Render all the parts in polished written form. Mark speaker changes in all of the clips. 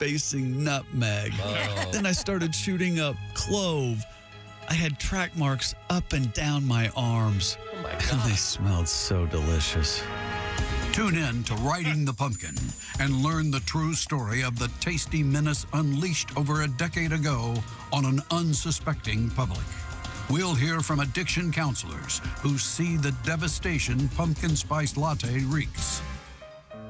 Speaker 1: spacing nutmeg.
Speaker 2: Oh.
Speaker 1: Then I started shooting up clove. I had track marks up and down my arms.
Speaker 2: Oh, my
Speaker 1: And
Speaker 2: God.
Speaker 1: they smelled so delicious.
Speaker 3: Tune in to Riding the Pumpkin and learn the true story of the tasty menace unleashed over a decade ago on an unsuspecting public. We'll hear from addiction counselors who see the devastation pumpkin spice latte wreaks.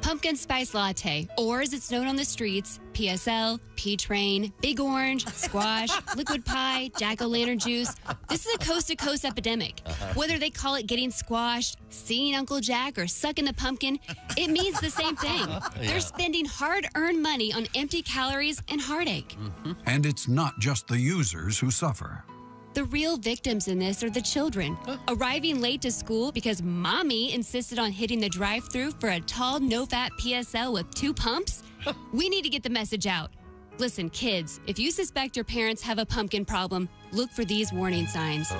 Speaker 4: Pumpkin Spice Latte, or as it's known on the streets, PSL, Peach Rain, Big Orange, Squash, Liquid Pie, Jack-o'-lantern juice. This is a coast-to-coast epidemic. Whether they call it getting squashed, seeing Uncle Jack, or sucking the pumpkin, it means the same thing. They're spending hard-earned money on empty calories and heartache.
Speaker 3: And it's not just the users who suffer.
Speaker 4: The real victims in this are the children, arriving late to school because mommy insisted on hitting the drive-thru for a tall, no-fat PSL with 2 pumps. We need to get the message out. Listen, kids, if you suspect your parents have a pumpkin problem, look for these warning signs.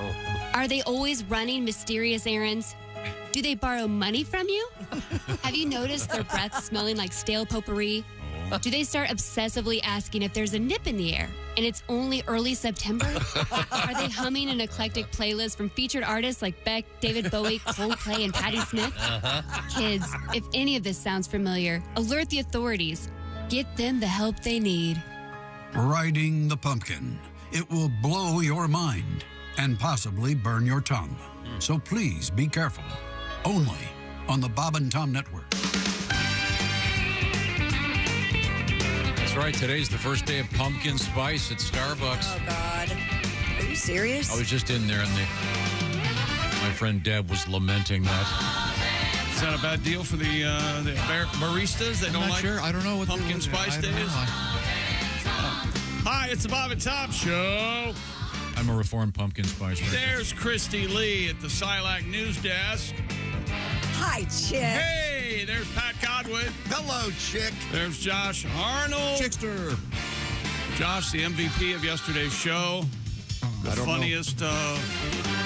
Speaker 4: Are they always running mysterious errands? Do they borrow money from you? Have you noticed their breath smelling like stale potpourri? Do they start obsessively asking if there's a nip in the air and it's only early September? Are they humming an eclectic playlist from featured artists like Beck, David Bowie, Coldplay, and Patti Smith? Kids, if any of this sounds familiar, alert the authorities. Get them the help they need.
Speaker 3: Riding the Pumpkin. It will blow your mind and possibly burn your tongue. So please be careful. Only on the Bob and Tom Network.
Speaker 5: That's right. Today's the first day of pumpkin spice at Starbucks.
Speaker 6: Oh, God. Are you serious?
Speaker 5: I was just in there, and my friend Deb was lamenting that.
Speaker 7: Is that a bad deal for the baristas? They
Speaker 5: I'm
Speaker 7: don't
Speaker 5: not
Speaker 7: like
Speaker 5: sure. I don't know what
Speaker 7: pumpkin spice
Speaker 5: I don't
Speaker 7: days?
Speaker 5: know.
Speaker 7: Hi, it's the Bob and Tom Show.
Speaker 5: I'm a reformed pumpkin spice.
Speaker 7: There's Christy Lee at the Silac News Desk.
Speaker 6: Hi, Chick.
Speaker 7: Hey, there's Pat Godwin.
Speaker 8: Hello, Chick.
Speaker 7: There's Josh Arnold.
Speaker 8: Chickster.
Speaker 7: Josh, the MVP of yesterday's show. The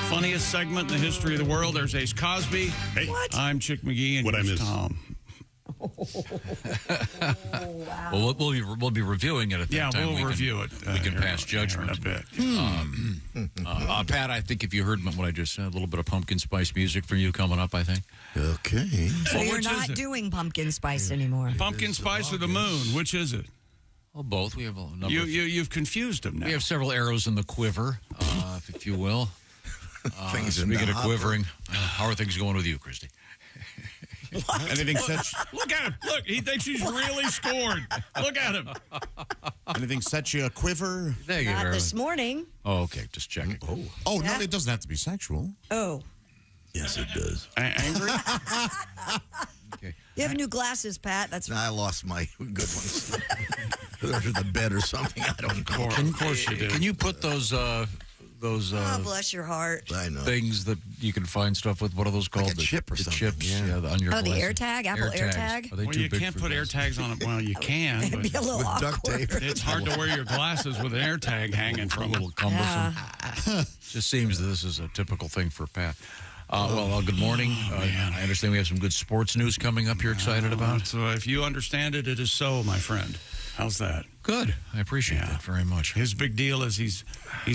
Speaker 7: funniest segment in the history of the world. There's Ace Cosby.
Speaker 8: Hey.
Speaker 6: What?
Speaker 7: I'm Chick McGee, and
Speaker 8: What'd I
Speaker 7: here's
Speaker 8: miss?
Speaker 7: Tom.
Speaker 6: Wow.
Speaker 5: Well, we'll be reviewing it at that time.
Speaker 7: We'll review it.
Speaker 5: We can pass judgment.
Speaker 7: In a bit.
Speaker 5: Pat, I think if you heard what I just said, a little bit of pumpkin spice music from you coming up, I think.
Speaker 8: Okay.
Speaker 6: So
Speaker 7: Well,
Speaker 6: you're
Speaker 7: which is
Speaker 6: not
Speaker 7: it?
Speaker 6: doing pumpkin spice anymore.
Speaker 7: Pumpkin spice or the moon? Which is it?
Speaker 5: Well, both. We have a number.
Speaker 7: You've confused them now.
Speaker 5: We have several arrows in the quiver, if you will.
Speaker 8: Things in
Speaker 5: Speaking
Speaker 8: the
Speaker 5: of
Speaker 8: hopper.
Speaker 5: quivering, how are things going with you, Christy?
Speaker 8: Anything set?
Speaker 7: Look at him. Look, he thinks he's really scored. Look at him.
Speaker 8: Anything set you a quiver?
Speaker 5: There you
Speaker 6: Not
Speaker 5: go.
Speaker 6: this morning.
Speaker 5: Oh, okay, just checking.
Speaker 8: Oh no, it doesn't have to be sexual.
Speaker 6: Oh.
Speaker 8: Yes, it does.
Speaker 7: Angry?
Speaker 5: Okay.
Speaker 6: You have new glasses, Pat. That's
Speaker 8: I lost my good ones. Under the bed or something. I don't know.
Speaker 7: Of course you did.
Speaker 5: Can you put those
Speaker 6: oh, bless your heart.
Speaker 8: I know.
Speaker 5: things that you can find stuff with? What are those called?
Speaker 8: a chip or
Speaker 5: the
Speaker 8: something,
Speaker 5: chips,
Speaker 8: yeah.
Speaker 5: on your
Speaker 6: Oh, the
Speaker 5: glasses.
Speaker 6: AirTag? Apple AirTag?
Speaker 5: Are they
Speaker 7: Well,
Speaker 5: too
Speaker 7: you
Speaker 5: big
Speaker 7: can't
Speaker 5: for
Speaker 7: put
Speaker 5: glasses?
Speaker 7: AirTags on it. Well, you can,
Speaker 6: It'd be a
Speaker 7: but
Speaker 6: little
Speaker 8: With duct
Speaker 6: awkward.
Speaker 8: tape.
Speaker 7: it's hard to wear your glasses with an AirTag hanging
Speaker 5: A
Speaker 7: from
Speaker 5: little
Speaker 7: them.
Speaker 5: cumbersome. Just seems that this is a typical thing for Pat. Good morning. I understand we have some good sports news coming up you're excited about.
Speaker 7: So if you understand it, it is so, my friend. How's that?
Speaker 5: Good. I appreciate that very much.
Speaker 7: His big deal is he's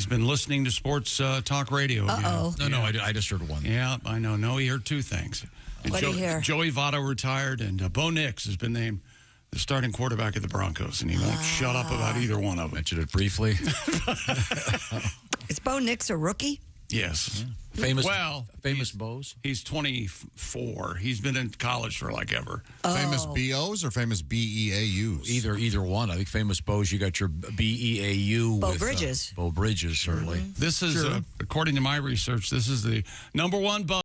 Speaker 7: been listening to sports talk radio.
Speaker 6: Uh-oh.
Speaker 5: No, I just heard one.
Speaker 7: Yeah, I know. No, he heard 2 things. And
Speaker 6: What'd he hear?
Speaker 7: Joey Votto retired, and Bo Nix has been named the starting quarterback of the Broncos, and he won't shut up about either one of them.
Speaker 5: Mentioned it briefly.
Speaker 6: Is Bo Nix a rookie?
Speaker 7: Yes.
Speaker 5: Famous
Speaker 7: he's-
Speaker 5: bows.
Speaker 7: He's 24. He's been in college for like ever.
Speaker 8: Famous BOs or famous BEAUs?
Speaker 5: Either one. I think famous bows. You got your BEAU.
Speaker 6: Bo
Speaker 5: with,
Speaker 6: Bridges.
Speaker 5: Bo Bridges, certainly.
Speaker 7: This is, according to my research, this is the number 1 bow.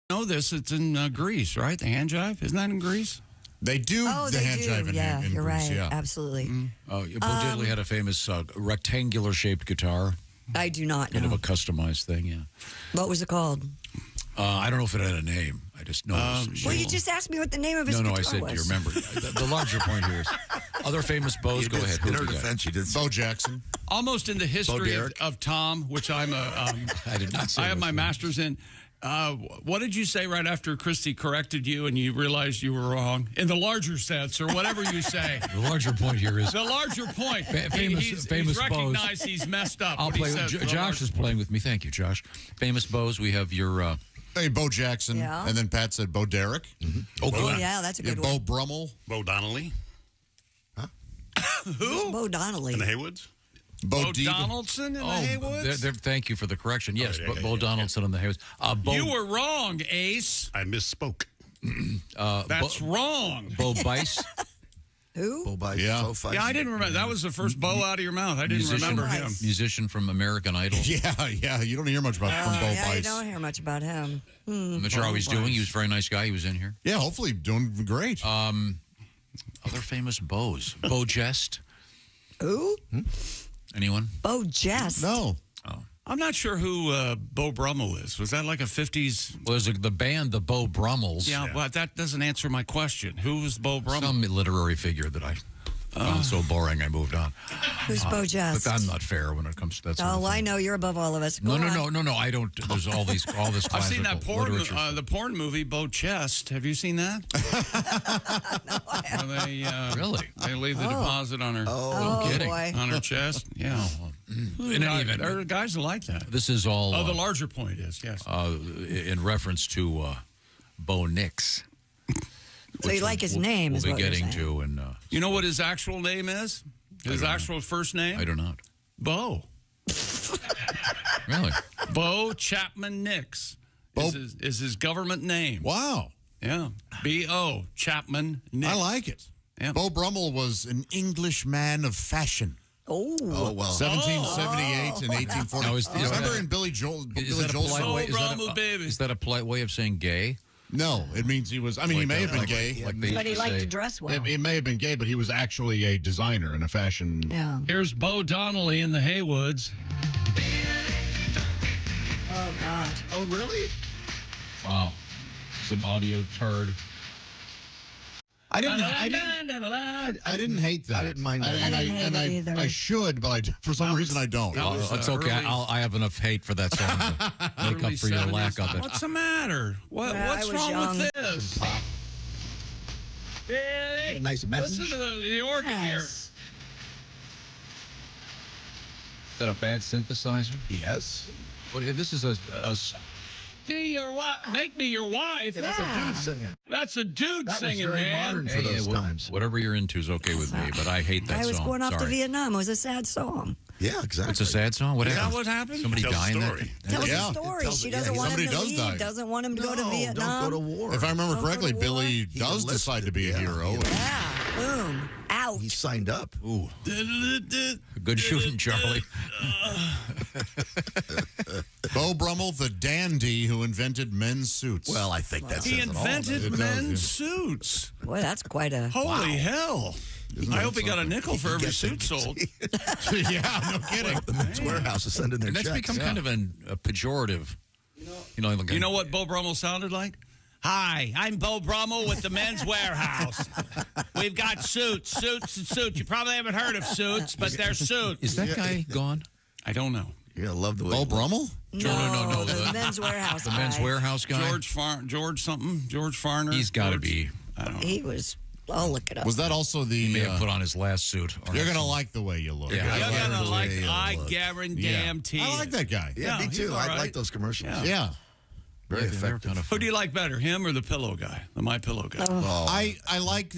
Speaker 7: Know this? It's in Greece, right? The hand jive, isn't that in Greece?
Speaker 8: They do
Speaker 6: Oh,
Speaker 8: the
Speaker 6: they
Speaker 8: hand
Speaker 6: do.
Speaker 8: jive in,
Speaker 6: Yeah,
Speaker 8: in
Speaker 6: you're
Speaker 8: Greece,
Speaker 6: right.
Speaker 8: yeah.
Speaker 6: Absolutely.
Speaker 5: Bo Diddley had a famous rectangular-shaped guitar.
Speaker 6: I do not
Speaker 5: Kind of
Speaker 6: know.
Speaker 5: a customized thing, yeah.
Speaker 6: What was it called?
Speaker 5: I don't know if it had a name. I just know.
Speaker 6: Well, you just asked me what the name of his guitar
Speaker 5: I said,
Speaker 6: was.
Speaker 5: do you remember? The larger point here is other famous bows. Go ahead.
Speaker 8: In her defense, you did.
Speaker 7: Bo Jackson. Almost in the history of Tom, which I'm a.
Speaker 5: I did not say
Speaker 7: I have my master's in. What did you say right after Christy corrected you and you realized you were wrong? In the larger sense, or whatever you say.
Speaker 5: The larger point here is
Speaker 7: the larger point.
Speaker 5: Famous
Speaker 7: he's
Speaker 5: bows.
Speaker 7: recognized he's messed up.
Speaker 5: I'll play. Josh is playing with me. Thank you, Josh. Famous bows. We have your.
Speaker 2: Hey, Bo Jackson, and then Pat said Bo Derek.
Speaker 6: Oh, yeah, that's a good one.
Speaker 2: Bo Brummel.
Speaker 9: Bo Donnelly.
Speaker 6: Huh? Who? Bo Donnelly.
Speaker 9: In the Haywoods?
Speaker 7: Bo Donaldson in the Haywoods?
Speaker 5: Thank you for the correction. Yes, Bo Donaldson in the Haywoods.
Speaker 7: You were wrong, Ace.
Speaker 9: I misspoke.
Speaker 7: That's wrong.
Speaker 5: Bo Bice.
Speaker 6: Who?
Speaker 8: Bo Bice.
Speaker 2: Yeah.
Speaker 7: Yeah, I didn't remember. That was the first Bo out of your mouth. I didn't remember him.
Speaker 5: Musician from American Idol.
Speaker 2: Yeah. You don't hear much about from Bo Bice.
Speaker 6: You don't hear much about him.
Speaker 5: I'm not sure how he's doing. He was a very nice guy. He was in here.
Speaker 2: Yeah, hopefully doing great.
Speaker 5: Other famous bows. Bo Jest.
Speaker 6: Who?
Speaker 5: Anyone?
Speaker 6: Bo Jest?
Speaker 2: No.
Speaker 5: Oh.
Speaker 7: I'm not sure who Bo Brummel is. Was that like a 50s?
Speaker 5: Well, there's the band, the Bo Brummels.
Speaker 7: Yeah, but that doesn't answer my question. Who was Bo Brummel?
Speaker 5: Some literary figure that I found so boring I moved on.
Speaker 6: Who's Bo Jest?
Speaker 5: But I'm not fair when it comes to that sort of thing.
Speaker 6: I know you're above all of us.
Speaker 5: No. I don't. There's all this classical
Speaker 7: I've seen that porn,
Speaker 5: literature.
Speaker 7: the porn movie Bo Chest. Have you seen that?
Speaker 6: No, I haven't.
Speaker 5: Really?
Speaker 7: They leave the deposit on her.
Speaker 6: Oh,
Speaker 5: kidding.
Speaker 6: boy.
Speaker 7: On her chest. Yeah.
Speaker 5: In any event,
Speaker 7: there are guys that like that.
Speaker 5: This is all.
Speaker 7: The larger point is yes.
Speaker 5: In reference to Bo Nix.
Speaker 6: So you like his name?
Speaker 5: We'll
Speaker 6: is
Speaker 5: be
Speaker 6: what you're
Speaker 5: getting
Speaker 6: saying.
Speaker 5: to, and
Speaker 7: you know what his actual name is? His actual first name?
Speaker 5: I do not.
Speaker 7: Bo.
Speaker 5: Really?
Speaker 7: Bo Chapman Nix is his government name.
Speaker 2: Wow.
Speaker 7: Yeah. B.O. Chapman Nix.
Speaker 2: I like it.
Speaker 7: Yeah.
Speaker 2: Bo Brummel was an English man of fashion.
Speaker 6: Oh,
Speaker 8: well.
Speaker 2: 1778 and 1840.
Speaker 5: Now,
Speaker 2: Remember in Billy Joel's song?
Speaker 5: Is that a polite way of saying gay?
Speaker 2: No, it means he was. I mean, he may have been gay.
Speaker 6: but he liked to dress well.
Speaker 2: It may have been gay, but he was actually a designer and a fashion.
Speaker 6: Yeah.
Speaker 7: Here's Bo Donnelly in the Haywoods.
Speaker 6: Oh, God.
Speaker 2: Oh, really?
Speaker 5: Wow. Some audio turd.
Speaker 2: I didn't hate that.
Speaker 8: I didn't mind that.
Speaker 6: I didn't hate it either.
Speaker 2: I should, but for some reason I don't.
Speaker 5: It's okay. I have enough hate for that song to make up for your lack of it.
Speaker 7: What's the matter? What's wrong with this? Yeah,
Speaker 8: Nice message.
Speaker 7: Listen to the organ here.
Speaker 6: Yes.
Speaker 5: Is that a bad synthesizer?
Speaker 8: Yes.
Speaker 5: Well, this is a
Speaker 7: Be your wife. Make me your wife.
Speaker 8: That's a dude singing.
Speaker 7: That's a dude
Speaker 8: That
Speaker 7: singing,
Speaker 8: was very
Speaker 7: man.
Speaker 8: modern for those times.
Speaker 5: Whatever you're into is okay with me, but I hate that
Speaker 6: I
Speaker 5: song.
Speaker 6: was going off to
Speaker 5: Sorry.
Speaker 6: Vietnam. It was a sad song.
Speaker 8: Yeah, exactly.
Speaker 5: It's a sad song. What
Speaker 7: Is that
Speaker 5: happened?
Speaker 7: what happened?
Speaker 5: Somebody
Speaker 9: Tells a
Speaker 5: dying.
Speaker 9: story.
Speaker 6: Tells
Speaker 2: Yeah.
Speaker 6: a story.
Speaker 8: Tells-
Speaker 6: She
Speaker 8: yeah,
Speaker 6: doesn't want him
Speaker 2: somebody
Speaker 6: to
Speaker 2: does
Speaker 6: leave.
Speaker 2: die.
Speaker 6: Doesn't want him to go to
Speaker 8: No,
Speaker 6: Vietnam.
Speaker 8: Don't go to war.
Speaker 2: If I remember
Speaker 6: Don't go to
Speaker 2: correctly,
Speaker 6: war.
Speaker 2: Billy
Speaker 8: He
Speaker 2: does
Speaker 8: enlisted.
Speaker 2: decide to be a
Speaker 8: Yeah.
Speaker 2: hero.
Speaker 6: Yeah. Boom. Out.
Speaker 8: He signed up.
Speaker 5: Ooh. Good shooting, Charlie.
Speaker 2: Bo Brummel, the dandy who invented men's suits.
Speaker 8: Well, I think that
Speaker 7: He
Speaker 8: says it all.
Speaker 7: invented
Speaker 2: It does,
Speaker 7: men's suits.
Speaker 6: Boy, that's quite a.
Speaker 7: Holy hell. I hope he got a nickel for every
Speaker 8: gets
Speaker 7: suit
Speaker 8: it.
Speaker 7: sold.
Speaker 2: Yeah, no kidding.
Speaker 8: The Men's Warehouse is sending their
Speaker 5: And that's
Speaker 8: checks.
Speaker 5: become kind of a pejorative.
Speaker 7: You know what Bo Brummel sounded like? Hi, I'm Bo Brummel with the Men's Warehouse. We've got suits. You probably haven't heard of suits, but they're suits.
Speaker 5: Is that guy gone?
Speaker 7: I don't know.
Speaker 8: You're going to love the way
Speaker 2: Bo Brummel?
Speaker 5: No.
Speaker 6: The Men's Warehouse.
Speaker 5: The Men's
Speaker 6: guy.
Speaker 5: Warehouse guy?
Speaker 7: George Farner.
Speaker 5: He's got to be.
Speaker 7: I don't know.
Speaker 6: He was. I'll look it up.
Speaker 2: Was that also the...
Speaker 5: He may have put on his last suit.
Speaker 2: You're going to like the way you look.
Speaker 5: Yeah.
Speaker 7: You're
Speaker 8: I
Speaker 7: gonna
Speaker 8: like
Speaker 7: like.
Speaker 8: the way
Speaker 7: I
Speaker 8: you look.
Speaker 7: guarantee.
Speaker 2: I like that guy.
Speaker 8: Yeah, me
Speaker 7: he's
Speaker 8: too.
Speaker 7: all
Speaker 8: I
Speaker 7: right.
Speaker 8: like those commercials.
Speaker 2: Yeah.
Speaker 8: Very effective.
Speaker 5: Kind of
Speaker 7: Who do you like better, him or the Pillow guy, the My Pillow guy?
Speaker 8: Oh,
Speaker 2: I like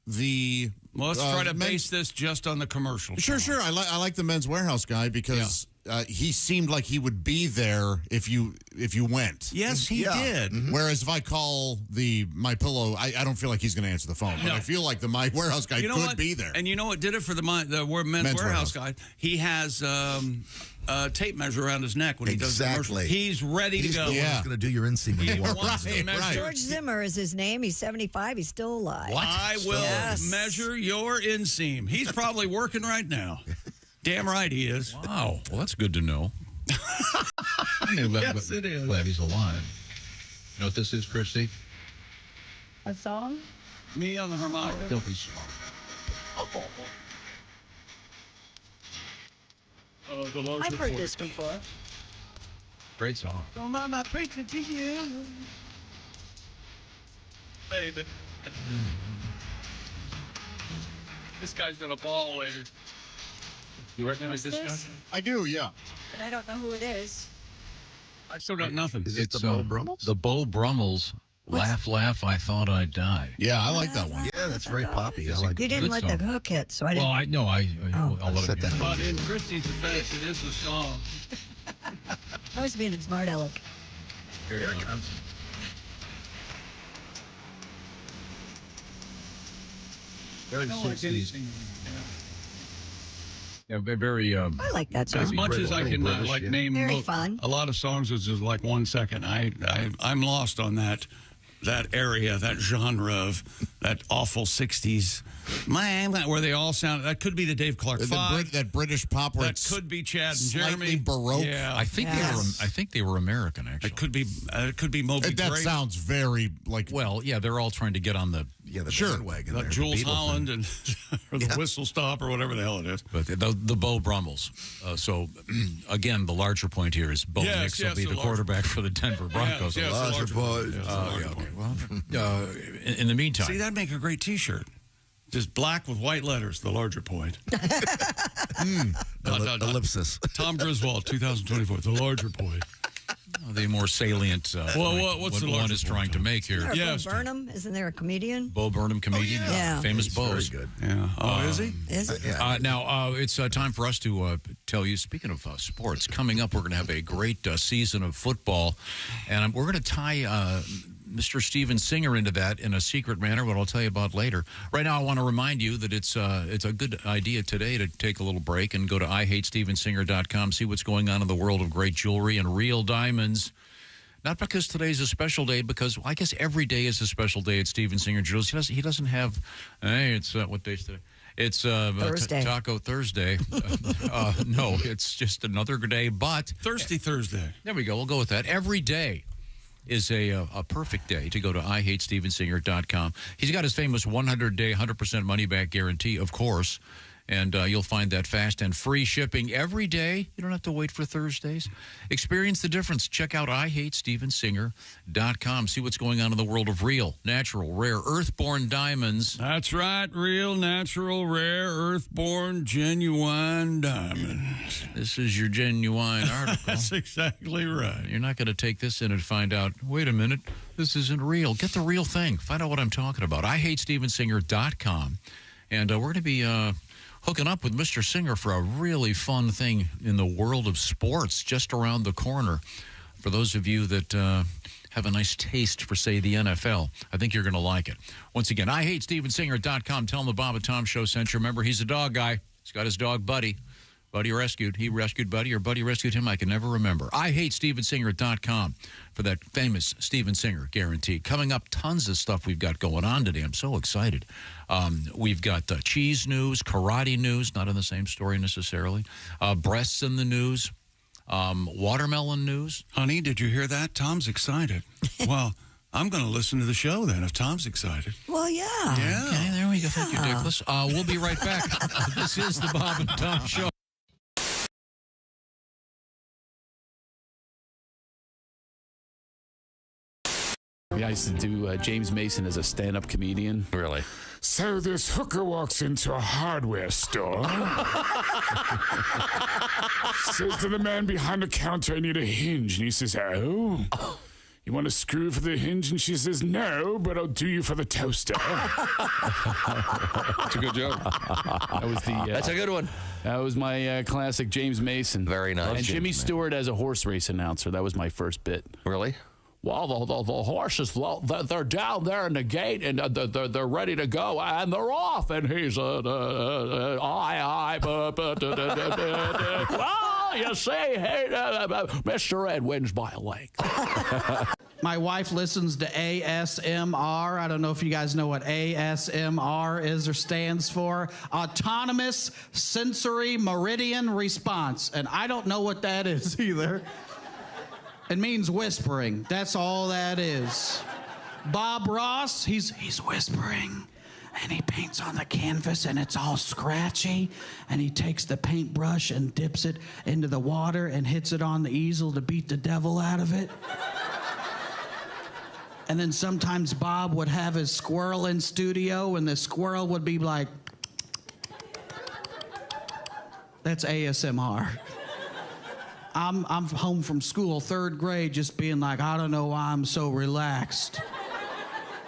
Speaker 2: the...
Speaker 7: Well, let's try to
Speaker 2: men-
Speaker 7: base this just on the commercial.
Speaker 2: Sure. I like the Men's Warehouse guy because he seemed like he would be there if you went.
Speaker 7: Yes, he did.
Speaker 2: Whereas if I call the My Pillow, I don't feel like he's going to answer the phone. But
Speaker 7: No.
Speaker 2: I feel like the My Warehouse guy
Speaker 7: You know
Speaker 2: could
Speaker 7: what?
Speaker 2: be there.
Speaker 7: And you know what did it for the Men's Warehouse guy? He has a tape measure around his neck when he does the commercial.
Speaker 8: Exactly.
Speaker 7: He's ready to
Speaker 8: He's
Speaker 7: go.
Speaker 8: the one who's going to do your inseam when you want
Speaker 7: Wants
Speaker 8: to.
Speaker 7: to measure.
Speaker 6: George Zimmer is his name. He's 75. He's still alive.
Speaker 7: I will
Speaker 6: Yes.
Speaker 7: measure your inseam. He's probably working right now. Damn right he is.
Speaker 5: Wow. Well, that's good to know. Yes, it is. Glad he's alive. You know what this is, Christy?
Speaker 9: A song?
Speaker 7: Me on the harmonica.
Speaker 5: Don't be smart.
Speaker 9: I've heard this before.
Speaker 5: Great song.
Speaker 7: Don't mind my preaching to you, baby. This guy's gonna ball later. You recognize this guy?
Speaker 2: I do, yeah.
Speaker 9: But I don't know who it is.
Speaker 7: I still got nothing.
Speaker 8: Is it the Beau Brummels?
Speaker 5: The Beau Brummels. Laugh, laugh, I thought I'd die.
Speaker 2: Yeah, I like that one.
Speaker 8: Yeah, that's very poppy. I like
Speaker 6: You didn't
Speaker 5: Good
Speaker 6: let
Speaker 5: song.
Speaker 6: the hook hit, so I didn't.
Speaker 5: Well, I know. I'll let
Speaker 8: set
Speaker 5: it
Speaker 8: that.
Speaker 7: But in Christie's defense, it is a song.
Speaker 6: I was being a smart aleck.
Speaker 5: Here it comes. Very 60s. Yeah, very.
Speaker 6: I like that
Speaker 7: As
Speaker 6: song.
Speaker 7: much as I can
Speaker 8: British, yeah.
Speaker 7: name
Speaker 6: Very fun.
Speaker 7: a lot of songs, it's just like 1 second. I'm lost on that area, that genre of that awful 60s, where they all sound. That could be the Dave Clark Five.
Speaker 2: That British pop where
Speaker 7: That
Speaker 2: it's
Speaker 7: could be Chad and
Speaker 2: slightly
Speaker 7: Jeremy.
Speaker 2: Baroque.
Speaker 7: Yeah,
Speaker 5: I think they were American, actually.
Speaker 7: it could be Moby
Speaker 2: That
Speaker 7: Grape.
Speaker 2: sounds very like.
Speaker 5: Well, yeah, they're all trying to get on the.
Speaker 8: Yeah, the
Speaker 2: Sure.
Speaker 8: bandwagon
Speaker 7: Like
Speaker 8: there.
Speaker 7: Jules
Speaker 8: the Beatles
Speaker 7: Holland
Speaker 8: thing.
Speaker 7: or the Whistle Stop or whatever the hell it is.
Speaker 5: But the Beau Brummels. So, again, the larger point here is Bo
Speaker 7: Yes,
Speaker 5: Nix will
Speaker 7: yes,
Speaker 5: be
Speaker 7: the
Speaker 5: the
Speaker 7: larger-
Speaker 5: quarterback for the Denver Broncos.
Speaker 7: Yes, the
Speaker 8: Larger
Speaker 7: larger
Speaker 8: boys.
Speaker 7: point. Yes, the larger point.
Speaker 5: Well, in the meantime,
Speaker 7: See, that'd make a great T-shirt. Just black with white letters, the larger point.
Speaker 8: Ellipsis.
Speaker 7: Tom Griswold, 2024, the larger point.
Speaker 5: the more salient
Speaker 7: Well, what's the
Speaker 5: what one
Speaker 7: larger
Speaker 5: is
Speaker 7: point,
Speaker 5: trying to
Speaker 7: Tom?
Speaker 5: make here.
Speaker 7: Yes.
Speaker 6: Bo Burnham, isn't there a comedian?
Speaker 5: Bo Burnham, comedian,
Speaker 6: yeah.
Speaker 5: famous
Speaker 8: He's
Speaker 5: Bo's.
Speaker 8: very good.
Speaker 7: Yeah. Oh, is he?
Speaker 6: Is it?
Speaker 8: Yeah.
Speaker 5: Now, it's time for us to tell you, speaking of sports, coming up, we're going to have a great season of football, and we're going to tie Mr. Steven Singer into that in a secret manner, what I'll tell you about later. Right now, I want to remind you that it's a good idea today to take a little break and go to IHateStevenSinger.com, see what's going on in the world of great jewelry and real diamonds. Not because today's a special day, because I guess every day is a special day at Steven Singer Jewelers. He doesn't have, hey, it's what day is today? It's
Speaker 6: Thursday.
Speaker 5: Taco Thursday. No, it's just another day, but
Speaker 7: Thirsty Thursday.
Speaker 5: there we go. We'll go with that. Every day is a perfect day to go to IHateStevenSinger.com. He's got his famous 100-day, 100% money-back guarantee, of course, and you'll find that fast and free shipping every day. You don't have to wait for Thursdays. Experience the difference. Check out IHateStevenSinger.com. See what's going on in the world of real, natural, rare, earthborn diamonds.
Speaker 7: That's right. Real, natural, rare, earthborn, genuine diamonds.
Speaker 5: This is your genuine article.
Speaker 7: That's exactly right.
Speaker 5: You're not going to take this in and find out, wait a minute, this isn't real. Get the real thing. Find out what I'm talking about. IHateStevenSinger.com. And we're going to be hooking up with Mr. Singer for a really fun thing in the world of sports just around the corner. For those of you that have a nice taste for, say, the NFL, I think you're going to like it. Once again, IHateStevenSinger.com. Tell him the Bob and Tom Show sent you. Remember, he's a dog guy. He's got his dog, Buddy. Buddy rescued. He rescued Buddy, or Buddy rescued him. I can never remember. IHateStevenSinger.com for that famous Steven Singer guarantee. Coming up, tons of stuff we've got going on today. I'm so excited. We've got cheese news, karate news, not in the same story necessarily. Breasts in the news. Watermelon news.
Speaker 7: Honey, did you hear that? Tom's excited. Well, I'm going to listen to the show then if Tom's excited.
Speaker 6: Well, yeah.
Speaker 7: Yeah.
Speaker 5: Okay, there we go. Thank you, Dickless. We'll be right back. This is the Bob and Tom Show.
Speaker 10: I used to do James Mason as a stand-up comedian.
Speaker 11: Really?
Speaker 12: So this hooker walks into a hardware store. Says to the man behind the counter, I need a hinge. And he says, oh? You want a screw for the hinge? And she says, no, but I'll do you for the toaster.
Speaker 10: That's a good joke. That was the.
Speaker 11: That's a good one.
Speaker 10: That was my classic James Mason.
Speaker 11: Very nice.
Speaker 10: And Jimmy Stewart as a horse race announcer. That was my first bit.
Speaker 11: Really?
Speaker 10: Well, the horses, they're down there in the gate, and they're ready to go, and they're off. And he's, well, you see, hey, Mr. Ed wins by a leg.
Speaker 11: My wife listens to ASMR. I don't know if you guys know what ASMR is or stands for. Autonomous Sensory Meridian Response. And I don't know what that is either. It means whispering. That's all that is. Bob Ross, he's whispering. And he paints on the canvas, and it's all scratchy. And he takes the paintbrush and dips it into the water and hits it on the easel to beat the devil out of it. And then sometimes Bob would have his squirrel in studio, and the squirrel would be like, that's ASMR. I'm home from school, 3rd grade, just being like, I don't know why I'm so relaxed.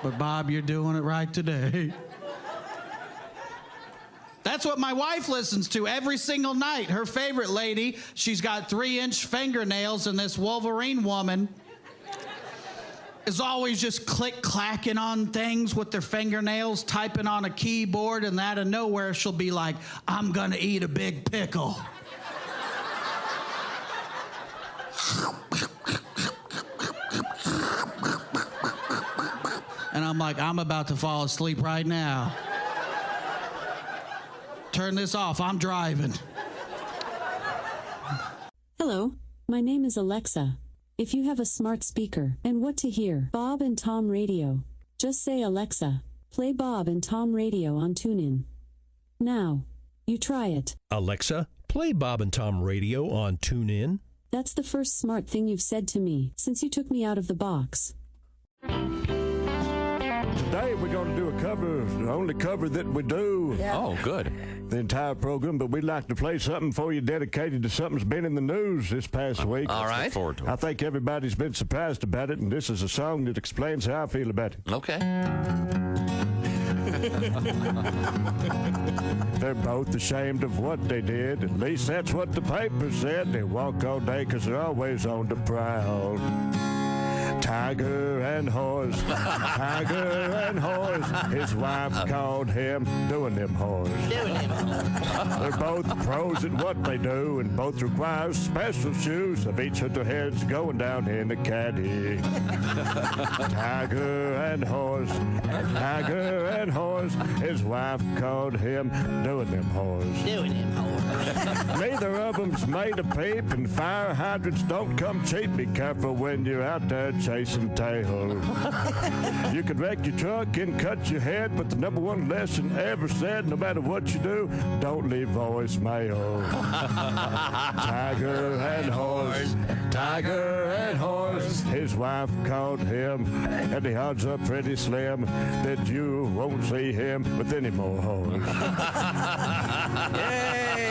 Speaker 11: But Bob, you're doing it right today. That's what my wife listens to every single night. Her favorite lady, she's got 3-inch fingernails, and this Wolverine woman is always just click-clacking on things with their fingernails, typing on a keyboard, and out of nowhere she'll be like, I'm gonna eat a big pickle. And I'm like, I'm about to fall asleep right now. Turn this off, I'm driving.
Speaker 13: Hello, my name is Alexa. If you have a smart speaker and what to hear, Bob and Tom Radio, just say Alexa, play Bob and Tom Radio on TuneIn. Now, you try it.
Speaker 14: Alexa, play Bob and Tom Radio on TuneIn.
Speaker 13: That's the first smart thing you've said to me since you took me out of the box.
Speaker 15: Today we're going to do a cover, the only cover that we do.
Speaker 5: Yeah. Oh, good.
Speaker 15: The entire program, but we'd like to play something for you dedicated to something's been in the news this past week.
Speaker 16: All right.
Speaker 5: Look forward to it.
Speaker 15: I think everybody's been surprised about it, and this is a song that explains how I feel about it.
Speaker 16: Okay.
Speaker 15: They're both ashamed of what they did. At least that's what the paper said. They walk all day because they're always on the prowl. Tiger and horse, tiger and horse. His wife called him doing them horse. They're both pros at what they do, and both require special shoes. They've each hit their heads going down in the caddy. Tiger and horse, tiger and horse. His wife called him doing them horse. Neither of them's made a peep, and fire hydrants don't come cheap. Be careful when you're out there chasing tail. You could wreck your truck and cut your head, but the number one lesson ever said, no matter what you do, don't leave voicemail. Tiger and horse, tiger and horse. His wife called him, and the odds are pretty slim that you won't see him with any more horse.
Speaker 16: Yay!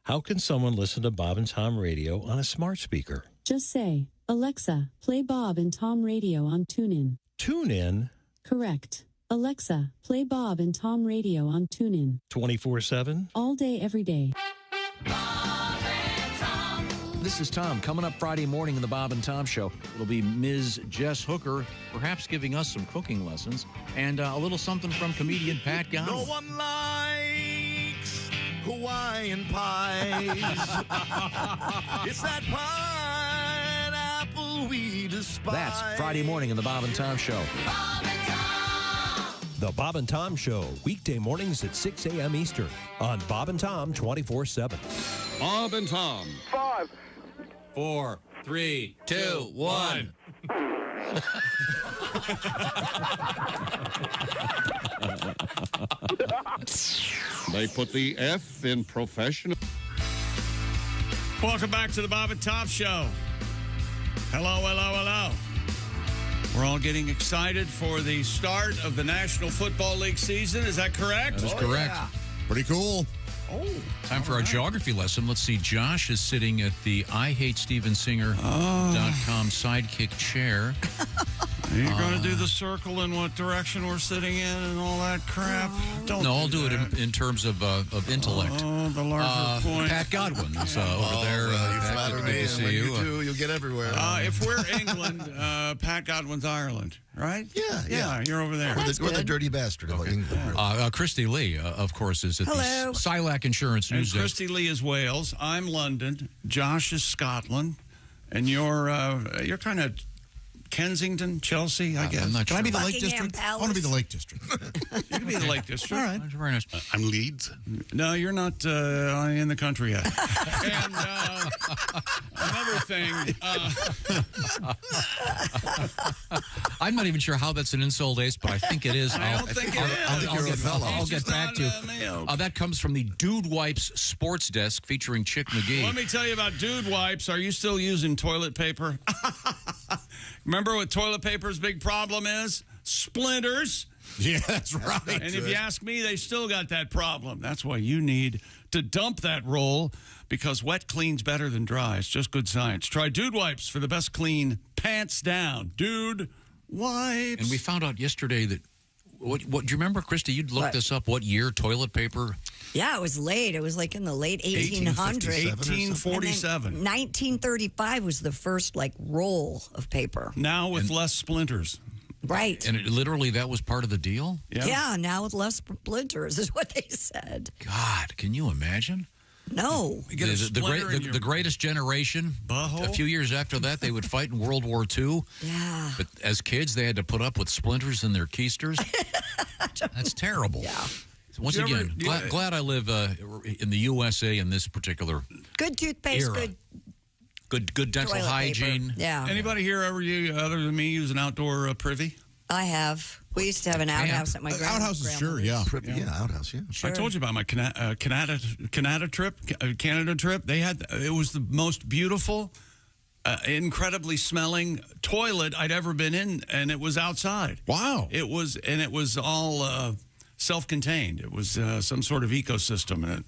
Speaker 14: How can someone listen to Bob and Tom Radio on a smart speaker?
Speaker 13: Just say, Alexa, play Bob and Tom Radio on TuneIn.
Speaker 14: TuneIn?
Speaker 13: Correct. Alexa, play Bob and Tom Radio on TuneIn.
Speaker 14: 24/7?
Speaker 13: All day, every day.
Speaker 5: This is Tom. Coming up Friday morning in the Bob and Tom Show, it'll be Ms. Jess Hooker, perhaps giving us some cooking lessons, and a little something from comedian Pat Gowdy.
Speaker 17: No one likes Hawaiian pies. It's that pineapple we despise.
Speaker 5: That's Friday morning in the Bob and Tom Show.
Speaker 17: Bob and Tom.
Speaker 14: The Bob and Tom Show, weekday mornings at 6 a.m. Eastern on Bob and Tom 24/7.
Speaker 7: Bob and Tom.
Speaker 18: 5,
Speaker 5: 4, 3, 2, 1.
Speaker 16: They put the F in professional.
Speaker 7: Welcome back to the Bob and Tom Show. Hello, hello, hello. We're all getting excited for the start of the National Football League season. Is that correct?
Speaker 5: That is correct.
Speaker 2: Yeah. Pretty cool.
Speaker 7: Oh,
Speaker 5: time for our geography lesson. Let's see. Josh is sitting at the IHateStevenSinger.com sidekick chair.
Speaker 7: Are you going to do the circle in what direction we're sitting in and all that crap?
Speaker 5: I'll do it in terms of intellect.
Speaker 7: Oh, the larger point.
Speaker 5: Pat Godwin is over there.
Speaker 8: You flatter me, and when you do, you'll get everywhere.
Speaker 7: If we're England, Pat Godwin's Ireland, right?
Speaker 8: Yeah.
Speaker 7: You're over there.
Speaker 8: We're the dirty bastard of England.
Speaker 5: Christy Lee, of course, is at the Silac Insurance News
Speaker 7: And
Speaker 5: Desk.
Speaker 7: Christy Lee is Wales. I'm London. Josh is Scotland. And you're kind of Kensington, Chelsea, I guess.
Speaker 5: I'm not
Speaker 2: Can I be the
Speaker 6: Buckingham
Speaker 2: Lake District?
Speaker 6: Palace.
Speaker 2: I want to be the Lake District.
Speaker 7: You can be the Lake District.
Speaker 2: All right.
Speaker 5: Very nice.
Speaker 8: I'm Leeds.
Speaker 7: No, you're not in the country yet. And another thing.
Speaker 5: I'm not even sure how that's an insult, Ace, but I think it is.
Speaker 7: I don't think it is.
Speaker 5: I'll get back to you. That comes from the Dude Wipes Sports Desk featuring Chick McGee.
Speaker 7: Let me tell you about Dude Wipes. Are you still using toilet paper? Remember what toilet paper's big problem is? Splinters.
Speaker 2: Yeah, that's right.
Speaker 7: And if you ask me, they still got that problem. That's why you need to dump that roll, because wet cleans better than dry. It's just good science. Try Dude Wipes for the best clean, pants down. Dude Wipes.
Speaker 5: And we found out yesterday that, what do you remember, Christy? You'd looked this up, what year toilet paper?
Speaker 6: Yeah, it was late. It was like in the late 1800s.
Speaker 7: 1847.
Speaker 6: 1935 was the first roll of paper.
Speaker 7: Now with less splinters.
Speaker 6: Right.
Speaker 5: And literally that was part of the deal?
Speaker 6: Yeah, now with less splinters is what they said.
Speaker 5: God, can you imagine?
Speaker 6: No.
Speaker 5: The greatest generation,
Speaker 7: butthole?
Speaker 5: A few years after that, they would fight in World War II.
Speaker 6: Yeah.
Speaker 5: But as kids, they had to put up with splinters in their keisters. That's terrible.
Speaker 6: Yeah.
Speaker 5: Once again, glad I live in the USA in this particular
Speaker 6: good toothpaste,
Speaker 5: era. Good dental hygiene.
Speaker 6: Paper. Yeah.
Speaker 7: Anybody here other than me use an outdoor privy?
Speaker 6: I have. We used to have an outhouse at my grandma's.
Speaker 2: Outhouse is sure, yeah.
Speaker 8: Outhouse, yeah.
Speaker 7: Sure. I told you about my Canada trip. They had it was the most beautiful, incredibly smelling toilet I'd ever been in, and it was outside.
Speaker 2: Wow.
Speaker 7: It was all self-contained. It was some sort of ecosystem, and it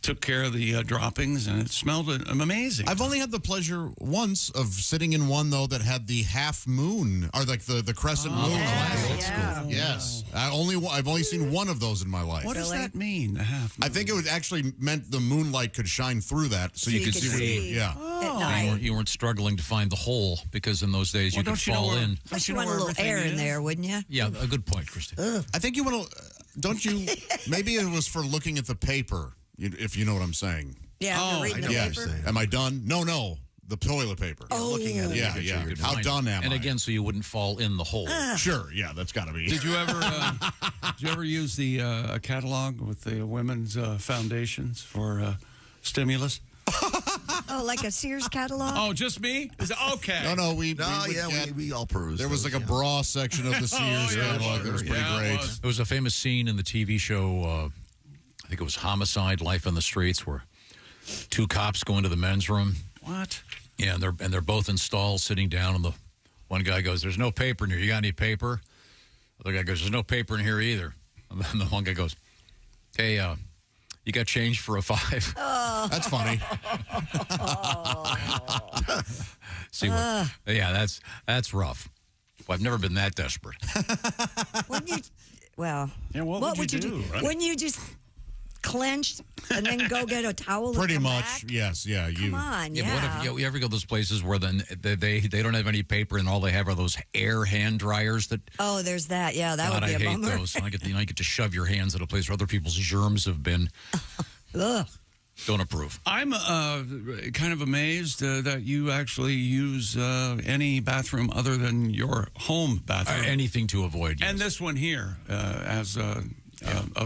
Speaker 7: took care of the droppings, and it smelled amazing.
Speaker 2: I've only had the pleasure once of sitting in one, though, that had the half moon, or like the crescent moon.
Speaker 6: Yeah.
Speaker 2: Yes. I've only seen one of those in my life.
Speaker 7: What does that mean, the half moon?
Speaker 2: I think it would actually meant the moonlight could shine through that, so you could see.
Speaker 6: At night.
Speaker 5: You weren't struggling to find the hole, because in those days you could fall in.
Speaker 6: But you want a little air in there, wouldn't you?
Speaker 5: Yeah, a good point, Christy.
Speaker 2: I think you want to, don't you? Maybe it was for looking at the paper. If you know what I'm saying.
Speaker 6: Yeah, reading the paper.
Speaker 2: Am I done? No. The toilet paper.
Speaker 8: Looking at it.
Speaker 2: Yeah. How done am I?
Speaker 5: And again, so you wouldn't fall in the hole.
Speaker 2: Sure, yeah, that's got to be.
Speaker 7: Did you ever use the catalog with the women's foundations for stimulus?
Speaker 6: Oh, like a Sears catalog?
Speaker 7: Oh, just me? Is it okay?
Speaker 2: No, we
Speaker 8: all perused.
Speaker 2: There was like a bra section of the Sears catalog that was pretty great.
Speaker 5: There was a famous scene in the TV show, I think it was Homicide, Life on the Streets, where two cops go into the men's room.
Speaker 7: What?
Speaker 5: Yeah, and they're both in stalls sitting down, and the one guy goes, "There's no paper in here. You got any paper?" The other guy goes, "There's no paper in here either." And then the one guy goes, "Hey, you got change for a $5?"
Speaker 6: Oh.
Speaker 2: That's funny.
Speaker 5: See what? Yeah, that's rough. Well, I've never been that desperate.
Speaker 6: Wouldn't you? Well,
Speaker 7: what would you do? Right?
Speaker 6: Wouldn't you just clench and then go get a towel?
Speaker 2: Pretty
Speaker 6: and come
Speaker 2: much,
Speaker 6: back?
Speaker 2: yes, yeah.
Speaker 6: Come on,
Speaker 5: Yeah, but what if you ever go to those places where then they don't have any paper and all they have are those air hand dryers that?
Speaker 6: Oh, there's that. Yeah, that would be a bummer.
Speaker 5: I hate those. I get to shove your hands at a place where other people's germs have been.
Speaker 6: Ugh.
Speaker 5: Don't approve.
Speaker 7: I'm kind of amazed that you actually use any bathroom other than your home bathroom.
Speaker 5: Anything to avoid. Yes.
Speaker 7: And this one here as a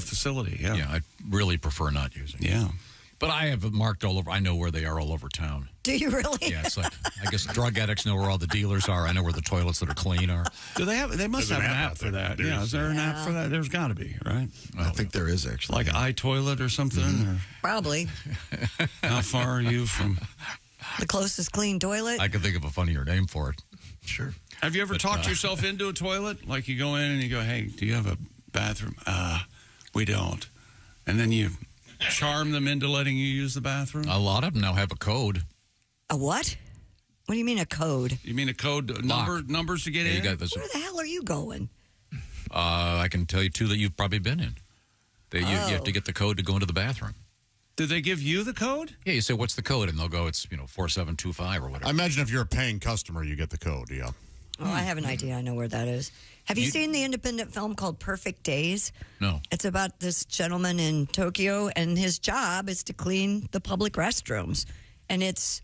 Speaker 7: facility. Yeah,
Speaker 5: I really prefer not using.
Speaker 7: Yeah.
Speaker 5: But I have it marked all over. I know where they are all over town.
Speaker 6: Do you really?
Speaker 5: Yeah, it's like, I guess drug addicts know where all the dealers are. I know where the toilets that are clean are.
Speaker 7: Do they have? They must have an app for that. Yeah, is there an app for that? There's got to be, right?
Speaker 8: I think there is actually.
Speaker 7: Like iToilet or something. Or
Speaker 6: Probably.
Speaker 7: how far are you from
Speaker 6: The closest clean toilet?
Speaker 5: I can think of a funnier name for it.
Speaker 8: Sure.
Speaker 7: Have you ever talked yourself into a toilet? Like you go in and you go, hey, do you have a bathroom? We don't. And then you charm them into letting you use the bathroom?
Speaker 5: A lot of them now have a code.
Speaker 6: A what? What do you mean a code?
Speaker 7: You mean a code numbers to get
Speaker 5: Yeah,
Speaker 7: in?
Speaker 5: you got this.
Speaker 6: Where the hell are you going?
Speaker 5: I can tell you two that you've probably been in. You have to get the code to go into the bathroom.
Speaker 7: Did they give you the code?
Speaker 5: Yeah, you say, what's the code? And they'll go, it's 4725 or whatever.
Speaker 2: I imagine if you're a paying customer, you get the code, yeah.
Speaker 6: Oh, I have an idea. I know where that is. Have you seen the independent film called Perfect Days?
Speaker 5: No.
Speaker 6: It's about this gentleman in Tokyo, and his job is to clean the public restrooms. And it's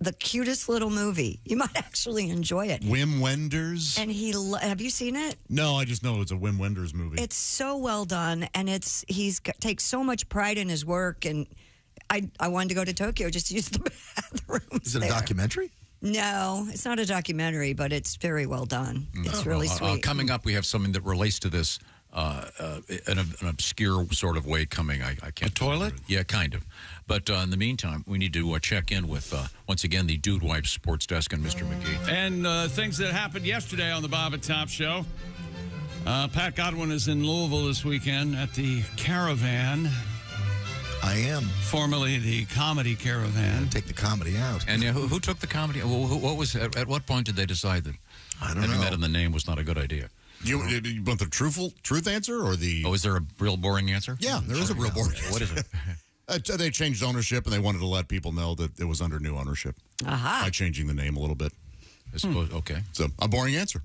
Speaker 6: the cutest little movie. You might actually enjoy it.
Speaker 2: Wim Wenders?
Speaker 6: And have you seen it?
Speaker 2: No, I just know it's a Wim Wenders movie.
Speaker 6: It's so well done, and takes so much pride in his work. And I wanted to go to Tokyo just to use the bathrooms.
Speaker 8: Is it a documentary?
Speaker 6: No, it's not a documentary, but it's very well done. It's really sweet.
Speaker 5: Coming up, we have something that relates to this in an obscure sort of way coming. I can't.
Speaker 7: A toilet?
Speaker 5: Yeah, kind of. But in the meantime, we need to check in with, once again, the Dude Wipes Sports Desk and Mr. McGee.
Speaker 7: And things that happened yesterday on the Bob and Tom Show. Pat Godwin is in Louisville this weekend at the Caravan.
Speaker 8: I am.
Speaker 7: Formerly the Comedy Caravan.
Speaker 8: Take the comedy out.
Speaker 5: And who took the comedy? What was at what point did they decide that having that in the name was not a good idea?
Speaker 2: You want the truth answer or the...
Speaker 5: Oh, is there a real boring answer?
Speaker 2: Yeah, there is a real boring answer.
Speaker 5: What is it?
Speaker 2: They changed ownership, and they wanted to let people know that it was under new ownership.
Speaker 6: Aha.
Speaker 2: By changing the name a little bit.
Speaker 5: I suppose, okay.
Speaker 2: So, a boring answer.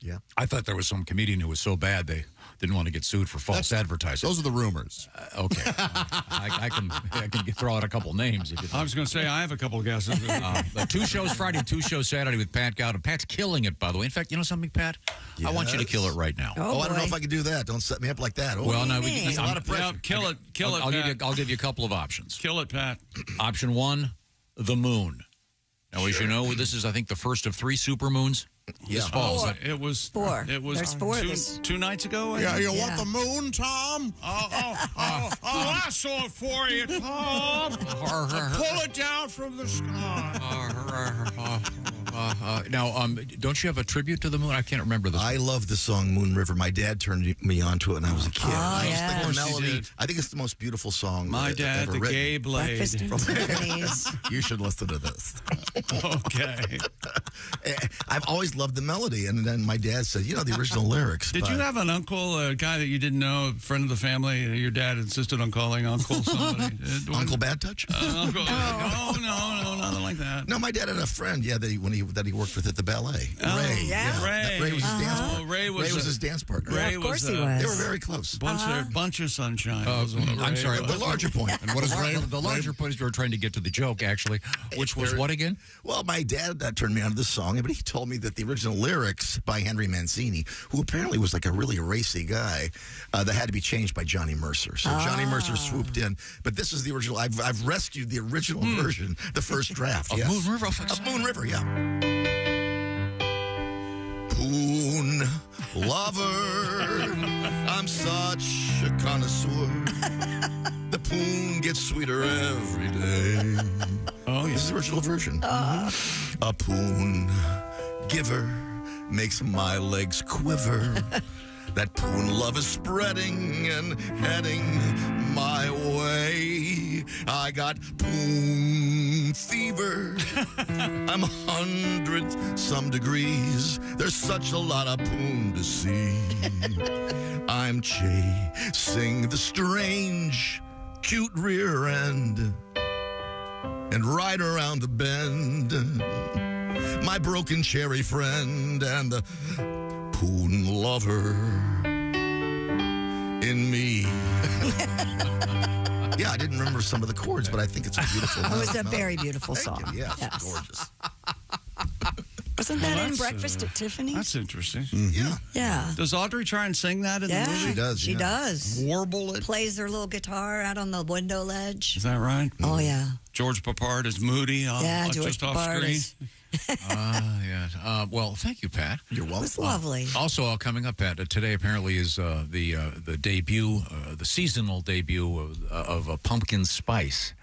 Speaker 8: Yeah.
Speaker 5: I thought there was some comedian who was so bad they didn't want to get sued for false advertising.
Speaker 2: Those are the rumors.
Speaker 5: Okay. I can throw out a couple names. If you
Speaker 7: I was going to say, I have a couple of guesses.
Speaker 5: 2 shows Friday, 2 shows Saturday with Pat Godwin. Pat's killing it, by the way. In fact, you know something, Pat? Yes. I want you to kill it right now.
Speaker 8: I don't know if I can do that. Don't set me up like that.
Speaker 5: Well, no,
Speaker 8: it's a lot of pressure.
Speaker 7: Kill it, Pat.
Speaker 5: I'll give you a couple of options.
Speaker 7: Kill it, Pat.
Speaker 5: Option 1, the moon. Now, as you know, this is, I think, the first of 3 supermoons. This fall.
Speaker 7: It was
Speaker 6: 4.
Speaker 7: It was
Speaker 6: There's 4
Speaker 7: two nights ago.
Speaker 2: Yeah, you want the moon, Tom?
Speaker 7: I saw it for you, Tom. Pull it down from the sky.
Speaker 5: Now, don't you have a tribute to the moon? I can't remember this.
Speaker 8: I love the song Moon River. My dad turned me onto it when I was a kid.
Speaker 6: Oh,
Speaker 8: yeah. The melody. I think it's the most beautiful song.
Speaker 7: My dad,
Speaker 8: ever
Speaker 7: the
Speaker 8: written.
Speaker 7: gay blade.
Speaker 6: Breakfast in Tiffany's.
Speaker 8: You should listen to this.
Speaker 7: Okay.
Speaker 8: I've always loved the melody, and then my dad said, the original lyrics.
Speaker 7: Did you have an uncle, a guy that you didn't know, a friend of the family? Your dad insisted on calling Uncle somebody.
Speaker 8: Uncle Bad Touch?
Speaker 7: Uncle, no, nothing like that.
Speaker 8: No, my dad had a friend, that he worked with at the ballet. Ray.
Speaker 6: Yeah.
Speaker 8: Ray was his dance partner.
Speaker 7: Oh, Ray was
Speaker 8: his dance partner.
Speaker 6: Yeah, of course he was.
Speaker 8: They were very close.
Speaker 7: Bunch of sunshine.
Speaker 5: I'm sorry.
Speaker 8: The larger point.
Speaker 2: And what is Ray?
Speaker 5: The larger point is we were trying to get to the joke, actually, which was what again?
Speaker 8: Well, my dad turned me on to this song, but he told me that the original lyrics by Henry Mancini, who apparently was like a really racy guy, that had to be changed by Johnny Mercer. So Johnny Mercer swooped in. But this is the original. I've rescued the original version, the first draft.
Speaker 5: Of Moon River?
Speaker 8: Of Moon River, yeah. Poon lover, I'm such a connoisseur. The poon gets sweeter every day.
Speaker 7: Oh, yeah.
Speaker 8: This is the original version. A poon giver makes my legs quiver. That poon love is spreading and heading my way. I got poon fever. I'm 100-some degrees. There's such a lot of poon to see. I'm chasing the strange, cute rear end and right around the bend. My broken cherry friend and the poon lover in me. Yeah, I didn't remember some of the chords, but I think it's a beautiful
Speaker 6: It was a very beautiful song.
Speaker 8: Yeah,
Speaker 6: yes.
Speaker 8: it's gorgeous.
Speaker 6: Wasn't that in Breakfast at Tiffany's?
Speaker 7: That's interesting.
Speaker 8: Yeah.
Speaker 6: Yeah.
Speaker 7: Does Audrey try and sing that in the movie?
Speaker 8: She does.
Speaker 6: She does.
Speaker 7: Warble it?
Speaker 6: Plays her little guitar out on the window ledge.
Speaker 7: Is that right?
Speaker 6: Oh, yeah.
Speaker 7: George Papard is Moody
Speaker 6: George
Speaker 7: just off
Speaker 6: Papard
Speaker 7: screen.
Speaker 6: is-
Speaker 5: Yeah. Well, thank you, Pat.
Speaker 8: You're welcome.
Speaker 6: It was lovely.
Speaker 5: Also, coming up, Pat, today apparently is the debut, the seasonal debut of a pumpkin spice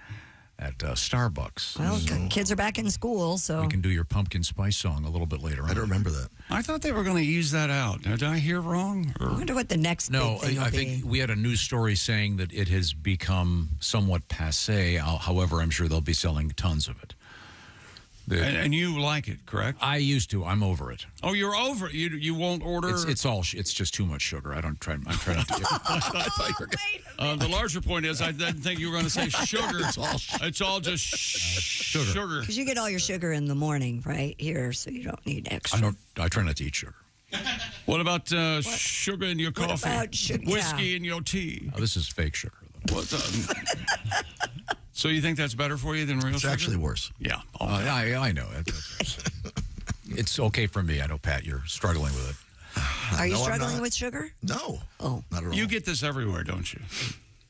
Speaker 5: at Starbucks.
Speaker 6: Well, kids are back in school, so.
Speaker 5: We can do your pumpkin spice song a little bit later on.
Speaker 8: I don't remember that.
Speaker 7: I thought they were going to use that out. Did I hear wrong?
Speaker 6: I wonder what the next
Speaker 5: No,
Speaker 6: big thing will
Speaker 5: I
Speaker 6: be.
Speaker 5: think we had a news story saying that it has become somewhat passé. However, I'm sure they'll be selling tons of it.
Speaker 7: And you like it, correct?
Speaker 5: I used to. I'm over it.
Speaker 7: Oh, you're over it. You won't order.
Speaker 5: It's just too much sugar. I'm trying not to get.
Speaker 8: I thought you were
Speaker 7: The larger point is, I didn't think you were going to say sugar. It's all just sugar.
Speaker 6: Because you get all your sugar in the morning, right here, so you don't need extra.
Speaker 5: I try not to eat sugar.
Speaker 7: What about sugar in your
Speaker 6: What
Speaker 7: coffee?
Speaker 6: about sugar?
Speaker 7: Whiskey in your tea?
Speaker 5: This is fake sugar.
Speaker 7: So you think that's better for you than real
Speaker 8: It's
Speaker 7: sugar?
Speaker 8: actually worse.
Speaker 7: Yeah.
Speaker 5: I know. It's okay for me. I know, Pat, you're struggling with it.
Speaker 6: Are you
Speaker 8: No, I'm
Speaker 6: struggling
Speaker 8: not.
Speaker 6: with sugar?
Speaker 8: No.
Speaker 6: Oh.
Speaker 8: Not at all.
Speaker 7: You get this everywhere, don't you?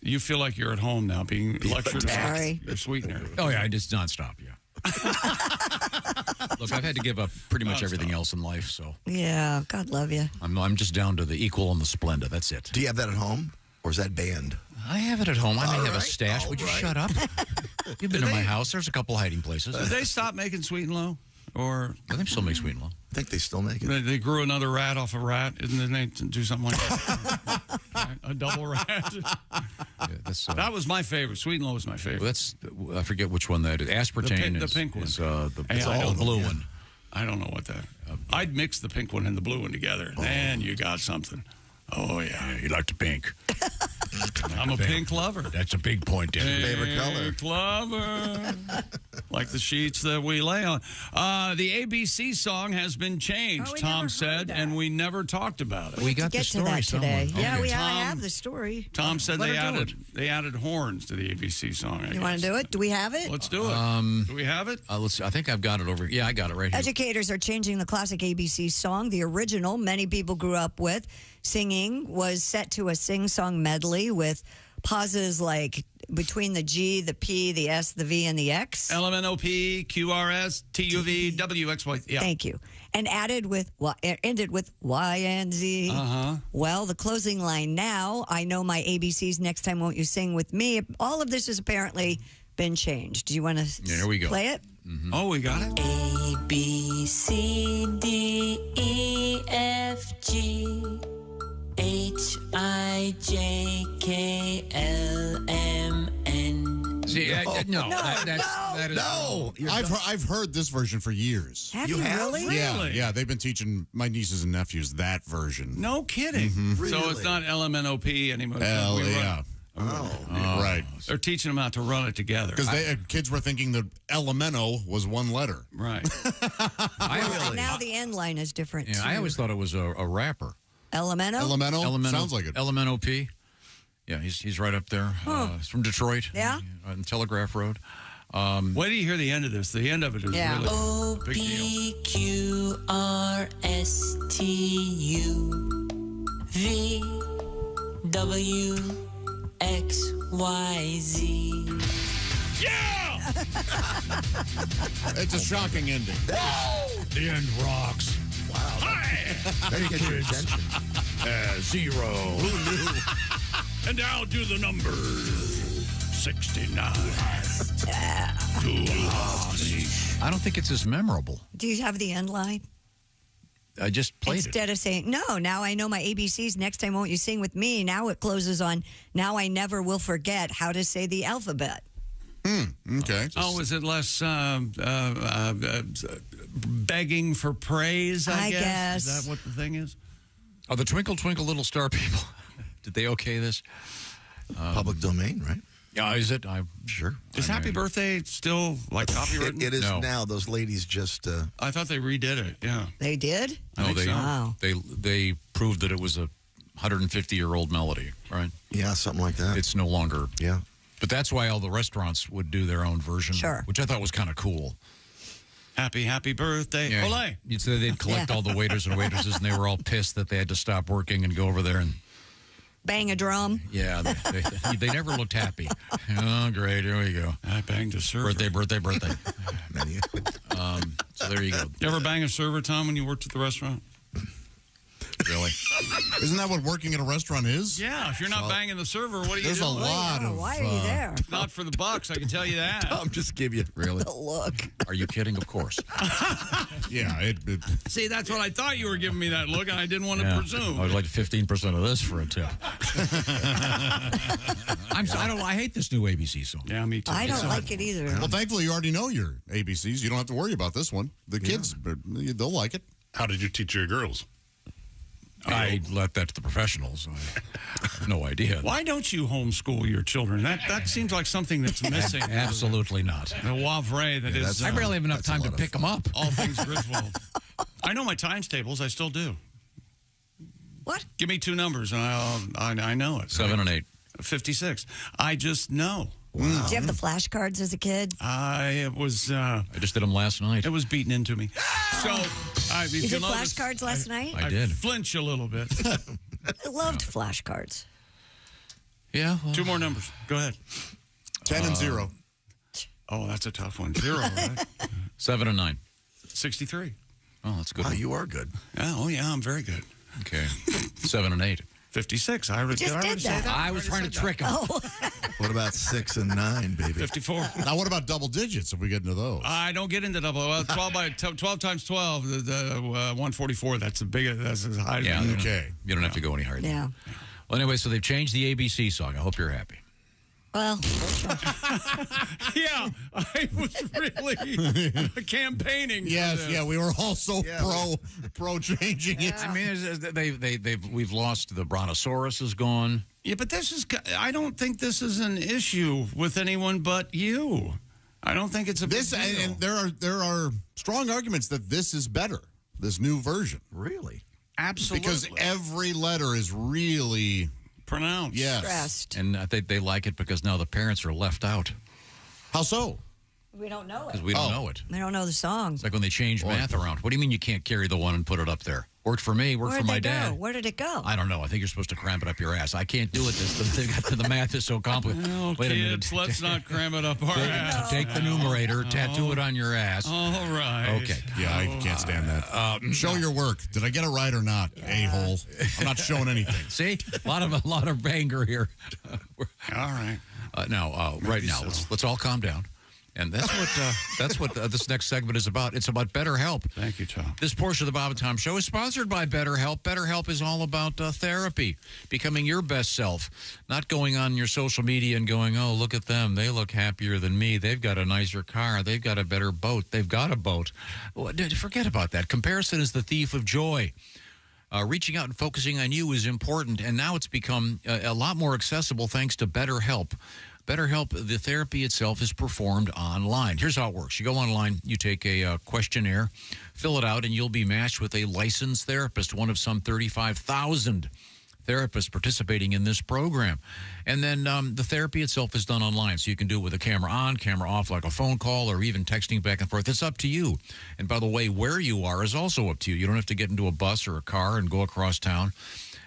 Speaker 7: You feel like you're at home now, being lectured about
Speaker 6: Sorry.
Speaker 7: your sweetener.
Speaker 5: Oh, yeah, just nonstop, yeah. Look, I've had to give up pretty much everything else in life, so
Speaker 6: Yeah, God love you.
Speaker 5: I'm just down to the Equal and the Splenda. That's it.
Speaker 8: Do you have that at home? Or is that banned?
Speaker 5: I have it at home. I may
Speaker 8: All
Speaker 5: have a
Speaker 8: right,
Speaker 5: stash.
Speaker 8: all
Speaker 5: Would you
Speaker 8: right.
Speaker 5: shut up? You've been to my house. There's a couple hiding places.
Speaker 7: Did they stop making Sweet and Low? Or
Speaker 5: I think still make Sweet and Low.
Speaker 8: I think they still make it.
Speaker 7: they grew another rat off a rat, and they do something like that. Right? A double rat.
Speaker 5: Yeah, that's,
Speaker 7: That was my favorite. Sweet and Low was my favorite.
Speaker 5: that's I forget which one that is. Aspartame
Speaker 7: The
Speaker 5: is
Speaker 7: pink one.
Speaker 5: is, the
Speaker 7: Hey, I
Speaker 5: the
Speaker 7: don't-
Speaker 5: blue
Speaker 7: yeah.
Speaker 5: one.
Speaker 7: I don't know what that. I'd mix the pink one and the blue one together. Then you got something. Oh yeah,
Speaker 5: You like the pink.
Speaker 7: I'm a pink lover.
Speaker 5: That's a big point, Denver.
Speaker 8: Favorite color.
Speaker 7: Pink lover. Like the sheets that we lay on. The ABC song has been changed,
Speaker 6: Oh, we
Speaker 7: Tom
Speaker 6: never heard
Speaker 7: said,
Speaker 6: that.
Speaker 7: and we never talked about it.
Speaker 5: We got
Speaker 6: Get
Speaker 5: the
Speaker 6: to
Speaker 5: story
Speaker 6: that today.
Speaker 5: somewhere.
Speaker 6: Yeah,
Speaker 5: Okay.
Speaker 6: I
Speaker 7: Tom-
Speaker 6: have the story.
Speaker 7: Tom said
Speaker 5: Let
Speaker 7: they
Speaker 5: her do
Speaker 7: added horns to the ABC song.
Speaker 6: You want to do it? Do we have it?
Speaker 7: Let's do it. Do we have it?
Speaker 5: Let's see. I think I've got it over. Yeah, I got it right here.
Speaker 6: Educators are changing the classic ABC song. The original, many people grew up with, singing, was set to a sing-song medley with pauses like between the G, the P, the S, the V, and the X.
Speaker 7: LMNOP, QRS, TUV, WXY. Yeah.
Speaker 6: Thank you. And ended with Y and Z.
Speaker 7: Uh-huh.
Speaker 6: Well, the closing line now, I know my ABCs, next time won't you sing with me? All of this has apparently been changed. Do you want to
Speaker 5: Here we go.
Speaker 6: play it?
Speaker 7: Oh, we got it.
Speaker 18: A, B, C, D, E, F, G, H, I, J, K, L, M, N.
Speaker 5: See, that is
Speaker 8: No.
Speaker 2: I've heard this version for years.
Speaker 6: Have you really?
Speaker 2: Yeah, they've been teaching my nieces and nephews that version.
Speaker 7: No kidding. So it's not LMNOP anymore.
Speaker 2: Yeah. Right.
Speaker 7: They're teaching them how to run it together.
Speaker 2: Because kids were thinking that elemento was one letter.
Speaker 7: Right.
Speaker 6: And now the end line is different,
Speaker 5: Yeah,
Speaker 6: too.
Speaker 5: I always thought it was a rapper.
Speaker 6: Elemento?
Speaker 2: Elemento? Sounds like it.
Speaker 5: LMNOP. Yeah, he's right up there. He's from Detroit.
Speaker 6: Yeah?
Speaker 5: On Telegraph Road.
Speaker 7: Wait till you hear the end of this. The end of it is really
Speaker 18: O,
Speaker 7: big deal.
Speaker 18: P, Q, R, S, T, U, V, W, X, Y, Z.
Speaker 7: Yeah!
Speaker 2: It's a shocking ending.
Speaker 5: The end rocks.
Speaker 8: Wow. That gets your attention.
Speaker 5: 0.
Speaker 8: Who knew?
Speaker 7: And now do the numbers. 69.
Speaker 5: I don't think it's as memorable.
Speaker 6: Do you have the end line?
Speaker 5: I just played it.
Speaker 6: Instead of saying, no, now I know my ABCs, next time won't you sing with me? Now it closes on, now I never will forget how to say the alphabet.
Speaker 2: Okay.
Speaker 7: Oh, is it less begging for praise, I guess? Is that what the thing is?
Speaker 5: Oh, the Twinkle Twinkle Little Star people. Did they okay this?
Speaker 8: Public domain, right?
Speaker 5: Yeah, is it? I'm
Speaker 8: sure.
Speaker 7: Is Happy Birthday still like copywritten?
Speaker 8: It is
Speaker 5: No.
Speaker 8: now. Those ladies just.
Speaker 7: I thought they redid it. Yeah.
Speaker 6: They did?
Speaker 5: No, they
Speaker 6: Wow.
Speaker 5: they proved that it was a 150-year-old melody, right?
Speaker 8: Yeah, something like that.
Speaker 5: It's no longer.
Speaker 8: Yeah.
Speaker 5: But that's why all the restaurants would do their own version,
Speaker 6: Sure.
Speaker 5: which I thought was kind of cool.
Speaker 7: Happy birthday.
Speaker 5: Yeah,
Speaker 7: Olé.
Speaker 5: you'd say they'd collect all the waiters and waitresses, and they were all pissed that they had to stop working and go over there and
Speaker 6: bang a drum.
Speaker 5: Yeah, they never looked happy. Oh, great. Here we go.
Speaker 7: I banged a server.
Speaker 5: Birthday. So there you go.
Speaker 7: You ever bang a server, Tom, when you worked at the restaurant?
Speaker 5: Really?
Speaker 2: Isn't that what working at a restaurant is?
Speaker 7: Yeah, if you're not banging the server, what are you
Speaker 2: There's
Speaker 7: doing?
Speaker 2: a lot of...
Speaker 6: Why are you there?
Speaker 7: Not for the bucks, I can tell you that.
Speaker 8: Tom just give you...
Speaker 5: Really?
Speaker 6: Look.
Speaker 5: Are you kidding? Of course.
Speaker 2: Yeah. It
Speaker 7: See, that's what I thought you were giving me that look, and I didn't want to presume.
Speaker 5: I would like 15% of this for a tip. I hate this new ABC song.
Speaker 7: Yeah, me too.
Speaker 6: I don't like it either.
Speaker 2: Well, thankfully, you already know your ABCs. You don't have to worry about this one. The kids, they'll like it.
Speaker 19: How did you teach your girls?
Speaker 5: I left that to the professionals. I have no idea.
Speaker 7: Why don't you homeschool your children? That seems like something that's missing.
Speaker 5: Absolutely not.
Speaker 7: The wavre that is.
Speaker 5: I barely have enough time to pick them up.
Speaker 7: All things Griswold. I know my times tables. I still do.
Speaker 6: What?
Speaker 7: Give me two numbers, and I know it.
Speaker 5: 7 and 8.
Speaker 7: 56. I just know.
Speaker 6: Wow. Did you have the flashcards as a kid?
Speaker 7: I
Speaker 5: just did them last night.
Speaker 7: It was beaten into me. So,
Speaker 6: you did flashcards last night?
Speaker 5: I did.
Speaker 7: Flinch a little bit.
Speaker 6: I loved flashcards.
Speaker 5: Yeah.
Speaker 7: Two more numbers. Go ahead.
Speaker 2: 10 and 0.
Speaker 7: Oh, that's a tough one. 0, right?
Speaker 5: 7 and 9.
Speaker 7: 63.
Speaker 5: Oh, that's good.
Speaker 8: Oh, you are good.
Speaker 7: Yeah, I'm very good.
Speaker 5: Okay. 7 and 8.
Speaker 7: 56. I already
Speaker 6: just did that.
Speaker 5: I was trying to trick him.
Speaker 6: Oh.
Speaker 8: What about 6 and 9, baby?
Speaker 7: 54.
Speaker 2: Now, what about double digits if we get into those?
Speaker 7: I don't get into double. Well, 12 times 12, the 144. That's as high as
Speaker 2: okay.
Speaker 5: You don't have to go any higher.
Speaker 6: Yeah.
Speaker 5: Well, anyway, so they've changed the ABC song. I hope you're happy.
Speaker 6: Well,
Speaker 7: yeah, I was really campaigning.
Speaker 2: Yes, we were all so pro changing it.
Speaker 5: I mean, we've lost the Brontosaurus is gone.
Speaker 7: Yeah, but I don't think this is an issue with anyone but you. I don't think it's a big deal.
Speaker 2: And there are strong arguments that this is better. This new version.
Speaker 8: Really?
Speaker 7: Absolutely.
Speaker 2: Because every letter is really
Speaker 7: pronounced.
Speaker 2: Yes.
Speaker 6: Stressed.
Speaker 5: And I think they like it because now the parents are left out.
Speaker 2: How so?
Speaker 6: We don't know it.
Speaker 5: Because we don't know it.
Speaker 6: We don't know the song.
Speaker 5: It's like when they change math around. What do you mean you can't carry the one and put it up there? Worked for me, worked for my dad.
Speaker 6: Where did it go?
Speaker 5: I don't know. I think you're supposed to cram it up your ass. I can't do it. The math is so complicated.
Speaker 7: Well,
Speaker 5: Wait
Speaker 7: kids,
Speaker 5: a minute.
Speaker 7: let's not cram it up our ass.
Speaker 5: Take the numerator, tattoo it on your ass.
Speaker 7: All right.
Speaker 2: Okay. Yeah, I can't stand that. Show your work. Did I get it right or not, a-hole? I'm not showing anything.
Speaker 5: See? A lot of anger here.
Speaker 7: All right.
Speaker 5: Right now, let's all calm down. And that's what this next segment is about. It's about BetterHelp.
Speaker 7: Thank you, Tom.
Speaker 5: This portion of the Bob and Tom Show is sponsored by BetterHelp. BetterHelp is all about therapy, becoming your best self, not going on your social media and going, oh, look at them. They look happier than me. They've got a nicer car. They've got a better boat. They've got a boat. Forget about that. Comparison is the thief of joy. Reaching out and focusing on you is important, and now it's become a lot more accessible thanks to BetterHelp. BetterHelp, the therapy itself is performed online. Here's how it works. You go online, you take a questionnaire, fill it out, and you'll be matched with a licensed therapist, one of some 35,000 therapists participating in this program. And then the therapy itself is done online, so you can do it with a camera on, camera off, like a phone call, or even texting back and forth. It's up to you. And by the way, where you are is also up to you. You don't have to get into a bus or a car and go across town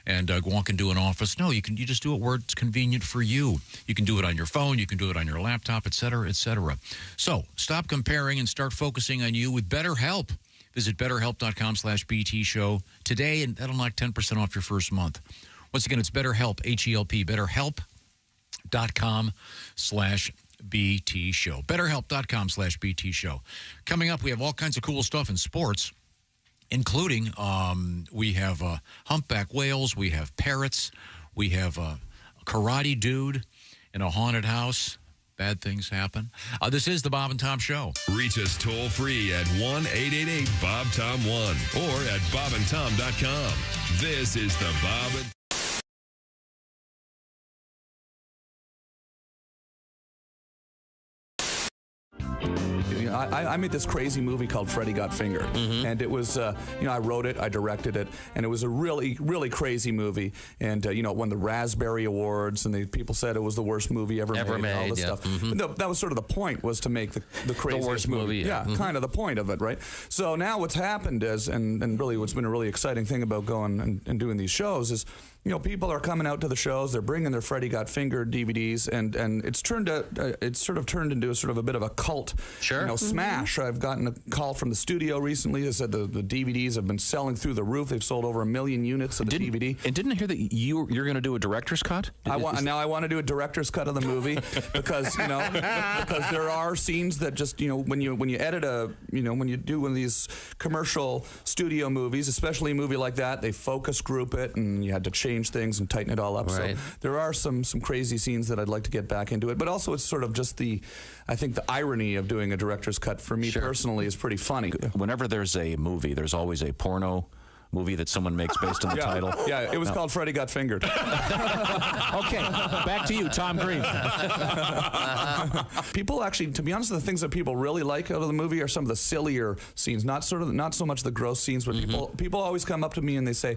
Speaker 5: and walk into an office. No, you just do it where it's convenient for you. You can do it on your phone. You can do it on your laptop, et cetera, et cetera. So stop comparing and start focusing on you with BetterHelp. Visit BetterHelp.com/BT Show today, and that'll knock 10% off your first month. Once again, it's BetterHelp, H-E-L-P, BetterHelp.com/BT Show. BetterHelp.com/BT Show. Coming up, we have all kinds of cool stuff in sports, including we have humpback whales, we have parrots, we have a karate dude in a haunted house. Bad things happen. This is the Bob and Tom Show.
Speaker 20: Reach us toll free at 1-888-BOB-TOM-1 or at bobandtom.com. This is the Bob and
Speaker 19: know, I made this crazy movie called Freddy Got Fingered, and it was, you know, I wrote it, I directed it, and it was a really, really crazy movie, and you know, it won the Raspberry Awards, and people said it was the worst movie ever made, and all this stuff. But that was sort of the point, was to make the craziest
Speaker 11: worst movie.
Speaker 19: Yeah, kind of the point of it, right? So now what's happened is, and really what's been a really exciting thing about going and doing these shows is, you know, people are coming out to the shows. They're bringing their Freddy Got Fingered DVDs, and it's sort of turned into a sort of a bit of a cult, you know, smash. I've gotten a call from the studio recently that said the DVDs have been selling through the roof. They've sold over 1 million units of the DVD.
Speaker 11: And didn't I hear that you're going to do a director's cut?
Speaker 19: I want to do a director's cut of the movie because, you know, because there are scenes that just, you know, when you edit when you do one of these commercial studio movies, especially a movie like that, they focus group it, and you had to change things and tighten it all up.
Speaker 11: Right.
Speaker 19: So there are some crazy scenes that I'd like to get back into it, but also it's sort of just I think the irony of doing a director's cut for me personally is pretty funny.
Speaker 11: Whenever there's a movie, there's always a porno movie that someone makes based on the title.
Speaker 19: Yeah, it was called Freddy Got Fingered.
Speaker 11: Okay, back to you, Tom Green.
Speaker 19: People actually, to be honest, the things that people really like out of the movie are some of the sillier scenes, not so much the gross scenes, but people always come up to me and they say,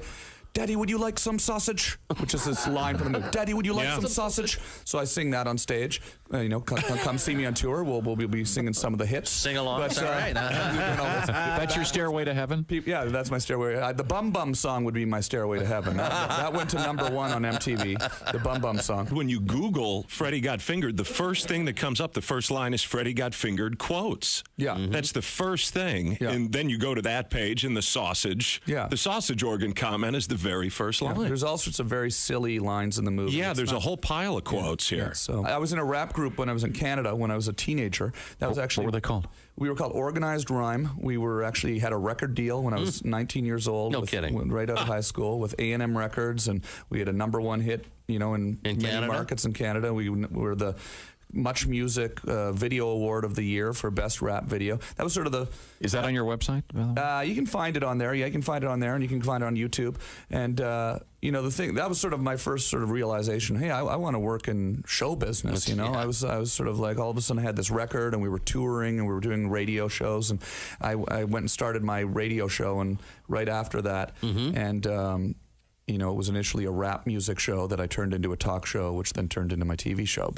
Speaker 19: "Daddy, would you like some sausage?" Which is this line from the movie. "Daddy, would you like some sausage?" So I sing that on stage. You know, come see me on tour. We'll be singing some of the hits.
Speaker 11: Sing along. That's all right. That's your Stairway to Heaven?
Speaker 19: Yeah, that's my Stairway. The Bum Bum song would be my Stairway to Heaven. That went to #1 on MTV, the Bum Bum song. When you Google Freddy Got Fingered, the first thing that comes up, the first line is Freddy Got Fingered quotes. Yeah. That's the first thing. Yeah. And then you go to that page and the sausage. Yeah. The sausage organ comment is the very first line. Yeah, there's all sorts of very silly lines in the movie. Yeah, there's a whole pile of quotes here. Yeah, so I was in a rap group when I was in Canada when I was a teenager. That was actually,
Speaker 11: what were they called?
Speaker 19: We were called Organized Rhyme. We were actually had a record deal when I was 19 years old.
Speaker 11: No kidding.
Speaker 19: Right out of high school with A&M Records, and we had a #1 hit, you know, in many
Speaker 11: Canada?
Speaker 19: markets in Canada. We were the Much Music Video Award of the Year for Best Rap Video. That was sort of the...
Speaker 11: Is that on your website?
Speaker 19: You can find it on there. Yeah, you can find it on there, and you can find it on YouTube. And, you know, the thing, that was sort of my first sort of realization. Hey, I want to work in show business, you know? I was sort of like, all of a sudden I had this record, and we were touring, and we were doing radio shows, and I went and started my radio show, and right after that, and... you know, it was initially a rap music show that I turned into a talk show, which then turned into my TV show.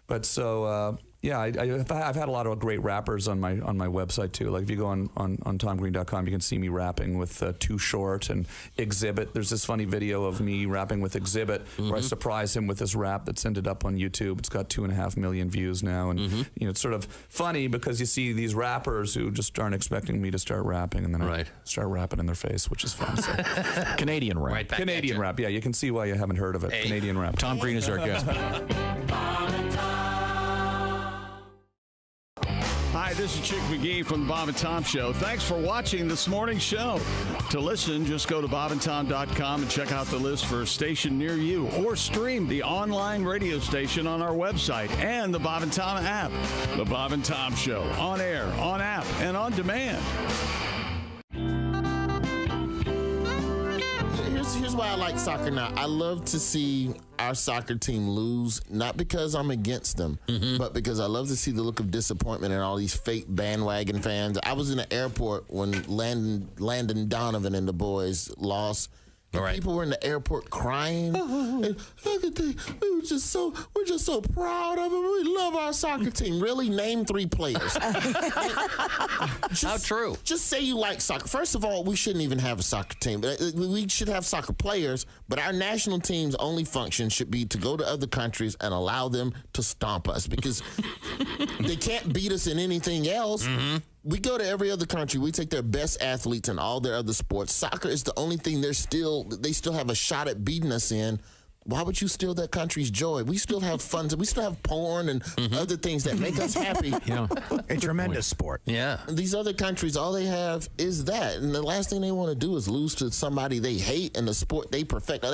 Speaker 19: But so yeah, I've had a lot of great rappers on my website too. Like if you go on TomGreen.com, you can see me rapping with Too Short and Exhibit. There's this funny video of me rapping with Exhibit where I surprise him with this rap that's ended up on YouTube. It's got 2.5 million views now, and you know, it's sort of funny because you see these rappers who just aren't expecting me to start rapping, and then I start rapping in their face, which is fun. So.
Speaker 11: Canadian rap. Right,
Speaker 19: Canadian rap. Yeah, you can see why you haven't heard of it. Canadian rap.
Speaker 11: Tom Green is our guest.
Speaker 7: Hi, this is Chick McGee from the Bob and Tom Show. Thanks for watching this morning's show. To listen, just go to bobandtom.com and check out the list for a station near you, or stream the online radio station on our website and the Bob and Tom app. The Bob and Tom Show, on air, on app, and on demand.
Speaker 21: Here's why I like soccer now. I love to see our soccer team lose, not because I'm against them, but because I love to see the look of disappointment in all these fake bandwagon fans. I was in the airport when Landon Donovan and the boys lost. People were in the airport crying. And we're just so proud of them. We love our soccer team. Really, name 3 players.
Speaker 11: How true?
Speaker 21: Just say you like soccer. First of all, we shouldn't even have a soccer team. We should have soccer players, but our national team's only function should be to go to other countries and allow them to stomp us, because they can't beat us in anything else. We go to every other country. We take their best athletes in all their other sports. Soccer is the only thing they still have a shot at beating us in. Why would you steal that country's joy? We still have fun. We still have porn and other things that make us happy.
Speaker 22: Yeah, a tremendous sport.
Speaker 11: Yeah.
Speaker 21: These other countries, all they have is that. And the last thing they want to do is lose to somebody they hate in the sport they perfect.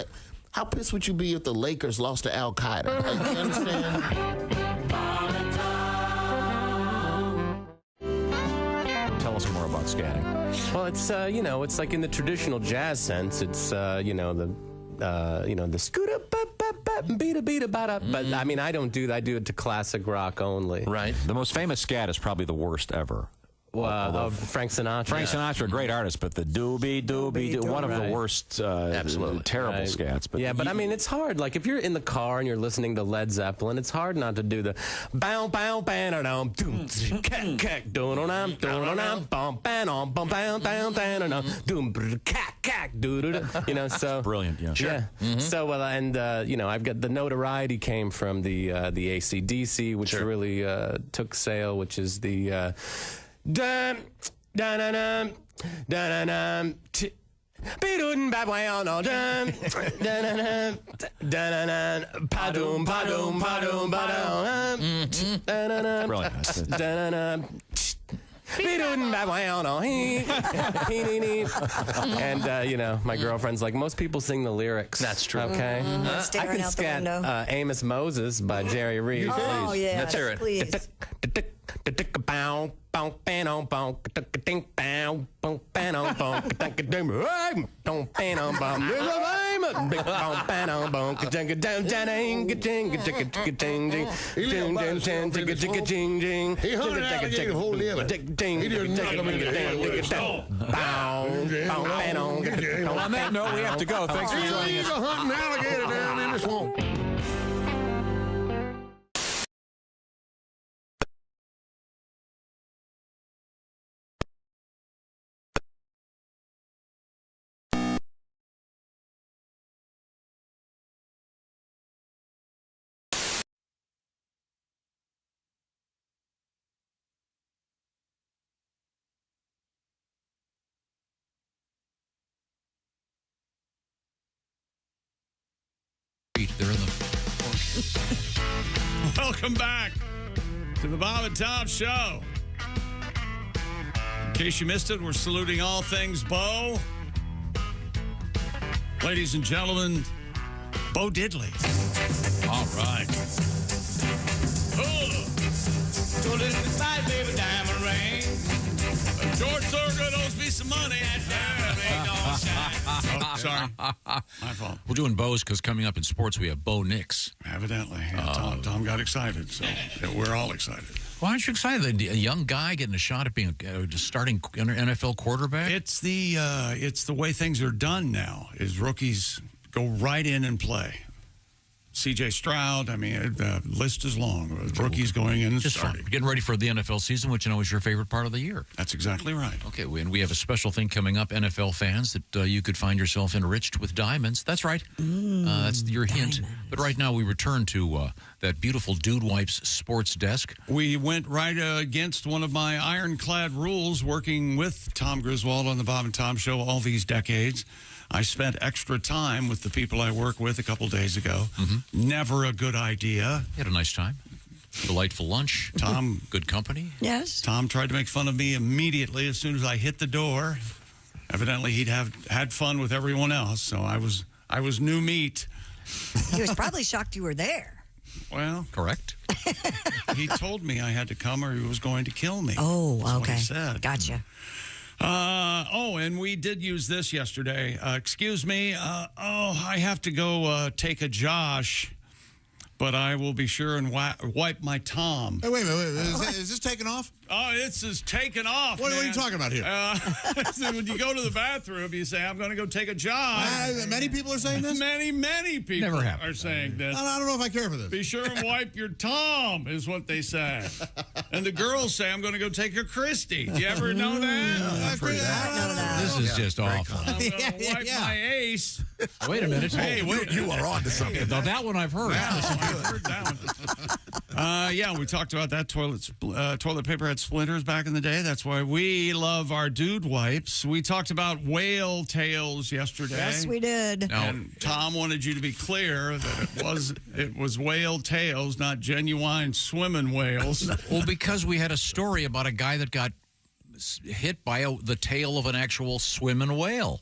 Speaker 21: How pissed would you be if the Lakers lost to Al Qaeda? Like, you understand?
Speaker 11: Tell us more about scatting.
Speaker 23: Well, it's it's like in the traditional jazz sense. It's the
Speaker 1: the scooter, beat but I mean, I don't do that. I do it to classic rock only.
Speaker 4: Right. The most famous scat is probably the worst ever.
Speaker 1: Of Frank Sinatra.
Speaker 4: Frank Sinatra, a great artist, but the doobie, one of the worst, terrible scats. But
Speaker 1: yeah, but I mean, it's hard. Like, if you're in the car and you're listening to Led Zeppelin, it's hard not to do the bow, bow, bam, doom, cack, doom, bum, bam, bum, bam, bam, doom, cack, doo, so.
Speaker 4: Brilliant, yeah.
Speaker 1: Sure. Yeah. So, I've got the notoriety came from the AC/DC, which really took sale, which is the. Dun dun dun dun dun dun Be-dun bad way on all dun dun dun dun pa-dum pa-dum pa-dum pa-dum
Speaker 4: brilliant.
Speaker 1: Be-dun bad way on all and my girlfriend's like, most people sing the lyrics.
Speaker 4: That's true.
Speaker 1: Okay. I can scat Amos Moses by Jerry Reed.
Speaker 6: Oh yeah,
Speaker 4: let's hear it.
Speaker 6: Please.
Speaker 4: Well, on that note, we have to go. Thanks for joining us.
Speaker 17: Hunting alligator down in the swamp.
Speaker 5: They're in the
Speaker 7: Welcome back to the Bob and Tom Show. In case you missed it, we're saluting all things Bo. Ladies and gentlemen, Bo Diddley. All right.
Speaker 17: So listen to my baby diamond ring.
Speaker 7: George Thorogood owes me some money. Oh, sorry. My fault.
Speaker 5: We're doing Bo's because coming up in sports, we have Bo Nix.
Speaker 7: Evidently. Yeah, Tom got excited, so we're all excited.
Speaker 5: Why aren't you excited? A young guy getting a shot at being a starting NFL quarterback?
Speaker 7: It's the way things are done now, is rookies go right in and play. C.J. Stroud, I mean, the list is long. Rookies going in and
Speaker 5: just
Speaker 7: starting.
Speaker 5: fun. Getting ready for the NFL season, which I know is your favorite part of the year.
Speaker 7: That's exactly right.
Speaker 5: Okay, and we have a special thing coming up, NFL fans, that you could find yourself enriched with diamonds. That's right. That's your hint. But right now we return to that beautiful Dude Wipes sports desk.
Speaker 7: We went right against one of my ironclad rules working with Tom Griswold on the Bob and Tom Show all these decades. I spent extra time with the people I work with a couple days ago. Never a good idea.
Speaker 5: You had a nice time. Delightful lunch.
Speaker 7: Tom.
Speaker 5: Good company.
Speaker 6: Yes.
Speaker 7: Tom tried to make fun of me immediately as soon as I hit the door. Evidently, he'd had fun with everyone else, so I was new meat.
Speaker 6: He was probably shocked you were there.
Speaker 7: Well,
Speaker 5: correct.
Speaker 7: He told me I had to come or he was going to kill me.
Speaker 6: Oh,
Speaker 7: That's
Speaker 6: okay.
Speaker 7: what he said.
Speaker 6: Gotcha.
Speaker 7: And we did use this yesterday. Excuse me. I have to go take a Josh, but I will be sure and wipe my Tom.
Speaker 2: Hey, wait a minute. Is this taking off?
Speaker 7: Oh, this is taking off.
Speaker 2: What are you talking about here?
Speaker 7: So when you go to the bathroom, you say, I'm going to go take a Josh.
Speaker 2: Many people are saying this?
Speaker 7: Many people
Speaker 5: Never happened.
Speaker 7: are saying this.
Speaker 2: I don't know if I care for this.
Speaker 7: Be sure and wipe your Tom, is what they say. And the girls say, I'm going to go take a Christy. Do you ever know that?
Speaker 5: This is just awful.
Speaker 7: I'm going to wipe my ace.
Speaker 5: Wait a minute.
Speaker 7: Hey, wait.
Speaker 8: You are on to something.
Speaker 5: Now, that one I've heard.
Speaker 7: I've heard that one. Yeah, we talked about that toilet paper had splinters back in the day. That's why we love our Dude Wipes. We talked about whale tails yesterday.
Speaker 6: Yes, we did.
Speaker 7: And Tom wanted you to be clear that it was whale tails, not genuine swimming whales.
Speaker 5: Well, because we had a story about a guy that got hit by the tail of an actual swimming whale,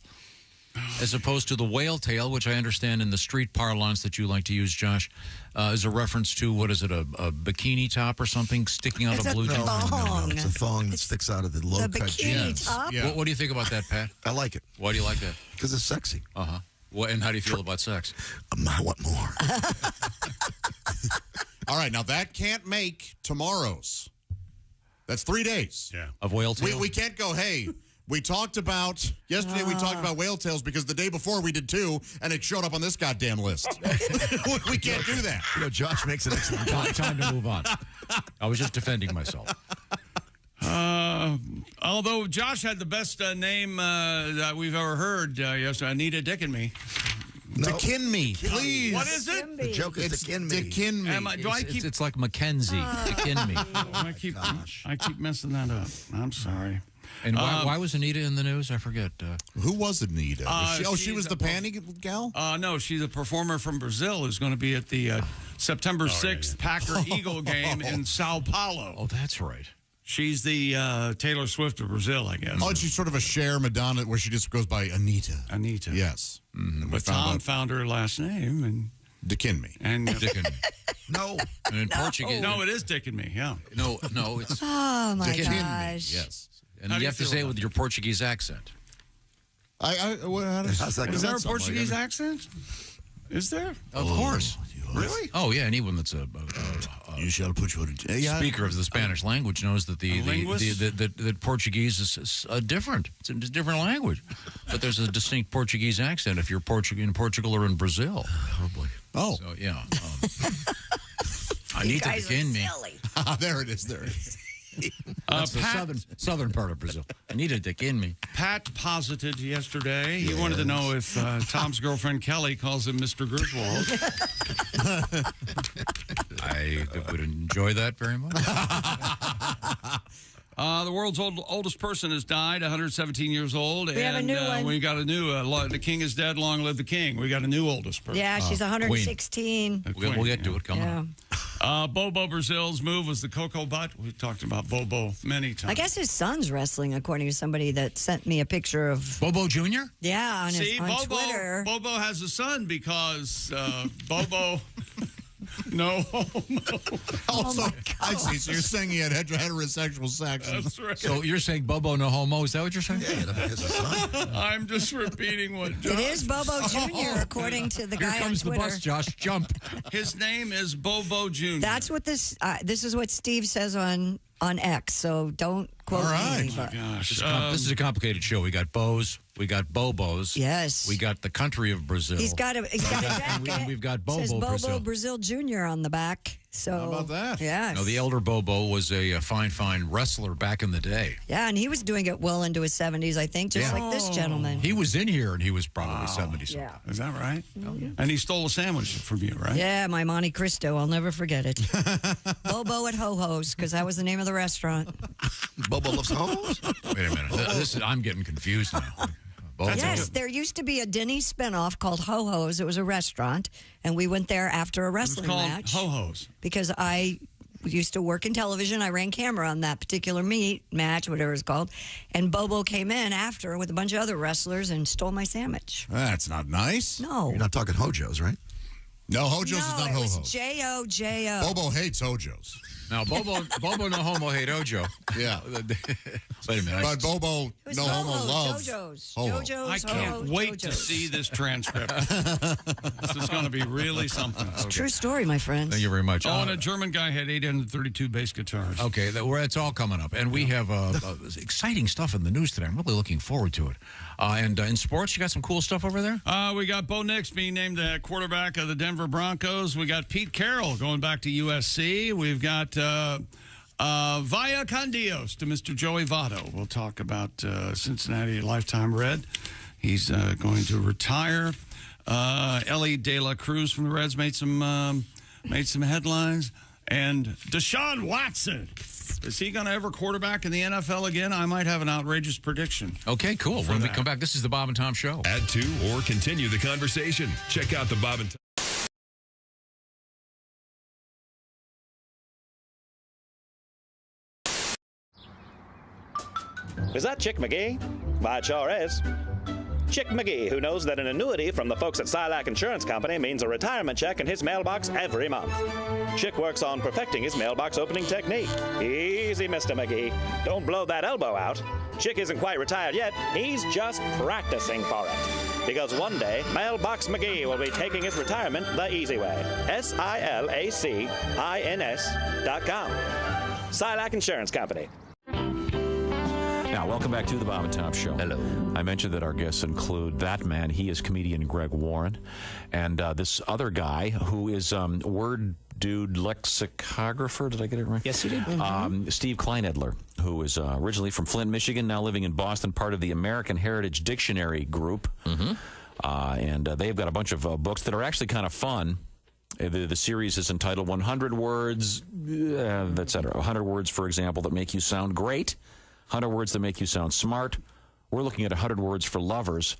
Speaker 5: as opposed to the whale tail, which I understand in the street parlance that you like to use, Josh, is a reference to, what is it, a bikini top or something sticking out of blue jeans?
Speaker 8: No. It's a thong that sticks out of the low-cut jeans.
Speaker 6: Top?
Speaker 5: Yeah. What do you think about that, Pat?
Speaker 8: I like it.
Speaker 5: Why do you like that?
Speaker 8: Because it's sexy.
Speaker 5: Uh-huh. Well, and how do you feel about sex?
Speaker 8: I want more.
Speaker 2: All right, now that can't make tomorrow's. That's 3 days.
Speaker 7: Yeah.
Speaker 5: Of whale tail?
Speaker 2: We can't go, hey, we talked about, yesterday we talked about whale tails because the day before we did 2, and it showed up on this goddamn list. We can't do that.
Speaker 8: You know, Josh makes an excellent point.
Speaker 5: Time to move on. I was just defending myself.
Speaker 7: Although Josh had the best name that we've ever heard yesterday, Anita Dickin' Me.
Speaker 2: No. Dickin' me, please.
Speaker 7: What is it?
Speaker 8: The joke is Dickin' me.
Speaker 2: Dickin' me.
Speaker 5: It's like Mackenzie. Dickin' me.
Speaker 7: I keep messing that up. I'm sorry.
Speaker 5: And why was Anita in the news? I forget.
Speaker 2: Who was Anita? She was the panty gal?
Speaker 7: No, she's a performer from Brazil who's going to be at the September 6th Packer-Eagle game in Sao Paulo.
Speaker 5: Oh, that's right.
Speaker 7: She's the Taylor Swift of Brazil, I guess.
Speaker 2: Oh, she's sort of a Cher Madonna where she just goes by Anita.
Speaker 7: Anita.
Speaker 2: Yes.
Speaker 7: Mm-hmm. But Tom found her last name. And
Speaker 2: Dickin' me.
Speaker 7: And
Speaker 5: Dickin' me.
Speaker 8: No.
Speaker 5: And in Portuguese.
Speaker 7: No, it is Dickin' me, yeah.
Speaker 5: No, it's...
Speaker 6: Oh, my
Speaker 2: Dickin' me.
Speaker 6: gosh.
Speaker 2: Yes.
Speaker 5: And you have to say it with your Portuguese accent.
Speaker 7: Is there a Portuguese accent? Is there?
Speaker 5: Of course.
Speaker 7: Really?
Speaker 5: Oh, yeah. Anyone that's
Speaker 2: you shall put your
Speaker 5: speaker of the Spanish language knows that that Portuguese is different. It's a different language, but there's a distinct Portuguese accent if you're in Portugal or in Brazil.
Speaker 8: Oh boy.
Speaker 2: Oh.
Speaker 5: So yeah.
Speaker 6: You guys are silly.
Speaker 2: There it is.
Speaker 5: That's the southern part of Brazil. I need a dick in me.
Speaker 7: Pat posited yesterday. He wanted to know if Tom's girlfriend Kelly calls him Mr. Griswold.
Speaker 5: I would enjoy that very much.
Speaker 7: The world's oldest person has died, 117 years old.
Speaker 6: We have a new one.
Speaker 7: We got a new, the king is dead, long live the king. We got a new oldest person.
Speaker 6: Yeah, she's 116.
Speaker 5: We'll get to it coming up.
Speaker 7: Bobo Brazil's move was the Cocoa Butt. We talked about Bobo many times.
Speaker 6: I guess his son's wrestling, according to somebody that sent me a picture of...
Speaker 5: Bobo Jr.?
Speaker 6: Yeah, on Twitter.
Speaker 7: Bobo has a son because Bobo... No homo.
Speaker 2: Also, I see. So you're saying he had heterosexual sex.
Speaker 7: That's right.
Speaker 5: So you're saying Bobo no homo? Is that what you're saying?
Speaker 8: Yeah,
Speaker 7: I'm just repeating what Josh...
Speaker 6: It is Bobo Jr., according to the guy on Twitter.
Speaker 5: Here comes the bus, Josh. Jump.
Speaker 7: His name is Bobo Jr.
Speaker 6: That's what this is what Steve says on X, so don't quote me.
Speaker 7: Oh, my gosh.
Speaker 5: This is a complicated show. We got Bows. We got Bobos.
Speaker 6: Yes.
Speaker 5: We got the country of Brazil.
Speaker 6: He's got a jacket.
Speaker 5: And we've got Bobo
Speaker 6: says Bobo
Speaker 5: Brazil.
Speaker 6: Jr. on the back. So
Speaker 2: how about that?
Speaker 6: Yeah.
Speaker 5: No, the elder Bobo was a fine wrestler back in the day.
Speaker 6: Yeah, and he was doing it well into his 70s, I think, just like this gentleman.
Speaker 5: He was in here, and he was probably 70 something.
Speaker 6: Yeah.
Speaker 7: Is that right?
Speaker 6: Mm-hmm.
Speaker 7: And he stole a sandwich from you, right?
Speaker 6: Yeah, my Monte Cristo. I'll never forget it. Bobo at Ho-Ho's, because that was the name of the restaurant.
Speaker 8: Bobo loves Ho-Ho's?
Speaker 5: Wait a minute. I'm getting confused now.
Speaker 6: Yes, there used to be a Denny's spinoff called Ho-Ho's. It was a restaurant, and we went there after a wrestling match.
Speaker 7: Ho-Ho's.
Speaker 6: Because I used to work in television. I ran camera on that particular match, whatever it's called. And Bobo came in after with a bunch of other wrestlers and stole my sandwich.
Speaker 2: That's not nice.
Speaker 6: No.
Speaker 8: You're not talking Hojo's, right?
Speaker 2: No, Hojo's is not Ho-Ho's.
Speaker 6: It's J-O-J-O.
Speaker 2: Bobo hates Hojo's.
Speaker 5: Now, Bobo no homo hate Ojo.
Speaker 2: Yeah.
Speaker 5: Wait a minute.
Speaker 2: But Bobo no homo loves
Speaker 6: JoJo's.
Speaker 7: I can't wait to see this transcript. This is going to be really something.
Speaker 6: It's a true story, my friends.
Speaker 5: Thank you very much.
Speaker 7: Oh, and a German guy had 832 bass guitars.
Speaker 5: Okay, it's all coming up. And we have exciting stuff in the news today. I'm really looking forward to it. And in sports, you got some cool stuff over there?
Speaker 7: We got Bo Nix being named the quarterback of the Denver Broncos. We got Pete Carroll going back to USC. We've got Vaya con Dios to Mr. Joey Votto. We'll talk about Cincinnati Lifetime Red. He's going to retire. Ellie De La Cruz from the Reds made some headlines. And Deshaun Watson. Is he going to ever quarterback in the NFL again? I might have an outrageous prediction.
Speaker 5: Okay, cool. When we come back, this is the Bob and Tom Show.
Speaker 20: Add to or continue the conversation. Check out the Bob and Tom.
Speaker 3: Is that Chick McGee? Why, it sure is. Chick McGee, who knows that an annuity from the folks at Silac Insurance Company means a retirement check in his mailbox every month. Chick works on perfecting his mailbox opening technique. Easy, Mr. McGee. Don't blow that elbow out. Chick isn't quite retired yet. He's just practicing for it. Because one day, Mailbox McGee will be taking his retirement the easy way. SILACINS.com. Silac Insurance Company.
Speaker 4: Now, welcome back to the Bob and Tom Show.
Speaker 9: Hello.
Speaker 4: I mentioned that our guests include that man. He is comedian Greg Warren. And this other guy who is word dude lexicographer. Did I get it right?
Speaker 9: Yes, you did.
Speaker 4: Steve Kleinedler, who is originally from Flint, Michigan, now living in Boston, part of the American Heritage Dictionary Group. And they've got a bunch of books that are actually kind of fun. The series is entitled 100 Words, etc. 100 words, for example, that make you sound great. 100 words that make you sound smart. We're looking at 100 words for lovers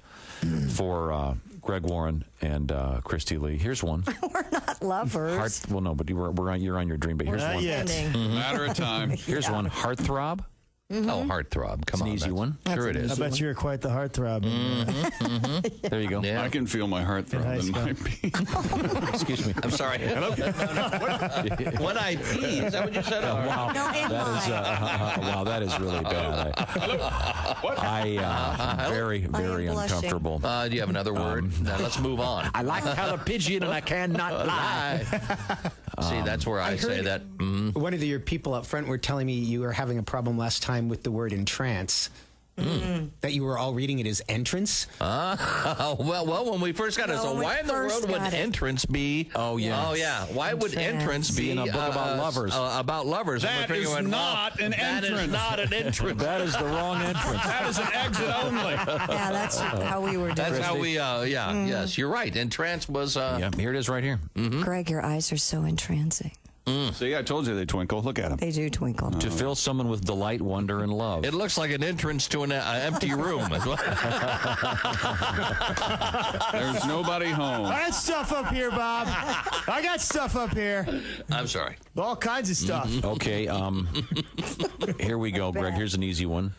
Speaker 4: for Greg Warren and Christy Lee. Here's one.
Speaker 6: We're not lovers.
Speaker 4: Well, no, but you're on your dream. But here's
Speaker 6: Not
Speaker 4: one.
Speaker 6: yet.
Speaker 5: Matter of time.
Speaker 4: Here's one. Heartthrob.
Speaker 9: Oh, heartthrob. Come on.
Speaker 4: It's an easy one.
Speaker 9: Sure it is.
Speaker 22: I bet you're quite the heartthrob.
Speaker 4: There you go.
Speaker 5: Yeah. I can feel my heart throbbing.
Speaker 4: Excuse me.
Speaker 9: I'm sorry. What I pee? Is that what you said?
Speaker 4: Wow. Wow, that is really bad. Very, very uncomfortable.
Speaker 9: Do you have another word? Now let's move on.
Speaker 22: I like how the pigeon and I cannot lie.
Speaker 9: See, that's where I say that.
Speaker 22: One of your people up front were telling me you were having a problem last time with the word entrance. That you were all reading it as entrance.
Speaker 9: Well, when we first got it, so why in the world would entrance be?
Speaker 4: Oh yeah.
Speaker 9: Why would entrance be
Speaker 4: in a book about lovers?
Speaker 9: About lovers.
Speaker 5: That is not an entrance.
Speaker 9: That is not an entrance.
Speaker 4: That is the wrong entrance.
Speaker 5: That is an exit only.
Speaker 6: Yeah, that's how we were doing.
Speaker 9: That's how we. Yes, you're right. Entrance was.
Speaker 4: Yeah, here it is, right here.
Speaker 6: Greg, your eyes are so entrancing.
Speaker 5: See, I told you they twinkle. Look at them.
Speaker 6: They do twinkle.
Speaker 4: To fill someone with delight, wonder, and love.
Speaker 9: It looks like an entrance to an empty room.
Speaker 5: There's nobody home.
Speaker 22: I got stuff up here, Bob. I got stuff up here.
Speaker 9: I'm sorry.
Speaker 22: All kinds of stuff.
Speaker 4: Okay, here we go, Greg. Here's an easy one.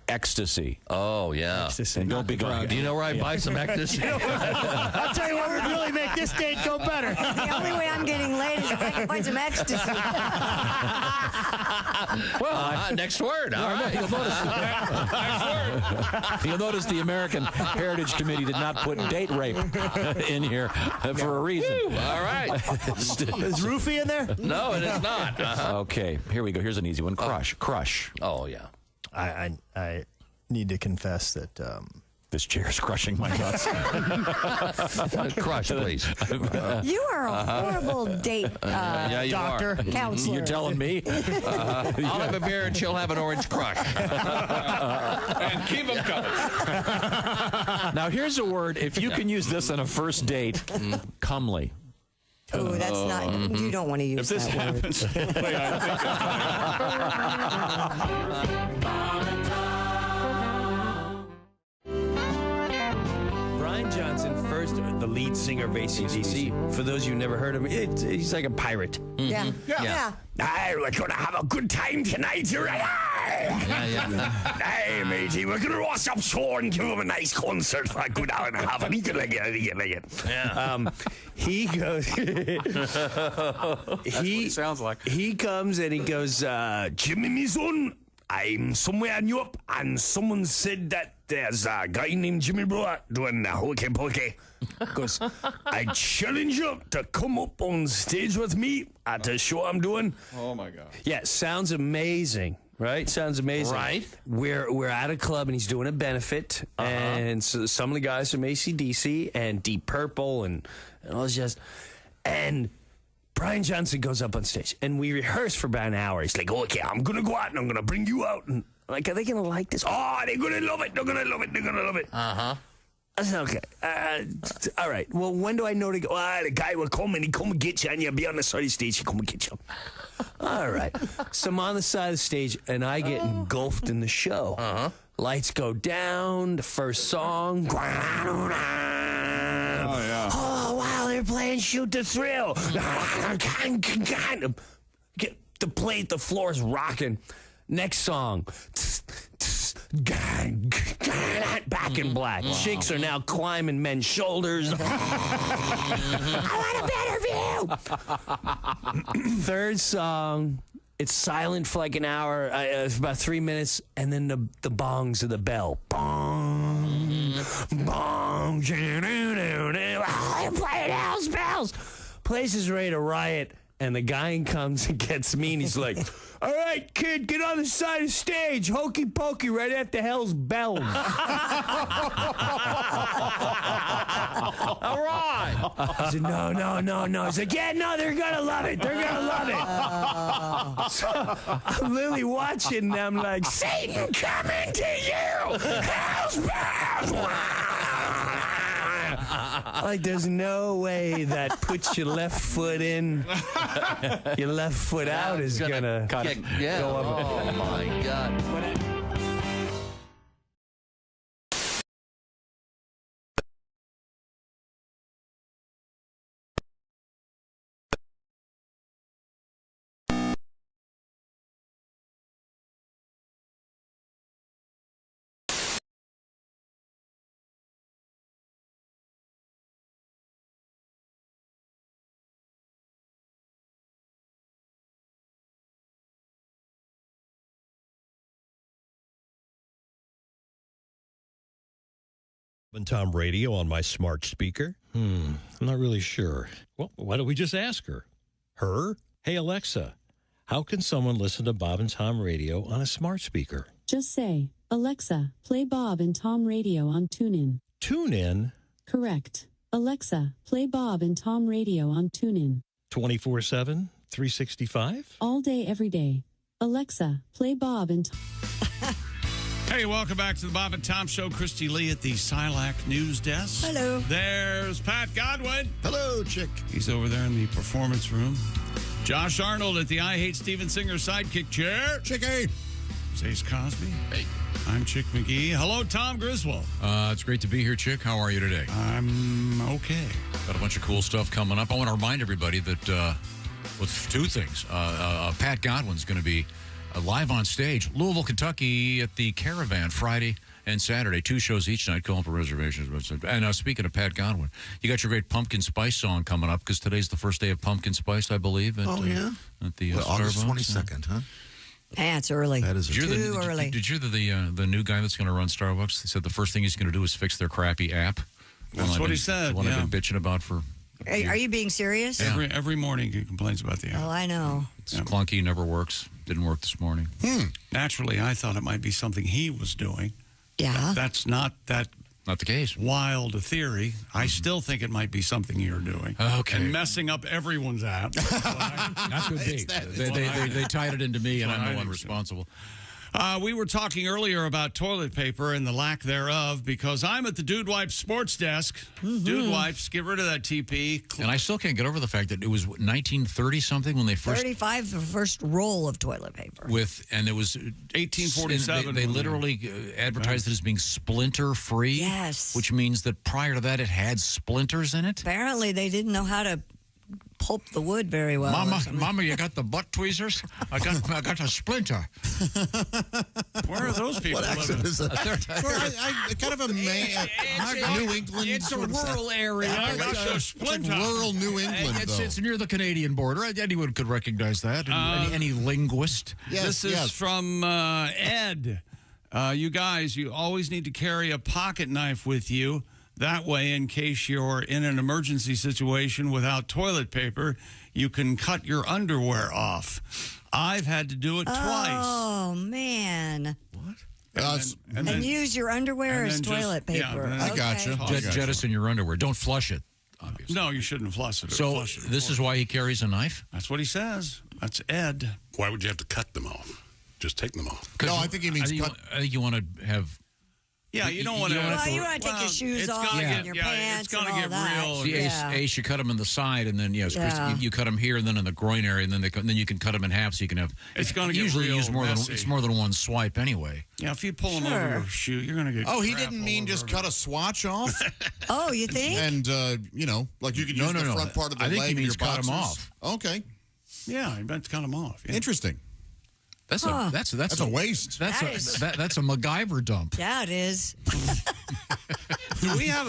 Speaker 4: Ecstasy.
Speaker 9: Oh, yeah.
Speaker 22: Ecstasy.
Speaker 4: And don't be going.
Speaker 9: Do you know where I buy some ecstasy?
Speaker 22: I'll tell you what would really make this date go better.
Speaker 6: The only way I'm getting laid is if I can find some ecstasy.
Speaker 9: Well, next word. All right.
Speaker 4: You'll notice the American Heritage Committee did not put date rape in here for a reason.
Speaker 9: All right.
Speaker 22: Is roofie in there?
Speaker 9: No, it is not.
Speaker 4: Okay, here we go. Here's an easy one. Crush.
Speaker 9: Oh, yeah.
Speaker 22: I need to confess that
Speaker 4: this chair's crushing my nuts.
Speaker 9: Crush, please.
Speaker 6: You are a horrible date
Speaker 9: doctor,
Speaker 6: counselor.
Speaker 4: You're telling me?
Speaker 9: I'll have a beer and she'll have an orange crush.
Speaker 5: And keep them coming.
Speaker 4: Now, here's a word. If you can use this on a first date, comely.
Speaker 6: Oh, that's not. You don't want to use
Speaker 5: If this
Speaker 6: that word.
Speaker 5: happens, wait, I think
Speaker 12: Brian Johnson, first the lead singer of AC/DC. For those of you who never heard him, he's like a pirate.
Speaker 6: Yeah.
Speaker 12: We're going to have a good time tonight, right? Hey, matey, we're going to roast up Sean and give him a nice concert for a good hour and a half. And he can like it. Yeah. He goes.
Speaker 5: sounds like.
Speaker 12: He comes and he goes, Jimmy, me son, I'm somewhere in Europe, and someone said that there's a guy named Jimmy Brewer doing hokey pokey. Goes, I challenge you to come up on stage with me at a show I'm doing.
Speaker 5: Oh my God.
Speaker 12: Yeah, sounds amazing. Right? Sounds amazing.
Speaker 9: Right.
Speaker 12: We're at a club and he's doing a benefit. And so some of the guys from AC/DC and Deep Purple and all this just. And Brian Johnson goes up on stage and we rehearse for about an hour. He's like, okay, I'm going to go out and I'm going to bring you out. And like, are they going to like this? Oh, they're going to love it. They're going to love it. They're going to love it. I said, okay. All right. Well, when do I know to go? The guy will come and he come and get you and you'll be on the side of the stage. He come and get you. All right. So I'm on the side of the stage and I get engulfed in the show. Lights go down. The first song. Oh,
Speaker 5: yeah.
Speaker 12: Oh, wow. They're playing Shoot the Thrill. The floor's rocking. Next song. Back in black. Wow. Chicks are now climbing men's shoulders. I want a better view. Third song, it's silent for like an hour. It's about 3 minutes, and then the bongs of the bell. Bong. Bong, I'm playing House Bells. Place is ready to riot, and the guy comes and gets me, and he's like, all right, kid, get on the side of the stage. Hokey pokey right after Hell's Bells.
Speaker 9: All right.
Speaker 12: I said, no. He's like, yeah, no, they're going to love it. They're going to love it. So I'm literally watching them like, Satan coming to you. Hell's Bells. Like, there's no way that puts your left foot in, your left foot out is gonna go up.
Speaker 9: Oh my God.
Speaker 14: Tom Radio on my smart speaker? I'm not really sure. Well, why don't we just ask her? Her? Hey, Alexa, how can someone listen to Bob and Tom Radio on a smart speaker?
Speaker 13: Just say, Alexa, play Bob and Tom Radio on TuneIn.
Speaker 14: TuneIn?
Speaker 13: Correct. Alexa, play Bob and Tom Radio on TuneIn.
Speaker 14: 24/7, 365?
Speaker 13: All day, every day. Alexa, play Bob and Tom.
Speaker 7: Hey, welcome back to the Bob and Tom Show. Christy Lee at the Silac News Desk.
Speaker 6: Hello.
Speaker 7: There's Pat Godwin.
Speaker 2: Hello, Chick.
Speaker 7: He's over there in the performance room. Josh Arnold at the I Hate Steven Singer sidekick chair.
Speaker 2: Chicky.
Speaker 7: Ace Cosby. Hey. I'm Chick McGee. Hello, Tom Griswold.
Speaker 5: It's great to be here, Chick. How are you today?
Speaker 7: I'm okay.
Speaker 5: Got a bunch of cool stuff coming up. I want to remind everybody that with two things. Pat Godwin's going to be live on stage, Louisville, Kentucky, at the Caravan Friday and Saturday. 2 shows each night. Calling for reservations. And speaking of Pat Godwin, you got your great Pumpkin Spice song coming up because today's the first day of Pumpkin Spice, I believe. At, At the
Speaker 8: August
Speaker 5: Starbucks.
Speaker 8: 22nd, huh?
Speaker 6: Yeah, it's early.
Speaker 8: That is
Speaker 6: too early.
Speaker 5: Did you hear the new guy that's going to run Starbucks? He said the first thing he's going to do is fix their crappy app.
Speaker 7: That's what he said.
Speaker 5: The one I've been bitching about for.
Speaker 6: Are you being serious?
Speaker 5: Yeah.
Speaker 7: Every morning he complains about the app.
Speaker 6: Oh, I know.
Speaker 5: It's clunky, never works. Didn't work this morning.
Speaker 7: Naturally, I thought it might be something he was doing.
Speaker 6: Yeah.
Speaker 7: That's not the case. Wild a theory. I still think it might be something you're doing.
Speaker 5: Okay.
Speaker 7: And messing up everyone's app.
Speaker 5: Not too big. They tied it into me, and I'm the one responsible.
Speaker 7: We were talking earlier about toilet paper and the lack thereof because I'm at the Dude Wipes sports desk. Dude Wipes, get rid of that TP.
Speaker 5: And I still can't get over the fact that it was 1930-something when they first...
Speaker 6: 35, the first roll of toilet paper.
Speaker 5: And it was...
Speaker 7: 1847.
Speaker 5: They literally advertised it as being splinter-free.
Speaker 6: Yes.
Speaker 5: Which means that prior to that, it had splinters in it.
Speaker 6: Apparently, they didn't know how to pulp the wood very well.
Speaker 5: Mama, you got the butt tweezers? I got a splinter.
Speaker 7: Where are those people?
Speaker 8: What accent is that?
Speaker 2: Kind of a New England.
Speaker 5: It's a rural area.
Speaker 2: It's like rural New England,
Speaker 5: It's near the Canadian border. Anyone could recognize that. Any linguist.
Speaker 7: This is from Ed. You guys, you always need to carry a pocket knife with you. That way, in case you're in an emergency situation without toilet paper, you can cut your underwear off. I've had to do it twice.
Speaker 6: Oh, man.
Speaker 7: What?
Speaker 6: And use your underwear as toilet paper.
Speaker 2: I gotcha.
Speaker 5: Jettison your underwear. Don't flush it, obviously.
Speaker 7: No, you shouldn't flush it.
Speaker 5: So this is why he carries a knife?
Speaker 7: That's what he says. That's Ed.
Speaker 16: Why would you have to cut them off? Just take them off.
Speaker 2: No, I think he means cut.
Speaker 5: I think you want to have...
Speaker 7: Yeah, you don't want to...
Speaker 6: Well, you want to take your shoes off and your pants and all that.
Speaker 5: See, Ace, you cut them in the side, and then, you cut them here, and then in the groin area, and then you can cut them in half, so you can have...
Speaker 7: It's going to get
Speaker 5: usually
Speaker 7: real
Speaker 5: use more
Speaker 7: messy.
Speaker 5: it's more than one swipe anyway.
Speaker 7: Yeah, if you pull them over your shoe, you're going to get...
Speaker 2: Oh, he didn't mean just cut a swatch off?
Speaker 6: Oh, you think?
Speaker 2: And, like you could use the front part of the leg
Speaker 5: I think he
Speaker 2: of your
Speaker 5: means cut
Speaker 2: boxers.
Speaker 5: them off.
Speaker 2: Okay.
Speaker 7: Yeah, he meant to cut them off. Yeah.
Speaker 2: Interesting.
Speaker 5: That's a
Speaker 2: waste.
Speaker 5: That's a MacGyver dump.
Speaker 6: Yeah, it is.
Speaker 7: Do we have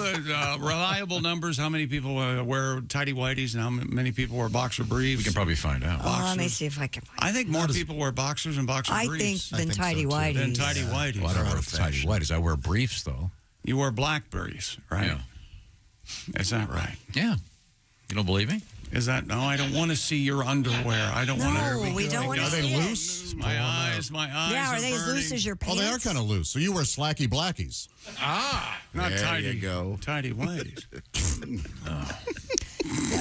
Speaker 7: reliable numbers? How many people wear tidy whities and how many people wear boxer briefs?
Speaker 5: We can probably find out.
Speaker 6: Let me see if I can find
Speaker 7: I think more people wear boxers and boxer briefs.
Speaker 6: I think than tidy whities.
Speaker 7: Than tidy whities.
Speaker 5: Well, I don't wear tidy whities. I wear briefs, though.
Speaker 7: You wore blackberries, right?
Speaker 5: Yeah.
Speaker 7: Is that right?
Speaker 5: Yeah. You don't believe me?
Speaker 7: Is that no? I don't want to see your underwear. I don't want to.
Speaker 6: No, we don't want to see
Speaker 2: Are they
Speaker 6: it.
Speaker 2: loose?
Speaker 7: My eyes.
Speaker 6: Yeah, are they as loose as your pants?
Speaker 2: Oh, they are kind of loose. So you wear slacky blackies.
Speaker 7: Not
Speaker 8: There
Speaker 7: tidy.
Speaker 8: you go.
Speaker 7: Tidy ways.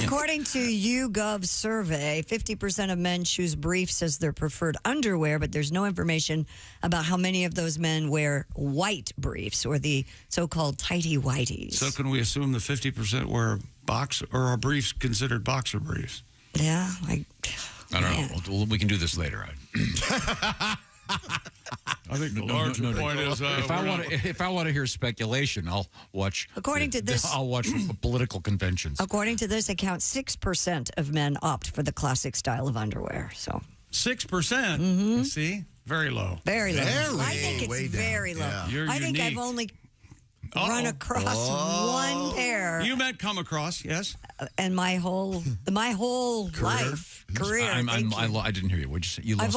Speaker 6: According to YouGov survey, 50% of men choose briefs as their preferred underwear, but there's no information about how many of those men wear white briefs or the so-called tighty whities.
Speaker 7: So can we assume the 50% wear or are briefs considered boxer briefs?
Speaker 6: Yeah,
Speaker 5: I don't know. We can do this later.
Speaker 7: I think the larger point is
Speaker 5: if I want to hear speculation, I'll watch.
Speaker 6: According to this,
Speaker 5: I'll watch political conventions.
Speaker 6: According to this account, 6% of men opt for the classic style of underwear. So
Speaker 7: 6%. See, very low.
Speaker 6: Very low.
Speaker 2: Very
Speaker 6: I think it's
Speaker 8: way down.
Speaker 6: very low.
Speaker 8: Yeah.
Speaker 7: You're
Speaker 6: I think
Speaker 7: unique.
Speaker 6: I've only run across one pair.
Speaker 7: You meant come across, yes?
Speaker 6: And my whole life career.
Speaker 5: I didn't hear you. What'd you say? You lost.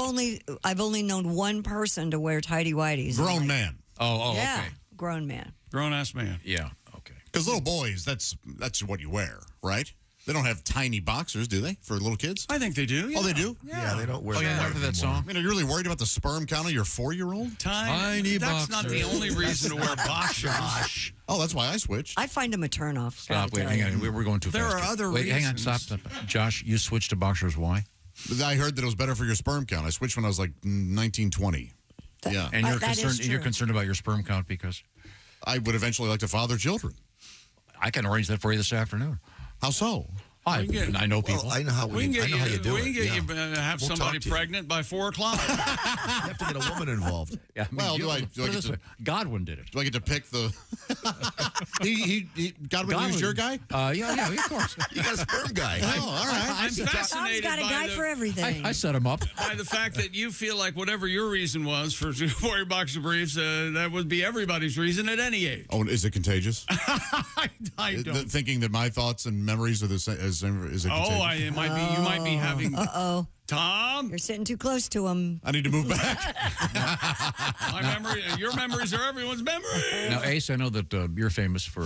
Speaker 6: I've only known one person to wear tidy whities.
Speaker 2: Grown man.
Speaker 5: Oh,
Speaker 6: yeah,
Speaker 5: okay.
Speaker 6: grown man.
Speaker 7: Grown ass man.
Speaker 5: Yeah, okay.
Speaker 2: Because little boys, that's what you wear, right? They don't have tiny boxers, do they, for little kids?
Speaker 7: I think they do. Yeah.
Speaker 2: Oh, they do?
Speaker 8: Yeah, they don't wear that.
Speaker 5: After that song.
Speaker 2: I mean, are you really worried about the sperm count of your 4-year-old?
Speaker 5: Tiny
Speaker 7: That's
Speaker 5: boxers.
Speaker 7: not the only reason to wear boxers.
Speaker 2: Oh, that's why I switched.
Speaker 6: I find them a turnoff.
Speaker 5: Stop. Wait, hang on. We're going too
Speaker 7: There
Speaker 5: fast.
Speaker 7: are other
Speaker 5: Wait, hang on.
Speaker 7: reasons.
Speaker 5: Stop. Josh, you switched to boxers. Why?
Speaker 2: I heard that it was better for your sperm count. I switched when I was like 19, 20. Yeah.
Speaker 5: And you're
Speaker 6: that is
Speaker 5: concerned. You're
Speaker 6: true.
Speaker 5: concerned about your sperm count because
Speaker 2: I would eventually like to father children.
Speaker 5: I can arrange that for you this afternoon.
Speaker 2: How so?
Speaker 5: I know people.
Speaker 8: Well, I know how
Speaker 7: We can get
Speaker 8: I know how you do
Speaker 7: we
Speaker 8: it.
Speaker 7: can get
Speaker 8: yeah.
Speaker 7: you have
Speaker 8: We'll
Speaker 7: somebody
Speaker 8: talk to you.
Speaker 7: pregnant by 4 o'clock.
Speaker 8: You have to get a woman involved.
Speaker 5: Yeah,
Speaker 2: Well, do I
Speaker 5: put
Speaker 2: get
Speaker 5: it this
Speaker 2: to-
Speaker 5: way. Godwin did it.
Speaker 2: Do I get to pick the... Godwin was your guy?
Speaker 5: Yeah, of course.
Speaker 8: You got a sperm guy.
Speaker 2: Oh, all right.
Speaker 7: I'm
Speaker 6: Tom's
Speaker 7: fascinated
Speaker 6: got a
Speaker 7: by
Speaker 6: guy
Speaker 7: the,
Speaker 6: for everything.
Speaker 5: I set him up.
Speaker 7: by the fact that you feel like whatever your reason was for wearing boxer briefs, that would be everybody's reason at any age.
Speaker 2: Oh, is it contagious?
Speaker 7: I don't.
Speaker 2: Thinking that my thoughts and memories are the same. Is it contagious?
Speaker 7: It might be. You might be having.
Speaker 6: Uh-oh.
Speaker 7: Tom,
Speaker 6: You're sitting too close to him.
Speaker 2: I need to move back.
Speaker 7: my memory. Your memories are everyone's memory.
Speaker 5: Now, Ace, I know that you're famous for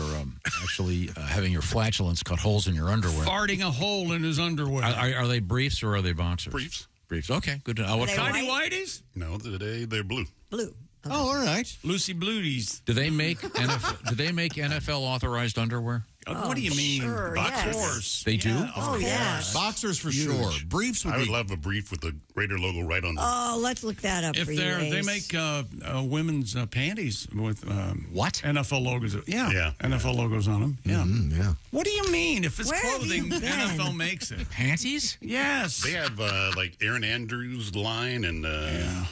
Speaker 5: actually having your flatulence cut holes in your underwear.
Speaker 7: Farting a hole in his underwear.
Speaker 5: Are they briefs or are they boxers?
Speaker 16: Briefs.
Speaker 5: Briefs. Okay, good to know. What
Speaker 6: they
Speaker 5: color?
Speaker 7: Tidy whities?
Speaker 16: No, they're blue.
Speaker 6: Blue.
Speaker 2: Oh, all right.
Speaker 7: Lucy Bluties.
Speaker 5: Do they make NFL authorized underwear?
Speaker 7: What do you mean?
Speaker 6: sure,
Speaker 7: Of
Speaker 6: yes.
Speaker 7: course.
Speaker 5: They do?
Speaker 6: Oh, yes.
Speaker 2: Boxers for sure. Briefs would
Speaker 16: I
Speaker 2: be...
Speaker 16: would love a brief with the Raider logo right on them.
Speaker 6: Oh, let's look that up
Speaker 7: If
Speaker 6: for you,
Speaker 7: they
Speaker 6: Ace.
Speaker 7: make women's panties with
Speaker 5: what
Speaker 7: NFL logos,
Speaker 16: Yeah.
Speaker 7: NFL logos on them. Yeah.
Speaker 8: Yeah.
Speaker 7: What do you mean? If it's
Speaker 6: Where have
Speaker 7: clothing,
Speaker 6: you been?
Speaker 7: NFL makes it.
Speaker 5: Panties?
Speaker 7: Yes.
Speaker 16: They have like Aaron Andrews' line and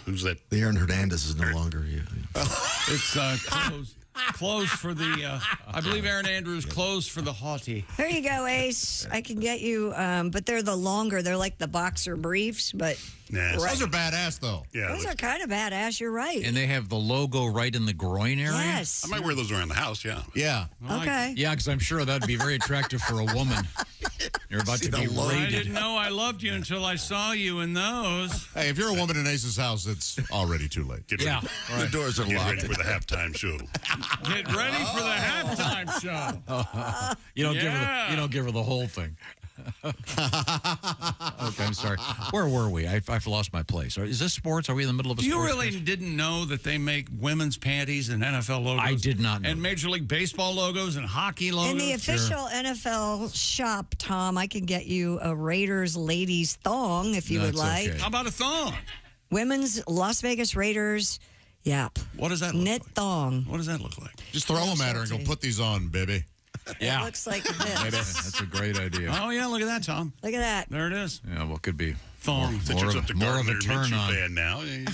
Speaker 16: who's that?
Speaker 8: The Aaron Hernandez is no longer here.
Speaker 7: It's closed. Closed for the. I believe Aaron Andrews closed for the haughty.
Speaker 6: Here you go, Ace. I can get you, but they're the longer. They're like the boxer briefs, but
Speaker 16: Nah,
Speaker 2: Those are badass, though.
Speaker 16: Yeah,
Speaker 6: those are kind of badass. You're right.
Speaker 5: And they have the logo right in the groin area?
Speaker 6: Yes.
Speaker 16: I might wear those around the house. Yeah.
Speaker 2: Yeah.
Speaker 6: Okay.
Speaker 5: Yeah, because I'm sure that'd be very attractive for a woman. You're about to be
Speaker 7: I
Speaker 5: raided.
Speaker 7: didn't know I loved you until I saw you in those.
Speaker 2: Hey, if you're a woman in Ace's house, it's already too late.
Speaker 16: Get ready.
Speaker 8: The doors are
Speaker 16: Get
Speaker 8: locked.
Speaker 16: ready for the halftime show.
Speaker 7: Get ready for the halftime show.
Speaker 5: You don't give her the whole thing. Okay, I'm sorry. Where were we? I've lost my place. Is this sports? Are we in the middle of a
Speaker 7: You
Speaker 5: sports?
Speaker 7: really didn't know that they make women's panties and NFL logos?
Speaker 5: I did not know.
Speaker 7: And Major League Baseball logos and hockey logos?
Speaker 6: In the official NFL shop, Tom, I can get you a Raiders ladies thong if you would like.
Speaker 7: How about a thong?
Speaker 6: Women's Las Vegas Raiders. Yep.
Speaker 7: What does that
Speaker 6: Knit thong.
Speaker 7: What does that look like?
Speaker 2: Just throw them at her and go, put these on, baby.
Speaker 5: Yeah.
Speaker 6: It looks like this.
Speaker 5: Maybe. That's a great idea.
Speaker 7: Oh, yeah, look at that, Tom.
Speaker 6: Look at that.
Speaker 7: There it is.
Speaker 5: Yeah, well, could be
Speaker 7: Thong.
Speaker 16: Since you're such a
Speaker 5: more of a
Speaker 16: Gardner
Speaker 5: turn
Speaker 16: Minshew
Speaker 5: on.
Speaker 16: fan now, you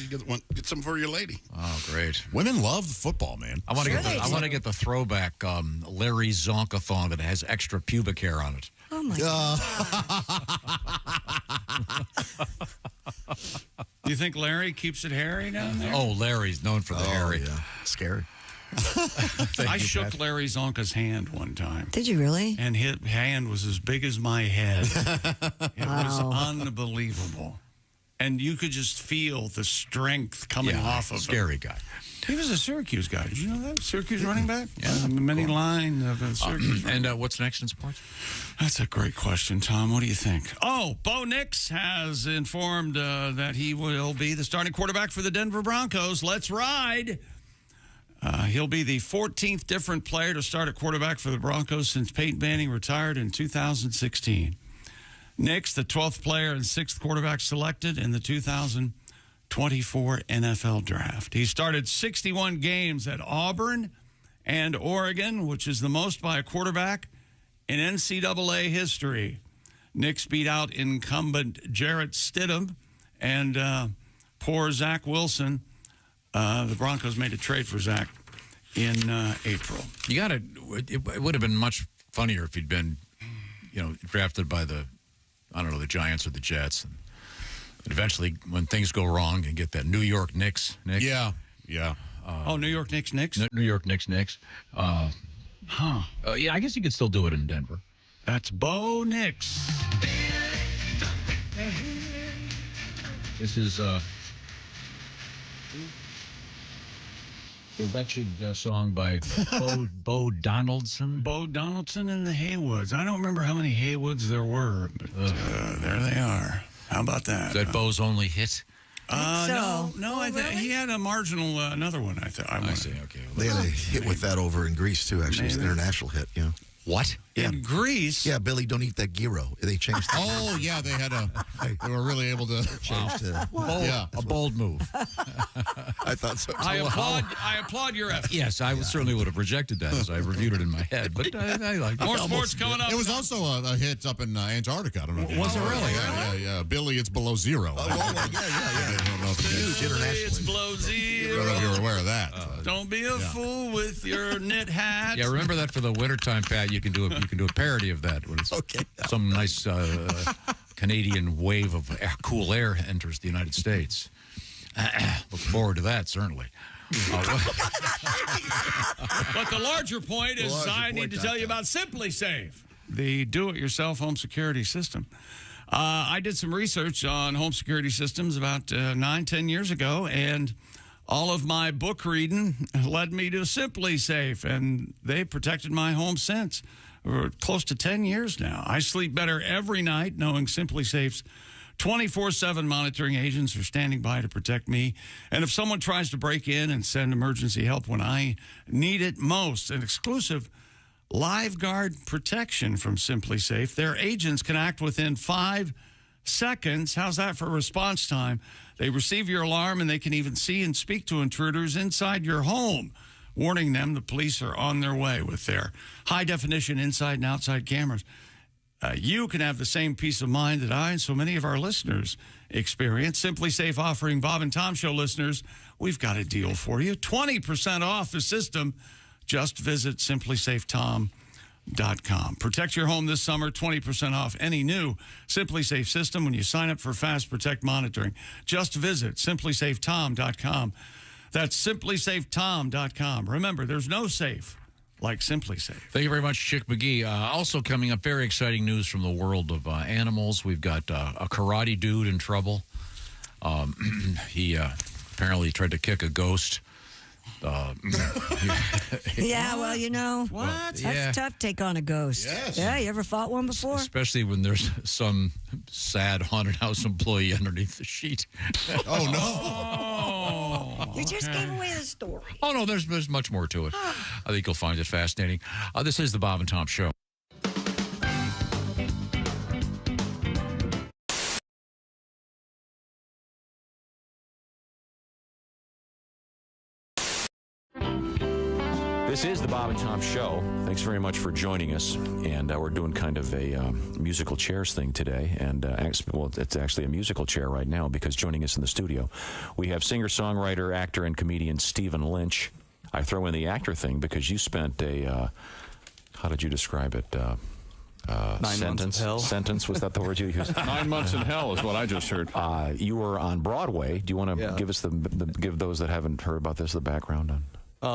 Speaker 16: get something for your lady.
Speaker 5: Oh, great.
Speaker 2: Women love football, man.
Speaker 5: I want to get the throwback Larry Zonka thong that has extra pubic hair on it.
Speaker 6: Oh, my God.
Speaker 7: Do you think Larry keeps it hairy down there?
Speaker 5: Oh, Larry's known for the hairy.
Speaker 8: Yeah. Scary.
Speaker 7: I shook Larry Zonka's hand one time.
Speaker 6: Did you really?
Speaker 7: And his hand was as big as my head. It was unbelievable. And you could just feel the strength coming off of
Speaker 5: scary
Speaker 7: him.
Speaker 5: guy.
Speaker 7: He was a Syracuse guy. Did you know that? Syracuse running back? Yeah. The many line of Syracuse.
Speaker 5: And what's next in sports?
Speaker 7: That's a great question, Tom. What do you think? Oh, Bo Nix has informed that he will be the starting quarterback for the Denver Broncos. Let's ride. He'll be the 14th different player to start at quarterback for the Broncos since Peyton Manning retired in 2016. Nix, the 12th player and 6th quarterback selected in the 2024 NFL Draft. He started 61 games at Auburn and Oregon, which is the most by a quarterback in NCAA history. Nix beat out incumbent Jarrett Stidham and poor Zach Wilson. The Broncos made a trade for Zach in April.
Speaker 5: It would have been much funnier if he'd been, drafted by the Giants or the Jets. And eventually, when things go wrong, and get that New York Knicks.
Speaker 2: Yeah.
Speaker 7: New York Knicks.
Speaker 5: New York Knicks. Yeah, I guess you could still do it in Denver.
Speaker 7: That's Bo Nix.
Speaker 5: This is a wretched song by Bo Donaldson.
Speaker 7: Bo Donaldson and the Haywoods. I don't remember how many Haywoods there were, but there they are. How about that?
Speaker 5: Is that Bo's only hit?
Speaker 7: No. I think he had a marginal another one. I
Speaker 5: see. Okay.
Speaker 8: They had a hit with that over in Greece too. Actually, it's an international hit. Yeah.
Speaker 5: What?
Speaker 8: Yeah.
Speaker 7: In Greece?
Speaker 8: Yeah, Billy, don't eat that gyro. They changed.
Speaker 2: Oh yeah, they had they were really able to
Speaker 8: change
Speaker 2: a
Speaker 5: bold move.
Speaker 8: I thought so.
Speaker 7: I applaud your effort.
Speaker 5: Yes, I certainly would have rejected that as I reviewed it in my head. But I like
Speaker 7: more sports coming up.
Speaker 2: It was also a hit up in Antarctica. I don't know. If
Speaker 5: was it really?
Speaker 2: Yeah. Billy, it's below zero.
Speaker 8: Yeah.
Speaker 2: I don't know if
Speaker 8: huge internationally.
Speaker 7: It's below zero.
Speaker 2: I don't know if you're aware of that.
Speaker 7: Don't be a fool with your knit hat.
Speaker 5: Yeah, remember that for the wintertime, Pat. You can do a parody of that when it's some nice Canadian wave of cool air enters the United States. Look forward to that, certainly.
Speaker 7: But the larger point is I need to tell you about Simply Safe, the do-it-yourself home security system. I did some research on home security systems about 9-10 years ago, and all of my book reading led me to Simply Safe, and they protected my home since. For close to 10 years now. I sleep better every night knowing Simply Safe's 24/7 monitoring agents are standing by to protect me. And if someone tries to break in and send emergency help when I need it most, an exclusive live guard protection from Simply Safe, their agents can act within 5 seconds. How's that for response time? They receive your alarm and they can even see and speak to intruders inside your home, warning them the police are on their way with their high-definition inside and outside cameras. You can have the same peace of mind that I and so many of our listeners experience. Simply Safe offering Bob and Tom Show listeners, we've got a deal for you. 20% off the system. Just visit simplysafetom.com. Protect your home this summer, 20% off any new Simply Safe system when you sign up for Fast Protect monitoring. Just visit simplysafetom.com. That's simplysafetom.com. Remember, there's no safe like Simply Safe.
Speaker 5: Thank you very much, Chick McGee. Also coming up, very exciting news from the world of animals. We've got a karate dude in trouble. He apparently tried to kick a ghost.
Speaker 6: Yeah, well,
Speaker 5: What?
Speaker 6: That's tough to take on a ghost.
Speaker 2: Yes.
Speaker 6: Yeah, you ever fought one before?
Speaker 5: Especially when there's some sad haunted house employee underneath the sheet.
Speaker 2: Oh, no.
Speaker 6: You just gave away the story.
Speaker 5: Oh, no, there's much more to it. I think you'll find it fascinating. This is the Bob and Tom Show. This is the Bob and Tom Show. Thanks very much for joining us. And we're doing kind of a musical chairs thing today. And, it's actually a musical chair right now because joining us in the studio, we have singer-songwriter, actor, and comedian Stephen Lynch. I throw in the actor thing because you spent how did you describe it?
Speaker 10: 9 months in hell.
Speaker 5: Sentence, was that the word you used?
Speaker 10: 9 months in hell is what I just heard.
Speaker 5: You were on Broadway. Do you want to give us give those that haven't heard about this the background on?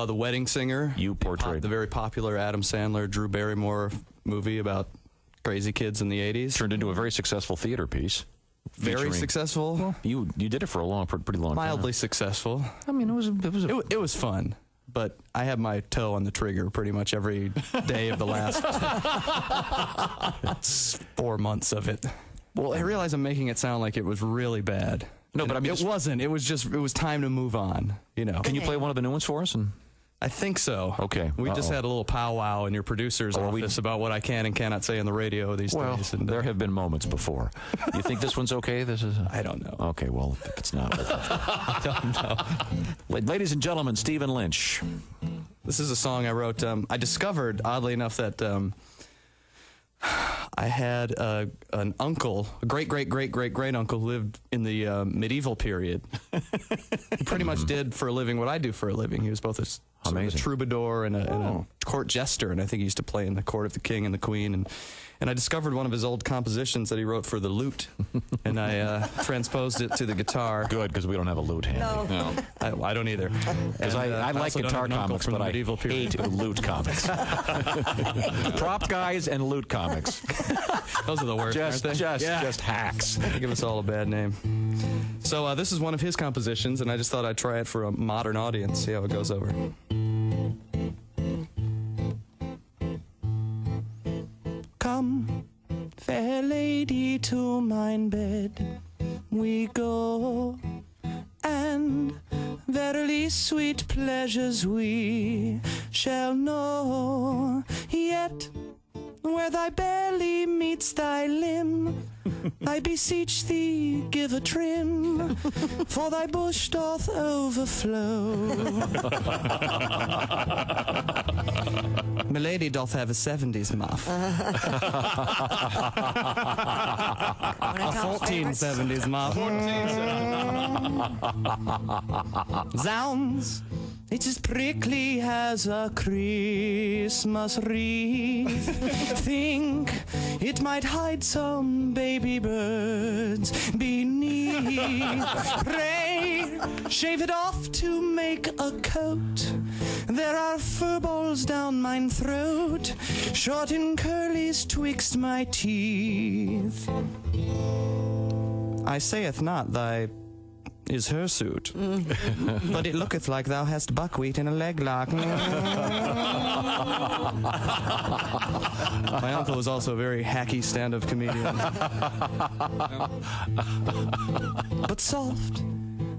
Speaker 10: The Wedding Singer.
Speaker 5: You portrayed
Speaker 10: the very popular Adam Sandler, Drew Barrymore movie about crazy kids in the 80s.
Speaker 5: Turned into a very successful theater piece.
Speaker 10: Very
Speaker 4: Featuring-
Speaker 10: successful.
Speaker 4: Well, you did it for a pretty long time.
Speaker 10: Mildly successful.
Speaker 4: I mean,
Speaker 10: it was fun, but I had my toe on the trigger pretty much every day of the last 4 months of it. Well, I realized I'm making it sound like it was really bad.
Speaker 4: No, but I mean,
Speaker 10: it wasn't. It was time to move on. You know.
Speaker 4: Can you play one of the new ones for us?
Speaker 10: I think so.
Speaker 4: Okay.
Speaker 10: We just had a little powwow in your producer's office about what I can and cannot say on the radio these days. And
Speaker 4: there have been moments before. You think this one's okay?
Speaker 10: I don't know.
Speaker 4: Okay, well, if it's not.
Speaker 10: I don't know.
Speaker 4: Ladies and gentlemen, Stephen Lynch.
Speaker 10: This is a song I wrote. I discovered, oddly enough, that I had an uncle, a great-great-great-great-great-uncle who lived in the medieval period. He pretty much did for a living what I do for a living. He was both a troubadour and a court jester, and I think he used to play in the court of the king and the queen. And I discovered one of his old compositions that he wrote for the lute, and I transposed it to the guitar.
Speaker 4: Good, because we don't have a lute handy.
Speaker 6: No.
Speaker 10: I don't either.
Speaker 4: Because I like guitar comics, but I hate lute comics. Prop guys and lute comics.
Speaker 10: Those are the worst, aren't they?
Speaker 4: Just hacks.
Speaker 10: They give us all a bad name. So this is one of his compositions, and I just thought I'd try it for a modern audience, see how it goes over. Come, fair lady, to mine bed we go, and verily sweet pleasures we shall know. Yet where thy belly meets thy limb, I beseech thee, give a trim, for thy bush doth overflow. Milady doth have a 70s muff. A 1470s muff. Zounds, it's as prickly as a Christmas wreath. Think it might hide some baby birds beneath. Pray, shave it off to make a coat. There are furballs down mine throat, short and curlies twixt my teeth. I saith not thy is hirsute, but it looketh like thou hast buckwheat in a leg lock. My uncle was also a very hacky stand-up comedian. But soft,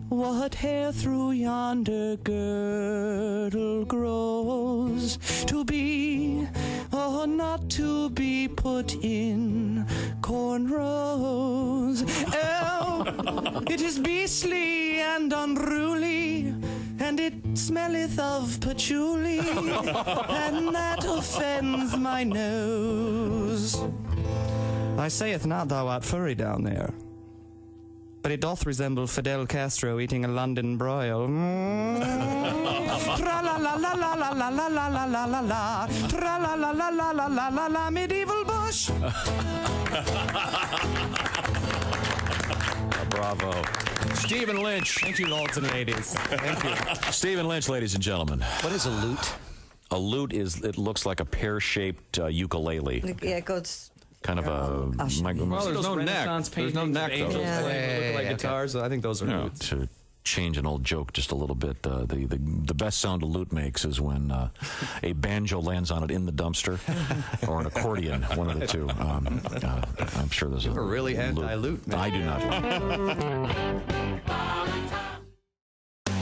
Speaker 10: what hair through yonder girdle grows, to be or not to be put in cornrows. Oh, it is beastly and unruly, and it smelleth of patchouli, and that offends my nose. I saith not thou art furry down there, but it doth resemble Fidel Castro eating a London broil. Tra-la-la-la-la-la-la-la-la-la-la-la. Tra-la-la-la-la-la-la-la-la, medieval bush.
Speaker 4: Bravo. Stephen Lynch.
Speaker 10: Thank you, lords and ladies. Thank you.
Speaker 4: Stephen Lynch, ladies and gentlemen.
Speaker 22: What is a lute?
Speaker 4: A lute it looks like a pear-shaped ukulele.
Speaker 6: Yeah, it goes.
Speaker 4: Kind of a...
Speaker 10: Well, there's no neck. There's no neck, though. Look like guitars. I think those are lutes.
Speaker 4: To change an old joke just a little bit, the best sound a lute makes is when a banjo lands on it in the dumpster, or an accordion, one of the two. I'm sure there's a
Speaker 10: really anti-lute, man.
Speaker 4: I do not like.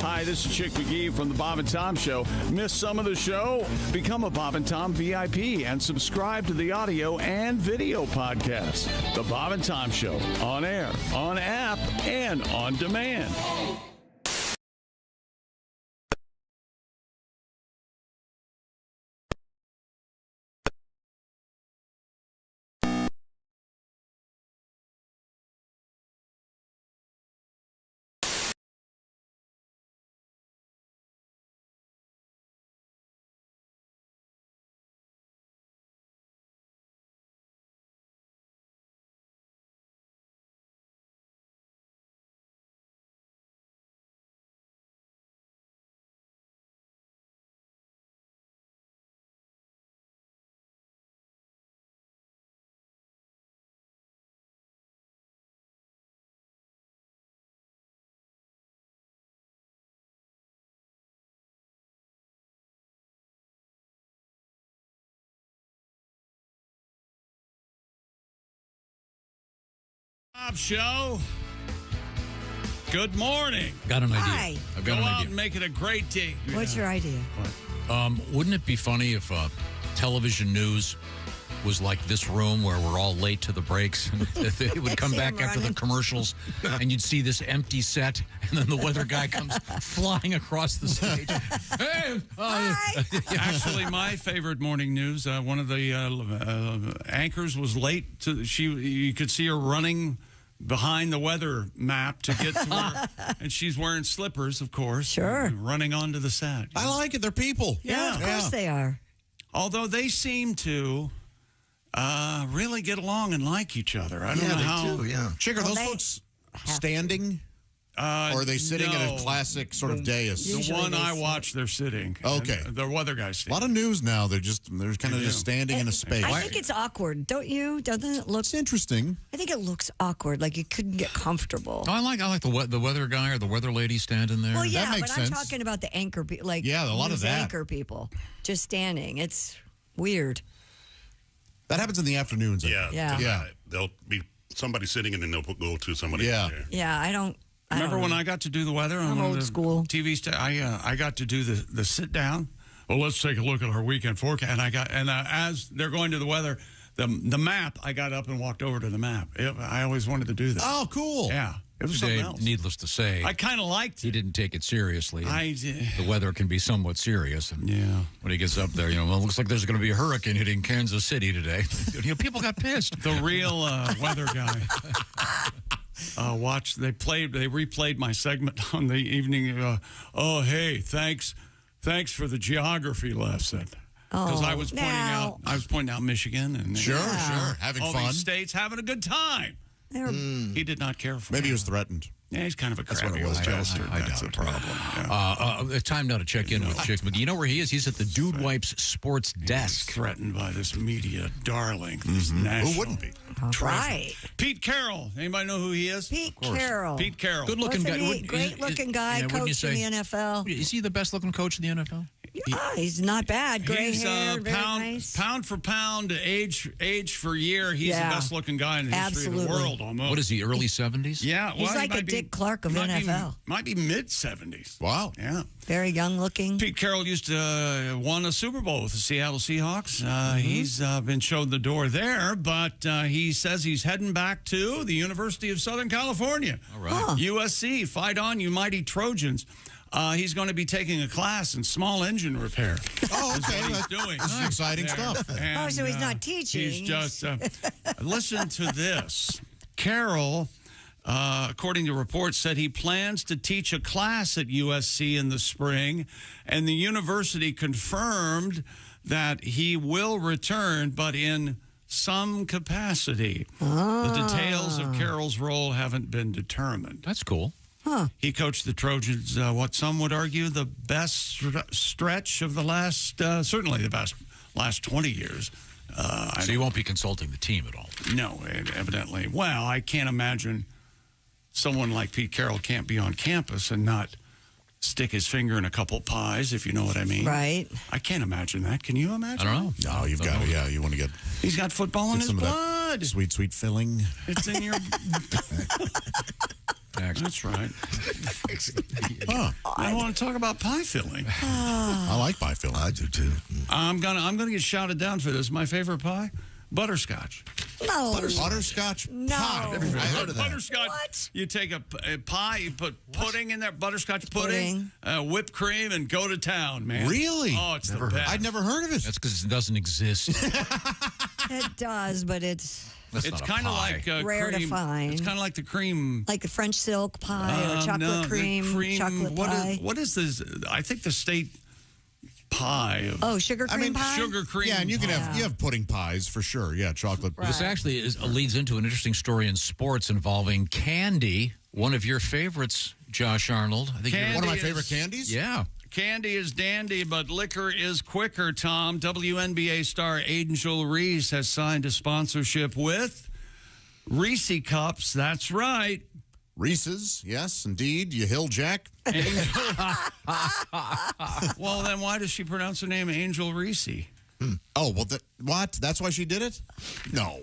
Speaker 7: Hi, this is Chick McGee from the Bob and Tom Show. Miss some of the show? Become a Bob and Tom VIP and subscribe to the audio and video podcast. The Bob and Tom Show, on air, on app, and on demand. Show. Good morning.
Speaker 5: Got an idea.
Speaker 6: Hi.
Speaker 5: I've got
Speaker 7: Go
Speaker 5: an
Speaker 7: out
Speaker 5: idea.
Speaker 7: and make it a great day.
Speaker 6: What's your idea?
Speaker 5: Wouldn't it be funny if television news was like this room where we're all late to the breaks? It would come back after the commercials, and you'd see this empty set, and then the weather guy comes flying across the stage. Hey!
Speaker 7: Actually, my favorite morning news, one of the anchors was late. You could see her running behind the weather map to get to her, and she's wearing slippers, of course.
Speaker 6: Sure.
Speaker 7: Running onto the set.
Speaker 2: I like it. They're people.
Speaker 6: Yeah, of course they are.
Speaker 7: Although they seem to really get along and like each other. I don't know how.
Speaker 2: Chick, are those folks standing? Or are they sitting in a classic sort of dais?
Speaker 7: The one I watch, they're sitting.
Speaker 2: Okay.
Speaker 7: The weather guys.
Speaker 2: A lot of news now. They're kind of just standing in a space.
Speaker 6: I think it's awkward, don't you? Doesn't it look?
Speaker 2: It's interesting.
Speaker 6: I think it looks awkward, like you couldn't get comfortable.
Speaker 5: I like the weather guy or the weather lady standing there.
Speaker 6: Well, yeah,
Speaker 2: that makes
Speaker 6: but
Speaker 2: sense.
Speaker 6: I'm talking about the anchor, like
Speaker 2: a lot of
Speaker 6: news
Speaker 2: that.
Speaker 6: anchor people just standing. It's weird.
Speaker 2: That happens in the afternoons.
Speaker 6: Yeah.
Speaker 15: There'll be somebody sitting and then they'll go to somebody.
Speaker 2: Yeah.
Speaker 6: Yeah, I don't.
Speaker 7: Remember when I got to do the weather on
Speaker 6: I'm old
Speaker 7: the
Speaker 6: school.
Speaker 7: TV I got to do the sit down. Well, let's take a look at our weekend forecast. And as they're going to the weather, the map, I got up and walked over to the map. I always wanted to do that.
Speaker 2: Oh, cool.
Speaker 7: Yeah. It was
Speaker 5: Today,
Speaker 7: something else.
Speaker 5: needless to say,
Speaker 7: I kind of liked it.
Speaker 5: He didn't take it seriously.
Speaker 7: I did.
Speaker 5: The weather can be somewhat serious. And
Speaker 7: yeah.
Speaker 5: When he gets up there, well, it looks like there's going to be a hurricane hitting Kansas City today. People got pissed.
Speaker 7: The real weather guy. They replayed my segment on the evening. Hey, thanks for the geography lesson. Because I was pointing out Michigan and
Speaker 2: sure, having
Speaker 7: all
Speaker 2: fun.
Speaker 7: These states having a good time. He did not care for.
Speaker 2: Maybe he was threatened.
Speaker 7: Yeah, he's kind of a
Speaker 2: That's what
Speaker 7: crabby
Speaker 2: it was,
Speaker 7: old bastard.
Speaker 5: I
Speaker 7: That's the problem. Yeah.
Speaker 5: Time now to check in with Chick McGee. You know where he is? He's at the Dude Wipes sports desk.
Speaker 7: He's threatened by this media darling.
Speaker 2: Who wouldn't be?
Speaker 6: Right.
Speaker 7: Pete Carroll. Anybody know who he is?
Speaker 6: Pete Carroll.
Speaker 7: Pete Carroll.
Speaker 5: Good-looking guy.
Speaker 6: Great-looking guy, coach in the NFL.
Speaker 5: Is he the best-looking coach in the NFL?
Speaker 6: Yeah, he's not bad. Gray hair, very nice.
Speaker 7: Pound for pound, age for year, he's the best-looking guy in the history of the world, almost.
Speaker 5: What is he, early 70s?
Speaker 7: Yeah.
Speaker 6: He's like a Dick Clark of NFL.
Speaker 7: Might be mid-70s.
Speaker 2: Wow.
Speaker 7: Yeah.
Speaker 6: Very young-looking.
Speaker 7: Pete Carroll used to won a Super Bowl with the Seattle Seahawks. He's been shown the door there, but he says he's heading back to the University of Southern California.
Speaker 5: All right.
Speaker 7: USC, fight on, you mighty Trojans. He's going to be taking a class in small engine repair.
Speaker 2: Oh, okay.
Speaker 7: That's what he's doing.
Speaker 2: This is exciting stuff.
Speaker 7: And,
Speaker 6: so he's not teaching.
Speaker 7: He's just, listen to this. Carroll, according to reports, said he plans to teach a class at USC in the spring, and the university confirmed that he will return, but in some capacity. The details of Carroll's role haven't been determined.
Speaker 5: That's cool.
Speaker 6: Huh.
Speaker 7: He coached the Trojans, what some would argue, the best stretch of the last, certainly the best last 20 years.
Speaker 5: So you won't be consulting the team at all?
Speaker 7: No, evidently. Well, I can't imagine someone like Pete Carroll can't be on campus and not stick his finger in a couple pies, if you know what I mean.
Speaker 6: Right.
Speaker 7: I can't imagine that. Can you imagine?
Speaker 5: I don't know.
Speaker 2: No, you've got to. Yeah, you want to get.
Speaker 7: He's got football in his blood.
Speaker 2: Sweet, sweet filling.
Speaker 7: It's in your. That's right. I want to talk about pie filling.
Speaker 2: I like pie filling.
Speaker 8: I do too.
Speaker 7: I'm gonna get shouted down for this. My favorite pie, butterscotch.
Speaker 6: No.
Speaker 2: Butterscotch
Speaker 6: No.
Speaker 2: pie. I've never heard of that.
Speaker 7: Butterscotch.
Speaker 6: What?
Speaker 7: You take a pie, you put pudding in there, butterscotch pudding, whipped cream, and go to town, man.
Speaker 2: Really?
Speaker 7: Oh, it's the best.
Speaker 2: I'd never heard of it.
Speaker 5: That's because it doesn't exist.
Speaker 6: It does, but it's
Speaker 7: kind of like
Speaker 6: rare
Speaker 7: cream.
Speaker 6: to find.
Speaker 7: It's kind of like the cream.
Speaker 6: Like the French silk pie or chocolate cream, chocolate pie.
Speaker 7: What is this? I think the state pie.
Speaker 6: Sugar cream pie?
Speaker 7: Sugar cream.
Speaker 2: Yeah, and you can have pudding pies for sure. Yeah, chocolate.
Speaker 6: Right.
Speaker 5: This actually leads into an interesting story in sports involving candy. One of your favorites, Josh Arnold. I think
Speaker 2: one of my favorite candies.
Speaker 5: Yeah.
Speaker 7: Candy is dandy, but liquor is quicker, Tom. WNBA star Angel Reese has signed a sponsorship with Reese Cups. That's right.
Speaker 2: Reese's, yes, indeed. You hill jack.
Speaker 7: Well, then why does she pronounce her name Angel Reese?
Speaker 2: Oh, well, what? That's why she did it? No.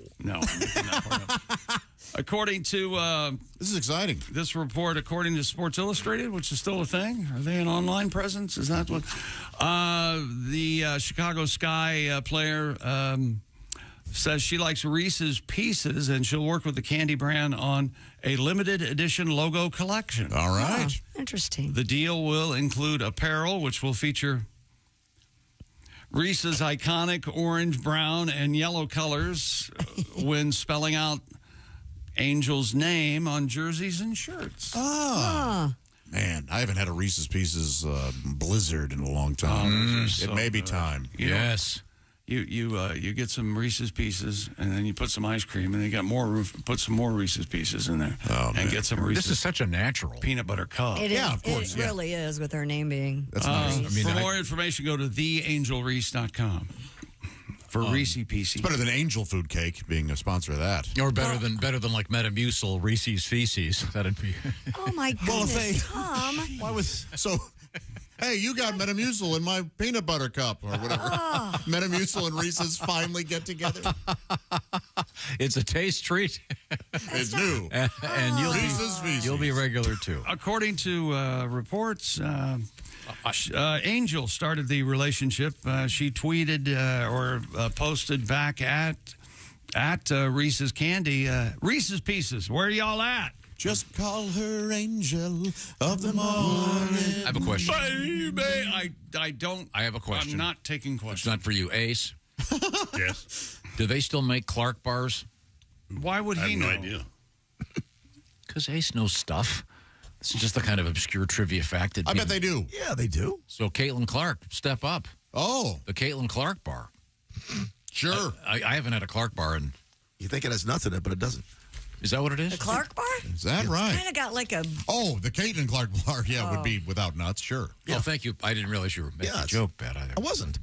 Speaker 7: According to
Speaker 2: this is exciting.
Speaker 7: This report, according to Sports Illustrated, which is still a thing. Are they an online presence? Is that what? The Chicago Sky player says she likes Reese's Pieces, and she'll work with the candy brand on a limited edition logo collection.
Speaker 2: All right.
Speaker 6: Oh, interesting.
Speaker 7: The deal will include apparel, which will feature Reese's iconic orange, brown, and yellow colors when spelling out Angel's name on jerseys and shirts.
Speaker 2: Man, I haven't had a Reese's Pieces blizzard in a long time. It may be time.
Speaker 7: Yes. You get some Reese's Pieces, and then you put some ice cream, and you got more room. Put some more Reese's Pieces in there, and get some Reese's.
Speaker 5: This is such a natural
Speaker 7: peanut butter cup.
Speaker 6: It is. Of course. It really is, with her name being.
Speaker 2: That's nice.
Speaker 7: For more information, go to theangelreese.com for Reese's Pieces.
Speaker 2: It's better than Angel Food Cake being a sponsor of that.
Speaker 5: Or better than like Metamucil, Reese's Feces. That'd be.
Speaker 6: Oh my goodness, Tom!
Speaker 2: Why was so? Hey, you got Metamucil in my peanut butter cup or whatever. Metamucil and Reese's finally get together.
Speaker 5: It's a taste treat.
Speaker 2: It's new.
Speaker 5: And you'll be regular, too.
Speaker 7: According to reports, Angel started the relationship. She tweeted or posted back at Reese's Candy, Reese's Pieces, where y'all at?
Speaker 2: Just call her Angel of the Morning.
Speaker 5: I have a question.
Speaker 7: Baby, I don't.
Speaker 5: I have a question.
Speaker 7: I'm not taking questions.
Speaker 5: It's not for you, Ace.
Speaker 15: Yes.
Speaker 5: Do they still make Clark bars?
Speaker 7: Why would he know?
Speaker 15: I have no idea.
Speaker 5: Because Ace knows stuff. This is just the kind of obscure trivia fact that
Speaker 2: I bet they do.
Speaker 8: Yeah, they do.
Speaker 5: So Caitlin Clark, step up.
Speaker 2: Oh.
Speaker 5: The Caitlin Clark bar.
Speaker 2: Sure.
Speaker 5: I haven't had a Clark bar in.
Speaker 8: You think it has nuts in it, but it doesn't.
Speaker 5: Is that what it is?
Speaker 6: The Clark bar?
Speaker 2: Is that right?
Speaker 6: Kind of got like a.
Speaker 2: Oh, the Caitlin Clark bar, would be without nuts, sure.
Speaker 5: Yeah. Oh, thank you. I didn't realize you were making a joke, Pat.
Speaker 8: I wasn't.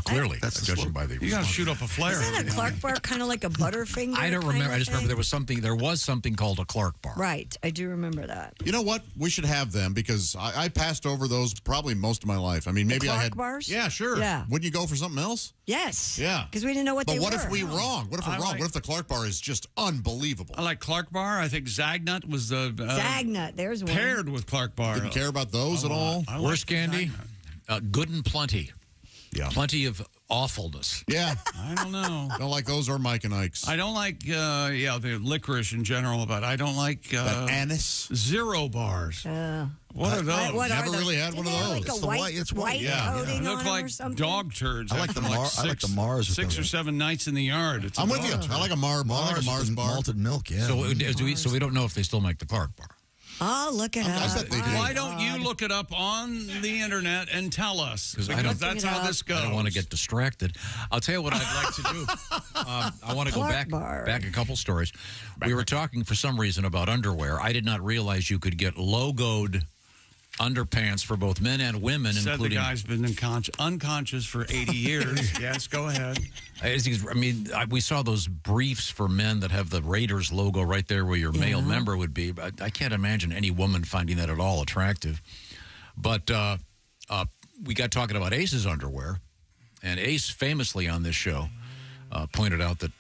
Speaker 5: Clearly,
Speaker 8: That's
Speaker 5: judging by the.
Speaker 7: You got to shoot up a flare.
Speaker 6: Isn't a Clark bar kind of like a Butterfinger?
Speaker 5: I don't remember. I just remember there was something called a Clark bar.
Speaker 6: Right. I do remember that.
Speaker 2: You know what? We should have them because I passed over those probably most of my life. I mean, maybe
Speaker 6: Clark
Speaker 2: I had
Speaker 6: bars?
Speaker 2: Yeah, sure.
Speaker 6: Yeah.
Speaker 2: Wouldn't you go for something else?
Speaker 6: Yes.
Speaker 2: Yeah.
Speaker 6: Because we didn't know what they were.
Speaker 2: But what if we're wrong? What if we're wrong? What if the Clark bar is just unbelievable?
Speaker 7: I like Clark bar. I think Zagnut was the
Speaker 6: Zagnut. There's one.
Speaker 7: paired with Clark bar.
Speaker 2: Didn't care about those at all.
Speaker 5: Worst candy? Good and plenty.
Speaker 2: Yeah.
Speaker 5: Plenty of awfulness.
Speaker 2: Yeah.
Speaker 7: I don't know.
Speaker 2: Don't like those or Mike and Ike's.
Speaker 7: I don't like, the licorice in general, but I don't like
Speaker 2: anise
Speaker 7: zero bars. What are those?
Speaker 6: What
Speaker 2: Never
Speaker 6: are
Speaker 2: really had one of those.
Speaker 6: Like
Speaker 8: It's
Speaker 6: a
Speaker 8: the
Speaker 6: white,
Speaker 8: white- it's white.
Speaker 2: Yeah.
Speaker 6: coating
Speaker 7: They
Speaker 6: on
Speaker 7: look
Speaker 6: them
Speaker 7: like
Speaker 6: or something?
Speaker 7: dog turds.
Speaker 8: I like the
Speaker 7: after
Speaker 8: I like the Mars. with
Speaker 7: 6
Speaker 8: the-
Speaker 7: or 7 nights in the yard. It's a
Speaker 2: I'm with you.
Speaker 7: dog turd.
Speaker 2: I like a Mars
Speaker 8: with
Speaker 2: bar.
Speaker 8: malted milk. Yeah.
Speaker 5: So we don't know if they still make the Clark bar.
Speaker 6: Oh, look it up.
Speaker 2: I bet they do.
Speaker 7: Why don't you look it up on the internet and tell us? Because that's how this goes.
Speaker 5: I don't want to get distracted. I'll tell you what I'd like to do. I want to go back a couple stories. We were talking for some reason about underwear. I did not realize you could get logoed underpants for both men and women,
Speaker 7: Said
Speaker 5: including.
Speaker 7: the guy's been unconscious for 80 years. Yes, go ahead.
Speaker 5: I mean, we saw those briefs for men that have the Raiders logo right there where your male member would be. But I can't imagine any woman finding that at all attractive. But we got talking about Ace's underwear, and Ace famously on this show pointed out that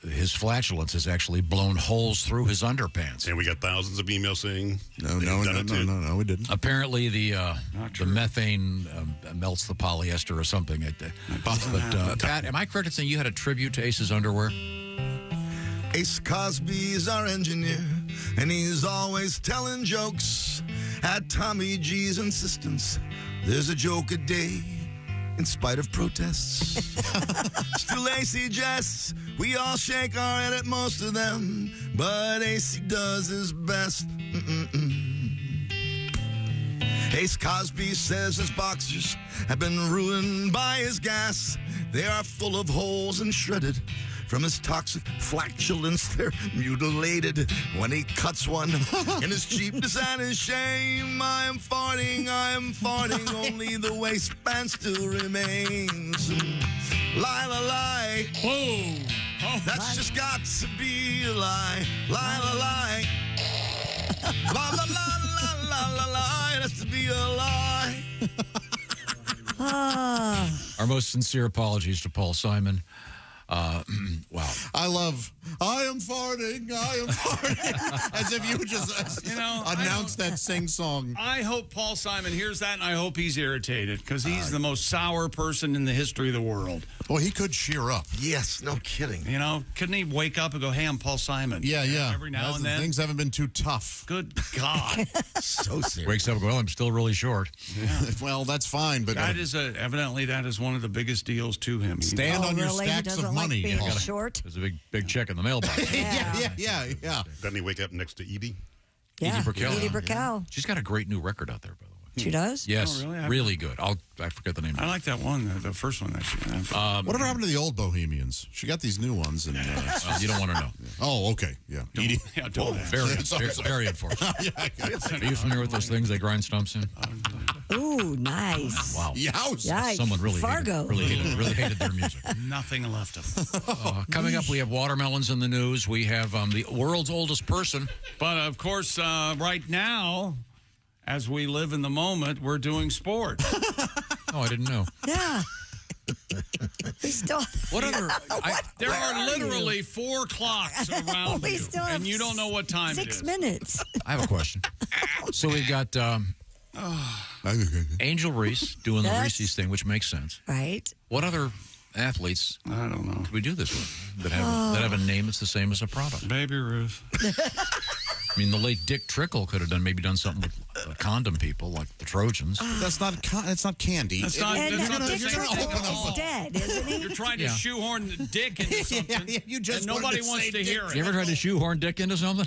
Speaker 5: his flatulence has actually blown holes through his underpants.
Speaker 15: And we got thousands of emails saying
Speaker 2: No, we didn't.
Speaker 5: Apparently, the methane melts the polyester or something. But Pat, am I correct in saying you had a tribute to Ace's underwear?
Speaker 8: Ace Cosby's our engineer, and he's always telling jokes. At Tommy G's insistence, there's a joke a day, in spite of protests. Still AC jests, we all shake our head at most of them, but AC does his best. Ace Cosby says his boxers have been ruined by his gas. They are full of holes and shredded from his toxic flatulence. They're mutilated when he cuts one. In his cheapness and his shame, I am farting, only the waistband still remains. Lie, lie, lie.
Speaker 7: Whoa.
Speaker 8: Oh, that's just got to be a lie. Lie, lie, lie. La, la, la, la, la, la, lie. That's to be a lie.
Speaker 5: Our most sincere apologies to Paul Simon. Wow.
Speaker 2: I am farting, as if you would just announce that sing song.
Speaker 7: I hope Paul Simon hears that, and I hope he's irritated, because he's the most sour person in the history of the world.
Speaker 2: Well, he could cheer up.
Speaker 8: Yes, no kidding.
Speaker 7: You know, couldn't he wake up and go, hey, I'm Paul Simon?
Speaker 2: Yeah.
Speaker 7: Every now and then.
Speaker 2: Things haven't been too tough.
Speaker 7: Good God.
Speaker 8: So serious.
Speaker 5: Wakes up and goes, well, I'm still really short.
Speaker 2: Yeah. Well, that's fine, but
Speaker 7: that is evidently that is one of the biggest deals to him.
Speaker 2: Stand on your stacks of money.
Speaker 6: Short.
Speaker 5: There's a big check in the mailbox.
Speaker 2: Yeah.
Speaker 15: Doesn't he wake up next to Edie?
Speaker 6: Yeah,
Speaker 5: Edie
Speaker 6: Brickell.
Speaker 5: She's got a great new record out there, by the way.
Speaker 6: She does?
Speaker 5: Yes,
Speaker 7: Oh,
Speaker 5: really good. I forget the name.
Speaker 7: I like that one, the first one that she had.
Speaker 2: Whatever happened to the old Bohemians? She got these new ones. And,
Speaker 5: you don't want to know.
Speaker 2: Oh, okay. Yeah. Edie.
Speaker 7: Yeah, don't.
Speaker 5: Very unfortunate. Are you familiar with those things they grind stumps in?
Speaker 6: Ooh, nice.
Speaker 5: Wow.
Speaker 2: Yikes.
Speaker 5: Someone really hated their music.
Speaker 7: Nothing left of
Speaker 5: Coming up, we have watermelons in the news. We have the world's oldest person.
Speaker 7: But, of course, right now, as we live in the moment, we're doing sports.
Speaker 5: Oh, I didn't know.
Speaker 6: Yeah. We still.
Speaker 5: What other?
Speaker 7: There are literally 4 clocks around
Speaker 6: We
Speaker 7: you,
Speaker 6: still have
Speaker 7: and you don't know what time it is.
Speaker 6: 6 minutes.
Speaker 5: I have a question. So we've got Angel Reese doing the Reese's thing, which makes sense.
Speaker 6: Right.
Speaker 5: What other athletes?
Speaker 7: I don't know.
Speaker 5: Could we do this with that have a name that's the same as a product?
Speaker 7: Baby Ruth.
Speaker 5: I mean, the late Dick Trickle could have done something with condom people like the Trojans.
Speaker 2: That's not. It's not candy.
Speaker 7: That's not.
Speaker 6: And
Speaker 7: That's
Speaker 6: Dick Trickle is dead, isn't he?
Speaker 7: You're trying to shoehorn the dick into something,
Speaker 2: you just
Speaker 7: and nobody wants to hear it.
Speaker 5: You ever tried to shoehorn Dick into something?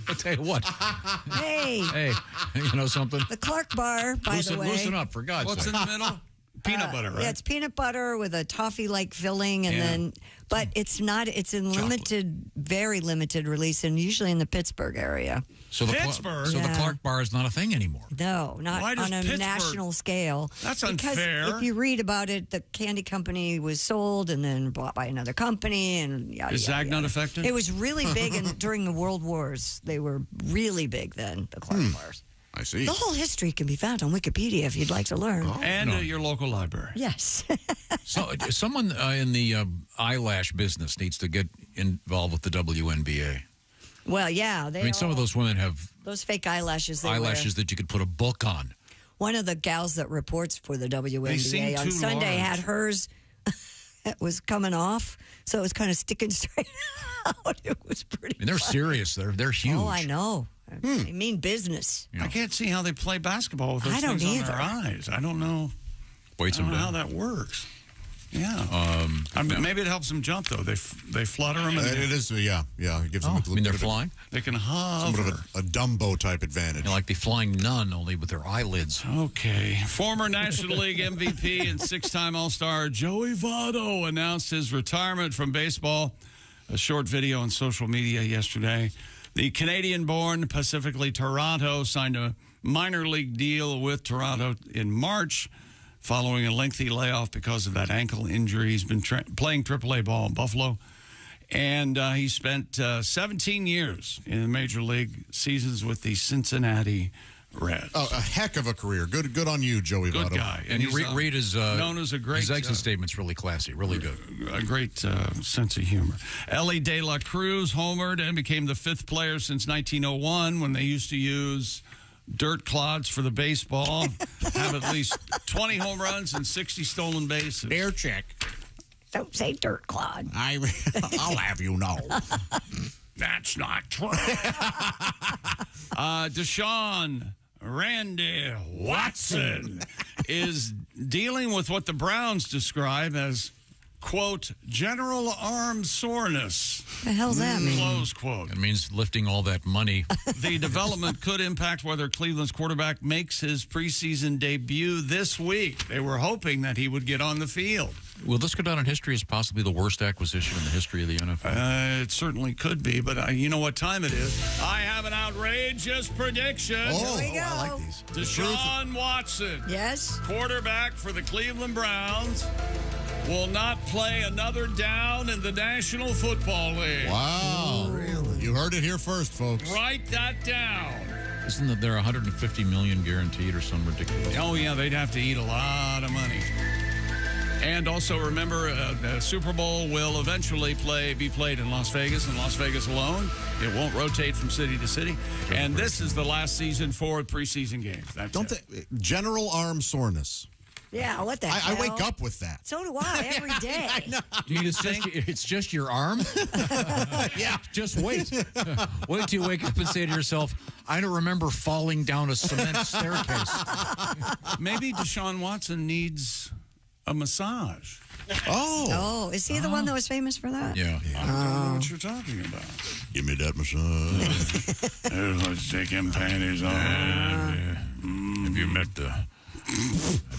Speaker 5: I'll tell you what.
Speaker 6: Hey,
Speaker 5: you know something?
Speaker 6: the Clark bar, by the way.
Speaker 5: Loosen up, for God's sake.
Speaker 7: What's in the middle? Peanut butter, right?
Speaker 6: Yeah, it's peanut butter with a toffee-like filling, and then, but it's not. It's in very limited release, and usually in the Pittsburgh area.
Speaker 5: So
Speaker 7: Pittsburgh.
Speaker 5: The Clark bar is not a thing anymore.
Speaker 6: No, not on a national scale.
Speaker 7: That's
Speaker 6: because
Speaker 7: unfair.
Speaker 6: if you read about it, the candy company was sold and then bought by another company, and yada,
Speaker 7: Is Zag not affected?
Speaker 6: It was really big during the World Wars. They were really big then. The Clark bars.
Speaker 2: I see.
Speaker 6: The whole history can be found on Wikipedia if you'd like to learn.
Speaker 7: And your local library.
Speaker 6: Yes.
Speaker 5: So someone in the eyelash business needs to get involved with the WNBA.
Speaker 6: Well, yeah.
Speaker 5: Some of those women have
Speaker 6: those fake eyelashes.
Speaker 5: That you could put a book on.
Speaker 6: One of the gals that reports for the WNBA on Sunday had hers. It was coming off, so it was kind of sticking straight out. It was pretty.
Speaker 5: They're serious. They're huge.
Speaker 6: Oh, I know. They mean business.
Speaker 7: I can't see how they play basketball with those things on their eyes. I don't know.
Speaker 5: I don't
Speaker 7: know how that works. Yeah. Maybe it helps them jump, though. They flutter them. And
Speaker 2: it is, yeah. It gives them
Speaker 5: they're flying?
Speaker 7: They can hover.
Speaker 2: Somewhat of a Dumbo-type advantage.
Speaker 5: Like the flying nun, only with their eyelids.
Speaker 7: Okay. Former National League MVP and 6-time All-Star Joey Votto announced his retirement from baseball. A short video on social media yesterday. The Canadian-born Pacifically Toronto signed a minor league deal with Toronto in March following a lengthy layoff because of that ankle injury. He's been playing AAA ball in Buffalo, and he spent 17 years in the major league seasons with the Cincinnati Reds.
Speaker 2: Oh, a heck of a career. Good on you, Joey Votto.
Speaker 7: Good guy.
Speaker 5: And Reed is
Speaker 7: known as a great...
Speaker 5: His exit statement's really classy, really good.
Speaker 7: A great sense of humor. Ellie De La Cruz homered and became the 5th player since 1901 when they used to use dirt clods for the baseball, have at least 20 home runs and 60 stolen bases.
Speaker 2: Air check.
Speaker 6: Don't say dirt clod.
Speaker 2: I'll have you know.
Speaker 7: That's not true. Deshaun Randy Watson is dealing with what the Browns describe as, quote, general arm soreness.
Speaker 6: The hell's that mean?
Speaker 7: Close quote.
Speaker 5: It means lifting all that money.
Speaker 7: The development could impact whether Cleveland's quarterback makes his preseason debut this week. They were hoping that he would get on the field.
Speaker 5: Will this go down in history as possibly the worst acquisition in the history of the NFL?
Speaker 7: It certainly could be, but you know what time it is. I have an outrageous prediction.
Speaker 6: Here we go.
Speaker 8: I like these.
Speaker 7: Deshaun Watson,
Speaker 6: Yes.
Speaker 7: quarterback for the Cleveland Browns, will not play another down in the National Football League.
Speaker 2: Wow. Really? You heard it here first, folks.
Speaker 7: Write that down.
Speaker 5: Isn't there $150 million guaranteed or some ridiculous?
Speaker 7: Oh, yeah, they'd have to eat a lot of money. And also remember, the Super Bowl will eventually be played in Las Vegas, and Las Vegas alone. It won't rotate from city to city. And this is the last season for preseason games.
Speaker 2: General arm soreness.
Speaker 6: Yeah, what the hell?
Speaker 2: I wake up with that.
Speaker 6: So do I every day.
Speaker 2: I know.
Speaker 5: It's just your arm?
Speaker 2: Yeah.
Speaker 5: Just wait. Wait till you wake up and say to yourself, I don't remember falling down a cement staircase.
Speaker 7: Maybe Deshaun Watson needs a massage.
Speaker 6: Oh, is he the one that was famous for that?
Speaker 5: Yeah.
Speaker 7: I don't know what you're talking about.
Speaker 2: Give me that massage.
Speaker 7: Let's take him panties off.
Speaker 5: Have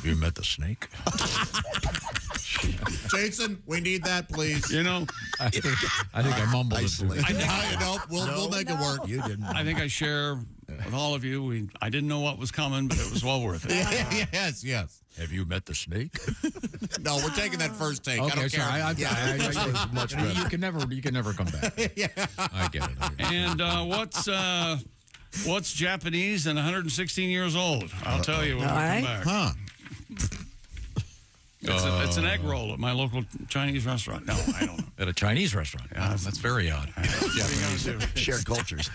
Speaker 5: you met the snake?
Speaker 2: Jason, we need that, please.
Speaker 7: You know,
Speaker 5: I think I mumbled it.
Speaker 2: We'll make it work.
Speaker 14: You didn't.
Speaker 7: I think I share with all of you. I didn't know what was coming, but it was well worth it.
Speaker 2: Yes.
Speaker 5: Have you met the snake?
Speaker 2: No, we're taking that first take.
Speaker 5: Okay,
Speaker 2: I don't care.
Speaker 5: I much better. You can never come back.
Speaker 2: Yeah.
Speaker 5: I get it.
Speaker 7: And what's Japanese and 116 years old? I'll tell you when we come back.
Speaker 2: Huh.
Speaker 7: It's an egg roll at my local Chinese restaurant. No, I don't know.
Speaker 5: At a Chinese restaurant? Yeah, that's very odd.
Speaker 14: Shared cultures.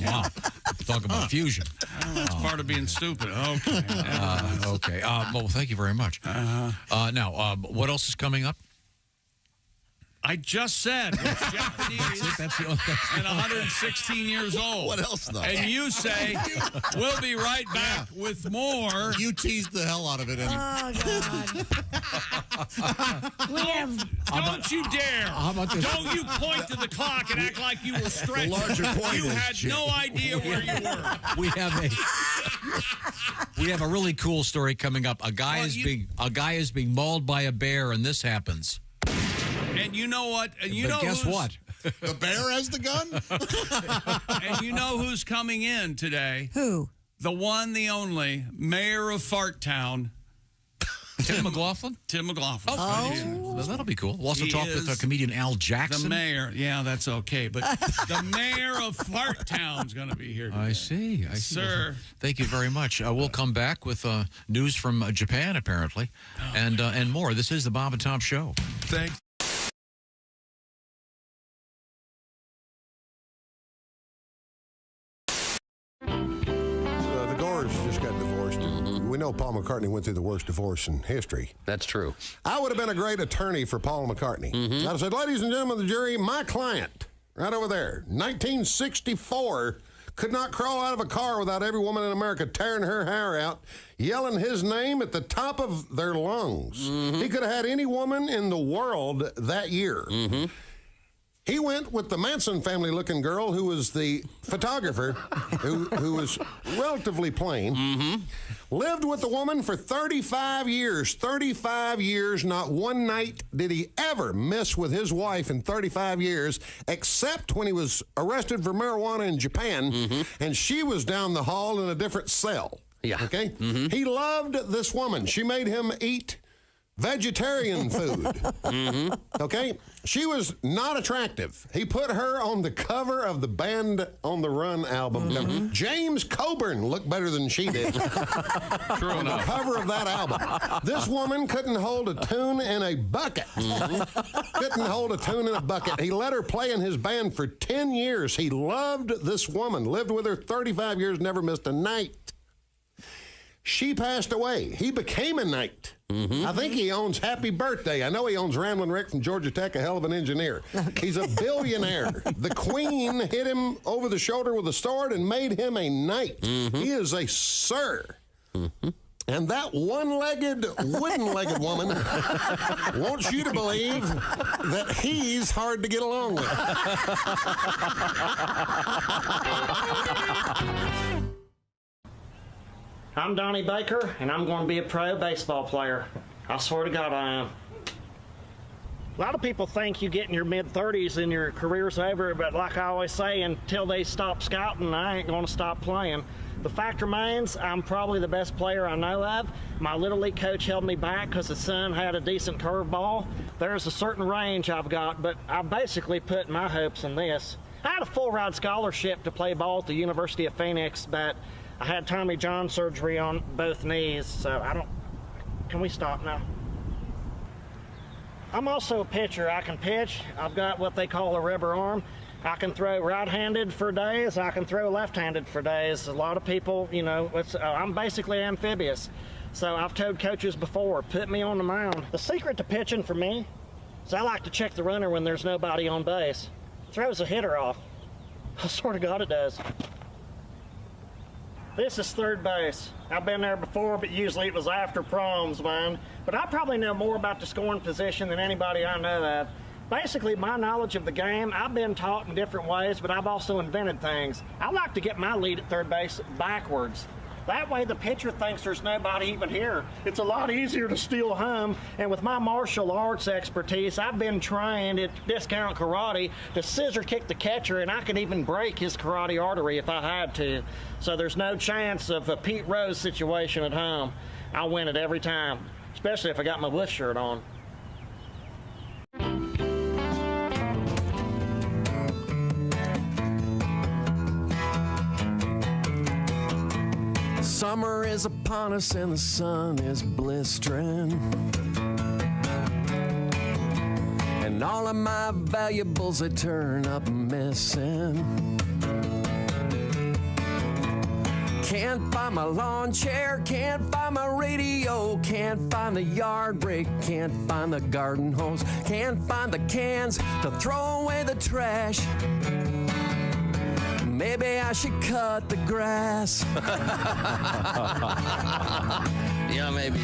Speaker 5: Wow. Talk about fusion.
Speaker 7: That's part of being stupid. Okay.
Speaker 5: Okay. Well, thank you very much. Now, what else is coming up?
Speaker 7: I just said it's Japanese and 116 years old.
Speaker 2: What else, though?
Speaker 7: And you say, we'll be right back with more.
Speaker 2: You teased the hell out of it.
Speaker 6: Oh, God.
Speaker 7: Don't you dare.
Speaker 5: How about this?
Speaker 7: Don't you point to the clock and act like you were stretching.
Speaker 14: The larger point
Speaker 7: you
Speaker 14: is,
Speaker 7: had
Speaker 14: Chip.
Speaker 7: no idea where you were.
Speaker 5: We have a really cool story coming up. A guy is being mauled by a bear, and this happens.
Speaker 7: And you know what? And
Speaker 5: guess what?
Speaker 2: The bear has the gun?
Speaker 7: And you know who's coming in today?
Speaker 6: Who?
Speaker 7: The one, the only, mayor of Fart Town.
Speaker 5: Tim McLaughlin?
Speaker 7: Tim McLaughlin.
Speaker 5: Well, that'll be cool. We'll also talk with comedian Al Jackson.
Speaker 7: The mayor. Yeah, that's okay. But the mayor of Fart Town's going to be here today.
Speaker 5: I see.
Speaker 7: Sir.
Speaker 5: Thank you very much. We'll come back with news from Japan, apparently, and more. This is the Bob and Tom Show.
Speaker 20: Thanks.
Speaker 18: The Gores just got divorced. We know Paul McCartney went through the worst divorce in history.
Speaker 9: That's true.
Speaker 18: I would have been a great attorney for Paul McCartney. I'd have said, ladies and gentlemen of the jury, my client, right over there, 1964, could not crawl out of a car without every woman in America tearing her hair out, yelling his name at the top of their lungs. He could have had any woman in the world that year. He went with the Manson family-looking girl who was the photographer, who was relatively plain. Lived with the woman for 35 years. 35 years, not one night did he ever miss with his wife in 35 years, except when he was arrested for marijuana in Japan, and she was down the hall in a different cell.
Speaker 9: Yeah.
Speaker 18: Okay? He loved this woman. She made him eat vegetarian food. Okay? She was not attractive. He put her on the cover of the Band on the Run album. James Coburn looked better than she did.
Speaker 7: True
Speaker 18: on the cover of that album. This woman couldn't hold a tune in a bucket. Couldn't hold a tune in a bucket. He let her play in his band for 10 years. He loved this woman. Lived with her 35 years, never missed a night. She passed away. He became a knight. I think he owns Happy Birthday. I know he owns Ramblin' Rick from Georgia Tech, a hell of an engineer. He's a billionaire. The Queen hit him over the shoulder with a sword and made him a knight. He is a sir. And that one-legged, wooden-legged woman wants you to believe that he's hard to get along with.
Speaker 19: I'm Donnie Baker, and I'm going to be a pro baseball player. I swear to God I am. A lot of people think you get in your mid-30s and your career's over, but like I always say, until they stop scouting, I ain't going to stop playing. The fact remains, I'm probably the best player I know of. My Little League coach held me back because his son had a decent curveball. There's a certain range I've got, but I basically put my hopes in this. I had a full-ride scholarship to play ball at the University of Phoenix, but I had Tommy John surgery on both knees, so I don't... Can we stop now? I'm also a pitcher. I can pitch. I've got what they call a rubber arm. I can throw right-handed for days. I can throw left-handed for days. A lot of people, you know, I'm basically amphibious. So I've told coaches before, put me on the mound. The secret to pitching for me is I like to check the runner when there's nobody on base. Throws a hitter off. I swear to God it does. This is third base. I've been there before, but usually it was after proms, man. But I probably know more about the scoring position than anybody I know of. Basically, my knowledge of the game, I've been taught in different ways, but I've also invented things. I like to get my lead at third base backwards. That way the pitcher thinks there's nobody even here. It's a lot easier to steal home, and with my martial arts expertise, I've been trained at Discount Karate to scissor kick the catcher, and I can even break his karate artery if I had to. So there's no chance of a Pete Rose situation at home. I win it every time, especially if I got my wolf shirt on.
Speaker 10: Summer is upon us and the sun is blistering, and all of my valuables they turn up missing. Can't find my lawn chair, can't find my radio, can't find the yard rake, can't find the garden hose, can't find the cans to throw away the trash. Maybe I should cut the grass.
Speaker 9: Yeah, maybe.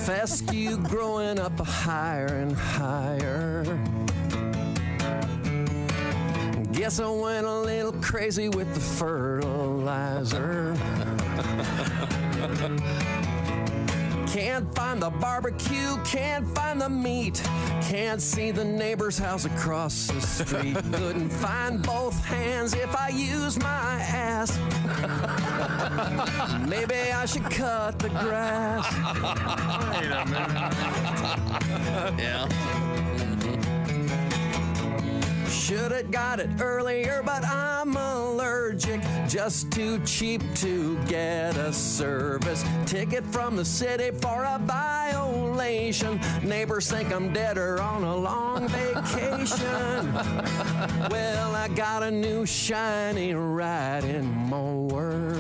Speaker 10: Fescue growing up higher and higher. Guess I went a little crazy with the fertilizer. Can't find the barbecue, can't find the meat, can't see the neighbor's house across the street. Couldn't find both hands if I use my ass. Maybe I should cut the grass.
Speaker 9: Wait a minute. Yeah.
Speaker 10: Should have got it earlier, but I'm allergic. Just too cheap to get a service ticket from the city for a violation. Neighbors think I'm dead or on a long vacation. Well, I got a new shiny riding mower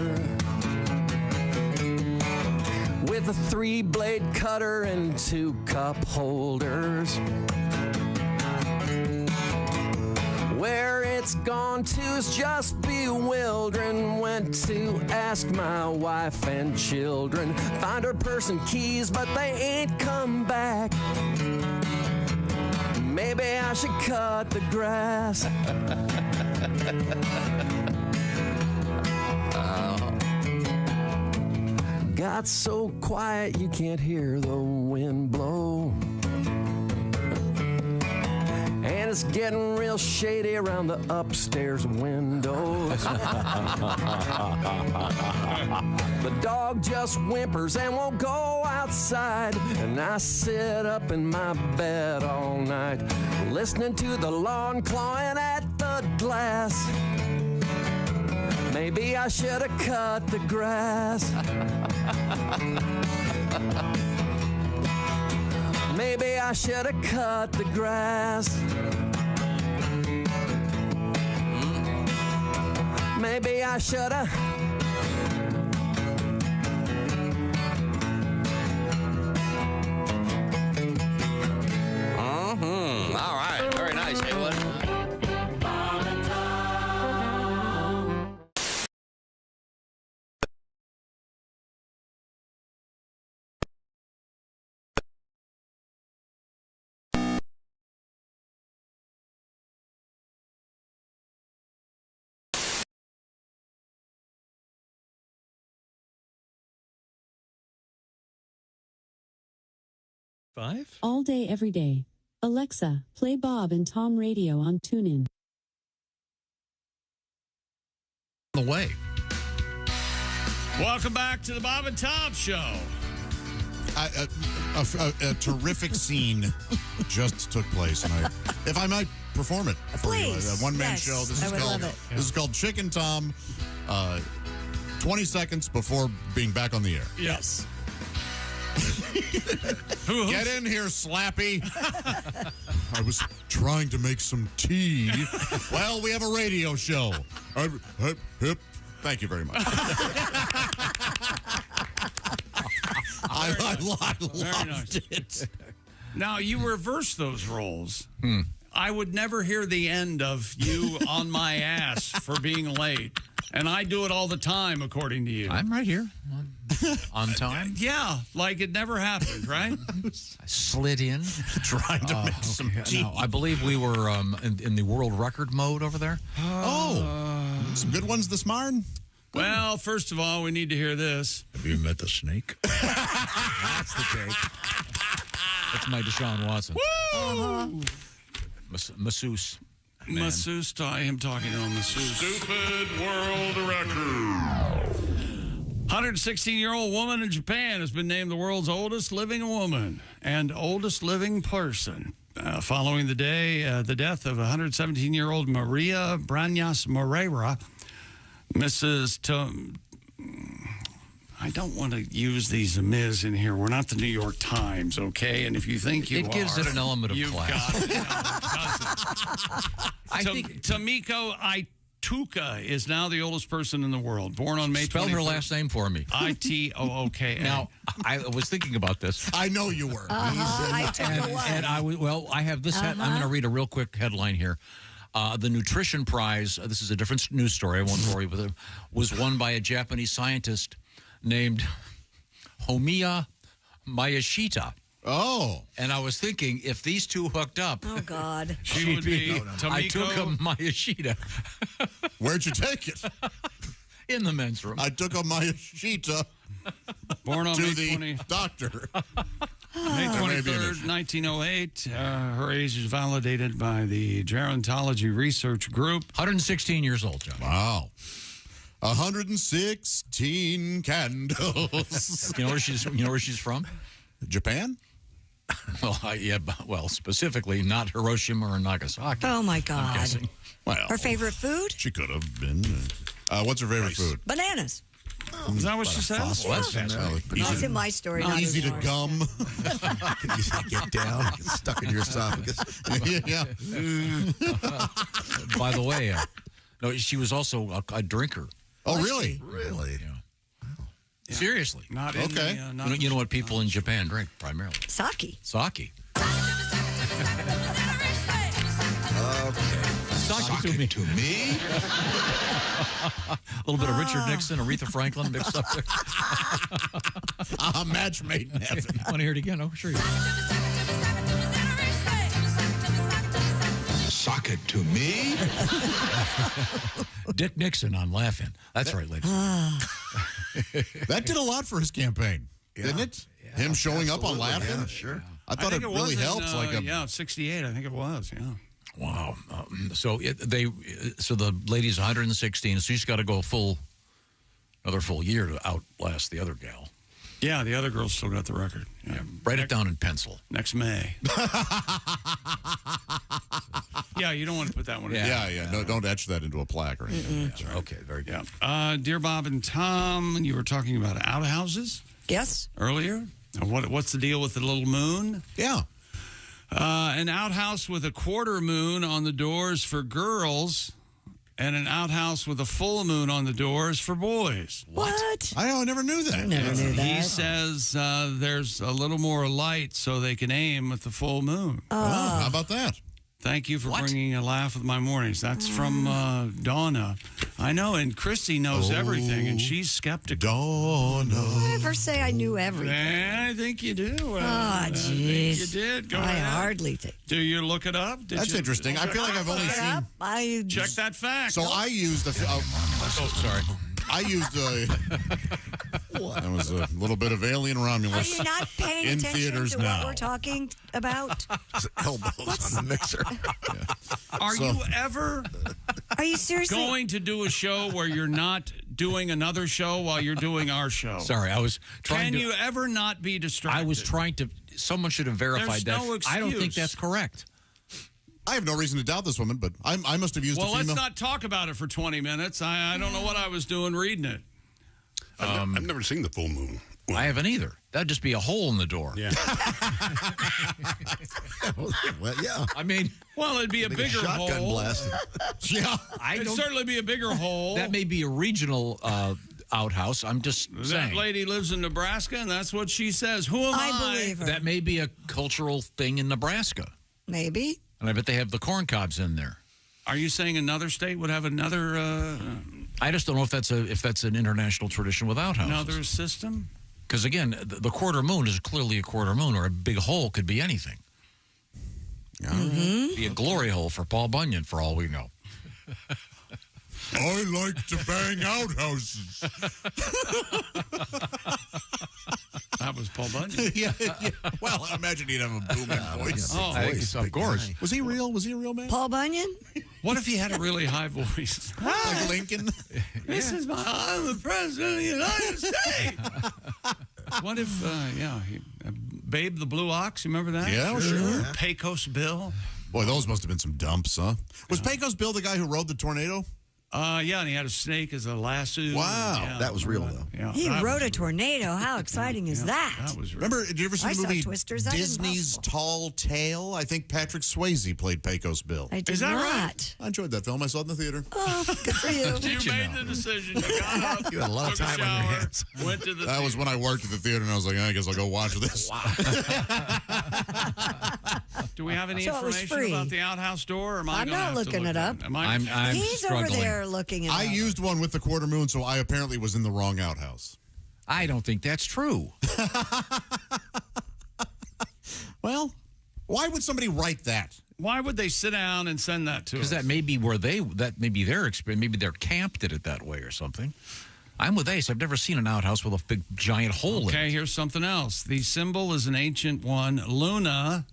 Speaker 10: with a 3-blade cutter and 2 cup holders. Where it's gone to is just bewildering. Went to ask my wife and children. Find her purse and keys, but they ain't come back. Maybe I should cut the grass. Got so quiet you can't hear the wind blow. And it's getting real shady around the upstairs windows. The dog just whimpers and won't go outside. And I sit up in my bed all night, listening to the lawn clawing at the glass. Maybe I should have cut the grass. Maybe I should have cut the grass. Maybe I should have.
Speaker 9: All right. Very nice, Haywood.
Speaker 14: Five?
Speaker 13: All day, every day. Alexa, play Bob and Tom Radio on TuneIn.
Speaker 5: The way.
Speaker 7: Welcome back to the Bob and Tom Show.
Speaker 2: A terrific scene just took place, and if I might perform it for you, a one-man show. This is called Chicken Tom. 20 seconds before being back on the air.
Speaker 7: Yes.
Speaker 2: Get in here, Slappy. I was trying to make some tea. Well, we have a radio show. Thank you very much. I loved it.
Speaker 7: Now, you reverse those roles. I would never hear the end of you on my ass for being late. And I do it all the time, according to you.
Speaker 5: I'm right here on time.
Speaker 7: Yeah, like it never happened, right?
Speaker 5: I slid in.
Speaker 2: Trying to make some tea.
Speaker 5: Now, I believe we were in the world record mode over there.
Speaker 2: Some good ones this morning.
Speaker 7: Well, first of all, we need to hear this.
Speaker 5: Have you met the snake?
Speaker 12: That's the take.
Speaker 5: That's my Deshaun Watson.
Speaker 7: Woo!
Speaker 5: Masseuse.
Speaker 7: Masseuse, I am talking to a masseuse.
Speaker 16: Stupid world record.
Speaker 7: 116-year-old woman in Japan has been named the world's oldest living woman and oldest living person. Following the death of 117-year-old Maria Brañas Moreira, Mrs. I don't want to use these Ms. in here. We're not the New York Times, okay? And if you think
Speaker 5: it gives it an element of class.
Speaker 7: Got it. I think Tomiko Ituka is now the oldest person in the world. Born on May 21st.
Speaker 5: Spell her last name for me.
Speaker 7: Itooka.
Speaker 5: Now, I was thinking about this.
Speaker 2: I know you were.
Speaker 5: And I have this. I'm going to read a real quick headline here. The Nutrition Prize, this is a different news story, I won't bore you with it, was won by a Japanese scientist named Homiya Mayashita.
Speaker 2: Oh.
Speaker 5: And I was thinking, if these two hooked up,
Speaker 6: oh God,
Speaker 7: she would be
Speaker 5: I took a Mayashita.
Speaker 2: Where'd you take it?
Speaker 5: In the men's room.
Speaker 2: I took a Mayashita
Speaker 7: born on
Speaker 2: to
Speaker 7: May
Speaker 2: the
Speaker 7: 20.
Speaker 2: doctor.
Speaker 7: May 23rd, 1908. Her age is validated by the Gerontology Research Group.
Speaker 5: 116 years old, John.
Speaker 2: Wow. 116 candles.
Speaker 5: You know where she's from?
Speaker 2: Japan?
Speaker 5: Well, specifically not Hiroshima or Nagasaki.
Speaker 6: Oh my
Speaker 5: I'm
Speaker 6: God.
Speaker 5: guessing.
Speaker 2: Well,
Speaker 6: her favorite food?
Speaker 2: She could have been. What's her favorite food?
Speaker 6: Bananas.
Speaker 7: Is that what she said?
Speaker 2: Well, that's
Speaker 6: That's in my story. Not
Speaker 2: easy to
Speaker 6: yours.
Speaker 2: gum.
Speaker 8: Easy to get down. Get stuck in your esophagus.
Speaker 2: Yeah.
Speaker 5: By the way, no, she was also a drinker.
Speaker 2: Oh, really?
Speaker 8: Really?
Speaker 5: Yeah. Seriously.
Speaker 7: Not in
Speaker 2: okay.
Speaker 5: You know what people in Japan drink primarily?
Speaker 6: Sake.
Speaker 5: Sake.
Speaker 8: Sake to me?
Speaker 5: A little bit of Richard Nixon, Aretha Franklin mixed up there.
Speaker 2: A match made in heaven.
Speaker 5: Want to hear it again? Oh, sure.
Speaker 8: Sock it to me?
Speaker 5: Dick Nixon on Laughing. That's right, ladies.
Speaker 2: That did a lot for his campaign, didn't it? Yeah, him showing up on Laughing?
Speaker 8: Yeah, sure.
Speaker 2: I thought it really helped.
Speaker 7: 68, I think it was, yeah.
Speaker 5: Wow. So the lady's 116, so she's got to go another full year to outlast the other gal.
Speaker 7: Yeah, the other girl's still got the record. Yeah.
Speaker 5: Write it down in pencil.
Speaker 7: Next May. Yeah, you don't want to put that one in.
Speaker 2: Yeah. No, don't etch that into a plaque or anything.
Speaker 5: Right. Okay, very good.
Speaker 7: Yeah. Dear Bob and Tom, you were talking about outhouses?
Speaker 6: Yes.
Speaker 7: Earlier? What's the deal with the little moon?
Speaker 2: Yeah.
Speaker 7: An outhouse with a quarter moon on the doors for girls, and an outhouse with a full moon on the doors for boys.
Speaker 6: What?
Speaker 2: I never knew that.
Speaker 6: I never knew that.
Speaker 7: He says there's a little more light so they can aim with the full moon.
Speaker 2: How about that?
Speaker 7: Thank you for bringing a laugh with my mornings. That's from Donna. I know, and Christy knows everything, and she's skeptical.
Speaker 2: Donna.
Speaker 6: Did I ever say I knew everything?
Speaker 7: I think you do.
Speaker 6: Jeez.
Speaker 7: You did. Go
Speaker 6: I
Speaker 7: ahead.
Speaker 6: hardly think.
Speaker 7: Do you look it up?
Speaker 2: That's interesting. I feel like I've only seen.
Speaker 7: Check that fact.
Speaker 2: So I used the.
Speaker 5: Sorry.
Speaker 2: I used that was a little bit of Alien Romulus.
Speaker 6: Are you not paying
Speaker 2: in
Speaker 6: attention
Speaker 2: theaters
Speaker 6: to
Speaker 2: now.
Speaker 6: what we're talking about?
Speaker 8: Elbows on the mixer.
Speaker 7: Are you ever
Speaker 6: Are you seriously
Speaker 7: going to do a show where you're not doing another show while you're doing our show?
Speaker 5: Sorry, I was trying
Speaker 7: Can you ever not be distracted?
Speaker 5: I was trying to. Someone should have verified
Speaker 7: There's
Speaker 5: that.
Speaker 7: no
Speaker 5: I don't think
Speaker 7: excuse.
Speaker 5: that's correct.
Speaker 2: I have no reason to doubt this woman, but I must have used a
Speaker 7: Well,
Speaker 2: female.
Speaker 7: let's not talk about it for 20 minutes. I don't know what I was doing reading it.
Speaker 15: I've never seen the full moon.
Speaker 5: I haven't either. That'd just be a hole in the door.
Speaker 7: Yeah.
Speaker 8: Well, yeah.
Speaker 5: I mean,
Speaker 7: well, it'd be a bigger
Speaker 8: shotgun
Speaker 7: hole.
Speaker 8: blast.
Speaker 2: Yeah.
Speaker 7: It'd certainly be a bigger hole.
Speaker 5: That may be a regional outhouse. I'm just saying.
Speaker 7: That lady lives in Nebraska, and that's what she says. Who am I?
Speaker 6: I believe her.
Speaker 5: That may be a cultural thing in Nebraska.
Speaker 6: Maybe.
Speaker 5: And I bet they have the corn cobs in there.
Speaker 7: Are you saying another state would have another?
Speaker 5: I just don't know if that's an international tradition with outhouses.
Speaker 7: Another system?
Speaker 5: Because again, the quarter moon is clearly a quarter moon, or a big hole could be anything. Be a glory hole for Paul Bunyan, for all we know.
Speaker 2: I like to bang outhouses.
Speaker 7: That was Paul Bunyan.
Speaker 2: yeah. Well, I imagine he'd have a booming voice.
Speaker 7: Oh,
Speaker 5: of course.
Speaker 2: Was he real? Was he a real man?
Speaker 6: Paul Bunyan?
Speaker 7: What if he had a really high voice?
Speaker 2: Like Lincoln?
Speaker 7: This is I'm the president of the United States. What if, Babe the Blue Ox, you remember that?
Speaker 2: Yeah, sure.
Speaker 7: Pecos Bill.
Speaker 2: Boy, those must have been some dumps, huh? Was Pecos Bill the guy who rode the tornado?
Speaker 7: Yeah, and he had a snake as a lasso.
Speaker 2: Wow.
Speaker 7: Yeah,
Speaker 8: That was real, though.
Speaker 7: Yeah,
Speaker 6: He rode a tornado. How exciting is that?
Speaker 7: That was real.
Speaker 2: Remember, did you ever see
Speaker 6: I
Speaker 2: the
Speaker 6: saw
Speaker 2: movie
Speaker 6: Twisters. That is
Speaker 2: Disney's Tall Tale? I think Patrick Swayze played Pecos Bill.
Speaker 6: I did
Speaker 7: Is that
Speaker 6: not.
Speaker 7: right?
Speaker 2: I enjoyed that film. I saw it in the theater.
Speaker 6: Oh, good for you.
Speaker 7: You made the decision. You got up.
Speaker 8: You had a lot of
Speaker 7: took
Speaker 8: time on your
Speaker 7: shower,
Speaker 8: hands.
Speaker 7: Went to the
Speaker 2: That was when I worked at the theater, and I was like, I guess I'll go watch this.
Speaker 7: Do we have any
Speaker 6: So it was
Speaker 7: information
Speaker 6: free.
Speaker 7: about the outhouse door? Or am I
Speaker 6: I'm
Speaker 7: gonna
Speaker 6: not
Speaker 7: have to
Speaker 6: looking
Speaker 7: look
Speaker 6: it
Speaker 7: at
Speaker 6: up.
Speaker 7: Am I?
Speaker 5: I'm
Speaker 6: He's
Speaker 5: struggling.
Speaker 6: over there looking at
Speaker 2: I used one with the quarter moon, so I apparently was in the wrong outhouse.
Speaker 5: I don't think that's true.
Speaker 2: Well, why would somebody write that?
Speaker 7: Why would they sit down and send that to us?
Speaker 5: Because that may be where that may be their experience. Maybe their camp did it that way or something. I'm with Ace. I've never seen an outhouse with a big giant hole in
Speaker 7: Okay,
Speaker 5: it.
Speaker 7: here's something else. The symbol is an ancient one. Luna,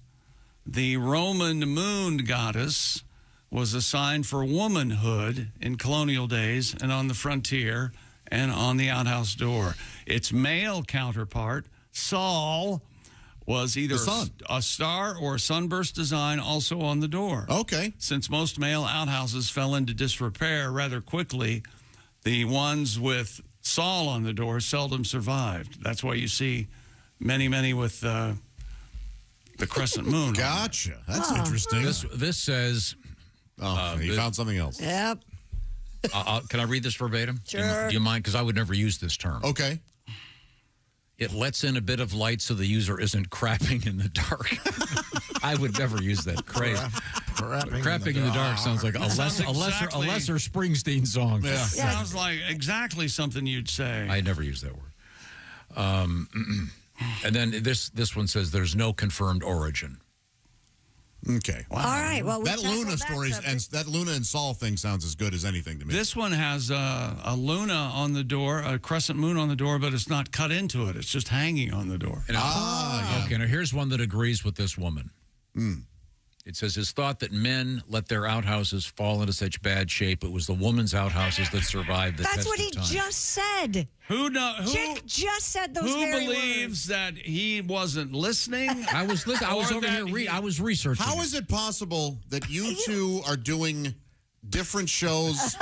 Speaker 7: the Roman moon goddess, was a sign for womanhood in colonial days and on the frontier and on the outhouse door. Its male counterpart, Sol, was either a star or a sunburst design also on the door.
Speaker 2: Okay.
Speaker 7: Since most male outhouses fell into disrepair rather quickly, the ones with Sol on the door seldom survived. That's why you see many with the crescent moon.
Speaker 2: Gotcha. That's interesting.
Speaker 5: This says...
Speaker 2: you found something else.
Speaker 6: Yep.
Speaker 5: Can I read this verbatim?
Speaker 6: Sure.
Speaker 5: Do you mind? Because I would never use this term.
Speaker 2: Okay.
Speaker 5: It lets in a bit of light so the user isn't crapping in the dark. I would never use that. Crazy. Crapping in the dark sounds like a lesser Springsteen song.
Speaker 2: Yeah.
Speaker 7: Sounds like exactly something you'd say.
Speaker 5: I never use that word. And then this one says there's no confirmed origin.
Speaker 2: Okay.
Speaker 6: Wow. All right. Well,
Speaker 2: that Luna story and that Luna and Sol thing sounds as good as anything to me.
Speaker 7: This one has a Luna on the door, a crescent moon on the door, but it's not cut into it. It's just hanging on the door.
Speaker 5: Yeah. Okay, now here's one that agrees with this woman. It says, it's thought that men let their outhouses fall into such bad shape. It was the woman's outhouses that survived the
Speaker 6: That's
Speaker 5: test
Speaker 6: what
Speaker 5: of
Speaker 6: he
Speaker 5: time.
Speaker 6: just said.
Speaker 7: Chick
Speaker 6: just said those
Speaker 7: Who
Speaker 6: very
Speaker 7: believes that he wasn't listening?
Speaker 5: I was listening. I was over here. I was researching.
Speaker 2: How is it possible that you two are doing different shows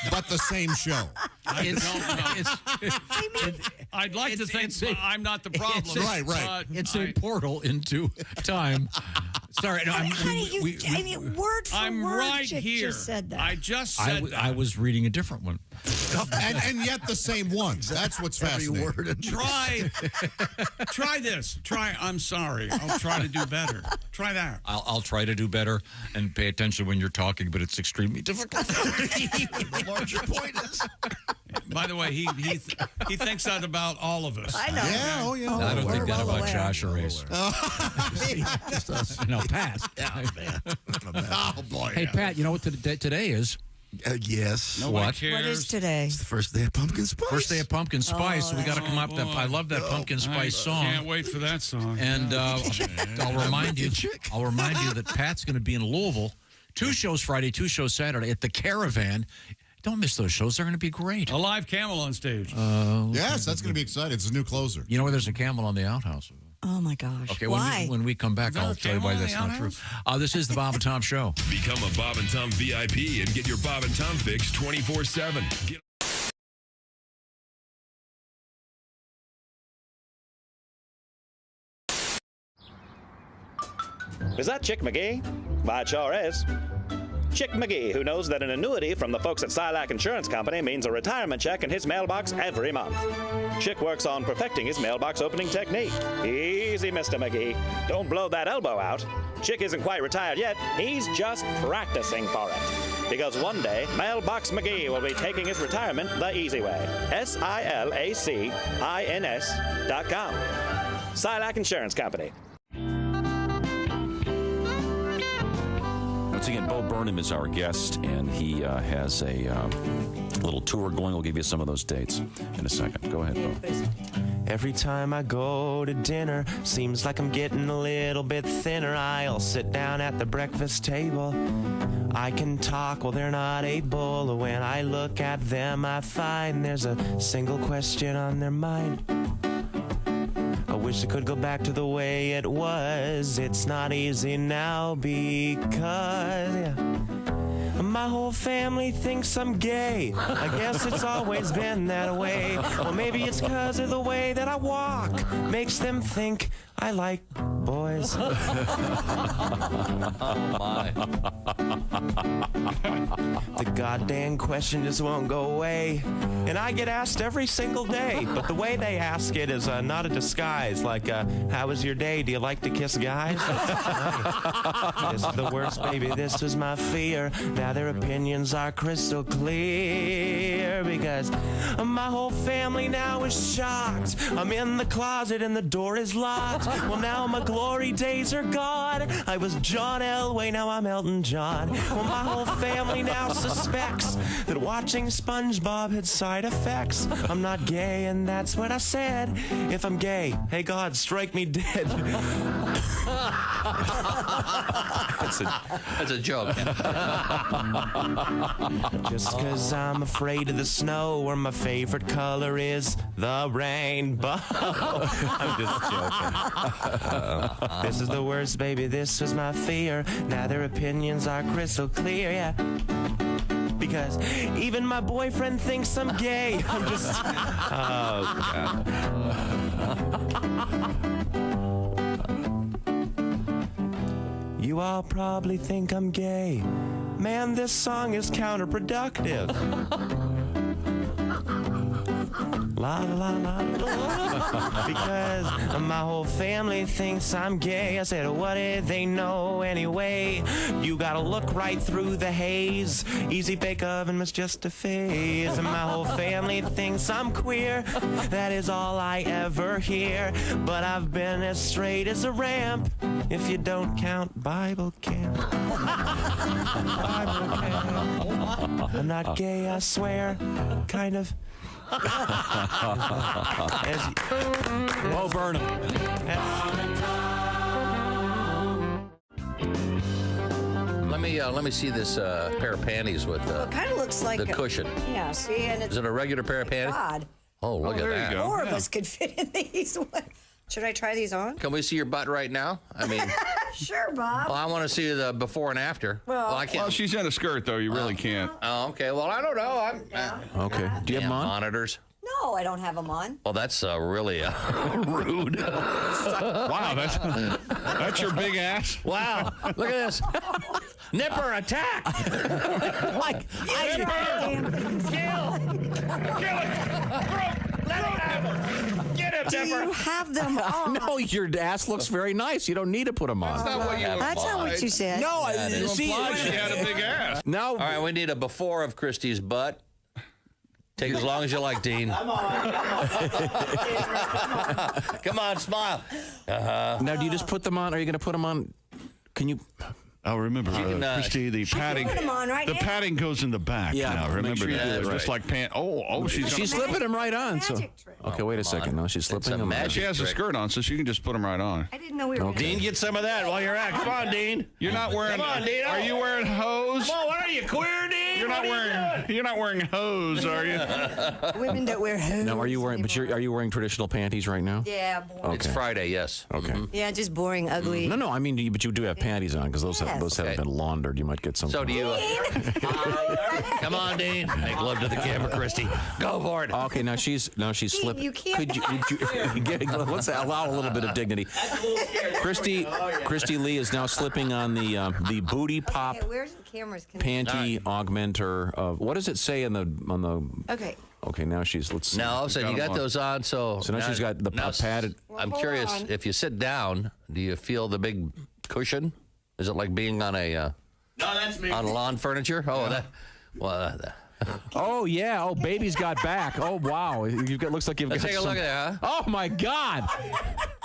Speaker 2: but the same show?
Speaker 7: I don't know. I'd like to think I'm not the problem.
Speaker 2: Right.
Speaker 5: It's a portal into time. Sorry, no,
Speaker 6: word for
Speaker 7: I'm
Speaker 6: word,
Speaker 7: right
Speaker 6: Chick
Speaker 7: here.
Speaker 6: just said that.
Speaker 7: I just said that.
Speaker 5: I was reading a different one.
Speaker 2: and yet the same ones. That's what's fascinating.
Speaker 7: Try this. I'm sorry. I'll try to do better. Try that.
Speaker 5: I'll try to do better and pay attention when you're talking, but it's extremely difficult.
Speaker 8: The larger point is.
Speaker 7: By the way, he thinks that about all of us.
Speaker 6: I know.
Speaker 2: Yeah, oh yeah.
Speaker 5: I don't think that
Speaker 6: well
Speaker 5: about
Speaker 6: aware.
Speaker 5: Josh or Ace.
Speaker 8: Just us.
Speaker 5: No, Pat.
Speaker 8: Yeah, man.
Speaker 2: Oh boy.
Speaker 5: Hey, Pat, you know what today is?
Speaker 8: Yes.
Speaker 7: Nobody
Speaker 5: What?
Speaker 7: cares.
Speaker 6: What is today?
Speaker 8: It's the first day of pumpkin spice.
Speaker 5: First day of pumpkin spice. So we got to come up. I love that pumpkin spice song.
Speaker 7: Can't wait for that song.
Speaker 5: And I'll remind you that Pat's going to be in Louisville. 2 shows Friday, 2 shows Saturday at the Caravan. Don't miss those shows. They're going to be great.
Speaker 7: A live camel on stage.
Speaker 2: Yes, that's going to be exciting. It's a new closer.
Speaker 5: You know where there's a camel on the outhouse?
Speaker 6: Oh, my gosh.
Speaker 5: Okay,
Speaker 6: Why?
Speaker 5: when we come back, I'll tell you why that's not true. This is the Bob and Tom Show.
Speaker 20: Become a Bob and Tom VIP and get your Bob and Tom fix 24/7.
Speaker 3: Is that Chick McGee? Why, it sure is. Chick McGee, who knows that an annuity from the folks at Silac Insurance Company means a retirement check in his mailbox every month. Chick works on perfecting his mailbox opening technique. Easy, Mr. McGee. Don't blow that elbow out. Chick isn't quite retired yet. He's just practicing for it. Because one day, Mailbox McGee will be taking his retirement the easy way. SILACINS.com. Silac Insurance Company.
Speaker 4: Once again, Bo Burnham is our guest, and he has a little tour going. We'll give you some of those dates in a second. Go ahead, Bo.
Speaker 10: Every time I go to dinner, seems like I'm getting a little bit thinner. I'll sit down at the breakfast table. I can talk while they're not able. When I look at them, I find there's a single question on their mind. I wish I could go back to the way it was. It's not easy now because my whole family thinks I'm gay. I guess it's always been that way. Or maybe it's because of the way that I walk. Makes them think I like boys.
Speaker 9: Oh, my.
Speaker 10: The goddamn question just won't go away. And I get asked every single day. But the way they ask it is not a disguise. Like, how was your day? Do you like to kiss guys? This is the worst, baby. This was my fear. Now their opinions are crystal clear. Because my whole family now is shocked. I'm in the closet and the door is locked. Well, now my glory days are gone. I was John Elway, now I'm Elton John. Well, my whole family now suspects that watching SpongeBob had side effects. I'm not gay, and that's what I said. If I'm gay, hey God, strike me dead.
Speaker 9: That's a joke.
Speaker 10: Just cause I'm afraid of the snow, or my favorite color is the rainbow. I'm just joking. This is the worst, baby. This was my fear. Now their opinions are crystal clear, yeah. Because even my boyfriend thinks I'm gay. I'm just... Oh, God. You all probably think I'm gay. Man, this song is counterproductive. La la la la. Because my whole family thinks I'm gay. I said, what did they know anyway? You gotta look right through the haze. Easy bake oven was just a phase. And my whole family thinks I'm queer. That is all I ever hear. But I've been as straight as a ramp, if you don't count Bible camp. Bible camp. I'm not gay, I swear. Kind of.
Speaker 4: Bo Burnham.
Speaker 9: Let me see this pair of panties with
Speaker 6: It kind of looks like
Speaker 9: the cushion.
Speaker 6: Yeah, see, and it's
Speaker 9: Is it a regular pair of panties?
Speaker 6: God.
Speaker 9: Oh, look at that.
Speaker 6: Four of us could fit in these. Should I try these on?
Speaker 9: Can we see your butt right now? I mean,
Speaker 6: Sure, Bob.
Speaker 9: well, I want to see the before and after.
Speaker 6: Well,
Speaker 9: I can't.
Speaker 11: Well, she's in a skirt, though. You really can't.
Speaker 9: Oh, okay. Well, I don't know.
Speaker 4: Okay. Do you have them on?
Speaker 9: Monitors?
Speaker 6: No, I don't have them on.
Speaker 9: Well, that's really rude.
Speaker 11: Wow, that's your big ass?
Speaker 9: Wow. Look at this. Nipper attack.
Speaker 6: Like,
Speaker 9: Nipper. Kill it. Let him have her. Get him,
Speaker 6: do
Speaker 9: Nipper.
Speaker 6: you have them on?
Speaker 4: No, your ass looks very nice. You don't need to put them on.
Speaker 11: That's not what you
Speaker 6: That's not what you said.
Speaker 4: No,
Speaker 11: You
Speaker 4: see,
Speaker 11: implied she had a big ass.
Speaker 4: no.
Speaker 9: All right, we need a before of Christy's butt. Take as long as you like, Dean.
Speaker 6: Come on.
Speaker 9: Come on, smile.
Speaker 4: Now, do you just put them on? Are you going to put them on? Can you?
Speaker 11: Oh, remember,
Speaker 9: can,
Speaker 11: Christy, the padding.
Speaker 6: put 'em on right
Speaker 11: the
Speaker 6: now.
Speaker 11: padding goes in the back.
Speaker 4: Yeah,
Speaker 11: now,
Speaker 4: make
Speaker 11: remember
Speaker 4: sure you
Speaker 11: that.
Speaker 4: do it
Speaker 11: Just
Speaker 4: right.
Speaker 11: like pants. Oh,
Speaker 4: She's slipping them right on. So,
Speaker 6: Magic trick.
Speaker 4: okay, wait a second. No, she's slipping them.
Speaker 9: magic
Speaker 11: She has a
Speaker 9: trick.
Speaker 11: skirt on, so she can just put them right on.
Speaker 6: I didn't know we were.
Speaker 4: Okay.
Speaker 9: Dean, get some of that while you're at. Come on, Dean.
Speaker 11: You're not wearing.
Speaker 9: Come on, Dean.
Speaker 11: Are you wearing hose?
Speaker 9: Come on, what are you, queer, Dean?
Speaker 11: You're not wearing hose, are you?
Speaker 6: Women don't wear hose.
Speaker 4: Now, are you wearing? But are you wearing traditional panties right now?
Speaker 6: Yeah, boring.
Speaker 4: Okay.
Speaker 9: It's Friday, yes.
Speaker 4: Okay.
Speaker 6: Yeah, just boring, ugly.
Speaker 4: No, I mean, but you do have panties on because those haven't been laundered. You might get some.
Speaker 9: So do you. Come on, Dean. Make love to the camera, Christy. Go for it.
Speaker 4: Okay, now she's slipping.
Speaker 6: You can't.
Speaker 4: Let's allow a little bit of dignity. Christy Lee is now slipping on the booty pop
Speaker 6: Okay, where's the cameras?
Speaker 4: panty augmenter. What does it say on the?
Speaker 6: Okay.
Speaker 4: Okay, now she's. Let's see.
Speaker 9: Now, all of a sudden, you got those on, so
Speaker 4: now she's got the padded.
Speaker 9: I'm curious, if you sit down, do you feel the big cushion? Is it like being on a
Speaker 17: No, that's me.
Speaker 9: on lawn furniture? Oh,
Speaker 17: Yeah.
Speaker 4: Oh yeah! Oh, baby's got back. Oh wow! Looks like you've
Speaker 9: Let's
Speaker 4: got.
Speaker 9: take a look at that. Huh?
Speaker 4: Oh my God!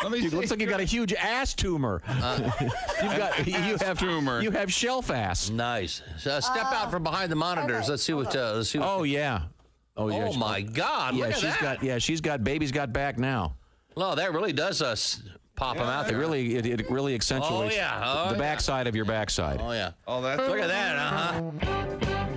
Speaker 4: Looks like you got a huge ass tumor. You have shelf ass.
Speaker 9: Nice. So step out from behind the monitors.
Speaker 6: Okay.
Speaker 9: Let's see what.
Speaker 4: Oh yeah.
Speaker 9: Oh my God!
Speaker 4: Yeah,
Speaker 9: look at that.
Speaker 4: she's got baby's got back now.
Speaker 9: Well, that really does pop them out
Speaker 4: It
Speaker 9: there.
Speaker 4: really really accentuates the backside of your backside.
Speaker 9: Oh yeah.
Speaker 11: Oh, that's.
Speaker 9: Look at that.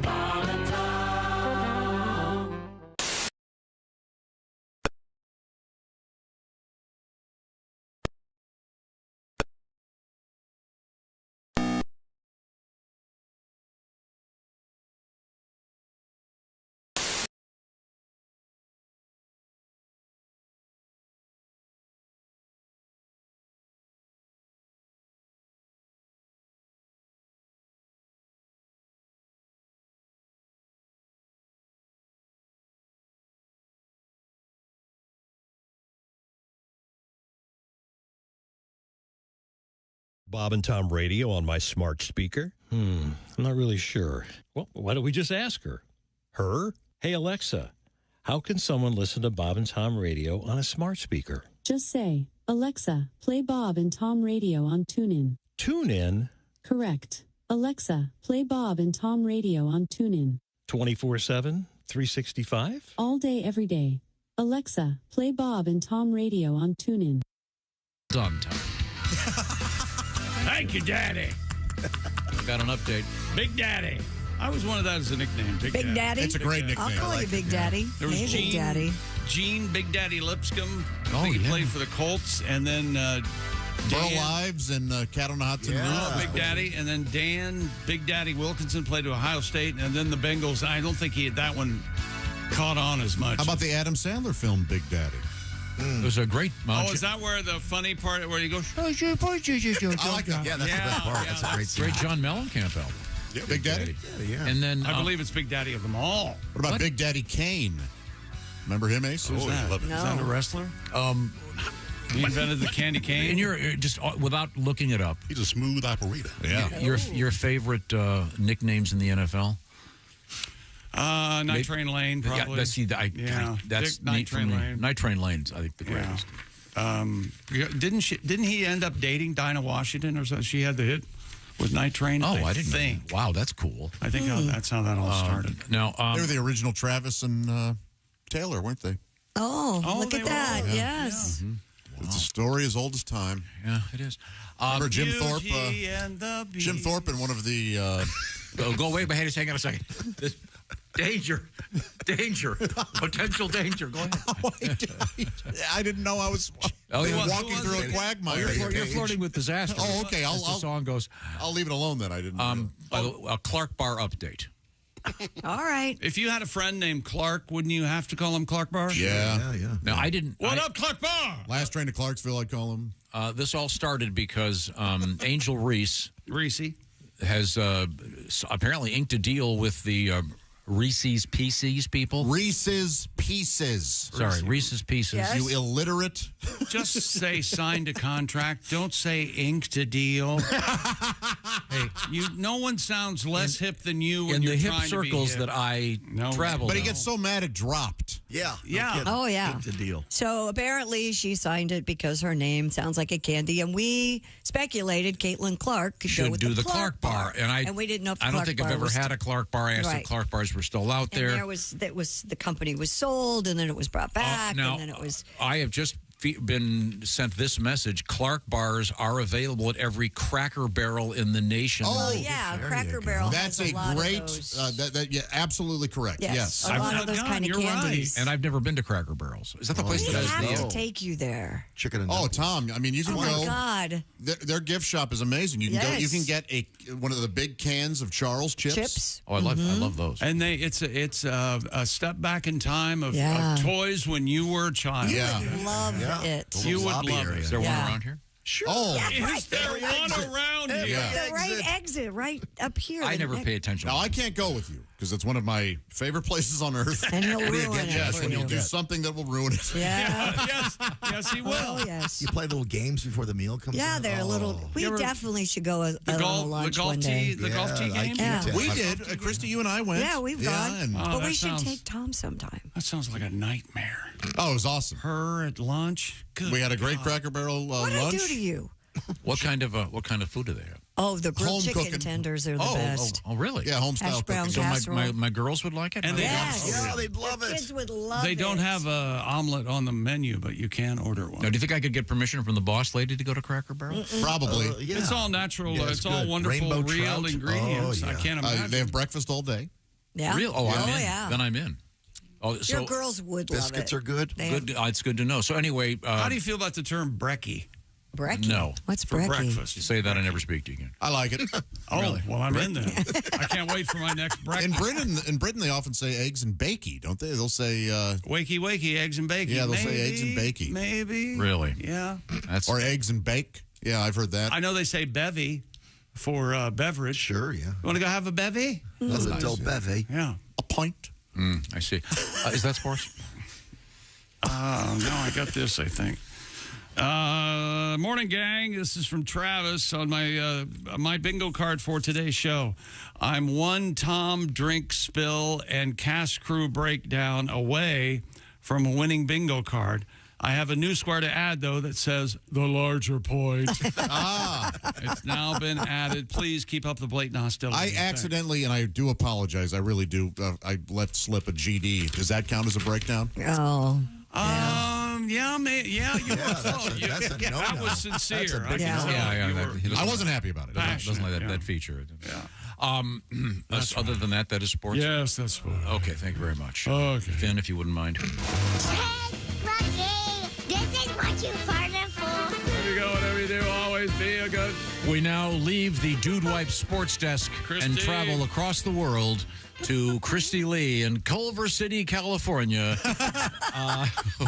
Speaker 14: Bob and Tom Radio on my smart speaker? I'm not really sure. Well, why don't we just ask her? Her? Hey, Alexa, how can someone listen to Bob and Tom Radio on a smart speaker?
Speaker 13: Just say, Alexa, play Bob and Tom Radio on TuneIn.
Speaker 14: TuneIn?
Speaker 13: Correct. Alexa, play Bob and Tom Radio on TuneIn.
Speaker 14: 24/7, 365?
Speaker 13: All day, every day. Alexa, play Bob and Tom Radio on TuneIn.
Speaker 5: Done, Tom.
Speaker 7: Thank you, Daddy.
Speaker 5: Got an update.
Speaker 7: Big Daddy. I was one of that as a nickname.
Speaker 6: Big Daddy?
Speaker 2: It's a great nickname.
Speaker 6: I'll call you Big Daddy.
Speaker 7: There was
Speaker 6: Hey, Big Daddy.
Speaker 7: Gene Big Daddy Lipscomb.
Speaker 5: Oh,
Speaker 7: I think he
Speaker 5: yeah.
Speaker 7: played for the Colts. And then
Speaker 2: Burl Ives and Cat on the Hot Tin Roof.
Speaker 7: Big Daddy. And then Dan Big Daddy Wilkinson played to Ohio State. And then the Bengals. I don't think that one caught on as much.
Speaker 2: How about the Adam Sandler film Big Daddy?
Speaker 5: It was a great.
Speaker 7: Oh, is that where the funny part where you go?
Speaker 2: I like that. Yeah, that's the best part. That's a great scene.
Speaker 5: Great John Mellencamp album.
Speaker 2: Yeah, Big Daddy.
Speaker 14: Yeah.
Speaker 5: And then
Speaker 7: I believe it's Big Daddy of them all.
Speaker 2: What about Big Daddy Kane? Remember him, Ace?
Speaker 7: Who's that?
Speaker 2: Love it.
Speaker 6: No.
Speaker 7: Is that a wrestler? He invented the candy cane.
Speaker 5: And you're just without looking it up.
Speaker 15: He's a smooth operator.
Speaker 2: Yeah.
Speaker 5: Your favorite nicknames in the NFL?
Speaker 7: Night Train Lane, probably.
Speaker 5: Yeah, that's
Speaker 7: Dick Night
Speaker 5: neat for
Speaker 7: Train
Speaker 5: me.
Speaker 7: Lane.
Speaker 5: Night Train Lane's, I think, the greatest.
Speaker 7: Didn't he end up dating Dinah Washington or something? She had the hit with Night Train.
Speaker 5: Oh, I didn't
Speaker 7: think.
Speaker 5: Wow, that's cool.
Speaker 7: I think that's how that all started.
Speaker 5: Now,
Speaker 2: They were the original Travis and Taylor, weren't they?
Speaker 6: Oh, look at that.
Speaker 2: Yeah.
Speaker 6: Yes.
Speaker 2: Mm-hmm. It's a story as old as time.
Speaker 5: Yeah, it is.
Speaker 2: Remember Jim Thorpe?
Speaker 7: Beauty and the Beast.
Speaker 2: Jim Thorpe in one of the...
Speaker 5: Go away, but hey, just hang on a second. Danger. Potential danger. Go ahead.
Speaker 2: I didn't know I was walking through a quagmire.
Speaker 5: You're flirting with disaster.
Speaker 2: Oh, okay.
Speaker 5: As the song goes.
Speaker 2: I'll leave it alone then. I didn't know.
Speaker 5: By the way, a Clark Bar update.
Speaker 6: All right.
Speaker 7: If you had a friend named Clark, wouldn't you have to call him Clark Bar?
Speaker 2: Yeah.
Speaker 5: Now, I didn't.
Speaker 7: What up, Clark Bar?
Speaker 2: Last train to Clarksville, I'd call him.
Speaker 5: This all started because Angel Reese has apparently inked a deal with the Reese's Pieces people.
Speaker 2: Reese's Pieces.
Speaker 5: Sorry, Reese's Pieces.
Speaker 6: Yes.
Speaker 2: You illiterate.
Speaker 7: Just say signed a contract. Don't say inked a deal. Hey, no one sounds less hip than you when
Speaker 5: in
Speaker 7: you're
Speaker 5: the hip
Speaker 7: trying to be
Speaker 5: circles
Speaker 7: hip.
Speaker 5: that I travel.
Speaker 2: But he gets so mad it dropped.
Speaker 8: Yeah.
Speaker 7: Yeah.
Speaker 6: Oh, yeah.
Speaker 8: It's a deal.
Speaker 6: So apparently she signed it because her name sounds like a candy, and we speculated Caitlin Clark could go
Speaker 5: should
Speaker 6: with
Speaker 5: do
Speaker 6: the
Speaker 5: Clark Bar, and
Speaker 6: we didn't know if the
Speaker 5: I don't
Speaker 6: Clark
Speaker 5: think
Speaker 6: Bar
Speaker 5: I've ever
Speaker 6: was
Speaker 5: had a Clark Bar. I asked
Speaker 6: Right.
Speaker 5: if Clark Bars were still out there.
Speaker 6: And the company was sold, and then it was brought back,
Speaker 5: Now,
Speaker 6: and then it was.
Speaker 5: I have just been sent this message. Clark bars are available at every Cracker Barrel in the nation.
Speaker 6: Oh, yeah, Cracker Barrel.
Speaker 2: That's
Speaker 6: has
Speaker 2: a
Speaker 6: lot
Speaker 2: great.
Speaker 6: Of those.
Speaker 2: Yeah, absolutely correct. Yes,
Speaker 6: a lot of those kind of candies.
Speaker 5: And I've never been to Cracker Barrels. Is that the place that
Speaker 6: We
Speaker 5: has
Speaker 6: have
Speaker 5: the
Speaker 6: to take you there.
Speaker 8: Chicken and
Speaker 2: Oh, Tom, I mean, you can
Speaker 6: Oh,
Speaker 2: go.
Speaker 6: my God.
Speaker 2: Their gift shop is amazing. You can go. You can get one of the big cans of Charles chips.
Speaker 5: Oh, I love those.
Speaker 7: And it's a step back in time of toys when you were a child.
Speaker 6: You would love it.
Speaker 7: You would love it.
Speaker 5: Is there one around here?
Speaker 7: Sure.
Speaker 2: Oh,
Speaker 7: is there one around here?
Speaker 6: The right exit, right up here.
Speaker 5: I never pay attention.
Speaker 2: Now, I can't go with you because it's one of my favorite places on earth.
Speaker 6: And he'll ruin it
Speaker 2: Yes,
Speaker 6: for
Speaker 2: and you'll
Speaker 6: you.
Speaker 2: do something that will ruin it.
Speaker 6: Yeah.
Speaker 7: Yes, he will.
Speaker 6: Oh, yes.
Speaker 8: You play little games before the meal comes
Speaker 6: Yeah,
Speaker 8: out?
Speaker 6: they're a little. We definitely should go on a lunch one day.
Speaker 7: The golf tee game?
Speaker 2: We did. Christy, you and I went.
Speaker 6: Yeah, we've gone. But we should
Speaker 7: sounds-
Speaker 6: take Tom sometime.
Speaker 7: That sounds like a nightmare.
Speaker 2: Oh, it was awesome.
Speaker 7: Her at lunch. Good
Speaker 2: We had a great
Speaker 7: God.
Speaker 2: Cracker Barrel
Speaker 6: What'd I
Speaker 2: lunch.
Speaker 6: do to you?
Speaker 5: What kind of food do they have?
Speaker 6: Oh, the grilled
Speaker 2: Home
Speaker 6: chicken
Speaker 2: cooking.
Speaker 6: tenders are the best.
Speaker 5: Oh, really?
Speaker 2: Yeah, home style
Speaker 6: Hash brown
Speaker 2: cooking.
Speaker 5: So my girls would like it?
Speaker 7: And
Speaker 8: they'd love
Speaker 6: The kids would love
Speaker 7: They
Speaker 6: it.
Speaker 7: don't have a omelet on the menu, but you can order one.
Speaker 5: Now, do you think I could get permission from the boss lady to go to Cracker Barrel?
Speaker 2: Probably.
Speaker 7: It's all natural.
Speaker 8: Yeah,
Speaker 7: it's
Speaker 8: it's
Speaker 7: all
Speaker 8: good.
Speaker 7: wonderful,
Speaker 8: Rainbow
Speaker 7: real
Speaker 8: trout.
Speaker 7: ingredients.
Speaker 8: Oh,
Speaker 7: I
Speaker 8: yeah.
Speaker 7: can't imagine.
Speaker 2: They have breakfast all day.
Speaker 6: Yeah.
Speaker 5: Real? Oh, I'm in.
Speaker 6: yeah.
Speaker 5: Then I'm in. Oh,
Speaker 6: Your girls would love it.
Speaker 8: Biscuits are good.
Speaker 6: They
Speaker 5: Good. It's good to know. So anyway,
Speaker 7: How do you feel about the term brekkie?
Speaker 6: Brekkie?
Speaker 5: No.
Speaker 6: What's
Speaker 7: For
Speaker 6: brekkie?
Speaker 7: breakfast.
Speaker 5: You say that, I never speak to you again.
Speaker 2: I like it.
Speaker 7: Oh,
Speaker 5: Really?
Speaker 7: well, I'm in then. I can't wait for my next brekkie.
Speaker 2: In Britain, they often say eggs and bakey, don't they? They'll say
Speaker 7: wakey, eggs and bacon.
Speaker 2: Yeah, they'll say eggs and bakey.
Speaker 7: Maybe.
Speaker 5: Really?
Speaker 7: Yeah.
Speaker 2: Or eggs and bake. Yeah, I've heard that.
Speaker 7: I know they say bevy for beverage.
Speaker 8: Sure, yeah.
Speaker 7: You want to go have a bevy?
Speaker 8: That's a dull bevy.
Speaker 7: Yeah.
Speaker 2: A pint.
Speaker 5: I see. Is that sports?
Speaker 7: No, I got this, I think. Morning, gang. This is from Travis on my bingo card for today's show. I'm one Tom drink spill and cast crew breakdown away from a winning bingo card. I have a new square to add, though, that says the larger point. It's now been added. Please keep up the blatant hostility.
Speaker 2: I accidentally, and I do apologize, I really do, I let slip a GD. Does that count as a breakdown?
Speaker 6: Oh.
Speaker 7: Yeah, you were close.
Speaker 8: That's a no-no.
Speaker 7: I was sincere.
Speaker 8: That's a
Speaker 7: I
Speaker 8: big
Speaker 7: can
Speaker 8: no.
Speaker 7: tell
Speaker 5: Yeah,
Speaker 7: you
Speaker 5: that-
Speaker 7: were
Speaker 5: he doesn't-
Speaker 2: I wasn't happy about it.
Speaker 5: Doesn't like
Speaker 7: yeah.
Speaker 5: that feature.
Speaker 7: Yeah.
Speaker 5: Other than that, that is sports?
Speaker 7: Yes, that's what.
Speaker 5: Okay, thank you very much.
Speaker 7: Okay.
Speaker 5: Finn, if you wouldn't mind.
Speaker 1: This is what you farted for.
Speaker 7: There you go. Whatever you do, always be a good.
Speaker 5: We now leave the Dude Wipe Sports Desk
Speaker 7: Christy.
Speaker 5: and travel across the world to Christy Lee in Culver City, California.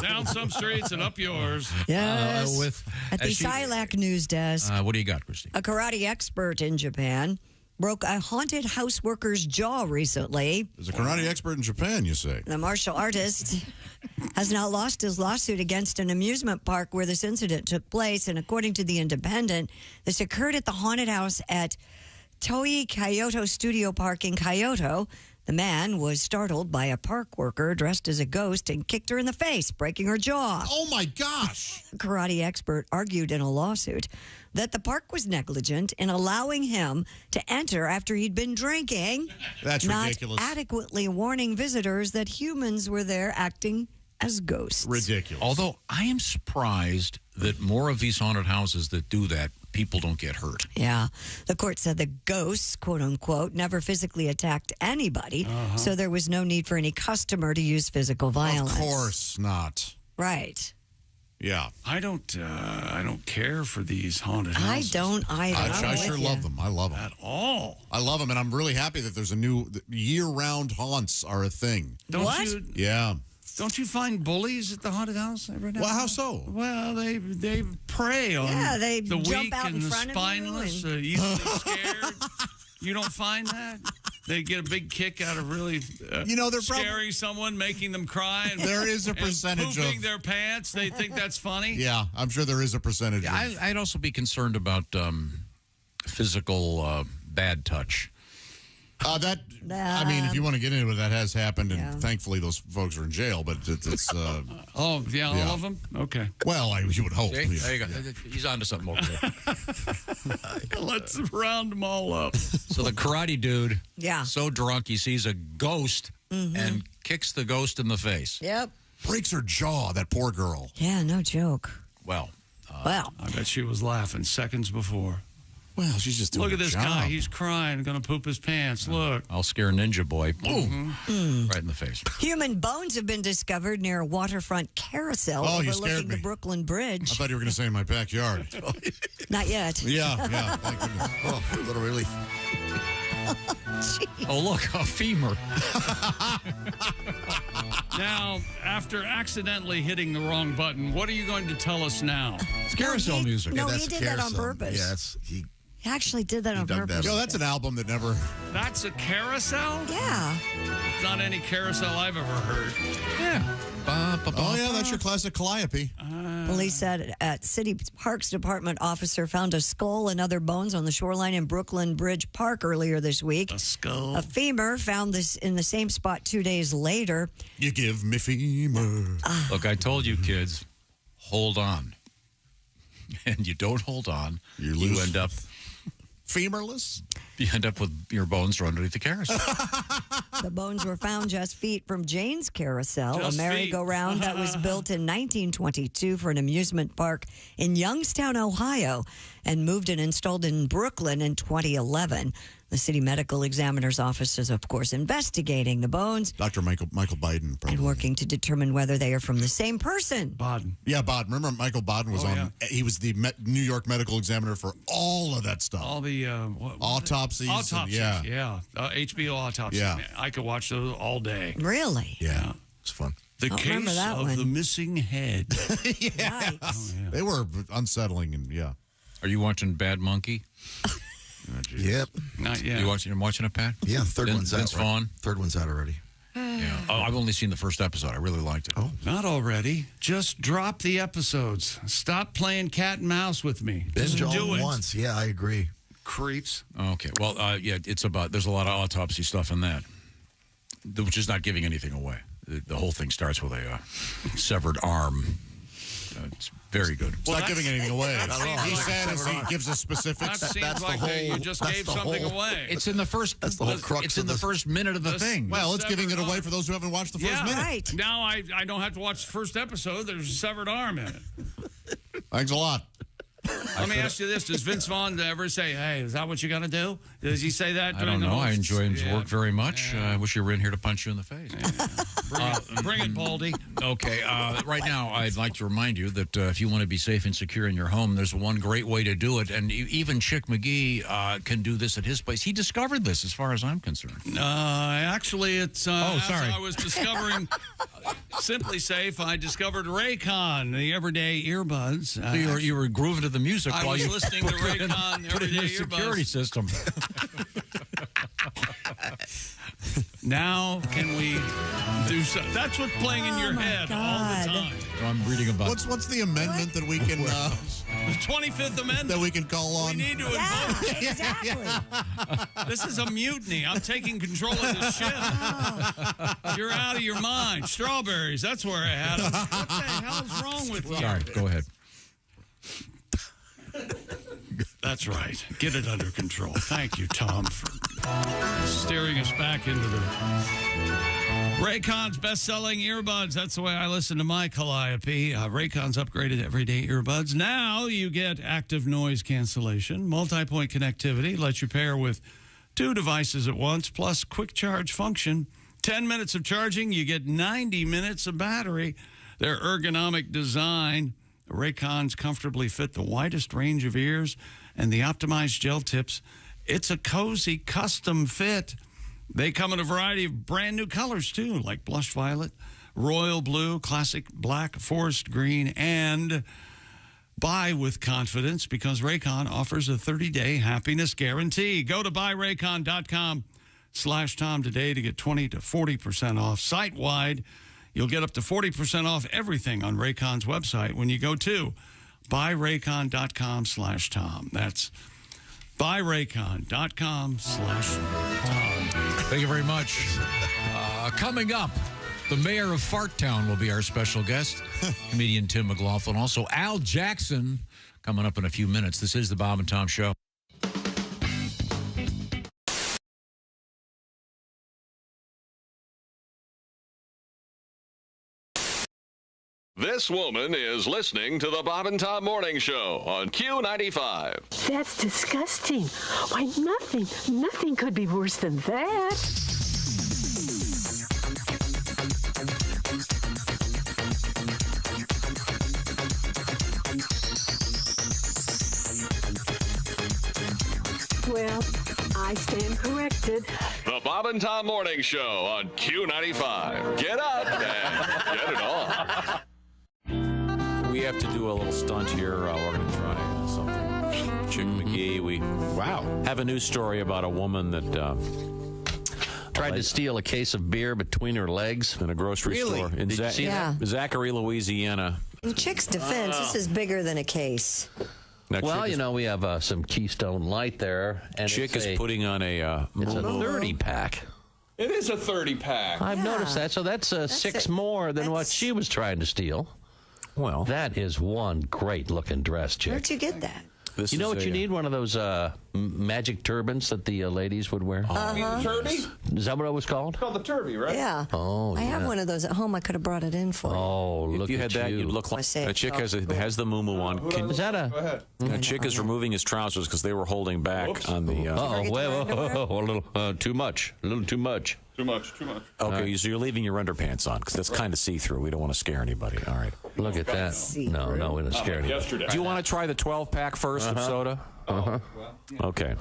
Speaker 7: Down some streets and up yours.
Speaker 6: Yes. At the
Speaker 5: as she-
Speaker 6: Silac news desk,
Speaker 5: what do you got, Christy?
Speaker 6: a karate expert in Japan broke a haunted house worker's jaw recently.
Speaker 2: There's a karate expert in Japan, you say?
Speaker 6: The martial artist has now lost his lawsuit against an amusement park where this incident took place. And according to The Independent, this occurred at the haunted house at Toei Kyoto Studio Park in Kyoto. The man was startled by a park worker dressed as a ghost and kicked her in the face, breaking her jaw.
Speaker 2: Oh, my gosh.
Speaker 6: A karate expert argued in a lawsuit that the park was negligent in allowing him to enter after he'd been drinking.
Speaker 2: That's
Speaker 6: not
Speaker 2: ridiculous.
Speaker 6: adequately warning visitors that humans were there acting as ghosts.
Speaker 2: Ridiculous.
Speaker 5: Although I am surprised that more of these haunted houses that do that, people don't get hurt.
Speaker 6: Yeah. The court said the ghosts, quote unquote, never physically attacked anybody, so there was no need for any customer to use physical violence.
Speaker 2: Of course not.
Speaker 6: Right.
Speaker 2: Yeah.
Speaker 7: I don't care for these haunted houses.
Speaker 6: I don't either.
Speaker 2: I sure love them. I love them.
Speaker 7: At all.
Speaker 2: I love them, and I'm really happy that there's a new year-round haunts are a thing. Yeah.
Speaker 7: Don't you find bullies at the haunted house every now?
Speaker 2: Well, how so?
Speaker 7: Well, they prey on
Speaker 6: they
Speaker 7: the
Speaker 6: jump
Speaker 7: weak
Speaker 6: out
Speaker 7: and
Speaker 6: in
Speaker 7: the
Speaker 6: front of you
Speaker 7: spineless,
Speaker 6: and-
Speaker 7: easily scared. You don't find that? They get a big kick out of really
Speaker 2: they're
Speaker 7: scaring someone, making them cry. And,
Speaker 2: There is a
Speaker 7: and
Speaker 2: percentage of-
Speaker 7: pooping their pants. They think that's funny.
Speaker 2: Yeah, I'm sure there is a percentage.
Speaker 5: Yeah,
Speaker 2: of,
Speaker 5: I'd also be concerned about physical bad touch.
Speaker 2: I mean, if you want to get into it, that has happened, and thankfully those folks are in jail. But it's
Speaker 7: Oh, yeah, all of them? Okay.
Speaker 2: Well, you would hope.
Speaker 5: See?
Speaker 2: Yeah.
Speaker 5: There you go. He's on to something over there.
Speaker 7: Let's round them all up.
Speaker 5: So the karate dude,
Speaker 6: Yeah.
Speaker 5: so drunk he sees a ghost and kicks the ghost in the face.
Speaker 6: Yep.
Speaker 2: breaks her jaw, that poor girl.
Speaker 6: Yeah, no joke.
Speaker 5: Well.
Speaker 6: Well.
Speaker 7: I bet she was laughing seconds before.
Speaker 2: Well, she's just doing
Speaker 7: Look at
Speaker 2: her
Speaker 7: this
Speaker 2: job.
Speaker 7: guy. He's crying, going to poop his pants. Look.
Speaker 5: I'll scare Ninja Boy. Boom.
Speaker 6: Mm.
Speaker 5: Right in the face.
Speaker 6: Human bones have been discovered near a waterfront carousel
Speaker 2: Oh, you scared
Speaker 6: overlooking the
Speaker 2: me.
Speaker 6: Brooklyn Bridge.
Speaker 2: I thought you were going to say in my backyard.
Speaker 6: Not yet.
Speaker 2: Yeah. Thank goodness.
Speaker 8: Oh, a little relief.
Speaker 5: Oh, look, a femur.
Speaker 7: Now, after accidentally hitting the wrong button, what are you going to tell us now?
Speaker 5: It's carousel music.
Speaker 6: No,
Speaker 8: Yeah,
Speaker 6: he
Speaker 8: that's
Speaker 6: did that on
Speaker 8: carousel.
Speaker 6: purpose.
Speaker 8: Yeah,
Speaker 6: He actually did that on
Speaker 8: dug
Speaker 6: purpose.
Speaker 8: that
Speaker 2: Yo, that's an album that never...
Speaker 7: That's a carousel?
Speaker 6: Yeah.
Speaker 7: Not any carousel I've ever heard.
Speaker 5: Yeah.
Speaker 2: Oh, yeah, that's your classic calliope.
Speaker 6: Police said at City Parks Department officer found a skull and other bones on the shoreline in Brooklyn Bridge Park earlier this week.
Speaker 7: A skull.
Speaker 6: A femur found this in the same spot 2 days later.
Speaker 2: You give me femur.
Speaker 5: Look, I told you, kids, hold on. And you don't hold on. You end up
Speaker 2: femurless.
Speaker 5: You end up with your bones running underneath the carousel.
Speaker 6: The bones were found just feet from Jane's Carousel,
Speaker 7: Just
Speaker 6: a merry-go-round that was built in 1922 for an amusement park in Youngstown, Ohio, and moved and installed in Brooklyn in 2011. The city medical examiner's office is, of course, investigating the bones.
Speaker 2: Dr. Michael Biden. Probably.
Speaker 6: And working to determine whether they are from the same person.
Speaker 7: Baden.
Speaker 2: Yeah, Baden. Remember Michael Baden was on, he was the New York medical examiner for all of that stuff.
Speaker 7: All the
Speaker 2: autopsies.
Speaker 7: Autopsies,
Speaker 2: yeah.
Speaker 7: HBO autopsies.
Speaker 2: Yeah.
Speaker 7: I could watch those all day.
Speaker 6: Really?
Speaker 2: Yeah. It's fun.
Speaker 7: The case of the missing head.
Speaker 2: Yeah. They were unsettling and
Speaker 5: Are you watching Bad Monkey?
Speaker 8: Yep.
Speaker 7: Not yet.
Speaker 5: You watching it, Pat?
Speaker 8: Yeah, third one's out.
Speaker 5: Vince Vaughn?
Speaker 8: Third one's out already.
Speaker 5: Yeah. Oh, I've only seen the first episode. I really liked it.
Speaker 8: Oh.
Speaker 7: Not already. Just drop the episodes. Stop playing cat and mouse with me.
Speaker 8: Binge
Speaker 7: Just
Speaker 8: all
Speaker 7: do
Speaker 8: at
Speaker 7: it.
Speaker 8: once. Yeah, I agree.
Speaker 7: Creeps.
Speaker 5: Okay. Well, it's about, there's a lot of autopsy stuff in that, which is not giving anything away. The whole thing starts with a severed arm. It's very good.
Speaker 2: It's not giving anything away. He
Speaker 7: like
Speaker 2: said as he gives us specifics.
Speaker 7: That seems like you just gave something away.
Speaker 5: It's in the first.
Speaker 8: That's the whole crux.
Speaker 5: It's in the first minute of the thing.
Speaker 2: Well, it's giving it away for those who haven't watched the first minute.
Speaker 6: Right.
Speaker 7: Now I don't have to watch the first episode. There's a severed arm in it.
Speaker 2: Thanks a lot.
Speaker 7: Let me ask you this. Does Vince Vaughn ever say, hey, is that what you got to do? Does he say that?
Speaker 5: I don't know. I enjoy his work very much.
Speaker 7: Yeah.
Speaker 5: I wish you were in here to punch you in the face.
Speaker 7: Bring it, Baldy.
Speaker 5: Okay. Right now, I'd like to remind you that if you want to be safe and secure in your home, there's one great way to do it. And even Chick McGee can do this at his place. He discovered this, as far as I'm concerned.
Speaker 7: Actually, it's
Speaker 5: sorry.
Speaker 7: as I was discovering Simply Safe, I discovered Raycon, the everyday earbuds.
Speaker 5: So you were grooving to the music
Speaker 7: I
Speaker 5: while
Speaker 7: was
Speaker 5: you
Speaker 7: listening to Raycon
Speaker 5: put in
Speaker 7: everyday
Speaker 5: your security
Speaker 7: earbuds.
Speaker 5: system.
Speaker 7: Now can we do so? That's what's playing in your head all the time.
Speaker 5: I'm reading about.
Speaker 2: What's the amendment that we can
Speaker 7: The 25th Amendment
Speaker 2: that we can call on?
Speaker 7: We need to invoke.
Speaker 6: Exactly.
Speaker 7: This is a mutiny. I'm taking control of this ship. You're out of your mind. Strawberries, that's where I had them. What the hell's wrong with you?
Speaker 5: Sorry, go ahead.
Speaker 7: That's right. Get it under control. Thank you, Tom, for steering us back into the Raycon's best-selling earbuds. That's the way I listen to my calliope. Raycon's upgraded everyday earbuds. Now you get active noise cancellation, multi-point connectivity, lets you pair with 2 devices at once, plus quick charge function. 10 minutes of charging, you get 90 minutes of battery. Their ergonomic design, Raycons comfortably fit the widest range of ears, and the optimized gel tips. It's a cozy custom fit. They come in a variety of brand new colors, too, like blush violet, royal blue, classic black, forest green, and buy with confidence because Raycon offers a 30-day happiness guarantee. Go to buyraycon.com/Tom today to get 20 to 40% off site-wide. You'll get up to 40% off everything on Raycon's website when you go to buyraycon.com/Tom. That's buyraycon.com/Tom.
Speaker 5: Thank you very much. Coming up, the mayor of Farttown will be our special guest, comedian Tim McLaughlin. Also, Al Jackson coming up in a few minutes. This is the Bob and Tom Show.
Speaker 20: This woman is listening to the Bob and Tom Morning Show on Q95.
Speaker 21: That's disgusting. Why, nothing could be worse than that. Well, I stand corrected.
Speaker 20: The Bob and Tom Morning Show on Q95. Get up and get it on.
Speaker 4: We have to do a little stunt here. We're going to try something. Chick McGee. We have a news story about a woman that
Speaker 9: tried to steal a case of beer between her legs
Speaker 4: in a grocery store in
Speaker 9: Did you see that?
Speaker 4: Zachary, Louisiana.
Speaker 6: In Chick's defense, this is bigger than a case.
Speaker 4: Now,
Speaker 9: well, we have some Keystone Light there. And
Speaker 4: Chick is putting on a...
Speaker 9: it's a 30-pack.
Speaker 5: It is a 30-pack.
Speaker 9: I've noticed that. So that's six more than what she was trying to steal.
Speaker 4: Well,
Speaker 9: that is one great-looking dress, Chick.
Speaker 6: Where'd you get that?
Speaker 9: You know what you need? One of those magic turbans that the ladies would wear.
Speaker 5: You mean the turby?
Speaker 9: Is that what it was called?
Speaker 5: It's called the turby, right?
Speaker 6: Yeah.
Speaker 9: Oh,
Speaker 6: I have one of those at home. I could have brought it in for you.
Speaker 9: Oh, look
Speaker 4: if you had that, you'd look like a chick has the moo on.
Speaker 9: Is that a
Speaker 4: chick is removing his trousers because they were holding back on the.
Speaker 9: A little too much. A little too much.
Speaker 5: Too much.
Speaker 4: Okay, so you're leaving your underpants on because that's kind of see-through. We don't want to scare anybody. All right.
Speaker 9: Look at that. No, we don't scare anybody.
Speaker 4: Do you want to try the 12-pack first of soda? Okay.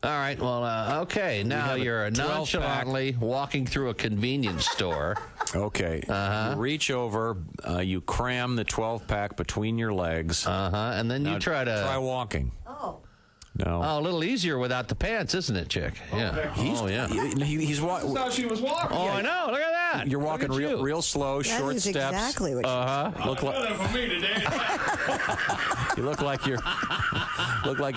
Speaker 9: All right. Well, okay. Now you're nonchalantly walking through a convenience store.
Speaker 4: Okay. You reach over, you cram the 12-pack between your legs.
Speaker 9: And then you try
Speaker 4: walking.
Speaker 6: Oh.
Speaker 4: No.
Speaker 9: Oh, a little easier without the pants, isn't it, Chick? Yeah. He's
Speaker 5: walking. That's how she was walking.
Speaker 9: Oh, I know. Look at that.
Speaker 4: You're walking real slow, short steps.
Speaker 6: Exactly what
Speaker 4: Look like
Speaker 5: for me today.
Speaker 4: you look like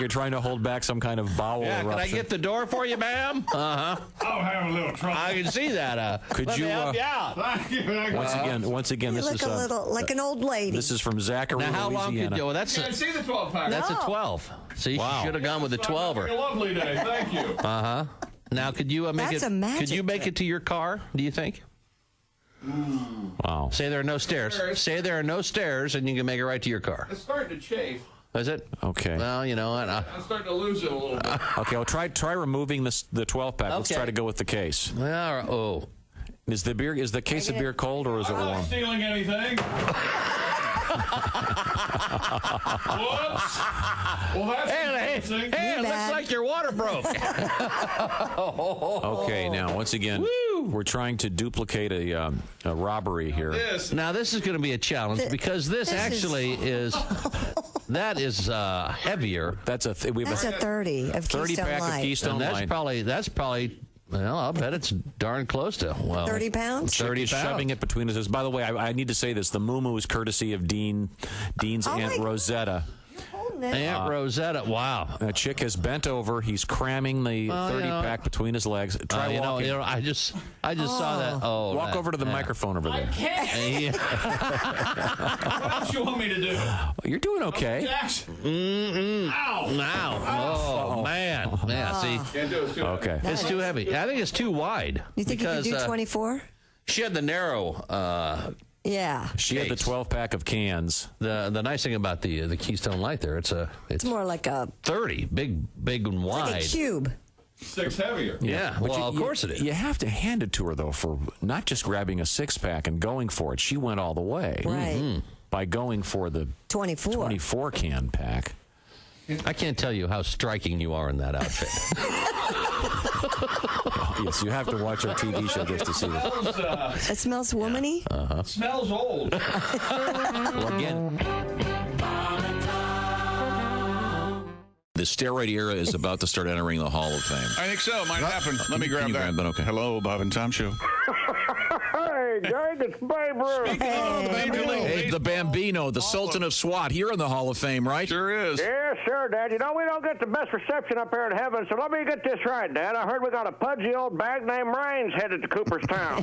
Speaker 4: you're trying to hold back some kind of bowel eruption.
Speaker 9: Can I get the door for you, ma'am?
Speaker 5: I'll have a little trouble.
Speaker 9: I can see that.
Speaker 4: Could you
Speaker 9: help you out?
Speaker 5: Thank you.
Speaker 4: Once again,
Speaker 6: you
Speaker 4: this
Speaker 6: look
Speaker 4: is
Speaker 6: a little like an old lady.
Speaker 4: This is from Zachary,
Speaker 9: Now, how
Speaker 4: Louisiana.
Speaker 9: long could you? That's
Speaker 5: I see the 12-pack.
Speaker 9: That's a 12. See, you should have gone with the 12er.
Speaker 5: A lovely day. Thank you.
Speaker 9: Now, could you make
Speaker 6: That's
Speaker 9: it?
Speaker 6: a magic
Speaker 9: Could you make
Speaker 6: trick.
Speaker 9: it to your car? Do you think?
Speaker 4: Wow.
Speaker 9: Say there are no stairs. Say there are no stairs, and you can make it right to your car.
Speaker 5: It's starting to chafe.
Speaker 9: Is it?
Speaker 4: Okay.
Speaker 9: Well, you know what?
Speaker 5: I'm starting to lose it a little bit.
Speaker 4: Okay, well, try removing the 12-pack. Let's try to go with the case.
Speaker 9: Oh.
Speaker 4: Is the case of beer cold or is it
Speaker 5: I'm
Speaker 4: warm?
Speaker 5: not stealing anything. Whoops. Well, that's interesting.
Speaker 9: Hey, it looks like your water broke.
Speaker 4: Okay, now, once again, we're trying to duplicate a robbery here.
Speaker 9: Now, this is going to be a challenge because this actually is... That is heavier.
Speaker 6: That's a 30 of
Speaker 4: 30
Speaker 6: Keystone
Speaker 4: pack
Speaker 6: Light.
Speaker 4: of Keystone
Speaker 9: And
Speaker 4: Light.
Speaker 9: that's probably. Well, I'll bet it's darn close to
Speaker 6: 30 pounds.
Speaker 9: 30 pounds.
Speaker 4: Shoving it between his. By the way, I need to say this: the moo is courtesy of Dean's Aunt Rosetta.
Speaker 9: Aunt Rosetta, wow.
Speaker 4: A chick has bent over. He's cramming the 30-pack between his legs. Try walking.
Speaker 9: I just saw that. Oh,
Speaker 4: walk over to the microphone over there.
Speaker 5: I can't. What else you want me to do?
Speaker 4: You're doing okay.
Speaker 5: Ow.
Speaker 9: Oh, man. Yeah, see.
Speaker 5: Can't do it. It's too
Speaker 4: Okay.
Speaker 5: heavy.
Speaker 9: It's too heavy. I think it's too wide.
Speaker 6: You think you could do 24?
Speaker 9: She had the narrow...
Speaker 6: Yeah.
Speaker 4: She had the 12-pack of cans.
Speaker 9: The nice thing about the Keystone Light there, it's
Speaker 6: more like a
Speaker 9: 30, big and wide.
Speaker 6: like a cube.
Speaker 5: 6 heavier.
Speaker 9: Yeah,
Speaker 4: But
Speaker 9: well, of course it is.
Speaker 4: You have to hand it to her, though, for not just grabbing a 6-pack and going for it. She went all the way.
Speaker 6: Right.
Speaker 4: By going for the 24 can pack.
Speaker 9: I can't tell you how striking you are in that outfit.
Speaker 4: Yes, you have to watch our TV show just to see it.
Speaker 6: It smells womany.
Speaker 5: It smells old.
Speaker 4: Well, again, the steroid era is about to start entering the Hall of Fame.
Speaker 11: I think so. Might happen. Let me grab that.
Speaker 4: Okay.
Speaker 11: Hello, Bob and Tom Show.
Speaker 22: Hey, Greg, it's Babe Ruth.
Speaker 11: Hey,
Speaker 4: the Bambino, the Sultan of SWAT, here in the Hall of Fame, right?
Speaker 11: Sure is.
Speaker 22: Yeah, sure, Dad. You know, we don't get the best reception up here in heaven, so let me get this right, Dad. I heard we got a pudgy old bag named Raines headed to Cooperstown.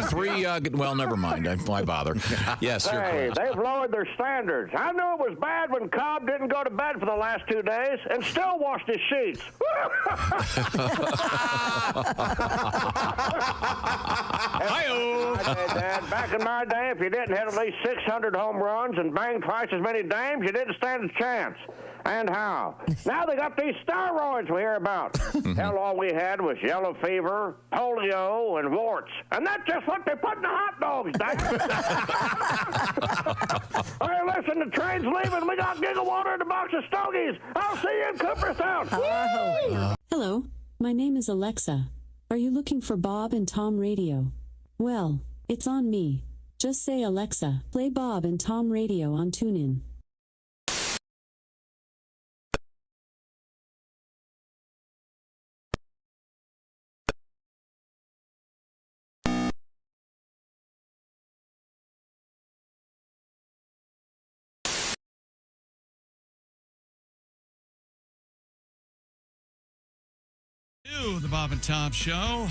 Speaker 4: Three, well, never mind. Why bother? Yes, you're
Speaker 22: Hey,
Speaker 4: correct.
Speaker 22: they've lowered their standards. I knew it was bad when Cobb didn't go to bed for the last 2 days and still washed his sheets. Dad, back in my day, if you didn't hit at least 600 home runs and bang twice as many dames, you didn't stand a chance. And how? Now they got these steroids we hear about. Hell, all we had was yellow fever, polio, and warts. And that's just what they put in the hot dogs, Dad. Hey, listen, the train's leaving. We got gigawater and a box of stogies. I'll see you in Cooperstown.
Speaker 13: Hello, my name is Alexa. Are you looking for Bob and Tom Radio? Well, it's on me. Just say, Alexa, play Bob and Tom Radio on TuneIn.
Speaker 7: The Bob and Tom Show.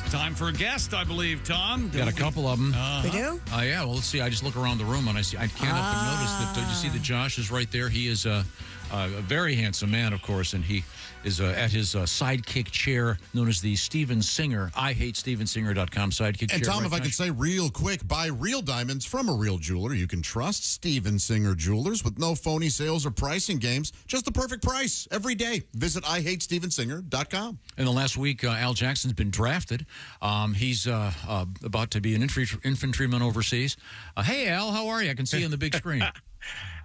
Speaker 7: It's time for a guest, I believe, Tom.
Speaker 5: Got a couple of them.
Speaker 6: We do?
Speaker 5: Yeah, well, let's see. I just look around the room and I can't help but notice that, you see that Josh is right there. He is a very handsome man, of course, and he is at his sidekick chair known as the Steven Singer. IHateStevenSinger.com sidekick chair.
Speaker 2: And Tom,
Speaker 5: right,
Speaker 2: if I could say real quick, buy real diamonds from a real jeweler you can trust. Steven Singer Jewelers with no phony sales or pricing games. Just the perfect price every day. Visit IHateStevenSinger.com.
Speaker 5: In the last week, Al Jackson's been drafted. He's about to be an infantryman overseas. Hey, Al, how are you? I can see you on the big screen.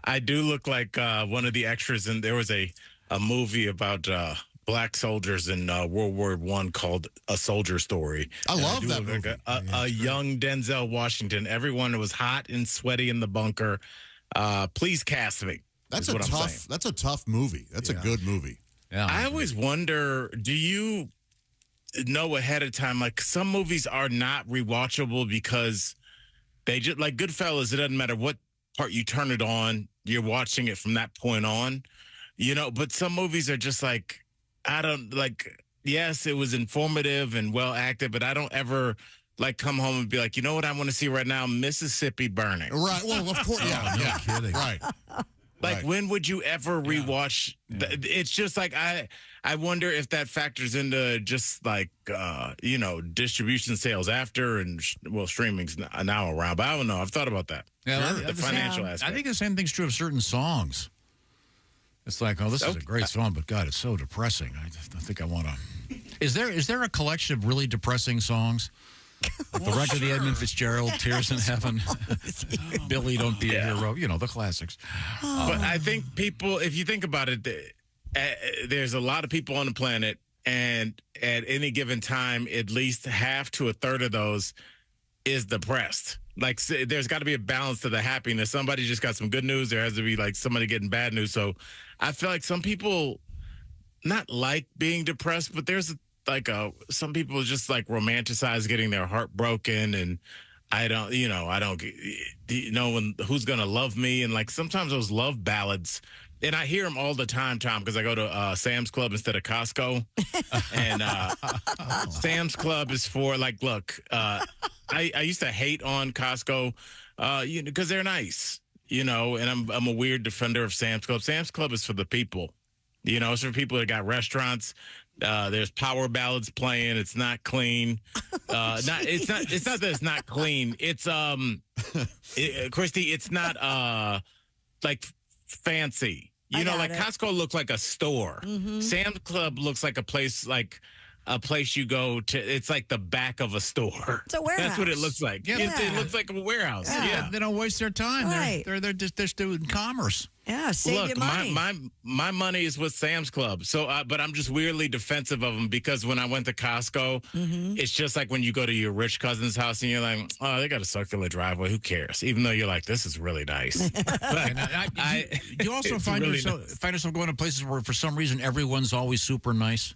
Speaker 18: I do look like one of the extras, and there was a movie about black soldiers in World War I called A Soldier Story.
Speaker 2: I love that movie.
Speaker 18: Like a young Denzel Washington. Everyone was hot and sweaty in the bunker. Please cast me.
Speaker 2: That's a tough movie. That's a good movie.
Speaker 18: Yeah. I always wonder, do you know ahead of time, like some movies are not rewatchable because they just, like Goodfellas, it doesn't matter what part you turn it on, you're watching it from that point on, you know, but some movies are just like, I don't like, yes, it was informative and well acted, but I don't ever like come home and be like, you know what I want to see right now? Mississippi Burning.
Speaker 2: Right. Well, of course. Yeah.
Speaker 8: No
Speaker 2: yeah.
Speaker 8: kidding.
Speaker 2: Right.
Speaker 18: Like, when would you ever rewatch? It's just like, I wonder if that factors into just like, you know, distribution sales after and, streaming's now around. But I don't know. I've thought about that.
Speaker 5: Yeah,
Speaker 18: the financial aspect.
Speaker 5: I think the same thing's true of certain songs. It's like, oh, this is a great song, but God, it's so depressing. I think I want to. Is there a collection of really depressing songs? Like the record of the Edmund Fitzgerald, Tears in Heaven, Billy, Don't Be a Hero, you know, the classics.
Speaker 18: But I think people, if you think about it, there's a lot of people on the planet, and at any given time, at least half to a third of those is depressed. Like, there's got to be a balance to the happiness. Somebody just got some good news. There has to be, like, somebody getting bad news. So I feel like some people not like being depressed, but there's some people just like romanticize getting their heart broken, and I don't when who's gonna love me, and like sometimes those love ballads, and I hear them all the time, Tom, because I go to Sam's Club instead of Costco, and Sam's Club is for like, look, I used to hate on Costco, because they're nice, you know, and I'm a weird defender of Sam's Club. Sam's Club is for the people, you know, it's for people that got restaurants. There's power ballads playing. It's not clean. It's not that it's not clean. It's Christy, it's not like fancy. You know, like Costco looks like a store. Mm-hmm. Sam's Club looks like a place you go to. It's like the back of a store.
Speaker 6: It's a warehouse.
Speaker 18: That's what it looks like.
Speaker 6: Yeah.
Speaker 18: It looks like a warehouse.
Speaker 5: Yeah. They don't waste their time.
Speaker 6: Right.
Speaker 5: They're just doing commerce.
Speaker 6: Yeah, save your money.
Speaker 18: My money is with Sam's Club. So, but I'm just weirdly defensive of them because when I went to Costco, it's just like when you go to your rich cousin's house and you're like, oh, they got a circular driveway. Who cares? Even though you're like, this is really nice.
Speaker 5: You also find yourself going to places where for some reason everyone's always super nice.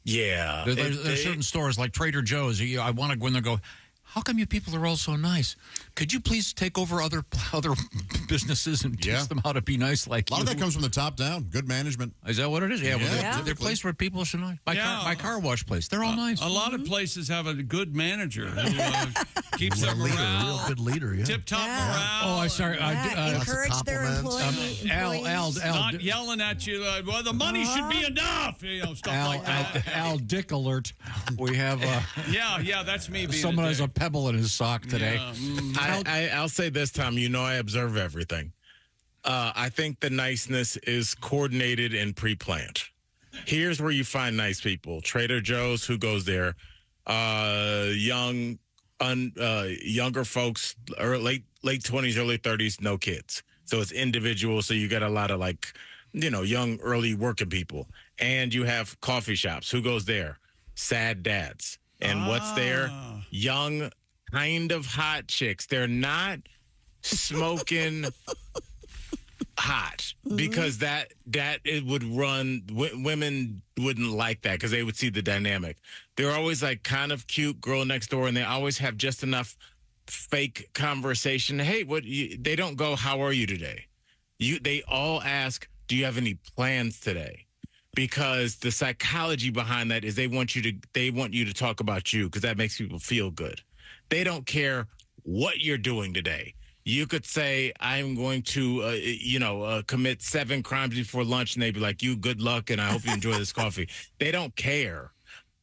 Speaker 18: Yeah.
Speaker 5: There's certain stores like Trader Joe's. I want to go in there and go, how come you people are all so nice? Could you please take over other businesses and teach them how to be nice like you?
Speaker 2: A lot of that comes from the top down. Good management.
Speaker 5: Is that what it is? Yeah. Well, they're places where people are so nice. My car wash place, they're all nice.
Speaker 7: A lot of places have a good manager who keeps their morale.
Speaker 8: A real good leader, yeah.
Speaker 7: Tip-top morale.
Speaker 5: Oh, I'm sorry.
Speaker 6: Encourage their employees.
Speaker 5: Al.
Speaker 7: Not yelling at you, well, the money should be enough. You know, stuff like that.
Speaker 5: Al Dick alert. We have...
Speaker 7: yeah, that's me being
Speaker 5: someone has a pebble in his sock today.
Speaker 18: I'll say this time, I observe everything. I think the niceness is coordinated and pre-planned. Here's where you find nice people. Trader Joe's, who goes there? Younger folks, or late 20s, early 30s, no kids. So it's individual. So you get a lot of young, early working people. And you have coffee shops. Who goes there? Sad dads. And what's there? Young, kind of hot chicks. They're not smoking hot because that it would run. Women wouldn't like that because they would see the dynamic. They're always like kind of cute girl next door, and they always have just enough fake conversation. Hey, they don't go, how are you today? They all ask, do you have any plans today? Because the psychology behind that is they want you to talk about you because that makes people feel good. They don't care what you're doing today. You could say, I'm going to, commit 7 crimes before lunch, and they'd be like, you, good luck, and I hope you enjoy this coffee. They don't care.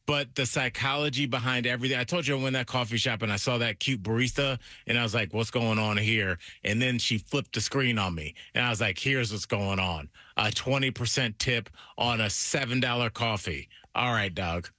Speaker 18: But the psychology behind everything, I told you I went in that coffee shop and I saw that cute barista and I was like, what's going on here? And then she flipped the screen on me and I was like, here's what's going on. A 20% tip on a $7 coffee. All right, dog.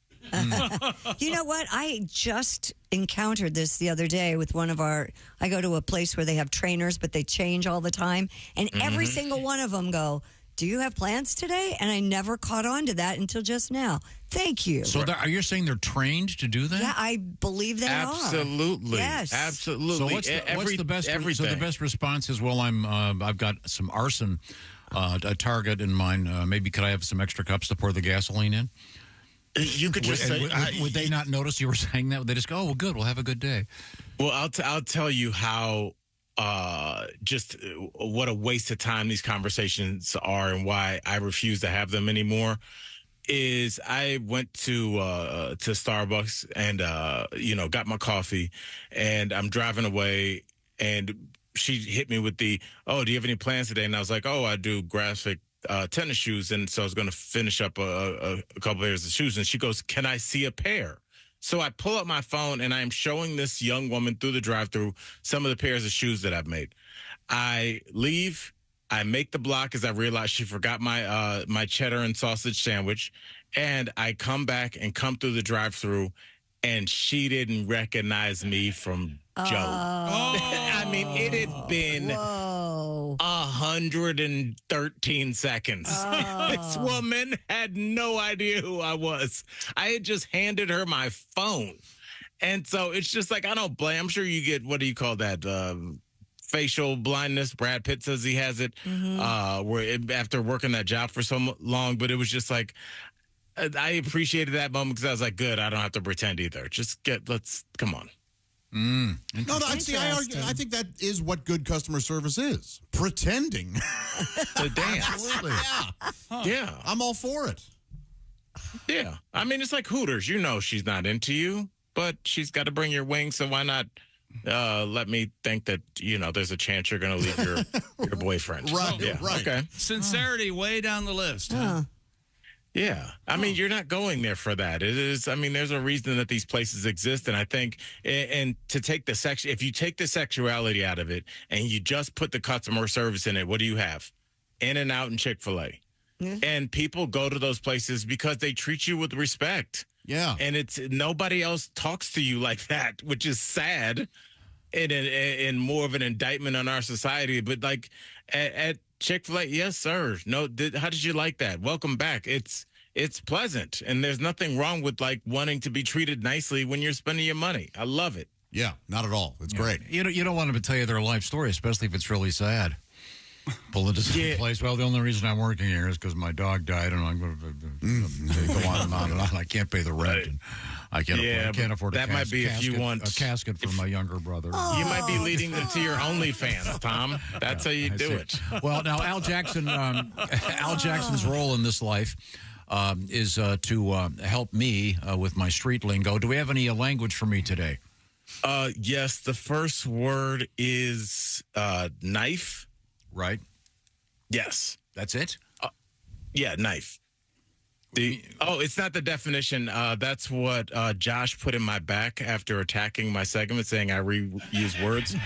Speaker 6: You know what? I just encountered this the other day with I go to a place where they have trainers, but they change all the time. And every single one of them go, do you have plans today? And I never caught on to that until just now. Thank you.
Speaker 5: So are you saying they're trained to do that?
Speaker 6: Yeah, I believe they are.
Speaker 18: Absolutely.
Speaker 6: Yes.
Speaker 18: Absolutely.
Speaker 5: So what's the best? So the best response is, well, I've got some arson, a target in mind. Maybe could I have some extra cups to pour the gasoline in?
Speaker 18: You could just say.
Speaker 5: Would they not notice you were saying that? Would they just go, oh, well, good, we'll have a good day?
Speaker 18: Well, I'll tell you how. Just what a waste of time these conversations are and why I refuse to have them anymore is I went to Starbucks and got my coffee and I'm driving away and she hit me with do you have any plans today? And I was like, I do graphic tennis shoes, and so I was going to finish up a couple pairs of shoes, and she goes, can I see a pair? So I pull up my phone and I'm showing this young woman through the drive-thru some of the pairs of shoes that I've made. I leave. I make the block as I realize she forgot my cheddar and sausage sandwich. And I come back and come through the drive-thru, and she didn't recognize me from Joe. I mean, it had been 113 seconds. This woman had no idea who I was. I had just handed her my phone. And so it's just like, I don't blame. I'm sure you get, what do you call that? Facial blindness. Brad Pitt says he has it after working that job for so long. But it was just like, I appreciated that moment because I was like, good, I don't have to pretend either. Come on.
Speaker 2: No, I think that is what good customer service is. Pretending.
Speaker 18: The dance.
Speaker 2: Absolutely. Yeah.
Speaker 18: Yeah.
Speaker 2: I'm all for it.
Speaker 18: Yeah. I mean, it's like Hooters. You know she's not into you, but she's got to bring your wings, so why not let me think that, there's a chance you're going to leave your boyfriend.
Speaker 2: Right,
Speaker 18: yeah.
Speaker 2: right.
Speaker 18: Okay.
Speaker 7: Sincerity way down the list. Huh?
Speaker 18: Yeah. I mean, you're not going there for that. It is, there's a reason that these places exist. And I think, and to take if you take the sexuality out of it and you just put the customer service in it, what do you have? In-N-Out and Chick-fil-A. Yeah. And people go to those places because they treat you with respect.
Speaker 2: Yeah.
Speaker 18: And nobody else talks to you like that, which is sad and more of an indictment on our society. But like at Chick-fil-A, yes, sir. No, how did you like that? Welcome back. It's pleasant, and there's nothing wrong with like wanting to be treated nicely when you're spending your money. I love it.
Speaker 2: Yeah, not at all. It's great.
Speaker 5: You don't want them to tell you their life story, especially if it's really sad. pull into some place. Well, the only reason I'm working here is because my dog died, and I'm going to go on and on and on. I can't pay the rent, and I can't afford
Speaker 18: that might be if you want
Speaker 5: a casket for my younger brother.
Speaker 18: You might be leading them to your OnlyFans, Tom. That's how you do it.
Speaker 5: Well, now Al Jackson's role in this life is to help me with my street lingo. Do we have any language for me today?
Speaker 18: Yes, the first word is knife.
Speaker 5: Right.
Speaker 18: Yes.
Speaker 5: That's it?
Speaker 18: Yeah, knife. It's not the definition. That's what Josh put in my back after attacking my segment, saying I reuse words.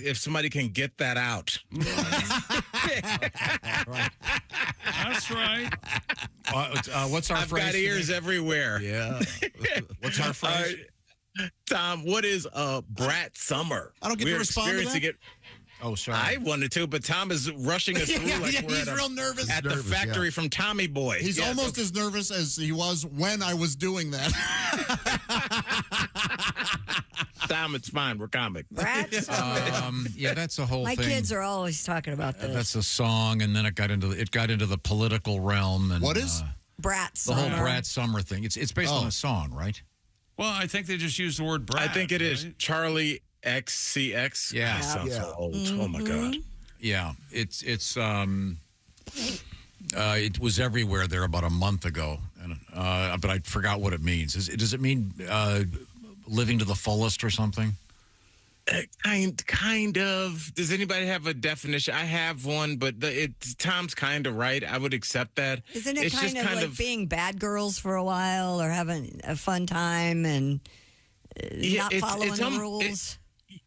Speaker 18: If somebody can get that out.
Speaker 7: Right. That's right.
Speaker 5: What's our
Speaker 18: I've
Speaker 5: phrase?
Speaker 18: I've got ears
Speaker 5: today?
Speaker 18: everywhere.
Speaker 5: Yeah. What's our phrase?
Speaker 18: Tom, what is brat summer?
Speaker 2: I don't get to respond to that?
Speaker 5: Oh, sorry.
Speaker 18: I wanted to, but Tom is rushing us through like we're
Speaker 2: he's real nervous.
Speaker 18: At the factory from Tommy Boy.
Speaker 2: He's almost as nervous as he was when I was doing that.
Speaker 18: Tom, it's fine. We're comic.
Speaker 6: Brats?
Speaker 5: Yeah, that's the whole
Speaker 6: My
Speaker 5: thing.
Speaker 6: kids are always talking about this.
Speaker 5: That's a song, and then it got into the political realm. And
Speaker 2: what is
Speaker 6: brat
Speaker 5: the
Speaker 6: summer?
Speaker 5: whole brat summer thing? It's based on a song, right?
Speaker 7: Well, I think they just used the word brat.
Speaker 18: I think it is Charlie XCX.
Speaker 5: Yeah.
Speaker 18: That sounds so old. Oh my God.
Speaker 5: Yeah, it was everywhere there about a month ago, and but I forgot what it means. Does it mean living to the fullest or something?
Speaker 18: Kind of. Does anybody have a definition? I have one, but Tom's kind of right. I would accept that.
Speaker 6: Isn't it
Speaker 18: it's
Speaker 6: kind
Speaker 18: just
Speaker 6: of like being bad girls for a while or having a fun time and not following the rules?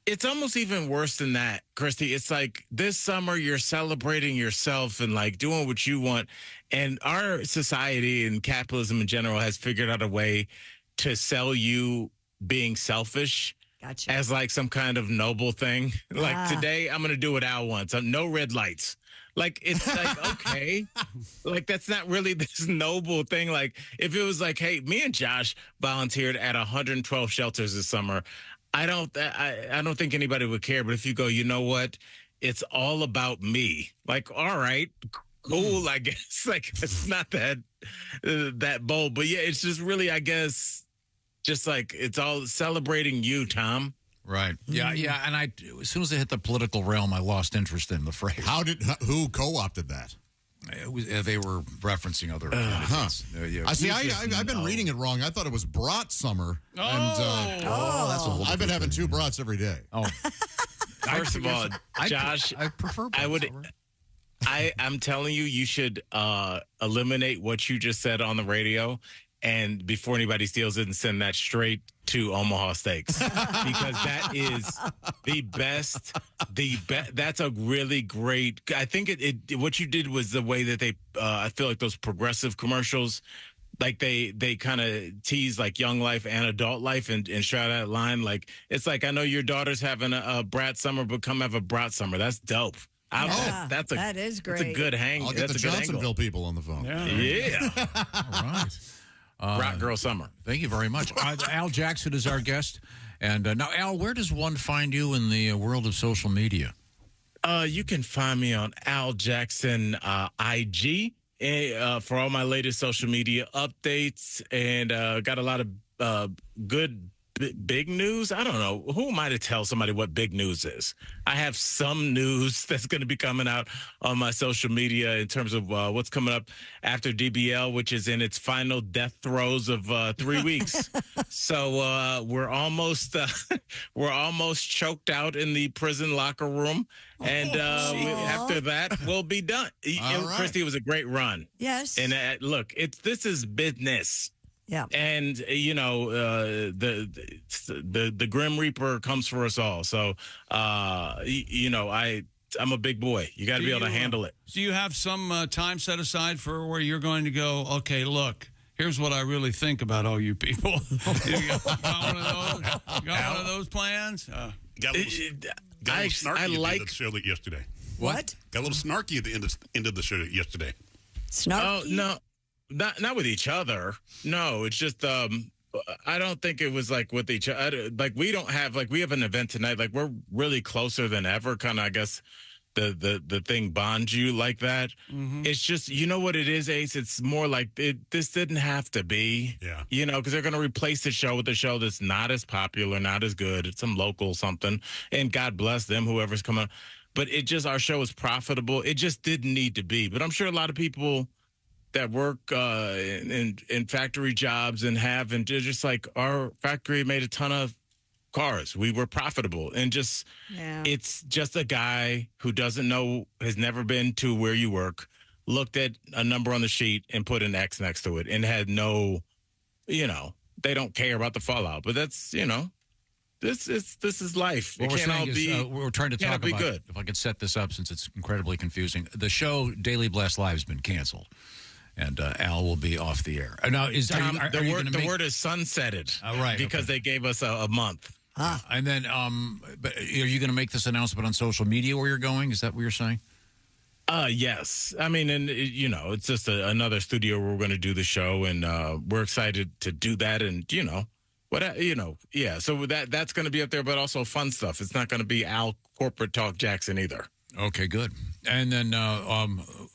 Speaker 18: It's almost even worse than that, Christy. It's like this summer you're celebrating yourself and like doing what you want. And our society and capitalism in general has figured out a way to sell you being selfish.
Speaker 6: Gotcha.
Speaker 18: As like some kind of noble thing. Like today, I'm going to do what Al wants. No red lights. Like, it's like, okay. Like, that's not really this noble thing. Like, if it was like, hey, me and Josh volunteered at 112 shelters this summer, I don't think anybody would care. But if you go, you know what? It's all about me. Like, all right, cool, I guess. Like, it's not that bold. But yeah, it's just really, I guess, just like it's all celebrating you, Tom.
Speaker 5: Right. Yeah, yeah. And as soon as I hit the political realm, I lost interest in the phrase.
Speaker 2: Who co-opted that?
Speaker 5: They were referencing other candidates.
Speaker 2: I see. I've been reading it wrong. I thought it was brat summer. That's a whole. I've been having 2 brats every day.
Speaker 5: Oh,
Speaker 18: first of all, Josh,
Speaker 5: I prefer.
Speaker 18: I'm telling you, you should eliminate what you just said on the radio, and before anybody steals it, and send that straight to Omaha Steaks, because that is the best. That's a really great. I think what you did was the way that they. I feel like those progressive commercials, like they kind of tease like young life and adult life and shout that line. Like it's like, I know your daughter's having a brat summer, but come have a brat summer. That's dope.
Speaker 6: That is great.
Speaker 18: That's a good hang.
Speaker 2: I'll get
Speaker 18: that's
Speaker 2: the
Speaker 18: a good
Speaker 2: Johnsonville
Speaker 18: angle.
Speaker 2: people on the phone.
Speaker 18: Yeah.
Speaker 5: All right.
Speaker 18: Rock Girl Summer.
Speaker 5: Thank you very much. Al Jackson is our guest. And now, Al, where does one find you in the world of social media?
Speaker 18: You can find me on Al Jackson IG for all my latest social media updates, and got a lot of good big news. I don't know. Who am I to tell somebody what big news is? I have some news that's going to be coming out on my social media in terms of what's coming up after DBL, which is in its final death throes of 3 weeks. So we're almost choked out in the prison locker room. And after that, we'll be done. Christy, it was a great run.
Speaker 6: Yes.
Speaker 18: And look, this is business.
Speaker 6: Yeah,
Speaker 18: and you know the Grim Reaper comes for us all. So you know I'm a big boy. You got to be able to handle it.
Speaker 7: Do you have some time set aside for where you're going to go? Okay, look, here's what I really think about all you people. You got one of those plans?
Speaker 15: Got a little snarky at the show yesterday.
Speaker 6: What?
Speaker 15: Got a little snarky at the end of the show yesterday.
Speaker 6: Snarky?
Speaker 18: Oh no. Not with each other. No, it's just I don't think it was like with each other. Like we don't have we have an event tonight. Like we're really closer than ever. Kind of, I guess, the thing bonds you like that. It's just, you know what it is, Ace? It's more like this didn't have to be.
Speaker 15: Yeah.
Speaker 18: You know, because they're going to replace the show with a show that's not as popular, not as good. It's some local something. And God bless them, whoever's coming. But our show is profitable. It just didn't need to be. But I'm sure a lot of people that work in factory jobs and they're just like, our factory made a ton of cars. We were profitable. And it's just a guy who doesn't know, has never been to where you work, looked at a number on the sheet and put an X next to it and had no, they don't care about the fallout. But that's, this is life.
Speaker 5: What we're saying is, we're trying to talk about,
Speaker 18: good.
Speaker 5: if I could set this up since it's incredibly confusing, the show Daily Blessed Lives has been canceled. And Al will be off the air. Now,
Speaker 18: the word is sunsetted.
Speaker 5: Right.
Speaker 18: Because they gave us a month.
Speaker 5: And then, but are you going to make this announcement on social media where you're going? Is that what you're saying?
Speaker 18: Yes. I mean, and it's just another studio where we're going to do the show, and we're excited to do that. And yeah. So that's going to be up there, but also fun stuff. It's not going to be Al Corporate Talk Jackson either.
Speaker 5: Okay, good. And then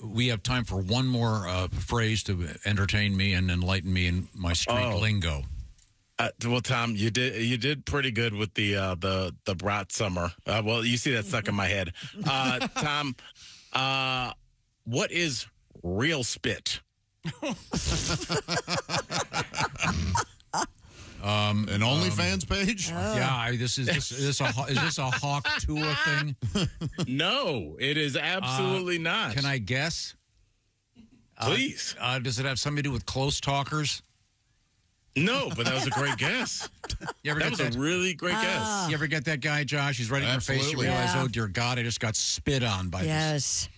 Speaker 5: we have time for one more phrase to entertain me and enlighten me in my street lingo.
Speaker 18: Well, Tom, you did pretty good with the brat summer. Well, you see that stuck in my head. Tom, what is real spit?
Speaker 2: An OnlyFans page?
Speaker 5: Yeah, is this a Hawk Tour thing?
Speaker 18: No, it is absolutely not.
Speaker 5: Can I guess?
Speaker 18: Please.
Speaker 5: Does it have something to do with close talkers?
Speaker 18: No, but that was a great guess. That was a really great guess.
Speaker 5: You ever get that guy, Josh? He's right in your face. You realize, oh, dear God, I just got spit on by this.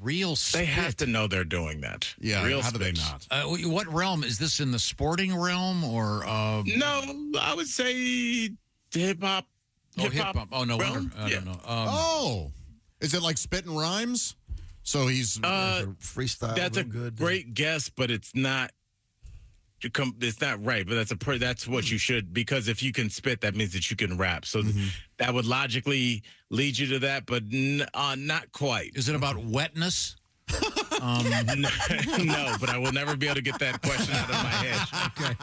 Speaker 5: Real spit.
Speaker 18: They have to know they're doing that.
Speaker 2: Yeah,
Speaker 18: real
Speaker 2: how
Speaker 18: spit.
Speaker 2: do they not?
Speaker 5: What realm? Is this in the sporting realm or?
Speaker 18: No, I would say hip-hop.
Speaker 5: Hip-hop. Oh, no wonder. I don't know.
Speaker 2: Is it like spit and rhymes? So he's
Speaker 8: freestyle.
Speaker 18: That's a
Speaker 8: good.
Speaker 18: great guess, but it's not. It's not right, but that's what you should, because if you can spit, that means that you can rap. So that would logically lead you to that, but not quite.
Speaker 5: Is it about wetness?
Speaker 18: No, but I will never be able to get that question out of my head.
Speaker 5: Okay.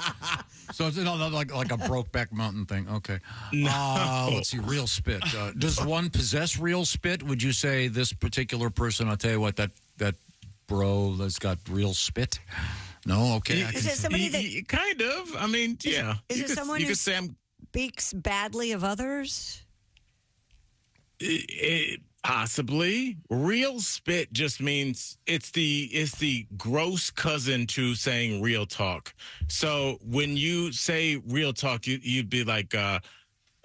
Speaker 5: So it's not like a Brokeback Mountain thing. Okay.
Speaker 18: No.
Speaker 5: Let's see. Real spit. Does one possess real spit? Would you say this particular person, I'll tell you what, that bro that's got real spit? No, okay.
Speaker 6: Is it somebody that
Speaker 18: kind of? I mean, yeah.
Speaker 6: Is it someone who speaks badly of others?
Speaker 18: Possibly. Real spit just means it's the gross cousin to saying real talk. So when you say real talk, you'd be like,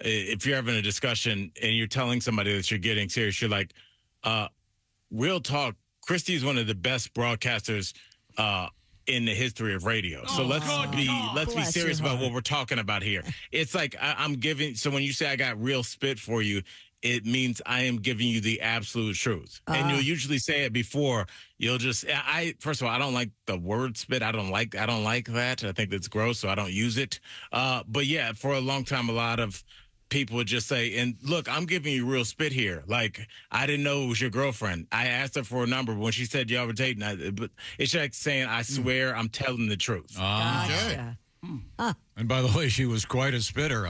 Speaker 18: if you're having a discussion and you're telling somebody that you're getting serious, you're like, real talk. Christy's one of the best broadcasters in the history of radio. So let's be serious about what we're talking about here. It's like I'm giving. So when you say I got real spit for you, it means I am giving you the absolute truth. And you'll usually say it before. You'll just first of all, I don't like the word spit. I don't like that. I think that's gross, so I don't use it. But yeah, for a long time, a lot of people would just say, and look, I'm giving you real spit here. Like, I didn't know it was your girlfriend. I asked her for a number, but when she said y'all were dating, but it's like saying, I swear I'm telling the truth.
Speaker 6: Gotcha.
Speaker 5: And by the way, she was quite a spitter.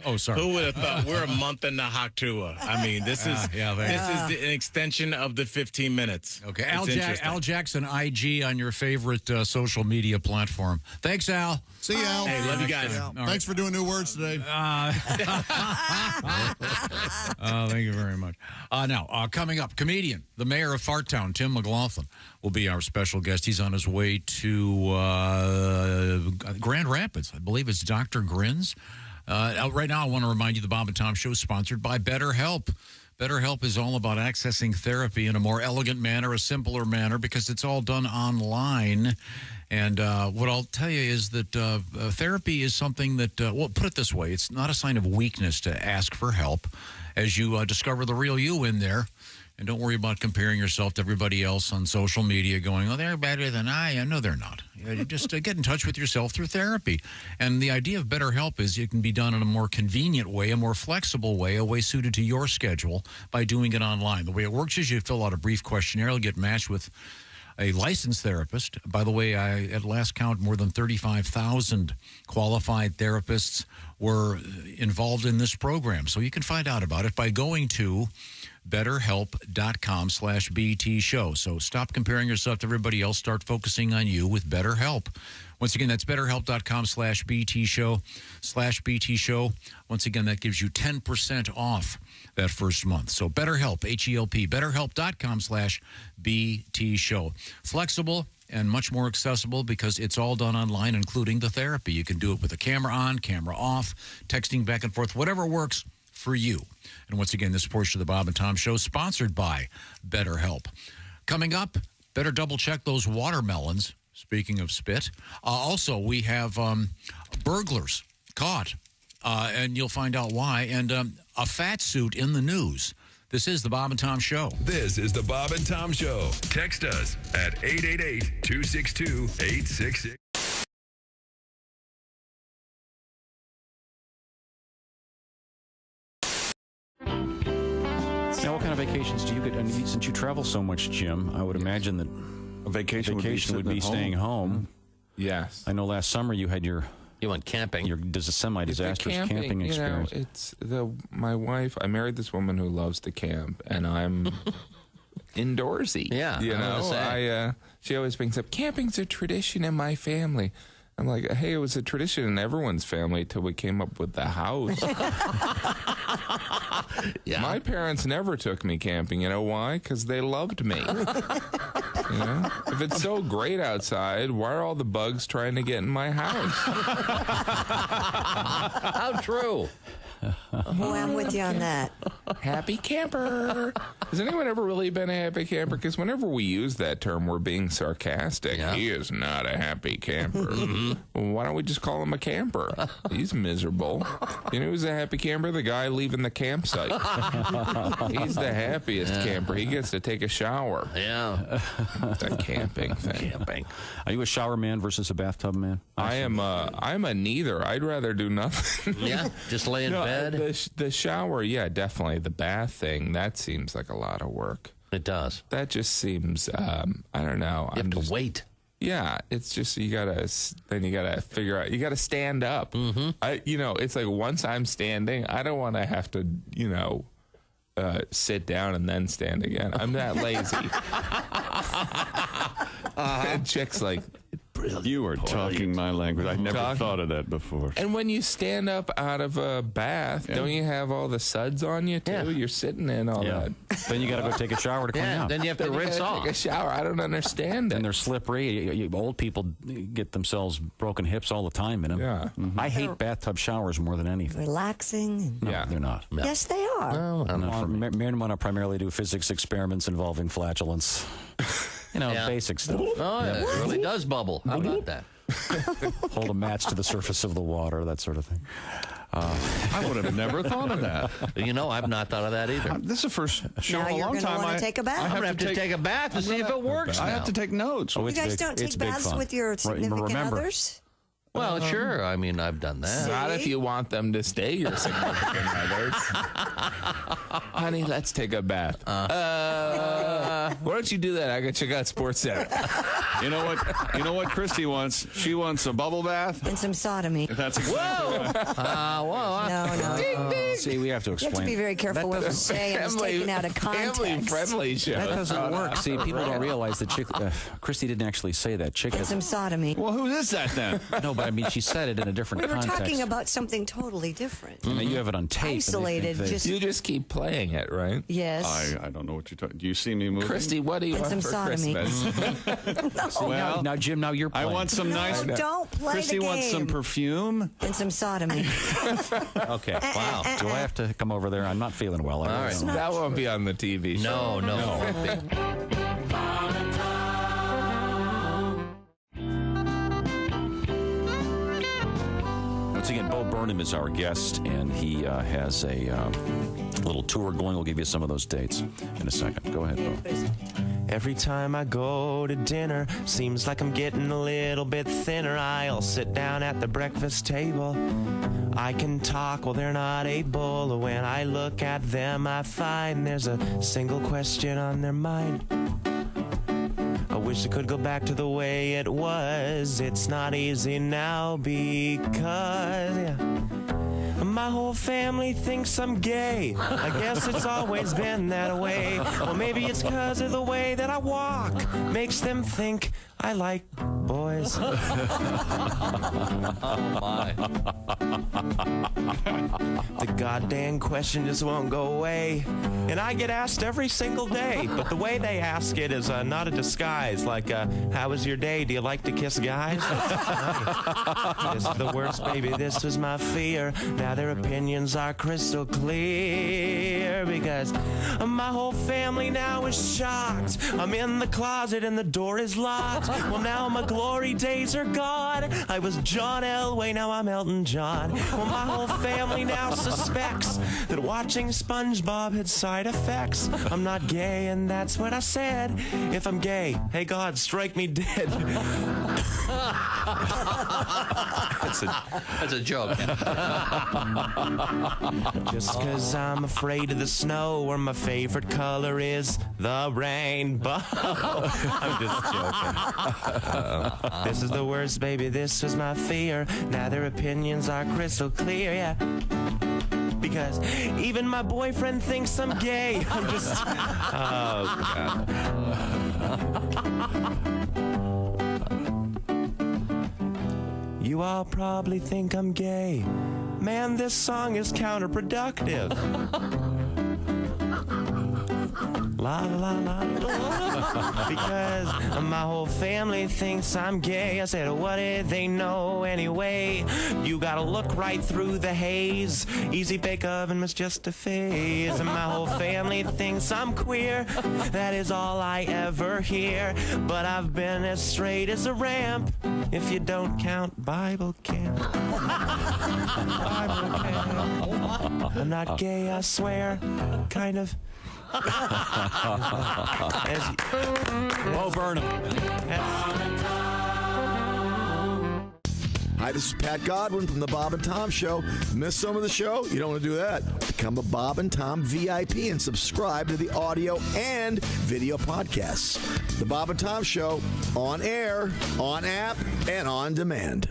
Speaker 5: Oh, sorry.
Speaker 18: Who would have thought? We're a month in the Haktua. I mean, this is an extension of the 15 minutes.
Speaker 5: Okay, Al Jackson, IG on your favorite social media platform. Thanks, Al.
Speaker 2: See you, Al.
Speaker 18: Hey, love you guys.
Speaker 2: Thanks for doing new words today.
Speaker 5: Thank you very much. Now, coming up, comedian, the mayor of Fartown, Tim McLaughlin, will be our special guest. He's on his way to Grand Rapids. I believe it's Dr. Grin's. Right now, I want to remind you the Bob and Tom Show is sponsored by BetterHelp. BetterHelp is all about accessing therapy in a more elegant manner, a simpler manner, because it's all done online. And what I'll tell you is that therapy is something that, well, put it this way, it's not a sign of weakness to ask for help as you discover the real you in there. And don't worry about comparing yourself to everybody else on social media going, oh, they're better than I am. No, they're not. Just get in touch with yourself through therapy. And the idea of BetterHelp is it can be done in a more convenient way, a more flexible way, a way suited to your schedule by doing it online. The way it works is you fill out a brief questionnaire, you'll get matched with a licensed therapist. By the way, at last count, more than 35,000 qualified therapists were involved in this program. So you can find out about it by going to BetterHelp.com/BT show. So stop comparing yourself to everybody else. Start focusing on you with BetterHelp. Once again, that's BetterHelp.com/BT show. Once again, that gives you 10% off that first month. So BetterHelp, H-E-L-P, BetterHelp.com/BT show. Flexible and much more accessible because it's all done online, including the therapy. You can do it with the camera on, camera off, texting back and forth, whatever works for you. And once again, this portion of the Bob and Tom Show sponsored by BetterHelp. Coming up, better double check those watermelons. Speaking of spit. Also, we have burglars caught, and you'll find out why, and a fat suit in the news. This is the Bob and Tom Show.
Speaker 20: This is the Bob and Tom Show. Text us at 888-262-866.
Speaker 4: Now, what kind of vacations do you get? And since you travel so much, Jim, I would imagine that
Speaker 11: a vacation
Speaker 4: would be staying home.
Speaker 12: Yes.
Speaker 4: I know last summer you had you
Speaker 12: went camping.
Speaker 4: Your semi-disastrous camping experience.
Speaker 12: It's my wife. I married this woman who loves to camp, and I'm indoorsy.
Speaker 9: Yeah,
Speaker 12: you know. She always brings up camping's a tradition in my family. I'm like, hey, it was a tradition in everyone's family till we came up with the house.
Speaker 9: Yeah.
Speaker 12: My parents never took me camping. You know why? Because they loved me. You know? If it's so great outside, why are all the bugs trying to get in my house?
Speaker 9: How true.
Speaker 6: Boy, I'm with you on that.
Speaker 12: Happy camper. Has anyone ever really been a happy camper? Because whenever we use that term, we're being sarcastic. Yeah. He is not a happy camper. Well, why don't we just call him a camper? He's miserable. You know who's a happy camper? The guy leaving the campsite. He's the happiest camper. He gets to take a shower.
Speaker 9: Yeah.
Speaker 12: It's a camping thing.
Speaker 9: Camping.
Speaker 4: Are you a shower man versus a bathtub man?
Speaker 12: I'm a neither. I'd rather do nothing.
Speaker 9: Yeah, just lay in bed.
Speaker 12: The shower, yeah, definitely. The bath thing, that seems like a lot of work.
Speaker 9: It does.
Speaker 12: That just seems, I don't know.
Speaker 9: You have to wait.
Speaker 12: Yeah, it's just you gotta figure out. You gotta stand up.
Speaker 9: Mm-hmm.
Speaker 12: It's like once I'm standing, I don't want to have to, sit down and then stand again. I'm that lazy. And chick's like,
Speaker 11: you are talking my language. I never thought of that before.
Speaker 12: And when you stand up out of a bath, don't you have all the suds on you too?
Speaker 9: Yeah.
Speaker 12: You're sitting in all that.
Speaker 4: Then you got to go take a shower to clean out.
Speaker 9: Then you have to rinse off.
Speaker 12: Take a shower. I don't understand it.
Speaker 4: And they're slippery. Old people get themselves broken hips all the time in them.
Speaker 12: Yeah.
Speaker 4: Mm-hmm. I hate bathtub showers more than anything.
Speaker 6: Relaxing.
Speaker 4: No, they're not.
Speaker 6: No. Yes, they are.
Speaker 4: No, Mary and I primarily do physics experiments involving flatulence. Basic stuff.
Speaker 9: Oh, yeah. It really does bubble. How about that?
Speaker 4: Hold a match to the surface of the water, that sort of thing.
Speaker 11: I would have never thought of that.
Speaker 9: I've not thought of that either.
Speaker 11: This is the first show in a long time.
Speaker 6: Now you're going to want to take a bath.
Speaker 9: I'm going to have to take a bath to see if it works.
Speaker 11: I have to take notes.
Speaker 6: You guys don't take baths with your significant others?
Speaker 9: Well, sure. I mean, I've done that.
Speaker 12: Not if you want them to stay your significant others. Honey, let's take a bath. Why don't you do that? I can check out Sports Center.
Speaker 11: You know what Christy wants? She wants a bubble bath
Speaker 6: and some sodomy.
Speaker 11: That's exactly right.
Speaker 6: No.
Speaker 12: Ding, ding.
Speaker 4: See, we have to explain.
Speaker 6: You have to be very careful what we say and it's taken out of context.
Speaker 12: Family-friendly show.
Speaker 4: That doesn't work. See, people don't realize that Christy didn't actually say that. Chick
Speaker 6: and some sodomy.
Speaker 11: Well, who is that then?
Speaker 4: No, but I mean, she said it in a different context.
Speaker 6: We were talking about something totally different.
Speaker 4: Mm-hmm. You have it on tape.
Speaker 6: Isolated.
Speaker 12: You just keep playing it, right?
Speaker 6: Yes.
Speaker 11: I don't know what you're talking. Do you see me moving?
Speaker 12: Christy, what do you want for Christmas?
Speaker 4: Well, now, Jim, now you're playing.
Speaker 11: I want some nice.
Speaker 6: Don't play
Speaker 11: Christy
Speaker 6: the game.
Speaker 11: wants some perfume
Speaker 6: and some sodomy.
Speaker 4: Okay. Wow. Do I have to come over there? I'm not feeling well.
Speaker 12: All right. That won't be on the TV show.
Speaker 9: No.
Speaker 4: What's Once again, Bo Burnham is our guest, and he has a little tour going. We'll give you some of those dates in a second. Go ahead, Bo.
Speaker 10: Every time I go to dinner, seems like I'm getting a little bit thinner. I'll sit down at the breakfast table. I can talk while they're not able. When I look at them, I find there's a single question on their mind. I wish I could go back to the way it was. It's not easy now because my whole family thinks I'm gay. I guess it's always been that way. Or maybe it's because of the way that I walk. Makes them think I like boys.
Speaker 9: Oh, my.
Speaker 10: The goddamn question just won't go away. And I get asked every single day. But the way they ask it is not a disguise. Like, how was your day? Do you like to kiss guys? This is the worst, baby. This was my fear. Now their opinions are crystal clear. Because my whole family now is shocked. I'm in the closet and the door is locked. Well, now my glory days are gone. I was John Elway, now I'm Elton John. Well, my whole family now suspects that watching SpongeBob had side effects. I'm not gay, and that's what I said. If I'm gay, hey God, strike me dead.
Speaker 9: That's a joke.
Speaker 10: Just because I'm afraid of the snow, or my favorite color is the rainbow. I'm just joking. This is the worst, baby. This was my fear. Now their opinions are crystal clear, yeah. Because even my boyfriend thinks I'm gay. I'm just... Oh, God. You all probably think I'm gay. Man, this song is counterproductive. La la la la. Because my whole family thinks I'm gay. I said, what did they know anyway? You gotta look right through the haze. Easy bake oven was just a phase. And my whole family thinks I'm queer. That is all I ever hear. But I've been as straight as a ramp, if you don't count Bible camp. Bible camp. I'm not gay, I swear. Kind of.
Speaker 4: Bo Burnham.
Speaker 8: Hi, this is Pat Godwin from the Bob and Tom Show. Miss some of the show? You don't want to do that. Become a Bob and Tom VIP and subscribe to the audio and video podcasts. The Bob and Tom Show, on air, on app, and on demand.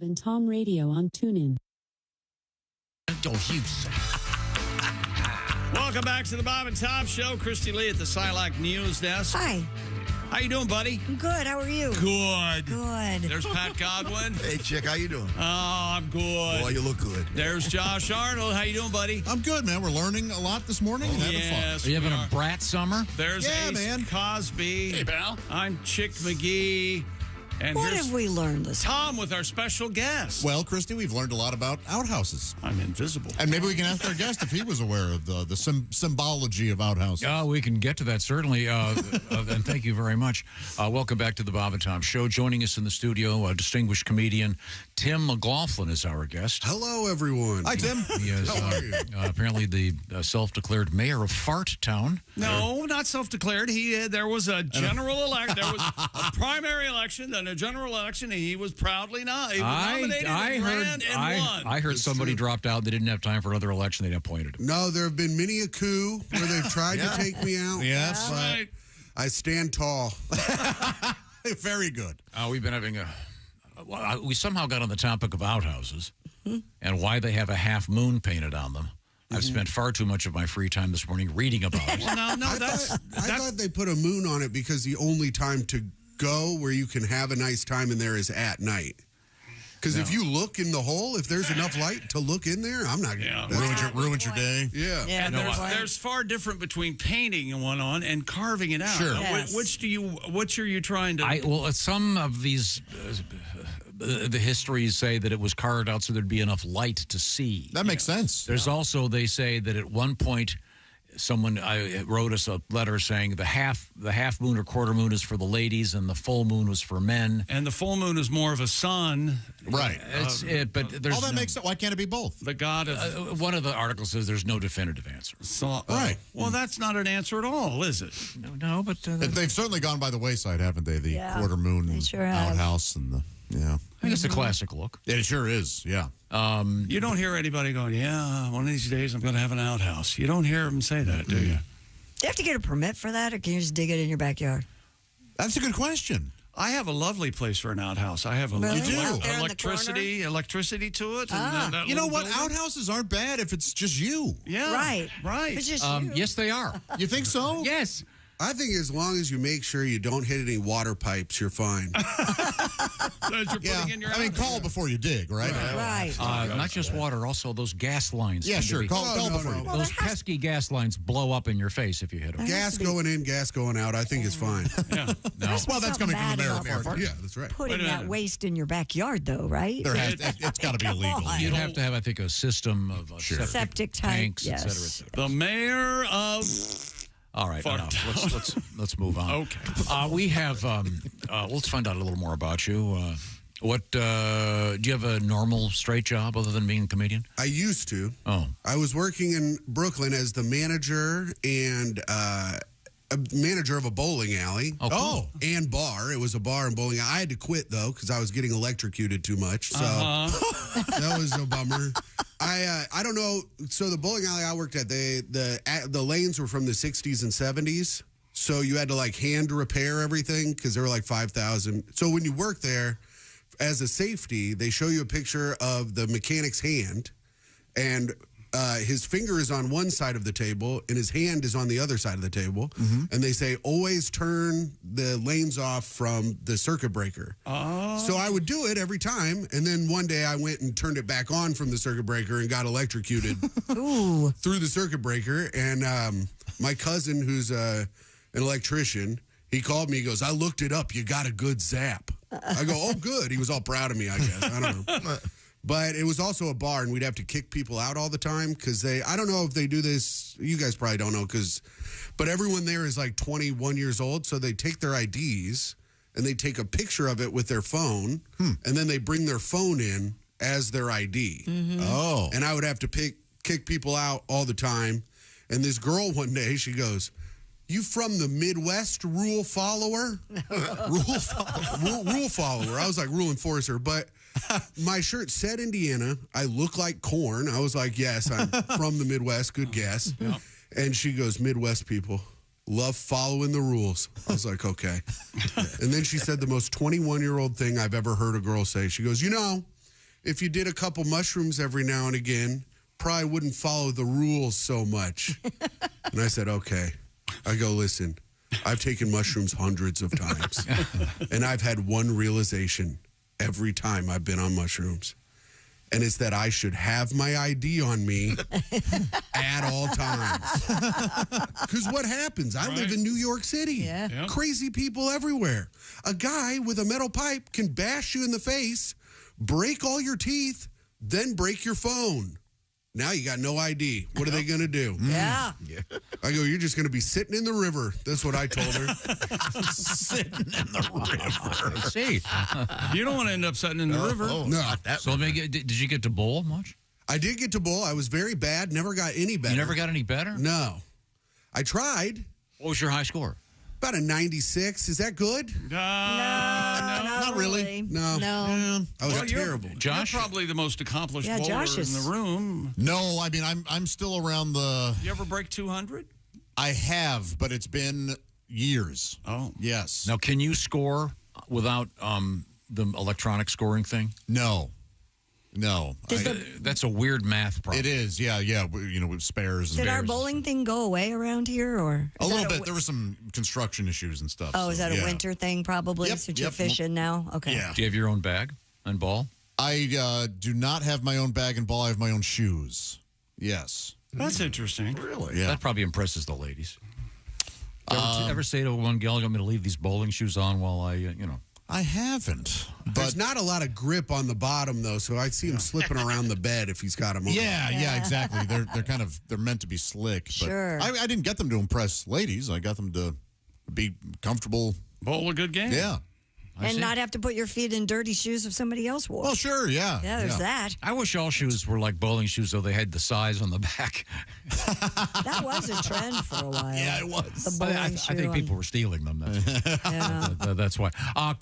Speaker 13: And Tom Radio on TuneIn.
Speaker 7: Welcome back to the Bob and Tom Show. Christy Lee at the Silac News Desk.
Speaker 6: Hi.
Speaker 7: How you doing, buddy?
Speaker 6: I'm good. How are you?
Speaker 7: Good.
Speaker 6: Good.
Speaker 7: There's Pat Godwin.
Speaker 8: Hey, Chick, how you doing?
Speaker 7: Oh, I'm good.
Speaker 8: Boy, you look good.
Speaker 7: There's Josh Arnold. How you doing, buddy?
Speaker 2: I'm good, man. We're learning a lot this morning and having fun.
Speaker 5: Are you having a brat summer?
Speaker 7: There's Ace Cosby.
Speaker 15: Hey, pal.
Speaker 7: I'm Chick McGee. And
Speaker 6: What
Speaker 7: here's
Speaker 6: have we learned this
Speaker 7: Tom with our special guest.
Speaker 2: Well, Christy, we've learned a lot about outhouses.
Speaker 7: I'm invisible.
Speaker 2: And maybe we can ask our guest if he was aware of the symbology of outhouses.
Speaker 5: Oh, we can get to that, certainly. And thank you very much. Welcome back to the Bob and Tom Show. Joining us in the studio, a distinguished comedian, Tim McLaughlin is our guest.
Speaker 16: Hello, everyone.
Speaker 2: Hi, Tim.
Speaker 5: He is apparently the self-declared mayor of Fart Town.
Speaker 7: No, not self-declared. There was a general election. There was a primary election, then a general election, and he was proudly nominated and won.
Speaker 5: I heard somebody dropped out. They didn't have time for another election. They appointed him.
Speaker 16: No, there have been many a coup where they've tried to take me out.
Speaker 2: Yes.
Speaker 7: Right.
Speaker 16: I stand tall.
Speaker 2: Very good.
Speaker 5: We've been having we somehow got on the topic of outhouses and why they have a half moon painted on them. I've spent far too much of my free time this morning reading about it.
Speaker 7: I
Speaker 16: thought they put a moon on it because the only time to go where you can have a nice time in there is at night. Because if you look in the hole, if there's enough light to look in there, I'm not going to
Speaker 2: ruins your day.
Speaker 16: Yeah.
Speaker 7: And there's far different between painting one on and carving it out.
Speaker 2: Sure.
Speaker 7: Yes. Which are you trying to?
Speaker 5: Well, some of these the histories say that it was carved out so there'd be enough light to see.
Speaker 2: That makes sense.
Speaker 5: There's also, they say that at one point someone wrote us a letter saying the half moon or quarter moon is for the ladies and the full moon was for men.
Speaker 7: And the full moon is more of a sun.
Speaker 2: Right.
Speaker 5: But there's
Speaker 2: all that makes sense. Why can't it be both?
Speaker 7: The god of...
Speaker 5: one of the articles says there's no definitive answer.
Speaker 7: Right. Well, that's not an answer at all, is it?
Speaker 5: No, but...
Speaker 2: they've certainly gone by the wayside, haven't they? The quarter moon outhouse and the... Yeah.
Speaker 5: I think it's a classic look.
Speaker 2: It sure is, yeah.
Speaker 7: You don't hear anybody going, yeah, one of these days I'm going to have an outhouse. You don't hear them say that, do you?
Speaker 6: Do you have to get a permit for that, or can you just dig it in your backyard?
Speaker 2: That's a good question.
Speaker 7: I have a lovely place for an outhouse. I have electricity to it. And
Speaker 2: you know what? Outhouses aren't bad if it's just you.
Speaker 7: Yeah.
Speaker 6: Right.
Speaker 7: Right.
Speaker 6: If it's just you.
Speaker 5: Yes, they are.
Speaker 2: You think so?
Speaker 5: Yes.
Speaker 16: I think as long as you make sure you don't hit any water pipes, you're fine.
Speaker 2: I mean, call before you dig, right?
Speaker 6: Right.
Speaker 5: Not just water, also those gas lines.
Speaker 2: Yeah, sure. Call before you dig.
Speaker 5: Those pesky gas lines blow up in your face if you hit them.
Speaker 16: Gas going in, gas going out, I think is fine.
Speaker 7: Yeah.
Speaker 2: No. Well, that's coming from the mayor of Fairfax.
Speaker 16: Yeah, that's right.
Speaker 6: Putting that waste in your backyard, though, right?
Speaker 2: It's got to be illegal.
Speaker 5: You'd have to have, I think, a system of
Speaker 6: septic
Speaker 5: tanks,
Speaker 6: yes.
Speaker 5: et cetera, et cetera.
Speaker 7: The mayor of...
Speaker 5: All right, enough. Let's move on.
Speaker 7: Okay.
Speaker 5: We have. Let's find out a little more about you. What do you have a normal straight job other than being a comedian?
Speaker 16: I used to.
Speaker 5: Oh,
Speaker 16: I was working in Brooklyn as the manager and a manager of a bowling alley.
Speaker 5: Oh, cool.
Speaker 16: And bar. It was a bar and bowling alley. I had to quit though because I was getting electrocuted too much. So that was a bummer. I don't know. So the bowling alley I worked at, the lanes were from the 60s and 70s. So you had to like hand repair everything because they were like 5,000. So when you work there as a safety, they show you a picture of the mechanic's hand, and his finger is on one side of the table and his hand is on the other side of the table. And they say, always turn the lanes off from the circuit breaker. So I would do it every time. And then one day I went and turned it back on from the circuit breaker and got electrocuted through the circuit breaker. And my cousin, who's an electrician, he called me. He goes, I looked it up. You got a good zap. I go, oh, good. He was all proud of me, I guess. I don't know. But it was also a bar, and we'd have to kick people out all the time because I don't know if they do this. You guys probably don't know but everyone there is like 21 years old. So they take their IDs and they take a picture of it with their phone, and then they bring their phone in as their ID.
Speaker 2: Oh.
Speaker 16: And I would have to kick people out all the time. And this girl one day, she goes, you from the Midwest, rule follower? Rule follower. I was like, rule enforcer. But my shirt said Indiana. I look like corn. I was like, yes, I'm from the Midwest. Good guess. Yep. And she goes, Midwest people love following the rules. I was like, okay. And then she said the most 21-year-old thing I've ever heard a girl say. She goes, if you did a couple mushrooms every now and again, probably wouldn't follow the rules so much. And I said, okay. I go, listen, I've taken mushrooms hundreds of times, and I've had one realization every time I've been on mushrooms, and it's that I should have my ID on me at all times. Because what happens? I live in New York City.
Speaker 6: Yeah.
Speaker 7: Yep.
Speaker 16: Crazy people everywhere. A guy with a metal pipe can bash you in the face, break all your teeth, then break your phone. Now you got no ID. What are they going to do?
Speaker 6: Yeah.
Speaker 16: I go, you're just going to be sitting in the river. That's what I told her.
Speaker 2: Sitting in the river.
Speaker 5: See,
Speaker 7: you don't want to end up sitting in the river.
Speaker 16: No.
Speaker 5: So did you get to bowl much?
Speaker 16: I did get to bowl. I was very bad. Never got any better.
Speaker 5: You never got any better?
Speaker 16: No. I tried.
Speaker 5: What was your high score?
Speaker 16: About a 96. Is that good?
Speaker 6: No,
Speaker 2: not really.
Speaker 16: No. I was terrible.
Speaker 5: Josh?
Speaker 7: You're probably the most accomplished bowler
Speaker 6: Josh
Speaker 7: in the room.
Speaker 2: No, I mean, I'm still around the...
Speaker 7: You ever break 200?
Speaker 2: I have, but it's been years.
Speaker 7: Oh.
Speaker 2: Yes.
Speaker 5: Now, can you score without the electronic scoring thing?
Speaker 2: No.
Speaker 5: That's a weird math problem.
Speaker 2: It is, yeah. With spares and
Speaker 6: Did
Speaker 2: bears.
Speaker 6: our bowling thing go away around here, or
Speaker 2: A little bit. There were some construction issues and stuff.
Speaker 6: Oh, is that a winter thing probably?
Speaker 2: Yep,
Speaker 6: Since you're fishing now? Okay.
Speaker 2: Yeah.
Speaker 5: Do you have your own bag and ball?
Speaker 2: I do not have my own bag and ball. I have my own shoes. Yes.
Speaker 7: That's interesting.
Speaker 2: Really? Yeah.
Speaker 5: That probably impresses the ladies. Ever say to one gal, I'm going to leave these bowling shoes on while I.
Speaker 2: I haven't. But
Speaker 16: there's not a lot of grip on the bottom, though, so I see him slipping around the bed if he's got them on.
Speaker 2: Yeah, exactly. They're meant to be slick. But
Speaker 6: Sure.
Speaker 2: I didn't get them to impress ladies. I got them to be comfortable.
Speaker 7: Bowl a good game.
Speaker 2: Yeah.
Speaker 6: And not have to put your feet in dirty shoes if somebody else wore.
Speaker 2: Well, sure, yeah.
Speaker 6: Yeah, there's that.
Speaker 5: I wish all shoes were like bowling shoes, though they had the size on the back.
Speaker 6: That was a trend for a while.
Speaker 2: Yeah, it was.
Speaker 6: The
Speaker 5: But
Speaker 6: bowling
Speaker 5: I
Speaker 6: shoe
Speaker 5: think people were stealing them. That's why.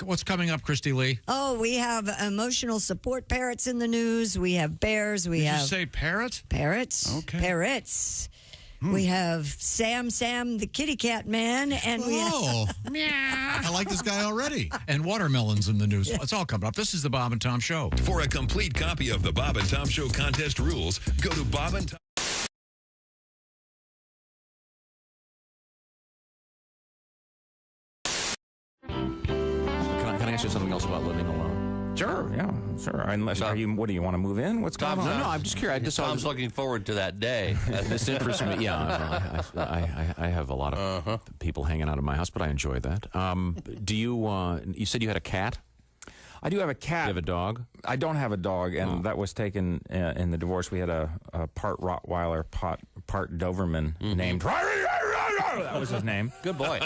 Speaker 5: What's coming up, Christy Lee?
Speaker 6: Oh, we have emotional support parrots in the news. We have bears. We
Speaker 7: Did
Speaker 6: have
Speaker 7: you say parrot?
Speaker 6: Parrots.
Speaker 7: Okay.
Speaker 6: Parrots. We have Sam the kitty cat man, and we have
Speaker 2: I like this guy already.
Speaker 5: And watermelons in the news. It's all coming up. This is the Bob and Tom Show.
Speaker 20: For a complete copy of the Bob and Tom Show contest rules, go to Bob and Tom.
Speaker 4: Can I ask you something else about living alone?
Speaker 9: Sure, yeah, sure. Unless, what do you want to move in? What's going on?
Speaker 4: No, I'm just curious.
Speaker 9: Tom's looking forward to that day.
Speaker 4: This interests me. Yeah, I have a lot of people hanging out at my house, but I enjoy that. Do you? You said you had a cat?
Speaker 12: I do have a cat.
Speaker 4: Do you have a dog?
Speaker 12: I don't have a dog, and that was taken in the divorce. We had a part Rottweiler, part Doberman named. That was his name.
Speaker 9: Good boy.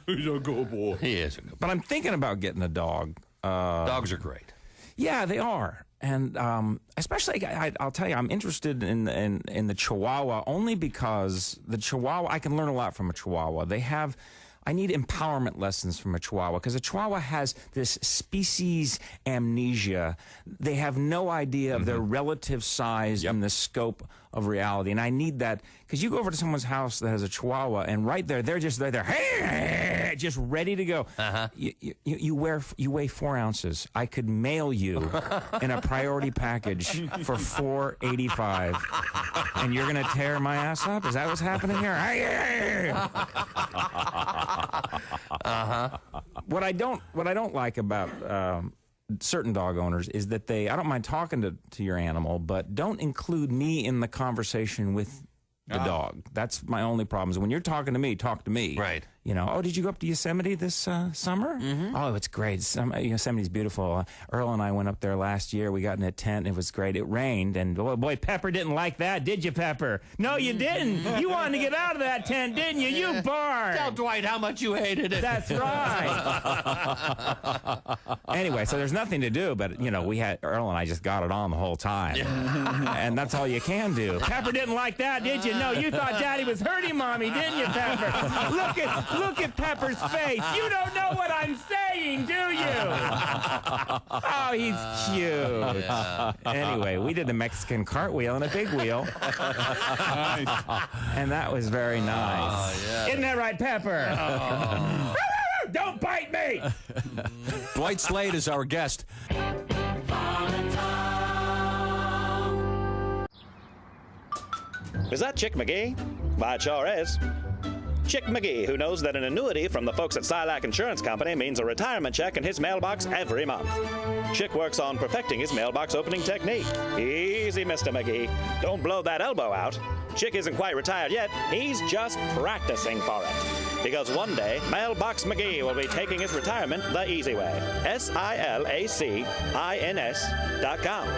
Speaker 12: He's a good boy.
Speaker 9: He is.
Speaker 12: But I'm thinking about getting a dog.
Speaker 9: Dogs are great.
Speaker 12: Yeah, they are. And especially, I'll tell you, I'm interested in the Chihuahua only because the Chihuahua, I can learn a lot from a Chihuahua. I need empowerment lessons from a Chihuahua because a Chihuahua has this species amnesia. They have no idea of their relative size and the scope of reality. And I need that because you go over to someone's house that has a Chihuahua and right there, they're hey, just ready to go. You weigh 4 ounces. I could mail you in a priority package for $4.85, and you're gonna tear my ass up. Is that what's happening here? What I don't like about certain dog owners is that I don't mind talking to your animal, but don't include me in the conversation with the dog. That's my only problem. Is when you're talking to me, talk to me.
Speaker 9: Right.
Speaker 12: Did you go up to Yosemite this summer? Mm-hmm. Oh, it's great. Yosemite's beautiful. Earl and I went up there last year. We got in a tent. It was great. It rained, and oh boy, Pepper didn't like that, did you, Pepper? No, you didn't. You wanted to get out of that tent, didn't you? You barred.
Speaker 9: Tell Dwight how much you hated it.
Speaker 12: That's right. Anyway, so there's nothing to do, but Earl and I just got it on the whole time, and that's all you can do. Pepper didn't like that, did you? No, you thought Daddy was hurting Mommy, didn't you, Pepper? Look at Pepper's face. You don't know what I'm saying, do you? Oh, he's cute. Yeah. Anyway, we did the Mexican cartwheel and a big wheel. And that was very nice.
Speaker 9: Oh, yeah.
Speaker 12: Isn't that right, Pepper? Oh. Don't bite me!
Speaker 4: Dwight Slade is our guest.
Speaker 3: Is that Chick McGee? Why, it sure is. Chick McGee, who knows that an annuity from the folks at Silac Insurance Company means a retirement check in his mailbox every month. Chick works on perfecting his mailbox opening technique. Easy, Mr. McGee. Don't blow that elbow out. Chick isn't quite retired yet. He's just practicing for it. Because one day, Mailbox McGee will be taking his retirement the easy way. SILACINS.com.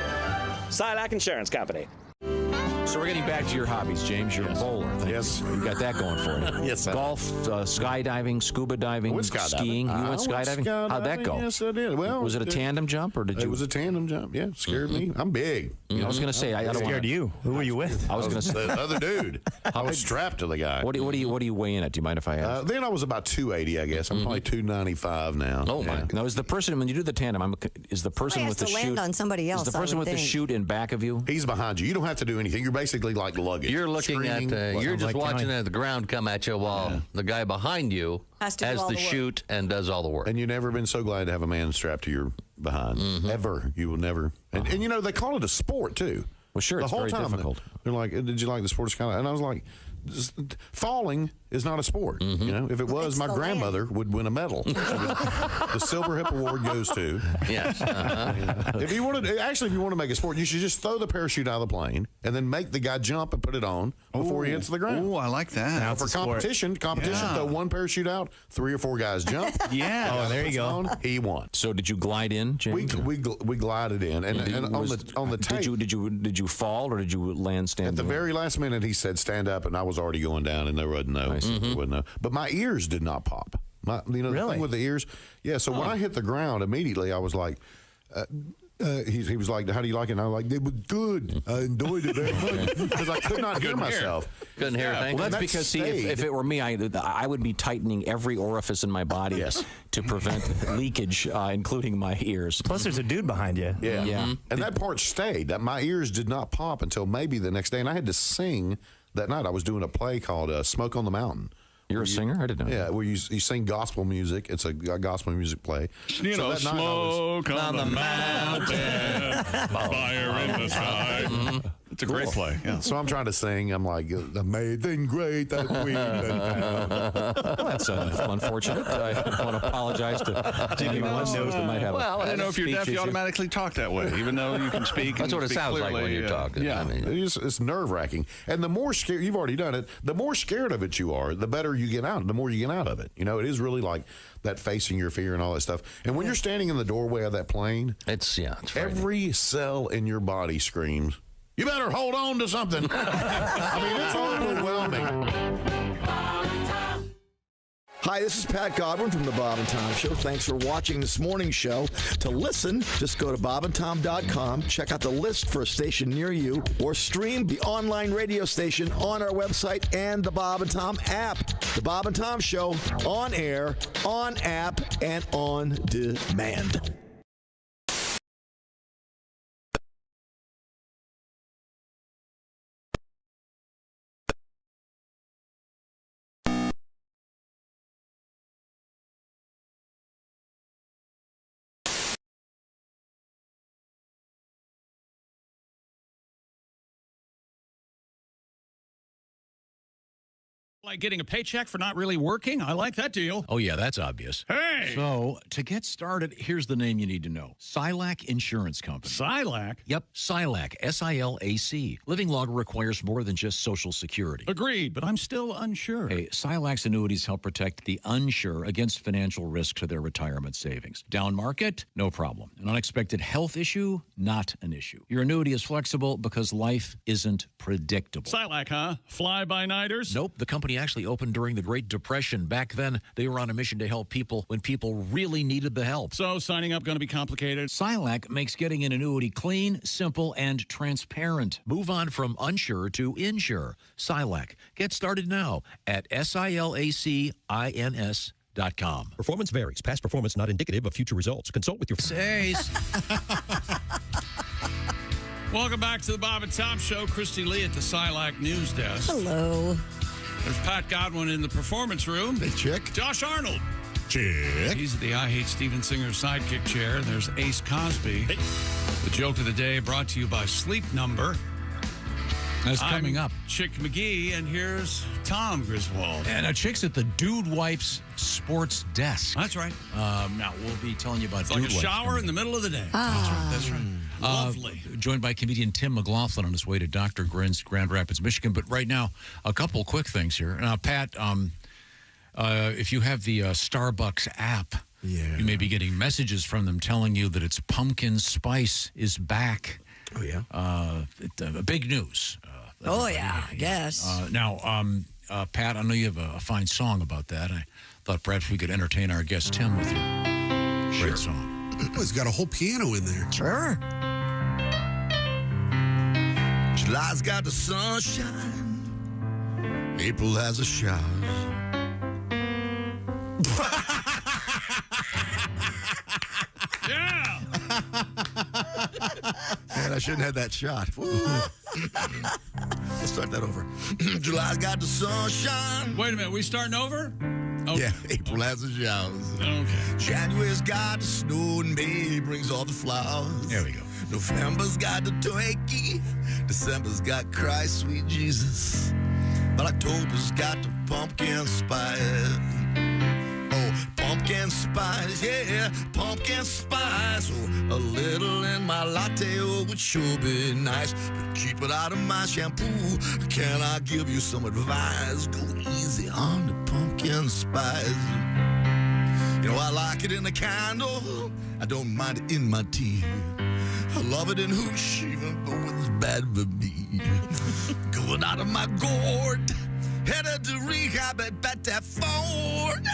Speaker 3: Silac Insurance Company.
Speaker 4: So we're getting back to your hobbies, James. You're a bowler.
Speaker 8: Yes.
Speaker 4: You got that going for you.
Speaker 8: Yes, sir.
Speaker 4: Golf, skydiving, scuba diving, skiing. You went skydiving? How'd that go?
Speaker 8: Yes, I did. Well,
Speaker 4: was it a tandem jump or did you?
Speaker 8: It was a tandem jump. Yeah, scared me. I'm big.
Speaker 4: I was going to say I don't
Speaker 19: scared you. Who were you with?
Speaker 4: I was going to say
Speaker 8: the other dude. I was strapped to the guy.
Speaker 4: What do you weigh in at? Do you mind if I ask?
Speaker 8: Then I was about 280, I guess. I'm probably 295 now.
Speaker 4: Oh my! Now is the person when you do the tandem? Is the person with the chute?
Speaker 6: Land on somebody else.
Speaker 4: Is the person with the chute in back of you?
Speaker 8: He's behind you. You don't have to do anything. You're basically like luggage.
Speaker 9: You're looking at. You're just watching the ground come at you while the guy behind you has the chute and does all the work.
Speaker 8: And you've never been so glad to have a man strapped to your behind. Ever. You will never. And they call it a sport too.
Speaker 4: Well, sure,
Speaker 8: the
Speaker 4: it's
Speaker 8: whole
Speaker 4: very
Speaker 8: time
Speaker 4: difficult.
Speaker 8: They're like, "Did you like the sport?" And I was like,
Speaker 17: falling is not a sport. You know, if it was, my grandmother would win a medal. The Silver Hip Award goes to.
Speaker 9: Yes.
Speaker 17: If you want to make a sport, you should just throw the parachute out of the plane and then make the guy jump and put it on before he hits the ground.
Speaker 7: Oh, I like that.
Speaker 17: Now, for competition, throw one parachute out, 3 or 4 guys jump.
Speaker 7: Yeah.
Speaker 17: Oh, there you go. He won.
Speaker 4: So did you glide in, James?
Speaker 17: We glided in, and on the tape.
Speaker 4: Did you fall or did you land standing?
Speaker 17: At the very last minute, he said stand up, and I was already going down, and there wasn't no. There wasn't no. But my ears did not pop. The thing with the ears. Yeah. So when I hit the ground, immediately I was like. He was like, how do you like it? And I was like, it was good. I enjoyed it very much because I could not hear myself.
Speaker 9: Couldn't hear a thing.
Speaker 4: Well, that's because, see, if it were me, I would be tightening every orifice in my body to prevent leakage, including my ears.
Speaker 19: Plus, there's a dude behind you.
Speaker 17: Yeah. And that part stayed. That my ears did not pop until maybe the next day. And I had to sing that night. I was doing a play called Smoke on the Mountain.
Speaker 4: You're a singer? I didn't know.
Speaker 17: Yeah, where you sing gospel music. It's a gospel music play.
Speaker 11: You know, smoke on the mountain, fire in the sky. It's a great play. Yeah.
Speaker 17: So I'm trying to sing. I'm like, amazing, great that we.
Speaker 4: Well, that's unfortunate. I want to apologize to anyone knows that might have.
Speaker 11: Well, I don't know if you're deaf, you automatically talk that way, even though you can speak.
Speaker 9: That's what it sounds
Speaker 11: clearly,
Speaker 9: like when you're talking.
Speaker 17: Yeah,
Speaker 9: I mean,
Speaker 17: it's nerve wracking, and the more scared you've already done it, the more scared of it you are, the better you get out. The more you get out of it. You know, it is really like that facing your fear and all that stuff. And when you're standing in the doorway of that plane,
Speaker 9: it's
Speaker 17: every cell in your body screams, you better hold on to something. I mean, it's overwhelming.
Speaker 8: Hi, this is Pat Godwin from The Bob and Tom Show. Thanks for watching this morning's show. To listen, just go to bobandtom.com, check out the list for a station near you, or stream the online radio station on our website and the Bob and Tom app. The Bob and Tom Show, on air, on app, and on demand.
Speaker 7: Like getting a paycheck for not really working? I like that deal.
Speaker 5: Oh, yeah, that's obvious.
Speaker 7: Hey!
Speaker 5: So, to get started, here's the name you need to know. Silac Insurance Company.
Speaker 7: Silac?
Speaker 5: Yep, Silac, S-I-L-A-C. Living longer requires more than just Social Security.
Speaker 7: Agreed, but I'm still unsure.
Speaker 5: Hey, Silac's annuities help protect the unsure against financial risk to their retirement savings. Down market? No problem. An unexpected health issue? Not an issue. Your annuity is flexible because life isn't predictable.
Speaker 7: Silac, huh? Fly-by-nighters?
Speaker 5: Nope, the company actually opened during the Great Depression. Back then, they were on a mission to help people when people really needed the help.
Speaker 7: So signing up going to be complicated?
Speaker 5: Silac makes getting an annuity clean, simple, and transparent. Move on from unsure to insure. Silac. Get started now at SILACINS.com.
Speaker 14: Performance varies. Past performance not indicative of future results. Consult with your...
Speaker 7: Welcome back to the Bob and Tom Show. Christy Lee at the Silac News Desk.
Speaker 6: Hello.
Speaker 7: There's Pat Godwin in the performance room.
Speaker 2: Hey, Chick.
Speaker 7: Josh Arnold.
Speaker 2: Chick.
Speaker 7: He's at the I Hate Steven Singer sidekick chair. There's Ace Cosby. Hey. The joke of the day brought to you by Sleep Number.
Speaker 5: That's coming up.
Speaker 7: Chick McGee, and here's Tom Griswold.
Speaker 5: And Chick's at the Dude Wipes Sports Desk.
Speaker 7: That's right.
Speaker 5: Now, we'll be telling you about
Speaker 7: it's
Speaker 5: Dude
Speaker 7: like a
Speaker 5: Wipes
Speaker 7: shower in the middle of the day. That's right. Lovely.
Speaker 5: Joined by comedian Tim McLaughlin on his way to Dr. Grin's, Grand Rapids, Michigan. But right now, a couple quick things here. Now, Pat, if you have the Starbucks app, you may be getting messages from them telling you that its pumpkin spice is back.
Speaker 19: Oh, yeah?
Speaker 5: Big news.
Speaker 6: I guess.
Speaker 5: Now, Pat, I know you have a fine song about that. I thought perhaps we could entertain our guest Tim with your great song.
Speaker 16: Oh, it's got a whole piano in there.
Speaker 6: Sure.
Speaker 8: July's got the sunshine. April has a shower.
Speaker 7: Yeah.
Speaker 8: Man, I shouldn't have that shot. Let's start that over. July's got the sunshine.
Speaker 7: Wait a minute, we starting over? Okay.
Speaker 8: Yeah, April has the showers.
Speaker 7: Okay.
Speaker 8: January's got the snow and May brings all the flowers.
Speaker 5: There we go.
Speaker 8: November's got the turkey. December's got Christ, sweet Jesus. but October's got the pumpkin spice. Oh, pumpkin spice, yeah, pumpkin spice. Oh, a little in my latte, oh, would sure be nice. But keep it out of my shampoo. Can I give you some advice? Go easy on the pumpkin spice. You know, I like it in a candle. I don't mind it in my tea. I love it in hoosh, even though it's bad for me. Going out of my gourd, headed to rehab at Better Ford.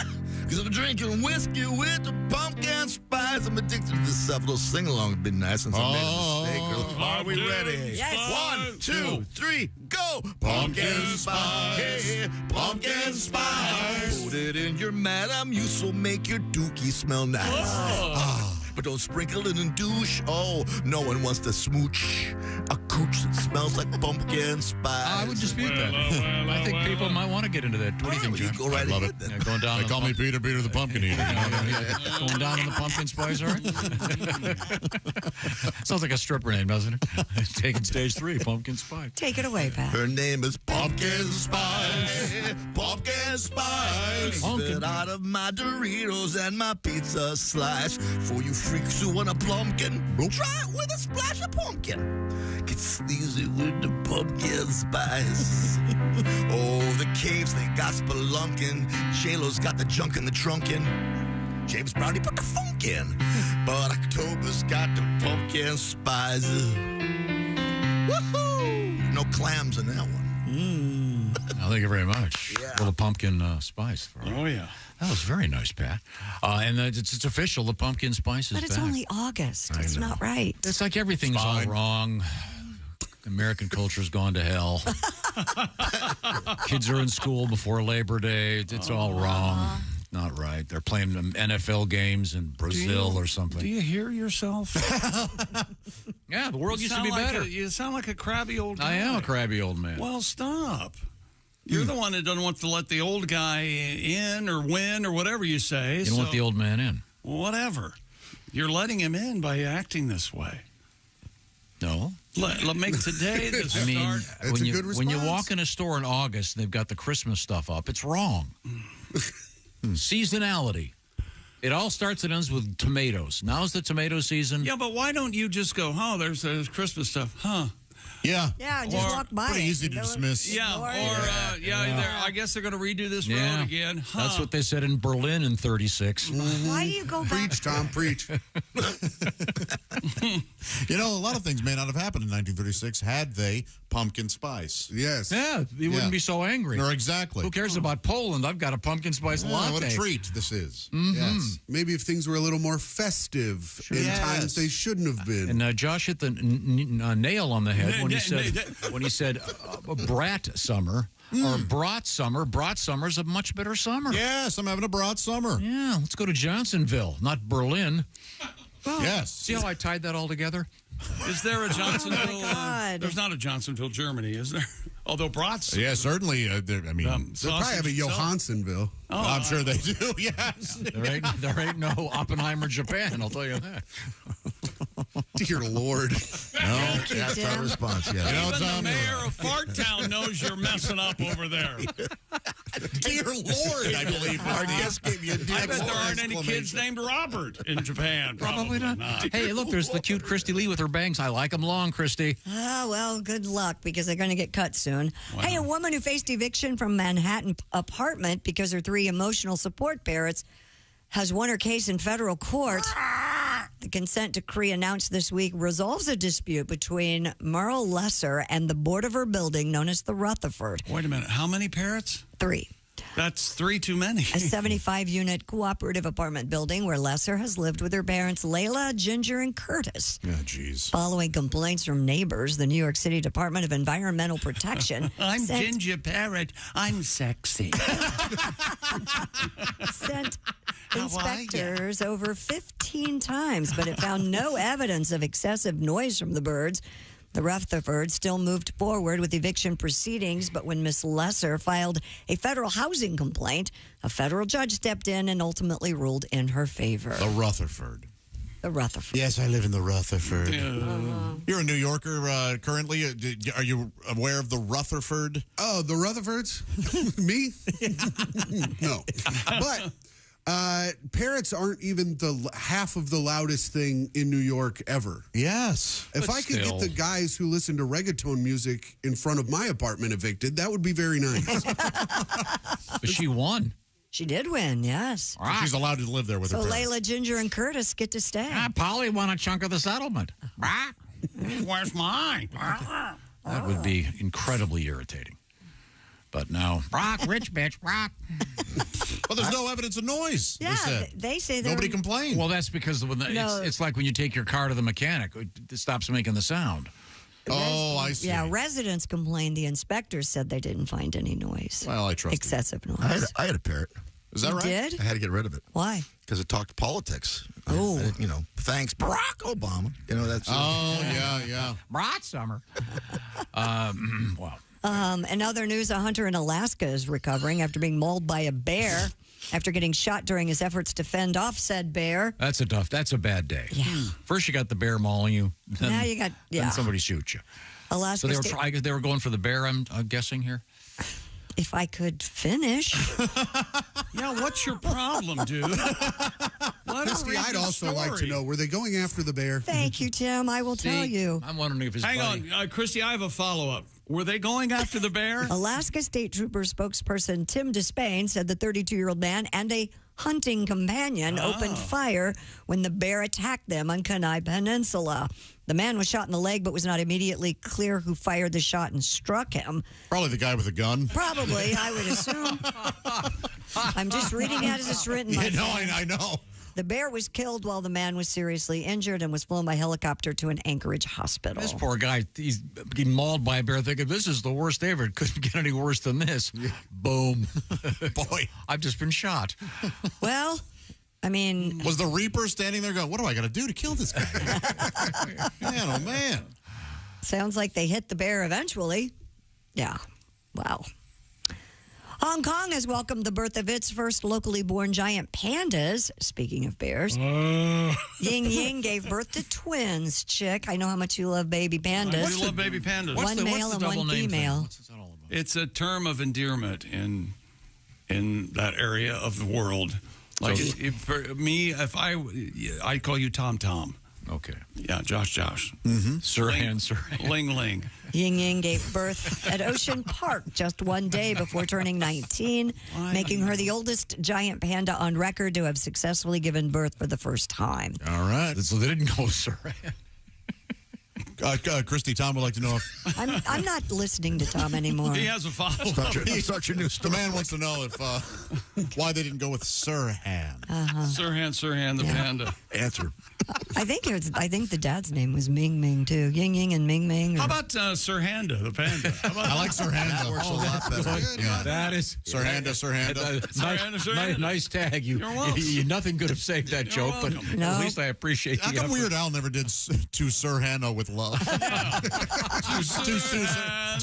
Speaker 8: Cause I'm drinking whiskey with the pumpkin spice. I'm addicted to this stuff. A little sing-along would be nice since I made a mistake. Are we ready?
Speaker 6: Yes.
Speaker 8: 1, 2, 3, go! Pumpkin spice, yeah, pumpkin spice. Put it in your Madam Musil, make your dookie smell nice. But don't sprinkle it in douche. Oh, no one wants to smooch a cooch that smells like pumpkin spice.
Speaker 5: I would dispute that. I think people might want to get into that. What do you think, John?
Speaker 8: Go right
Speaker 2: love it.
Speaker 5: Yeah, going down.
Speaker 2: They call me Peter the Pumpkin Eater.
Speaker 5: Going down in the pumpkin spice, all right? Sounds like a stripper name, doesn't it? Taking stage 3, pumpkin spice.
Speaker 6: Take it away, Pat.
Speaker 8: Her name is Pumpkin Spice. Pumpkin Spice. Get out of my Doritos and my pizza slice. For you freaks who want a plumpkin, try it with a splash of pumpkin. Get sleazy with the pumpkin spice. Oh, the caves, they got spelunkin'. J-Lo's got the junk in the trunkin'. James Brown, he put the funk in. But October's got the pumpkin spice. Woohoo! No clams in that one.
Speaker 5: Thank you very much.
Speaker 8: Yeah.
Speaker 5: Well, the pumpkin spice.
Speaker 7: Oh, yeah.
Speaker 5: That was very nice, Pat. And it's official. The pumpkin spice is
Speaker 6: But it's
Speaker 5: back.
Speaker 6: only August.
Speaker 5: I
Speaker 6: It's
Speaker 5: know.
Speaker 6: not right.
Speaker 5: It's like everything's all wrong. American culture's gone to hell. Kids are in school before Labor Day. It's all wrong. Not right. They're playing NFL games in Brazil or something.
Speaker 7: Do you hear yourself?
Speaker 5: Yeah, the world used to be better.
Speaker 7: You sound like a crabby old guy.
Speaker 5: I am a crabby old man.
Speaker 7: Well, stop. You're the one that doesn't want to let the old guy in or win or whatever you say.
Speaker 5: You don't want the old man in.
Speaker 7: Whatever. You're letting him in by acting this way.
Speaker 5: No.
Speaker 7: Let make today the start.
Speaker 5: I mean,
Speaker 16: That's
Speaker 5: when
Speaker 16: a
Speaker 5: you
Speaker 16: good
Speaker 5: when you
Speaker 16: response.
Speaker 5: walk in a store in August and they've got the Christmas stuff up, it's wrong. Seasonality. It all starts and ends with tomatoes. Now's the tomato season.
Speaker 7: Yeah, but why don't you just go, oh, there's Christmas stuff, huh?
Speaker 2: Yeah.
Speaker 6: Yeah, just walk by.
Speaker 2: Pretty
Speaker 6: it.
Speaker 2: easy to
Speaker 6: Don't
Speaker 2: dismiss.
Speaker 7: Yeah,
Speaker 6: ignore
Speaker 7: or,
Speaker 6: it.
Speaker 7: I guess they're going to redo this road
Speaker 5: Yeah.
Speaker 7: again. Huh.
Speaker 5: That's what they said in Berlin in 36.
Speaker 6: Why do you go back?
Speaker 16: Preach, Tom, preach.
Speaker 2: You know, a lot of things may not have happened in 1936 had they pumpkin spice.
Speaker 16: Yes.
Speaker 5: Yeah, you wouldn't be so angry.
Speaker 2: Or exactly.
Speaker 5: Who cares about Poland? I've got a pumpkin spice latte.
Speaker 2: What a treat this is.
Speaker 5: Mm-hmm.
Speaker 2: Yes.
Speaker 16: Maybe if things were a little more festive in
Speaker 2: Yes.
Speaker 16: times they shouldn't have been.
Speaker 5: And Josh hit the nail on the head when he said brat summer or brat summer. Brat summer's a much better summer.
Speaker 2: Yes, I'm having a brat summer.
Speaker 5: Yeah, let's go to Johnsonville, not Berlin.
Speaker 2: Yes.
Speaker 5: See how I tied that all together?
Speaker 7: Is there a Johnsonville?
Speaker 6: God.
Speaker 7: There's not a Johnsonville, Germany, is there? Although Bratz.
Speaker 2: Yeah, certainly. I mean,
Speaker 16: They probably have a Johanssonville.
Speaker 2: I'm sure they do. Yes.
Speaker 5: There ain't no Oppenheimer, Japan. I'll tell you that.
Speaker 16: Dear Lord.
Speaker 2: No,
Speaker 8: That's our response, yeah.
Speaker 7: Even the mayor of Farttown knows you're messing up over there.
Speaker 2: Dear Lord, I believe. Our guest gave you a dear
Speaker 7: I bet there
Speaker 2: Lord
Speaker 7: aren't any kids
Speaker 2: exclamation.
Speaker 7: named Robert in Japan.
Speaker 5: Probably not. Hey, look, there's the cute Christy Lee with her bangs. I like them long, Christy.
Speaker 6: Ah, well, good luck because they're going to get cut soon. Hey, a woman who faced eviction from Manhattan apartment because her 3 emotional support parrots has won her case in federal court. The consent decree announced this week resolves a dispute between Merle Lesser and the board of her building known as the Rutherford.
Speaker 7: Wait a minute. How many parrots?
Speaker 6: 3.
Speaker 7: That's 3 too many.
Speaker 6: A 75-unit cooperative apartment building where Lesser has lived with her parents Layla, Ginger, and Curtis.
Speaker 2: Yeah, jeez.
Speaker 6: Following complaints from neighbors, the New York City Department of Environmental Protection
Speaker 7: I'm
Speaker 6: sent,
Speaker 7: Ginger Parrot. I'm sexy.
Speaker 6: sent
Speaker 7: How are
Speaker 6: inspectors over 15 times, but it found no evidence of excessive noise from the birds. The Rutherford still moved forward with eviction proceedings, but when Miss Lesser filed a federal housing complaint, a federal judge stepped in and ultimately ruled in her favor.
Speaker 2: The Rutherford.
Speaker 6: The Rutherford.
Speaker 2: Yes, I live in the Rutherford. You're a New Yorker currently. Are you aware of the Rutherford?
Speaker 16: Oh, the Rutherfords? Me? No. But parrots aren't even the half of the loudest thing in New York ever.
Speaker 2: Yes.
Speaker 16: If I could get the guys who listen to reggaeton music in front of my apartment evicted, that would be very nice.
Speaker 5: But she won.
Speaker 6: She did win, yes.
Speaker 2: She's allowed to live there with her
Speaker 6: So
Speaker 2: parents.
Speaker 6: Layla, Ginger, and Curtis get to stay.
Speaker 5: Polly won a chunk of the settlement.
Speaker 7: Where's mine?
Speaker 5: That would be incredibly irritating. But now, Brock, rich bitch, Brock.
Speaker 2: Well, there's no evidence of noise.
Speaker 6: Yeah, they say they're...
Speaker 2: Nobody complained.
Speaker 5: Well, that's because it's like when you take your car to the mechanic, it stops making the sound.
Speaker 2: Oh, I see.
Speaker 6: Yeah, residents complained. The inspectors said they didn't find any noise.
Speaker 2: Well, I trust
Speaker 6: excessive noise.
Speaker 8: I had a parrot.
Speaker 2: Is that
Speaker 6: You
Speaker 2: right?
Speaker 6: did?
Speaker 8: I had to get rid of it.
Speaker 6: Why?
Speaker 8: Because it talked politics.
Speaker 6: Oh.
Speaker 8: Thanks, Barack Obama. That's.
Speaker 2: Oh, yeah.
Speaker 5: Broad summer. Wow.
Speaker 6: In other news, a hunter in Alaska is recovering after being mauled by a bear after getting shot during his efforts to fend off said bear.
Speaker 5: That's a bad day.
Speaker 6: Yeah.
Speaker 5: First you got the bear mauling you. Then,
Speaker 6: Now you got,
Speaker 5: Then somebody shoots you.
Speaker 6: Alaska
Speaker 5: So they were going for the bear, I'm guessing here?
Speaker 6: If I could finish.
Speaker 7: Yeah, what's your problem, dude?
Speaker 16: Christy, I'd also like to know, were they going after the bear?
Speaker 6: Thank you, Tim. I will tell you.
Speaker 5: I'm wondering if his
Speaker 7: Hang on, Christy, I have a follow-up. Were they going after the bear?
Speaker 6: Alaska State Trooper spokesperson Tim Despain said the 32-year-old man and a hunting companion opened fire when the bear attacked them on Kenai Peninsula. The man was shot in the leg, but was not immediately clear who fired the shot and struck him.
Speaker 2: Probably the guy with a gun.
Speaker 6: Probably, I would assume. I'm just reading it as it's written.
Speaker 2: Yeah, no, I know.
Speaker 6: The bear was killed while the man was seriously injured and was flown by helicopter to an Anchorage hospital.
Speaker 5: This poor guy, he's getting mauled by a bear thinking, this is the worst ever. It couldn't get any worse than this. Yeah. Boom. Boy, I've just been shot.
Speaker 6: Well, I mean...
Speaker 2: Was the Reaper standing there going, what do I got to do to kill this guy? Man, oh, man.
Speaker 6: Sounds like they hit the bear eventually. Yeah. Wow. Hong Kong has welcomed the birth of its first locally born giant pandas. Speaking of bears, Ying Ying gave birth to twins. Chick, I know how much you love baby pandas.
Speaker 7: I do love baby pandas.
Speaker 6: One male and one female.
Speaker 7: It's a term of endearment in that area of the world. Like for me, if I call you Tom Tom.
Speaker 5: Okay.
Speaker 7: Yeah, Josh.
Speaker 5: Mm-hmm. Sirhan.
Speaker 7: Ling Ling.
Speaker 6: Ying Ying gave birth at Ocean Park just one day before turning 19, making her the oldest giant panda on record to have successfully given birth for the first time.
Speaker 2: All right.
Speaker 5: So they didn't go Sirhan.
Speaker 2: Christy, Tom would like to know if...
Speaker 6: I'm not listening to Tom anymore.
Speaker 7: He has a follow-up.
Speaker 2: Start your new story. The man wants to know if why they didn't go with Sirhan.
Speaker 7: Sirhan the panda.
Speaker 8: Answer.
Speaker 6: I think the dad's name was Ming Ming too. Ying Ying and Ming Ming.
Speaker 7: How about Sirhanda the panda?
Speaker 2: I like Sirhanda.
Speaker 8: That works a lot better.
Speaker 2: Yeah.
Speaker 5: That is
Speaker 2: Sirhanda.
Speaker 5: Nice tag. You nothing could have saved that joke, but at least I appreciate
Speaker 2: How
Speaker 5: the
Speaker 2: come
Speaker 5: effort.
Speaker 2: Weird Al never did to Sirhanda with love? to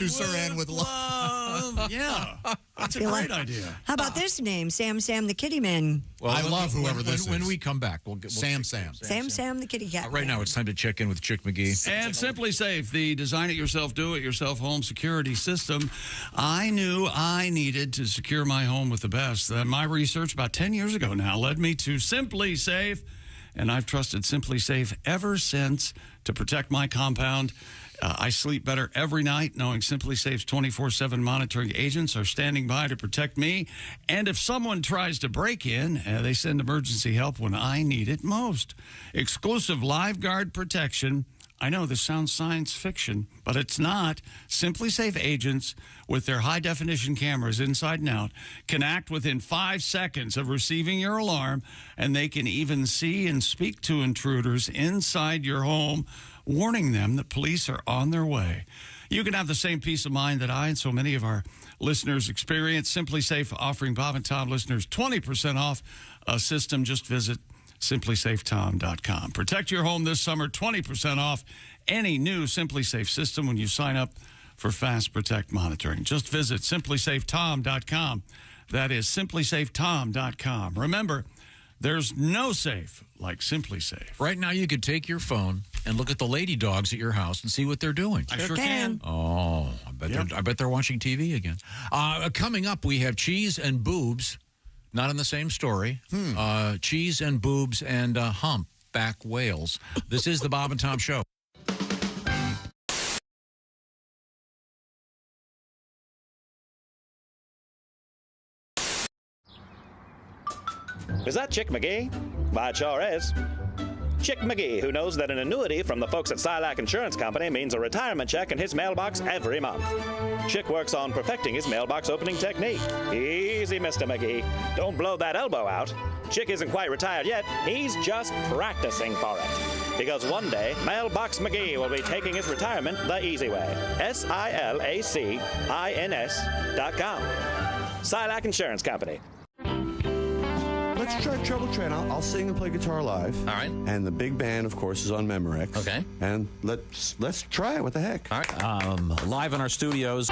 Speaker 2: Sirhan with love.
Speaker 7: Yeah. That's a great idea.
Speaker 6: How about this name, Sam Sam the Kitty Man?
Speaker 2: Well, I love whoever this is.
Speaker 5: When we come back, we'll
Speaker 2: Sam.
Speaker 6: Sam the Kitty Cat.
Speaker 5: Right now, it's time to check in with Chick McGee.
Speaker 7: And Simply Safe, the design-it-yourself, do-it-yourself home security system. I knew I needed to secure my home with the best. My research about 10 years ago now led me to Simply Safe, and I've trusted Simply Safe ever since to protect my compound. I sleep better every night knowing Simply Safe's 24/7 monitoring agents are standing by to protect me. And if someone tries to break in, they send emergency help when I need it most. Exclusive live guard protection. I know this sounds science fiction, but it's not. Simply Safe agents with their high-definition cameras inside and out can act within 5 seconds of receiving your alarm, and they can even see and speak to intruders inside your home, warning them that police are on their way. You can have the same peace of mind that I and so many of our listeners experience. Simply Safe offering Bob and Tom listeners 20% off a system. Just visit simplysafetom.com. Protect your home this summer, 20% off any new Simply Safe system when you sign up for Fast Protect monitoring. Just visit simplysafetom.com. That is simplysafetom.com. Remember, There's no safe like Simply Safe.
Speaker 5: Right now, you could take your phone and look at the lady dogs at your house and see what they're doing.
Speaker 7: I sure can.
Speaker 5: Oh, I bet they're watching TV again. Coming up, we have cheese and boobs, not in the same story. Cheese and boobs and humpback whales. This is the Bob and Tom Show.
Speaker 3: Is that Chick McGee? Why, it sure is. Chick McGee, who knows that an annuity from the folks at Silac Insurance Company means a retirement check in his mailbox every month. Chick works on perfecting his mailbox opening technique. Easy, Mr. McGee. Don't blow that elbow out. Chick isn't quite retired yet. He's just practicing for it. Because one day, Mailbox McGee will be taking his retirement the easy way. SILACINS.com. Silac Insurance Company.
Speaker 1: Let's try Treble Trent. I'll sing and play guitar live.
Speaker 9: All right.
Speaker 1: And the big band, of course, is on Memorex.
Speaker 9: Okay.
Speaker 1: And let's try it. What the heck?
Speaker 9: All right.
Speaker 4: Live in our studios.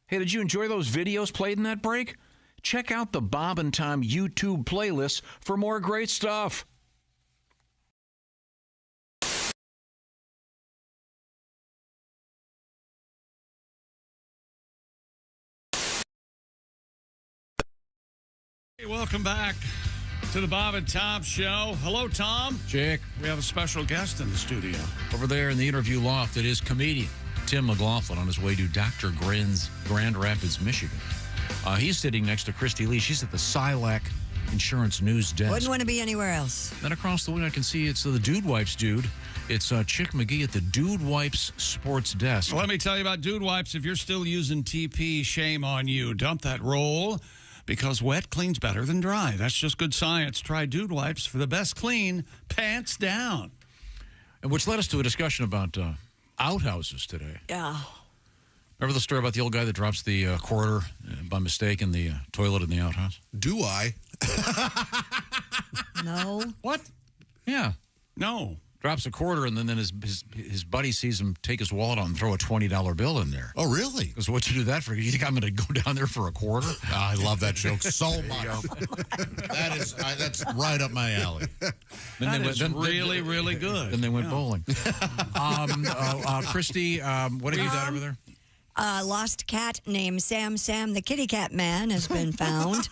Speaker 5: Hey, did you enjoy those videos played in that break? Check out the Bob and Tom YouTube playlist for more great stuff.
Speaker 7: Hey, welcome back to the Bob and Tom Show. Hello, Tom.
Speaker 5: Chick.
Speaker 7: We have a special guest in the studio.
Speaker 5: Over there in the interview loft, it is comedian Tim McLaughlin on his way to Dr. Grin's Grand Rapids, Michigan. He's sitting next to Christy Lee. She's at the Silac Insurance News Desk.
Speaker 6: Wouldn't want to be anywhere else.
Speaker 5: Then across the way, I can see it's the Dude Wipes dude. It's Chick McGee at the Dude Wipes Sports Desk.
Speaker 7: Well, let me tell you about Dude Wipes. If you're still using TP, shame on you. Dump that roll because wet cleans better than dry. That's just good science. Try Dude Wipes for the best clean, pants down.
Speaker 5: And which led us to a discussion about outhouses today.
Speaker 6: Yeah.
Speaker 5: Remember the story about the old guy that drops the quarter by mistake in the toilet in the outhouse?
Speaker 16: Do I?
Speaker 6: No.
Speaker 7: What?
Speaker 5: Yeah.
Speaker 7: No.
Speaker 5: Drops a quarter, and then his buddy sees him take his wallet out and throw a $20 bill in there.
Speaker 2: Oh, really?
Speaker 5: Because what'd you do that for? You think I'm going to go down there for a quarter?
Speaker 2: I love that joke so much. That's right up my alley.
Speaker 7: Really, really good.
Speaker 5: Then they went bowling. Christy, what have you done over there?
Speaker 6: A lost cat named Sam the Kitty Cat Man has been found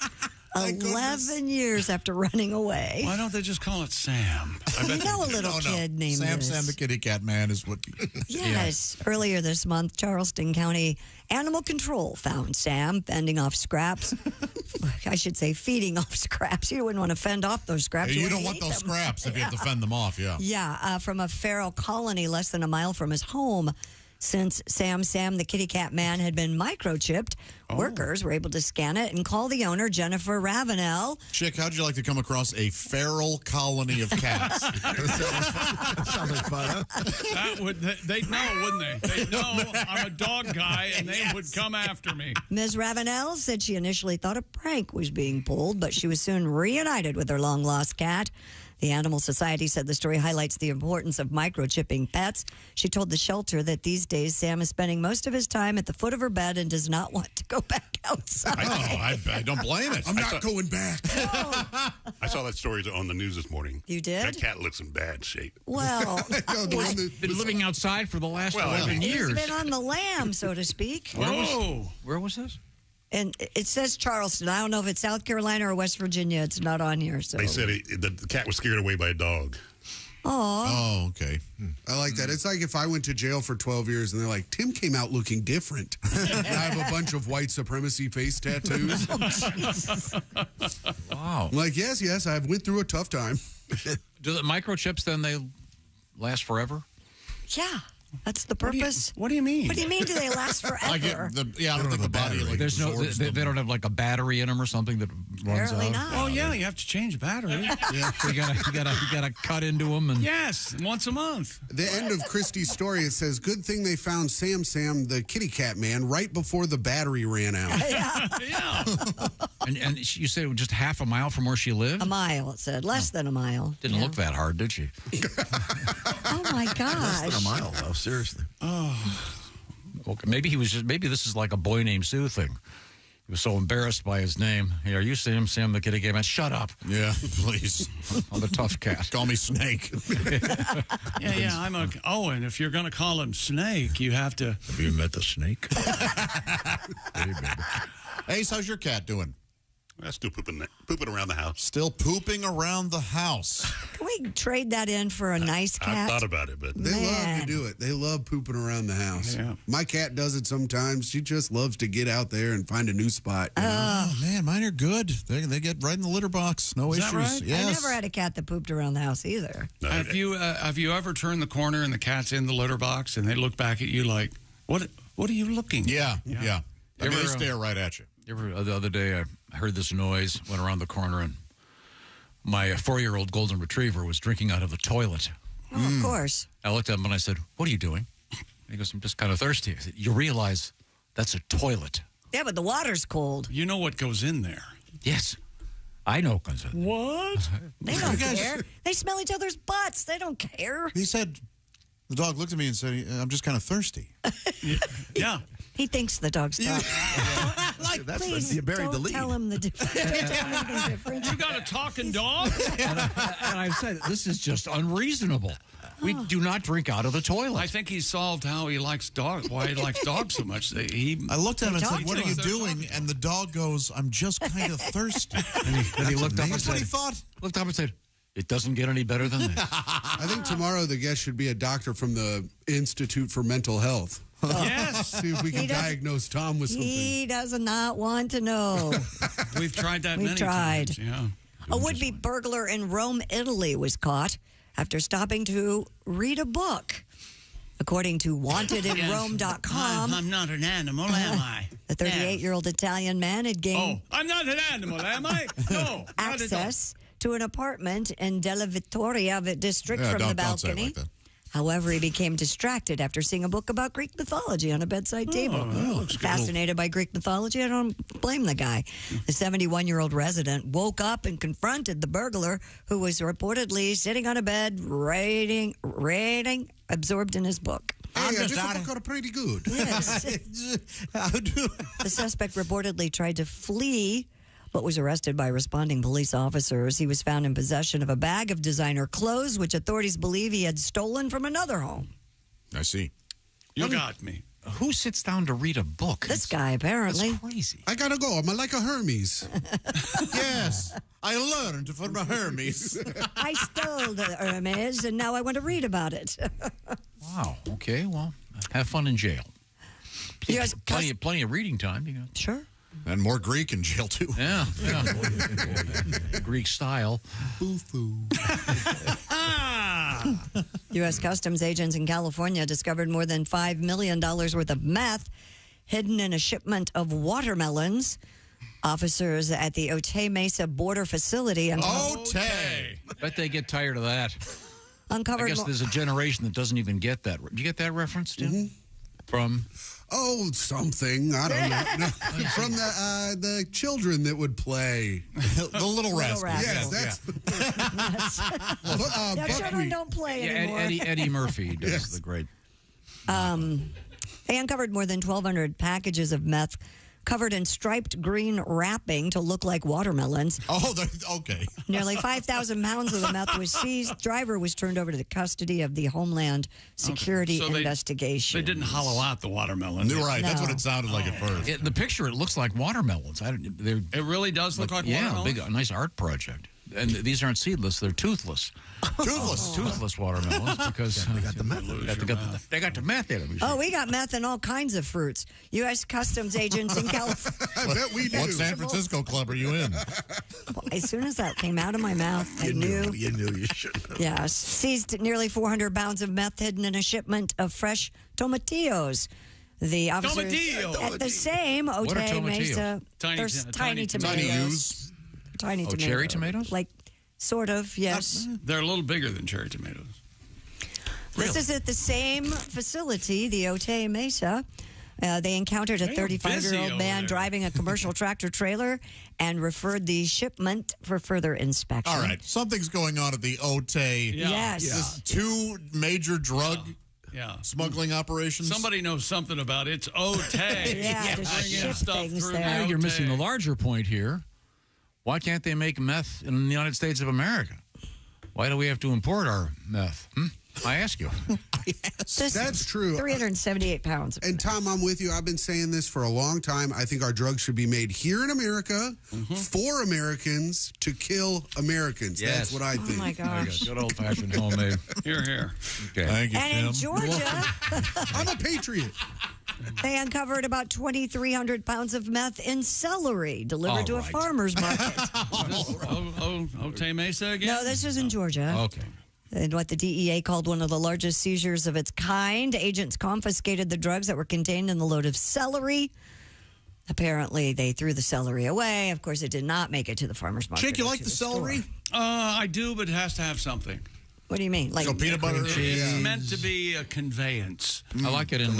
Speaker 6: 11 years after running away.
Speaker 7: Why don't they just call it Sam?
Speaker 6: A little kid named
Speaker 2: Sam
Speaker 6: this.
Speaker 2: the Kitty Cat Man is what...
Speaker 6: Yes. Yeah. Earlier this month, Charleston County Animal Control found Sam fending off scraps. I should say feeding off scraps. You wouldn't want to fend off those scraps.
Speaker 2: You don't want those scraps if you have to fend them off, yeah.
Speaker 6: Yeah, from a feral colony less than a mile from his home. Since Sam the Kitty Cat Man had been microchipped, workers were able to scan it and call the owner, Jennifer Ravenel.
Speaker 2: Chick, how'd you like to come across a feral colony of cats? That sounds like fun, huh?
Speaker 7: They'd know, wouldn't they? They'd know I'm a dog guy, and they would come after me.
Speaker 6: Ms. Ravenel said she initially thought a prank was being pulled, but she was soon reunited with her long-lost cat. The Animal Society said the story highlights the importance of microchipping pets. She told the shelter that these days Sam is spending most of his time at the foot of her bed and does not want to go back outside.
Speaker 2: I don't blame it.
Speaker 16: I'm not going back.
Speaker 15: I saw that story on the news this morning.
Speaker 6: You did?
Speaker 15: That cat looks in bad shape.
Speaker 6: Well,
Speaker 5: been living outside for the last 11 years.
Speaker 6: He's been on the lam, so to speak.
Speaker 5: Where was this?
Speaker 6: And it says Charleston. I don't know if it's South Carolina or West Virginia. It's not on here. So
Speaker 15: they said the cat was scared away by a dog.
Speaker 2: Oh, okay.
Speaker 16: I like that. It's like if I went to jail for 12 years and they're like, Tim came out looking different. And I have a bunch of white supremacy face tattoos.
Speaker 5: Wow.
Speaker 16: I'm like, yes, I went through a tough time.
Speaker 5: Do the microchips then they last forever?
Speaker 6: Yeah. That's the purpose.
Speaker 7: What do you mean?
Speaker 6: What do you mean? Do they last forever?
Speaker 2: I don't think the body. Like,
Speaker 5: there's they don't have like a battery in them or something that runs
Speaker 6: Apparently
Speaker 5: out.
Speaker 6: not.
Speaker 7: Oh yeah, you have to change batteries.
Speaker 5: Yeah, so you gotta cut into them and
Speaker 7: yes, once a month.
Speaker 16: The end of Christie's story, it says, good thing they found Sam the Kitty Cat Man right before the battery ran out.
Speaker 7: Yeah.
Speaker 5: And you said it was just half a mile from where she lived?
Speaker 6: A mile, it said. Less than a mile.
Speaker 5: Didn't look that hard, did she?
Speaker 6: Oh, my gosh.
Speaker 8: Less than a mile, though. Seriously.
Speaker 5: Oh. Okay, maybe this is like a Boy Named Sue thing. He was so embarrassed by his name. Hey, are you Sam the Kitty Gay Man? Shut up.
Speaker 2: Yeah, please.
Speaker 5: I'm the tough cat.
Speaker 2: Call me Snake.
Speaker 7: Yeah, and if you're going to call him Snake, you have to...
Speaker 8: Have you met the snake?
Speaker 2: Hey, baby. Ace, how's your cat doing?
Speaker 15: Still pooping around the house.
Speaker 2: Still pooping around the house.
Speaker 6: Can we trade that in for a nice cat?
Speaker 15: I thought about it, but
Speaker 16: they love to do it. They love pooping around the house.
Speaker 7: Yeah.
Speaker 16: My cat does it sometimes. She just loves to get out there and find a new spot. You know?
Speaker 2: Oh, man, mine are good. They get right in the litter box. No issues.
Speaker 6: That right?
Speaker 2: Yes.
Speaker 6: I never had a cat that pooped around the house either.
Speaker 7: Have you ever turned the corner and the cat's in the litter box and they look back at you like, what are you looking at?
Speaker 2: Yeah. I mean, they stare right at you.
Speaker 5: The other day, I heard this noise, went around the corner, and my 4-year-old golden retriever was drinking out of the toilet.
Speaker 6: Oh, of course.
Speaker 5: I looked at him and I said, "What are you doing?" And he goes, "I'm just kind of thirsty." I said, "You realize that's a toilet?"
Speaker 6: Yeah, but the water's cold.
Speaker 7: You know what goes in there.
Speaker 5: Yes. I know what goes in.
Speaker 7: What?
Speaker 6: They don't care. They smell each other's butts. They don't care.
Speaker 2: He said, the dog looked at me and said, "I'm just kind of thirsty."
Speaker 7: Yeah.
Speaker 6: He thinks the dog's talking.
Speaker 8: Please, you buried the lead.
Speaker 6: Tell him the difference. Don't tell him anything different.
Speaker 7: You got a talking dog?
Speaker 5: And I said, this is just unreasonable. We do not drink out of the toilet.
Speaker 7: I think he solved how he likes dogs, why he likes dogs so much.
Speaker 2: I looked at him and said, "What are you doing?" And the dog goes, "I'm just kind of thirsty."
Speaker 5: And he looked up and
Speaker 2: That's
Speaker 5: said,
Speaker 2: what he thought.
Speaker 5: Looked up and said, "It doesn't get any better than this."
Speaker 16: I think tomorrow the guest should be a doctor from the Institute for Mental Health.
Speaker 7: Yes.
Speaker 16: See if we can diagnose Tom with something.
Speaker 6: He does not want to know.
Speaker 7: We've tried that many
Speaker 6: tried.
Speaker 7: times. Yeah.
Speaker 6: A would-be burglar in Rome, Italy was caught after stopping to read a book. According to wantedinrome.com,
Speaker 7: I'm not an animal, am I?
Speaker 6: the 38-year-old Italian man had gained
Speaker 7: I'm not an animal, am I? No.
Speaker 6: access to an apartment in Della Vittoria district from the
Speaker 2: don't say it
Speaker 6: balcony.
Speaker 2: like that.
Speaker 6: However, he became distracted after seeing a book about Greek mythology on a bedside table. Fascinated by Greek mythology, I don't blame the guy. The 71-year-old resident woke up and confronted the burglar, who was reportedly sitting on a bed, reading, absorbed in his book.
Speaker 16: Hey, I just got pretty good.
Speaker 6: Yes. The suspect reportedly tried to flee, but was arrested by responding police officers. He was found in possession of a bag of designer clothes, which authorities believe he had stolen from another home.
Speaker 2: I see.
Speaker 7: You got me.
Speaker 5: Who sits down to read a book?
Speaker 6: This guy, apparently.
Speaker 5: That's crazy.
Speaker 16: I gotta go. I'm like a Hermes.
Speaker 2: Yes, I learned from a Hermes.
Speaker 6: I stole the Hermes, and now I want to read about it.
Speaker 5: Wow. Okay, well, have fun in jail.
Speaker 6: Yes,
Speaker 5: Plenty of reading time. You know.
Speaker 6: Sure.
Speaker 2: And more Greek in jail, too.
Speaker 5: Yeah. Greek style.
Speaker 16: Foo-foo.
Speaker 6: U.S. Customs agents in California discovered more than $5 million worth of meth hidden in a shipment of watermelons. Officers at the Otay Mesa border facility
Speaker 5: Otay! Bet they get tired of that.
Speaker 6: uncovered.
Speaker 5: I guess there's a generation that doesn't even get that. Do you get that reference, Tim? From?
Speaker 16: Oh, something. I don't know. From the children that would play.
Speaker 2: The Little Rascals.
Speaker 16: Yes, that's...
Speaker 6: children don't play anymore.
Speaker 5: Eddie Murphy does the great...
Speaker 6: They uncovered more than 1,200 packages of meth covered in striped green wrapping to look like watermelons.
Speaker 2: Oh, okay.
Speaker 6: Nearly 5,000 pounds of the meth was seized. Driver was turned over to the custody of the Homeland Security Investigation.
Speaker 7: They didn't hollow out the watermelon.
Speaker 2: You're right. No. That's what it sounded like at first.
Speaker 5: The picture, it looks like watermelons.
Speaker 7: It really does look like watermelons?
Speaker 5: Yeah, a nice art project. And these aren't seedless; they're toothless. Toothless watermelons because
Speaker 8: they got the meth.
Speaker 5: They got the meth in them.
Speaker 6: Oh, we got meth in all kinds of fruits. U.S. Customs agents in California.
Speaker 16: I bet we do.
Speaker 2: What San Francisco club are you in?
Speaker 6: As soon as that came out of my mouth, I knew.
Speaker 8: You knew you should have.
Speaker 6: Yes. Seized nearly 400 pounds of meth hidden in a shipment of fresh tomatillos. The officers at the same Otay Mesa. Tiny tomatoes. Tiny tomatoes.
Speaker 5: Cherry tomatoes?
Speaker 6: Like, sort of, yes.
Speaker 7: They're a little bigger than cherry tomatoes.
Speaker 6: This is at the same facility, the Otay Mesa. They encountered a 35-year-old man driving a commercial tractor trailer and referred the shipment for further inspection.
Speaker 2: All right, something's going on at the Otay.
Speaker 6: Yes.
Speaker 2: Two major drug smuggling operations.
Speaker 7: Somebody knows something about it. It's Otay.
Speaker 6: To ship things there.
Speaker 5: Now you're missing the larger point here. Why can't they make meth in the United States of America? Why do we have to import our meth? I ask you.
Speaker 16: That's true.
Speaker 6: 378 pounds.
Speaker 16: And Tom, I'm with you. I've been saying this for a long time. I think our drugs should be made here in America for Americans to kill Americans.
Speaker 5: Yes.
Speaker 16: That's what I think.
Speaker 6: Oh, my gosh.
Speaker 5: Good old-fashioned homemade.
Speaker 7: Here.
Speaker 5: Okay. Thank you,
Speaker 6: And
Speaker 5: Tim.
Speaker 6: in Georgia,
Speaker 16: I'm a patriot.
Speaker 6: they uncovered about 2,300 pounds of meth in celery delivered to a farmer's market.
Speaker 7: Otay Mesa again?
Speaker 6: No, this is in Georgia.
Speaker 5: Okay.
Speaker 6: And what the DEA called one of the largest seizures of its kind. Agents confiscated the drugs that were contained in the load of celery. Apparently, they threw the celery away. Of course, it did not make it to the farmer's market.
Speaker 2: Jake, you like the celery?
Speaker 7: I do, but it has to have something.
Speaker 6: What do you mean? Like
Speaker 2: peanut butter?
Speaker 7: It's meant to be a conveyance.
Speaker 5: I like it in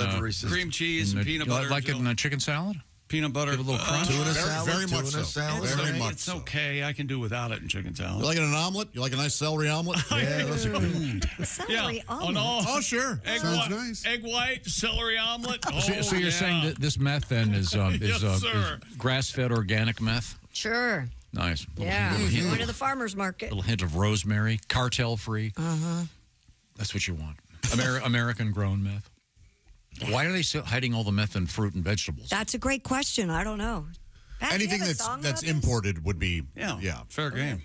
Speaker 7: cream cheese and peanut butter.
Speaker 5: I like it in chicken salad.
Speaker 7: Peanut butter.
Speaker 5: Give it a little crunch.
Speaker 2: Tuna salad. Very much so. Very much
Speaker 7: It's
Speaker 2: so.
Speaker 7: okay. I can do without it in chicken salad.
Speaker 2: You like it in an omelet? You like a nice celery omelet?
Speaker 8: Yeah, those are good.
Speaker 6: celery omelet.
Speaker 2: Oh, sure.
Speaker 7: Egg white, celery omelet.
Speaker 5: So you're saying that this meth then is is grass-fed organic meth?
Speaker 6: Sure.
Speaker 5: Nice.
Speaker 6: Yeah. Going to the farmer's market.
Speaker 5: Little hint of rosemary, cartel-free.
Speaker 6: Uh-huh.
Speaker 5: That's what you want. American-grown meth. Why are they still hiding all the meth in fruit and vegetables?
Speaker 6: That's a great question. I don't know. Pat,
Speaker 2: Anything
Speaker 6: do you have a song about
Speaker 2: that's
Speaker 6: this?
Speaker 2: imported would be
Speaker 7: fair game.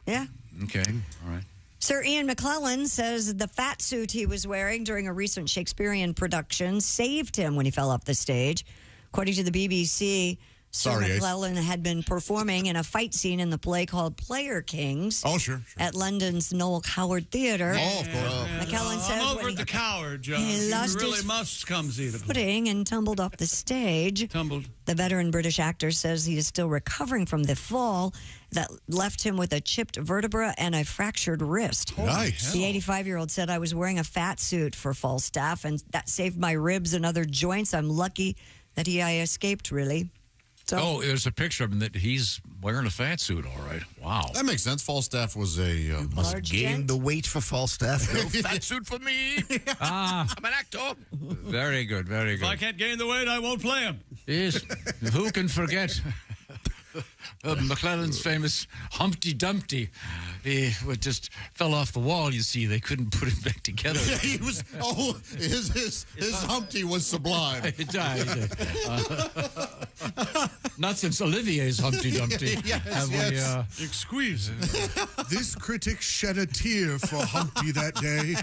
Speaker 6: Yeah.
Speaker 5: Okay. All right.
Speaker 6: Sir Ian McLaughlin says the fat suit he was wearing during a recent Shakespearean production saved him when he fell off the stage. According to the BBC, Sir McLaughlin had been performing in a fight scene in the play called Player Kings.
Speaker 2: Oh, sure.
Speaker 6: At London's Noel Coward Theatre.
Speaker 2: Oh, of course.
Speaker 6: McLaughlin says
Speaker 7: I'm over at the Coward, John.
Speaker 6: he lost
Speaker 7: really
Speaker 6: his
Speaker 7: must come see the
Speaker 6: footing and tumbled off the stage. The veteran British actor says he is still recovering from the fall that left him with a chipped vertebra and a fractured wrist.
Speaker 2: Nice.
Speaker 6: The 85-year-old said, I was wearing a fat suit for Falstaff, and that saved my ribs and other joints. I'm lucky that I escaped, really. So,
Speaker 5: there's a picture of him that he's wearing a fat suit, all right. Wow.
Speaker 2: That makes sense. Falstaff was a...
Speaker 8: must gain the weight for Falstaff. No fat suit for me.
Speaker 5: I'm
Speaker 8: an actor.
Speaker 5: Very good, very good.
Speaker 7: If I can't gain the weight, I won't play him.
Speaker 5: Yes. Who can forget McLellan's famous Humpty Dumpty? He just fell off the wall, you see. They couldn't put him back together.
Speaker 2: Yeah, he was... Oh, his Humpty was sublime.
Speaker 5: He died. Not since Olivier's Humpty Dumpty. Have we...
Speaker 7: Exquisite.
Speaker 16: This critic shed a tear for Humpty that day.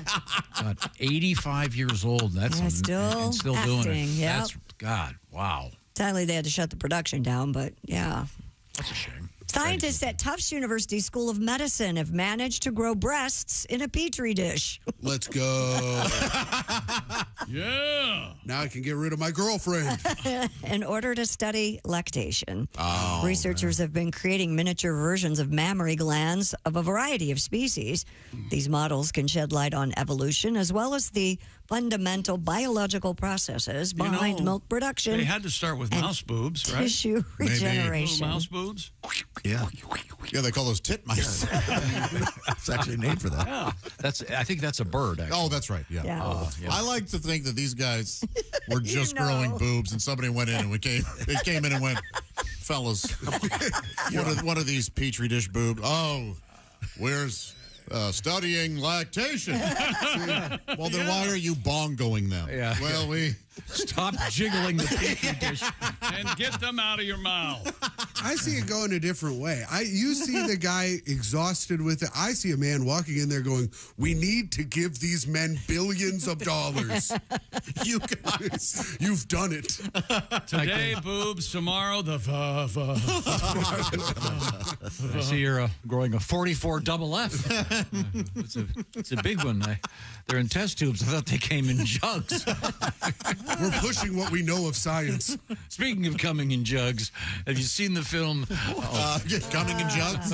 Speaker 5: God, 85 years old. That's
Speaker 6: still
Speaker 5: doing it.
Speaker 6: acting, yep.
Speaker 5: That's God. Wow.
Speaker 6: sadly, they had to shut the production down, but yeah.
Speaker 5: That's a shame.
Speaker 6: Scientists at Tufts University School of Medicine have managed to grow breasts in a petri dish.
Speaker 16: Let's go.
Speaker 7: Yeah.
Speaker 16: Now I can get rid of my girlfriend.
Speaker 6: In order to study lactation,
Speaker 16: Oh,
Speaker 6: researchers have been creating miniature versions of mammary glands of a variety of species. These models can shed light on evolution as well as the fundamental biological processes behind milk production.
Speaker 7: They had to start with mouse boobs, right?
Speaker 6: Tissue regeneration.
Speaker 7: Little mouse boobs?
Speaker 8: Yeah.
Speaker 2: Yeah, they call those titmice.
Speaker 8: It's actually named for that.
Speaker 5: Yeah. I think that's a bird, actually.
Speaker 2: Oh, that's right. Yeah.
Speaker 6: Yeah.
Speaker 2: I like to think that these guys were just growing boobs and somebody went in and they came in and went, fellas, what are these petri dish boobs? Oh, where's studying lactation? Well, then why are you bongoing them?
Speaker 5: Yeah.
Speaker 2: Well, we
Speaker 5: stop jiggling the petri dish
Speaker 7: and get them out of your mouth.
Speaker 16: I see it going a different way. You see the guy exhausted with it. I see a man walking in there going, we need to give these men billions of dollars. You guys, you've done it.
Speaker 7: Today, boobs. Tomorrow, the
Speaker 5: I see you're growing a 44 double F. It's a big one. They're in test tubes. I thought they came in jugs.
Speaker 16: We're pushing what we know of science.
Speaker 5: Speaking of coming in jugs, have you seen the film.
Speaker 2: Coming in jugs.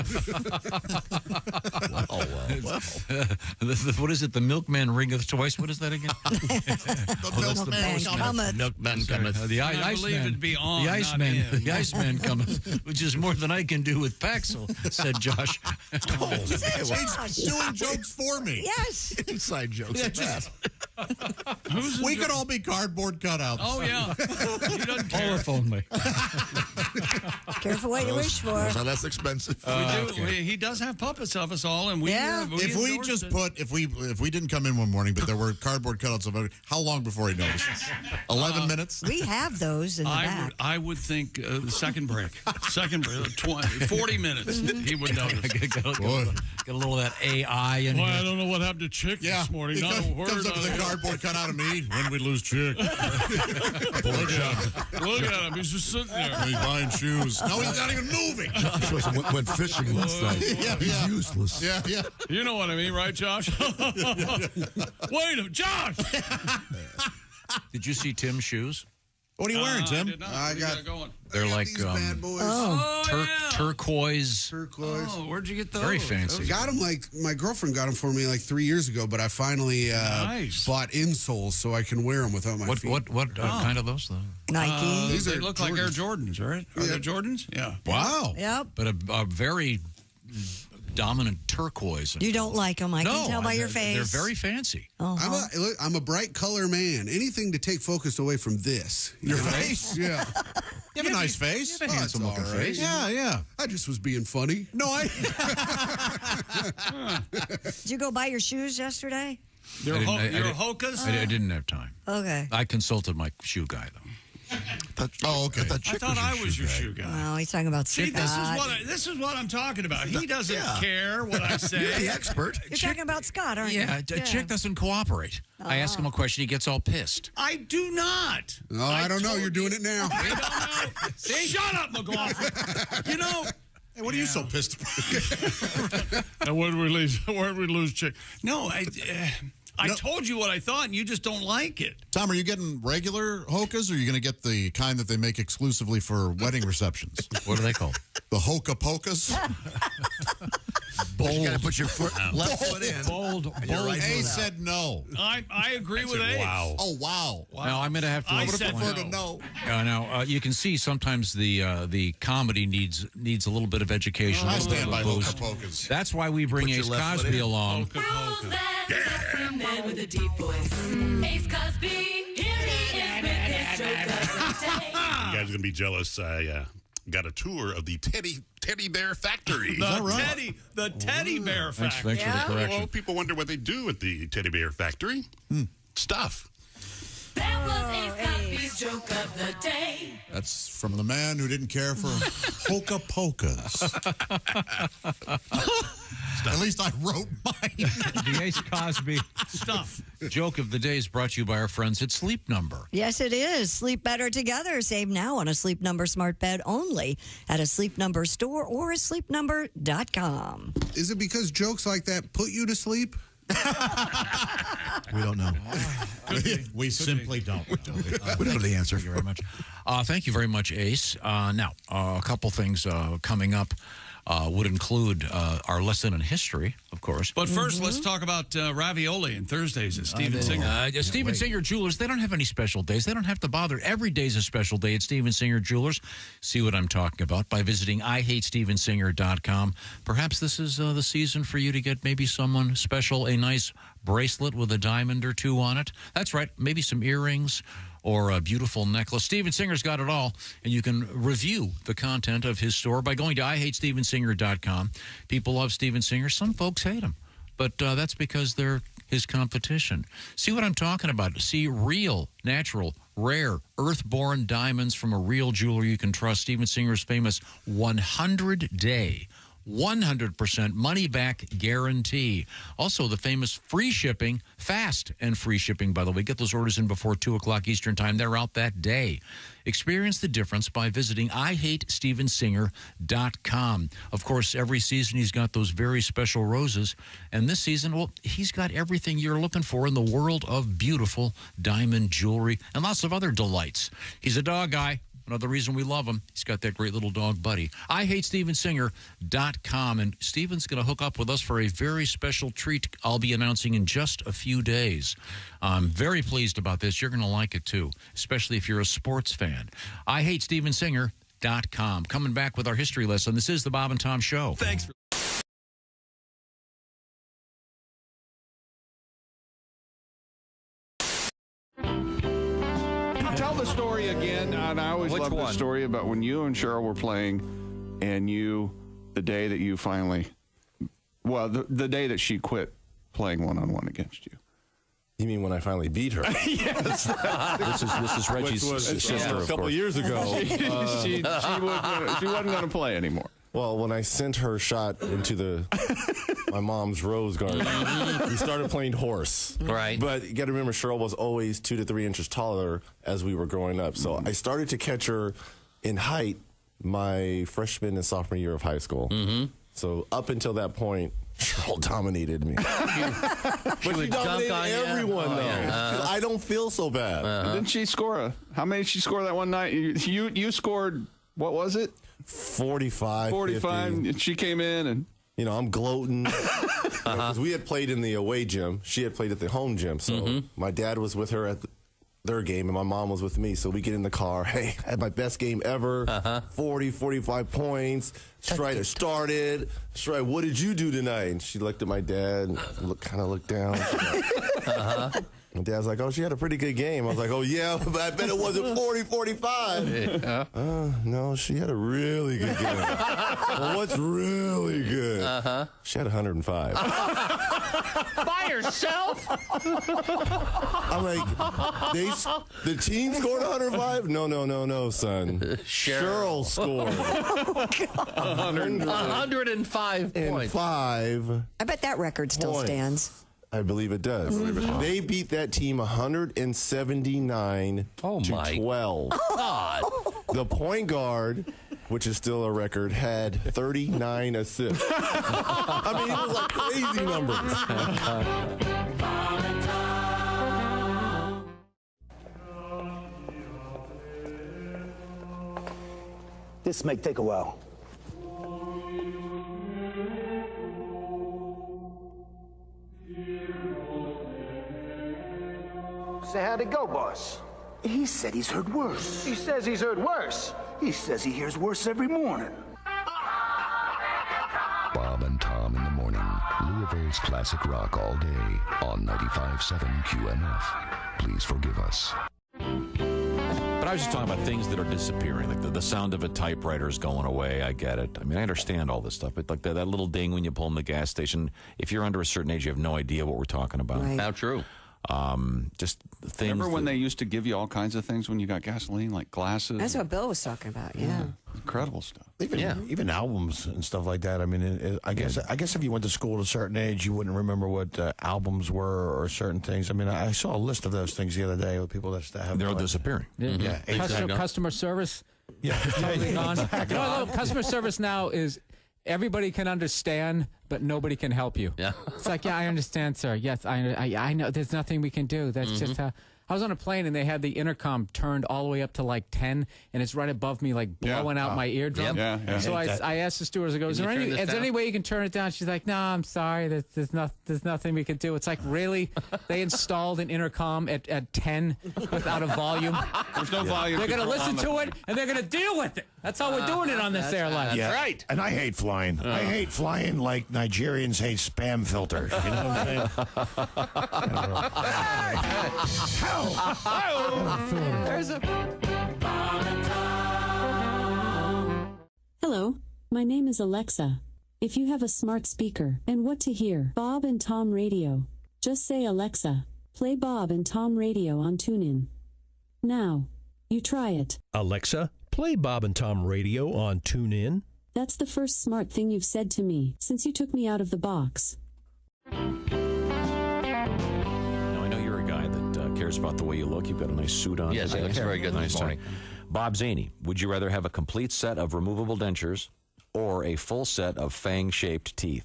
Speaker 5: What is it? The milkman ringeth twice. What is that again?
Speaker 2: Milkman cometh.
Speaker 5: The
Speaker 7: I believe
Speaker 5: Iceman.
Speaker 7: it'd be on,
Speaker 5: The
Speaker 7: not
Speaker 5: Iceman.
Speaker 7: in.
Speaker 5: The Iceman cometh, which is more than I can do with Paxil, said Josh.
Speaker 2: He's doing jokes for me.
Speaker 6: Yes.
Speaker 8: Inside jokes.
Speaker 2: We could all be cardboard cutouts.
Speaker 7: Oh, yeah. He doesn't care.
Speaker 5: Or phone me.
Speaker 6: Careful what you wish for.
Speaker 8: Those are less expensive.
Speaker 7: He does have puppets of us all, and we.
Speaker 2: If we just if we didn't come in one morning, but there were cardboard cutouts of it, how long before he noticed? 11 minutes.
Speaker 6: We have those in the back.
Speaker 7: I would think the second break, 40 minutes. He would notice.
Speaker 5: Got a little of that AI in here.
Speaker 7: I don't know what happened to Chick this morning.
Speaker 2: He
Speaker 7: Not a word.
Speaker 2: comes up with a cardboard cutout of me. When we lose Chick.
Speaker 7: Look at him. He's just sitting there.
Speaker 2: He's buying shoes. No, he's not even moving.
Speaker 8: Josh went fishing last night. He's useless.
Speaker 2: Yeah.
Speaker 7: You know what I mean, right, Josh? Wait a minute, Josh!
Speaker 5: Did you see Tim's shoes?
Speaker 2: What are you wearing, Tim?
Speaker 16: I got
Speaker 7: going.
Speaker 5: They're like
Speaker 16: these bad boys.
Speaker 5: turquoise.
Speaker 16: Turquoise.
Speaker 7: Oh, where'd you get those?
Speaker 5: Very fancy.
Speaker 16: Got them like my girlfriend got them for me like 3 years ago, but I finally bought insoles so I can wear them without my feet.
Speaker 5: What kind of those though?
Speaker 6: Nike.
Speaker 7: These look like Air Jordans, right? Are they Jordans? Yeah.
Speaker 5: Wow.
Speaker 6: Yep.
Speaker 5: But a very dominant turquoise.
Speaker 6: You don't like them. I can tell by your face.
Speaker 5: They're very fancy.
Speaker 16: I'm a bright color man. Anything to take focus away from this.
Speaker 2: Your face?
Speaker 16: Yeah.
Speaker 2: You have a nice face.
Speaker 5: You have a handsome looking face.
Speaker 2: Yeah.
Speaker 16: I just was being funny.
Speaker 2: No,
Speaker 6: Did you go buy your shoes yesterday?
Speaker 7: Your Hokas?
Speaker 5: I didn't have time.
Speaker 6: Okay.
Speaker 5: I consulted my shoe guy though.
Speaker 2: Okay.
Speaker 7: I thought I was your shoe guy.
Speaker 6: Well, he's talking about
Speaker 7: See, this is what I'm talking about. He doesn't care what I say.
Speaker 8: You're the expert.
Speaker 6: You're talking about Scott, aren't you?
Speaker 5: Yeah, a chick doesn't cooperate. I ask him a question, he gets all pissed.
Speaker 7: I do not.
Speaker 16: No, I don't know. You're doing it now.
Speaker 7: I don't know. See? Shut up, McLaughlin. You know.
Speaker 2: Hey, what are you so pissed about?
Speaker 7: And where did we lose Chick? No, I told you what I thought, and you just don't like it.
Speaker 2: Tom, are you getting regular Hokas, or are you going to get the kind that they make exclusively for wedding receptions?
Speaker 5: What are they called?
Speaker 2: The Hoka Pokas?
Speaker 8: Bold. You got to put your left foot in.
Speaker 5: Bold.
Speaker 8: Right
Speaker 2: A said no.
Speaker 7: I agree with A.
Speaker 8: Wow.
Speaker 2: Oh, wow.
Speaker 5: Now, I'm going to have to...
Speaker 7: I
Speaker 2: would
Speaker 7: said
Speaker 2: prefer
Speaker 7: no.
Speaker 2: to know.
Speaker 5: Now, you can see sometimes the comedy needs a little bit of education.
Speaker 2: I
Speaker 5: a little bit
Speaker 2: stand
Speaker 5: of
Speaker 2: by
Speaker 5: a boost.
Speaker 2: Hoka Pokas.
Speaker 5: That's why we bring
Speaker 8: Put your
Speaker 5: Ace
Speaker 8: left foot
Speaker 5: Cosby
Speaker 8: in.
Speaker 5: along.
Speaker 19: Man with a deep voice. Ace Cosby, here he is with his joke of the day.
Speaker 15: You guys are going to be jealous. I got a tour of the teddy bear factory.
Speaker 7: The teddy bear factory.
Speaker 5: Thanks for the correction.
Speaker 15: Well, people wonder what they do at the teddy bear factory. Stuff.
Speaker 19: That was Ace Cosby's joke of the day.
Speaker 2: That's from the man who didn't care for Hoka Pokas. At least I wrote mine.
Speaker 5: The Ace Cosby
Speaker 7: Stuff.
Speaker 5: joke of the day is brought to you by our friends at Sleep Number.
Speaker 6: Yes, it is. Sleep better together. Save now on a Sleep Number smart bed only at a Sleep Number store or at sleepnumber.com.
Speaker 16: Is it because jokes like that put you to sleep?
Speaker 8: We don't know.
Speaker 2: We simply don't.
Speaker 8: We don't know the answer.
Speaker 5: Thank you very much. Thank you very much, Ace. Now, a couple things coming up would include our lesson in history, of course.
Speaker 7: But first, let's talk about ravioli and Thursdays at Steven Singer.
Speaker 5: Steven Singer Jewelers, they don't have any special days. They don't have to bother. Every day is a special day at Steven Singer Jewelers. See what I'm talking about by visiting IHateStevenSinger.com. Perhaps this is the season for you to get maybe someone special, a nice bracelet with a diamond or two on it. That's right, maybe some earrings or a beautiful necklace. Steven Singer's got it all, and you can review the content of his store by going to IHateStevenSinger.com. People love Steven Singer. Some folks hate him, but that's because they're his competition. See what I'm talking about? See real, natural, rare, earth-born diamonds from a real jeweler you can trust. Steven Singer's famous 100-day 100% money-back guarantee. Also, the famous free shipping, fast and free shipping, by the way. Get those orders in before 2 o'clock Eastern Time. They're out that day. Experience the difference by visiting IHateStevenSinger.com. Of course, every season he's got those very special roses. And this season, well, he's got everything you're looking for in the world of beautiful diamond jewelry and lots of other delights. He's a dog guy. Another reason we love him, he's got that great little dog, Buddy. IHateStevenSinger.com, and Steven's going to hook up with us for a very special treat I'll be announcing in just a few days. I'm very pleased about this. You're going to like it, too, especially if you're a sports fan. IHateStevenSinger.com. Coming back with our history lesson. This is the Bob and Tom Show.
Speaker 20: Thanks for
Speaker 11: Tell the story again, and I always love the story about when you and Cheryl were playing, and the day that you finally, the day that she quit playing one-on-one against you.
Speaker 21: You mean when I finally beat her?
Speaker 11: Yes.
Speaker 4: This is Reggie's sister,
Speaker 21: a couple
Speaker 4: of
Speaker 21: years ago.
Speaker 11: She wasn't going to play anymore.
Speaker 21: Well, when I sent her shot into my mom's rose garden, we started playing horse.
Speaker 9: Right.
Speaker 21: But you got to remember, Cheryl was always 2 to 3 inches taller as we were growing up. So I started to catch her in height my freshman and sophomore year of high school. So up until that point, Cheryl dominated me. But she dominated everyone, though. I don't feel so bad.
Speaker 11: Didn't she score how many did she score that one night? You scored, what was it?
Speaker 21: 45.
Speaker 11: 50. She came in and...
Speaker 21: You know, I'm gloating. Because we had played in the away gym. She had played at the home gym. So my dad was with her at their game, and my mom was with me. So we get in the car. Hey, I had my best game ever. 40, 45 points. Strider started. Strider, what did you do tonight? And she looked at my dad and kind of looked down. My dad's like, oh, she had a pretty good game. I was like, oh, yeah, but I bet it wasn't 40, 45. No, she had a really good game. Well, what's really good? She had 105.
Speaker 9: By herself?
Speaker 21: I'm like, the team scored 105? No, son.
Speaker 9: Cheryl
Speaker 21: scored
Speaker 9: 105 points.
Speaker 6: I bet that record still stands.
Speaker 21: I believe it does. They beat that team 179 to 12.
Speaker 9: God.
Speaker 21: The point guard, which is still a record, had 39 assists. I mean, it was like crazy numbers.
Speaker 22: This may take a while. So how'd it go, boss? He said he's heard worse. He says he's heard worse. He says he hears worse every morning.
Speaker 23: Bob and Tom in the morning. Louisville's classic rock all day on 95.7 QMF. Please forgive us.
Speaker 4: But I was just talking about things that are disappearing. Like the sound of a typewriter is going away. I get it. I mean, I understand all this stuff. But like that little ding when you pull in the gas station, if you're under a certain age, you have no idea what we're talking about.
Speaker 9: Right. How true.
Speaker 4: Just things.
Speaker 11: Remember when they used to give you all kinds of things when you got gasoline, like glasses?
Speaker 6: That's what Bill was talking about, yeah.
Speaker 11: Incredible stuff.
Speaker 24: Even albums and stuff like that. I mean, I guess if you went to school at a certain age, you wouldn't remember what albums were or certain things. I mean, I saw a list of those things the other day with people that have.
Speaker 4: They're all disappearing.
Speaker 24: Yeah.
Speaker 25: Customer service.
Speaker 24: Yeah.
Speaker 25: Totally gone. You know, customer service now is everybody can understand, but nobody can help you.
Speaker 9: Yeah.
Speaker 25: It's like, yeah, I understand, sir. Yes, I know. There's nothing we can do. That's just how. I was on a plane and they had the intercom turned all the way up to like 10, and it's right above me, like blowing out my eardrum. So I asked the stewardess, I go, is there any way you can turn it down? She's like, no, I'm sorry. There's nothing we can do. It's like, really? They installed an intercom at 10 without a volume?
Speaker 11: There's no volume.
Speaker 25: They're going to listen to it and they're going to deal with it. That's how we're doing it on this airline.
Speaker 24: Yeah.
Speaker 9: Right.
Speaker 24: And I hate flying. I hate flying like Nigerians hate spam filters. You know what I'm saying?
Speaker 25: There's a...
Speaker 13: Hello, my name is Alexa. If you have a smart speaker and what to hear, Bob and Tom Radio, just say Alexa, play Bob and Tom Radio on TuneIn. Now, you try it.
Speaker 14: Alexa, play Bob and Tom Radio on TuneIn.
Speaker 13: That's the first smart thing you've said to me since you took me out of the box.
Speaker 4: Cares about the way you look. You've got a nice suit on.
Speaker 9: Yes, he looks very good this morning.
Speaker 4: Bob Zaney, would you rather have a complete set of removable dentures or a full set of fang-shaped teeth?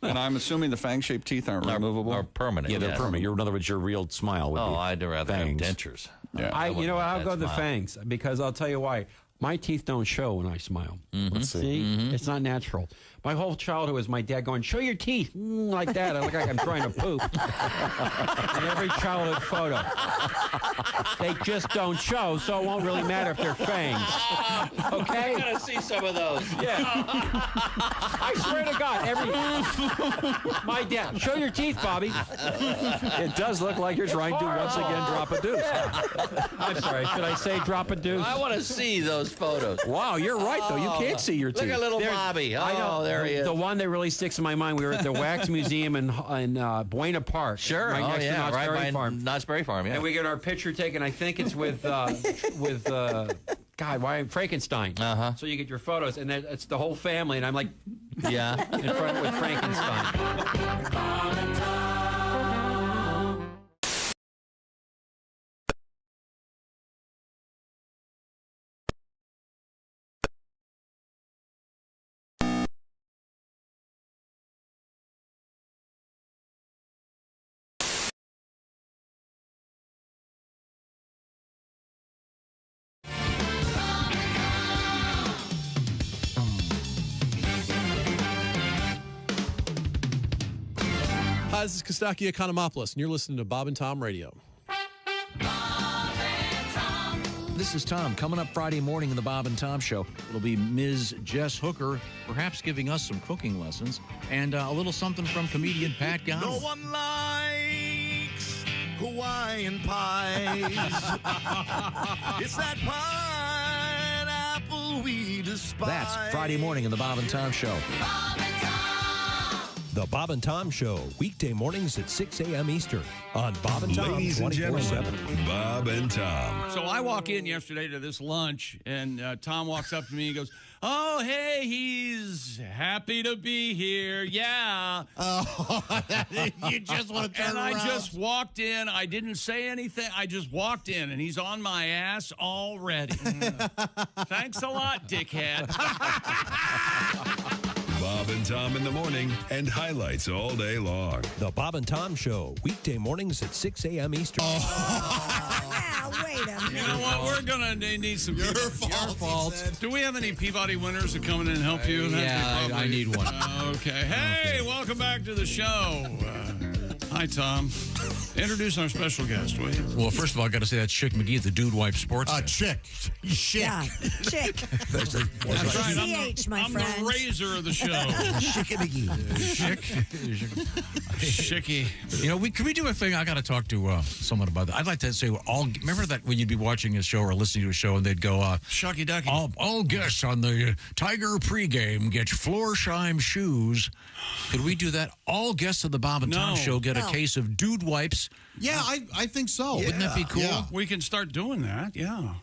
Speaker 11: And I'm assuming the fang-shaped teeth aren't removable?
Speaker 9: Are permanent.
Speaker 4: Yeah, they're
Speaker 9: yes.
Speaker 4: permanent. In other words, your real smile would be
Speaker 9: I'd rather
Speaker 4: fangs.
Speaker 9: have dentures.
Speaker 11: Yeah.
Speaker 3: I'll go the fangs because I'll tell you why. My teeth don't show when I smile.
Speaker 21: Let's see.
Speaker 3: It's not natural. My whole childhood was my dad going, show your teeth, like that. I look like I'm trying to poop. In every childhood photo. They just don't show, so it won't really matter if they're fangs. Okay?
Speaker 9: I gotta see some of those.
Speaker 3: Yeah. I swear to God, my dad, show your teeth, Bobby.
Speaker 4: It does look like you're trying to once again drop a deuce.
Speaker 3: I'm sorry, should I say drop a deuce?
Speaker 9: I want to see those photos.
Speaker 4: Wow, you're right, though. You can't see your teeth.
Speaker 9: Look at little Bobby.
Speaker 3: I know.
Speaker 9: There he is.
Speaker 3: The one that really sticks in my mind, we were at the Wax Museum in Buena Park.
Speaker 9: Sure.
Speaker 3: Right next to Knott's Berry
Speaker 9: by
Speaker 3: Farm.
Speaker 9: Knott's Berry Farm, yeah.
Speaker 3: And we get our picture taken. I think it's with Frankenstein.
Speaker 9: Uh-huh.
Speaker 3: So you get your photos, and it's the whole family, and I'm like,
Speaker 9: yeah,
Speaker 3: in front with Frankenstein.
Speaker 10: Hi, this is Kostaki Economopoulos, and you're listening to Bob and Tom Radio.
Speaker 5: This is Tom. Coming up Friday morning in the Bob and Tom Show, it'll be Ms. Jess Hooker, perhaps giving us some cooking lessons, and a little something from comedian Pat Gunn.
Speaker 8: No one likes Hawaiian pies. It's that pineapple we despise.
Speaker 14: That's Friday morning in the Bob and Tom Show. The Bob and Tom Show, weekday mornings at 6 a.m. Eastern on Bob and Tom 24/7.
Speaker 20: Bob and Tom.
Speaker 7: So I walk in yesterday to this lunch, and Tom walks up to me and goes, "Oh, hey, he's happy to be here. Yeah."
Speaker 2: Oh, you just want to turn
Speaker 7: around.
Speaker 2: around.
Speaker 7: I just walked in. I didn't say anything. I just walked in, and he's on my ass already. Thanks a lot, dickhead.
Speaker 20: Bob and Tom in the morning and highlights all day long.
Speaker 14: The Bob and Tom Show, weekday mornings at 6 a.m. Eastern.
Speaker 6: Now, wait a minute.
Speaker 7: You know what? We're going to need some
Speaker 2: Your fault.
Speaker 7: Do we have any Peabody winners to come in and help you?
Speaker 5: Yeah, I need one.
Speaker 7: Okay. Hey, welcome back to the show. Hi, Tom. Introduce our special guest, will you?
Speaker 5: Well, first of all, I got to say that's Chick McGee, the Dude Wipe Sports.
Speaker 2: Chick.
Speaker 6: Yeah, chick.
Speaker 7: That's right.
Speaker 6: CH, my
Speaker 7: I'm
Speaker 6: friend.
Speaker 7: the razor of the show. Shicky.
Speaker 5: You know, can we do a thing? I got to talk to someone about that. I'd like to say, remember that when you'd be watching a show or listening to a show and they'd go,
Speaker 7: Shucky Ducky.
Speaker 5: All guests on the Tiger pregame get Florsheim shoes. Could we do that? All guests of the Bob and Tom Show get a case of Dude Wipes.
Speaker 2: Yeah, I think so.
Speaker 5: Wouldn't that be cool?
Speaker 2: Yeah.
Speaker 7: We can start doing that, yeah.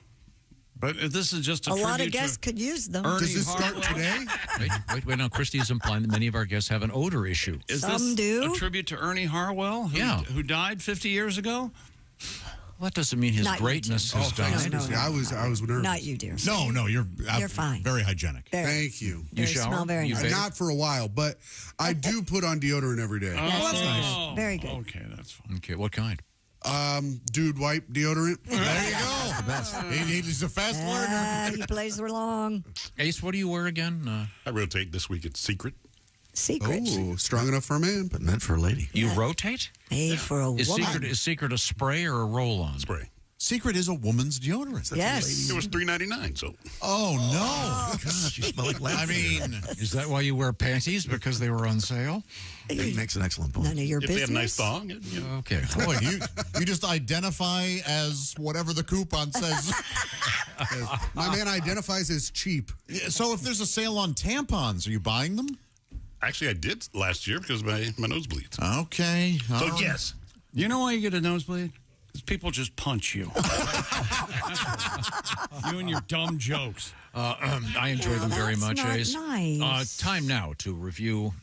Speaker 7: But this is just
Speaker 6: A lot of guests could use them.
Speaker 7: Ernie
Speaker 2: Does this start today?
Speaker 5: Wait. Now, Christy's implying that many of our guests have an odor issue.
Speaker 7: Is
Speaker 6: Some
Speaker 7: this
Speaker 6: do.
Speaker 7: a tribute to Ernie Harwell, who died 50 years ago?
Speaker 5: Well, that doesn't mean his
Speaker 6: Not you,
Speaker 5: greatness
Speaker 6: Tim.
Speaker 5: has died.
Speaker 6: No.
Speaker 16: I was nervous.
Speaker 6: Not you, dear.
Speaker 2: No, you're
Speaker 6: fine.
Speaker 2: Very hygienic.
Speaker 16: Thank you.
Speaker 6: You smell very nice.
Speaker 16: Not for a while, but I do put on deodorant every day.
Speaker 6: That's nice. Very good.
Speaker 7: Okay, that's fine.
Speaker 5: Okay, what kind?
Speaker 16: Dude Wipe deodorant.
Speaker 2: There you go. The best. He's a fast learner.
Speaker 6: He plays along.
Speaker 5: Ace, what do you wear again?
Speaker 15: I rotate this week. It's Secret.
Speaker 6: Secret.
Speaker 16: Oh, strong enough for a man, but meant for a lady.
Speaker 5: You rotate?
Speaker 6: Made for a woman.
Speaker 5: Is Secret a spray or a roll-on?
Speaker 15: Spray.
Speaker 2: Secret is a woman's deodorant.
Speaker 6: Yes.
Speaker 15: It was $3.99. So.
Speaker 2: Oh no!
Speaker 8: Gosh, you smell like lamp.
Speaker 2: I mean,
Speaker 5: is that why you wear panties because they were on sale?
Speaker 8: He makes an excellent point.
Speaker 6: None of your
Speaker 15: If
Speaker 6: business.
Speaker 15: they have a nice thong.
Speaker 5: Okay.
Speaker 2: boy, you just identify as whatever the coupon says.
Speaker 16: My man identifies as cheap.
Speaker 2: So if there's a sale on tampons, are you buying them?
Speaker 15: Actually, I did last year because my nose bleeds.
Speaker 2: Okay.
Speaker 15: So,
Speaker 2: all right.
Speaker 15: yes.
Speaker 7: You know why you get a nosebleed? Because people just punch you. You and your dumb jokes.
Speaker 5: I enjoy them very much,
Speaker 6: not
Speaker 5: Ace.
Speaker 6: nice.
Speaker 5: Time now to review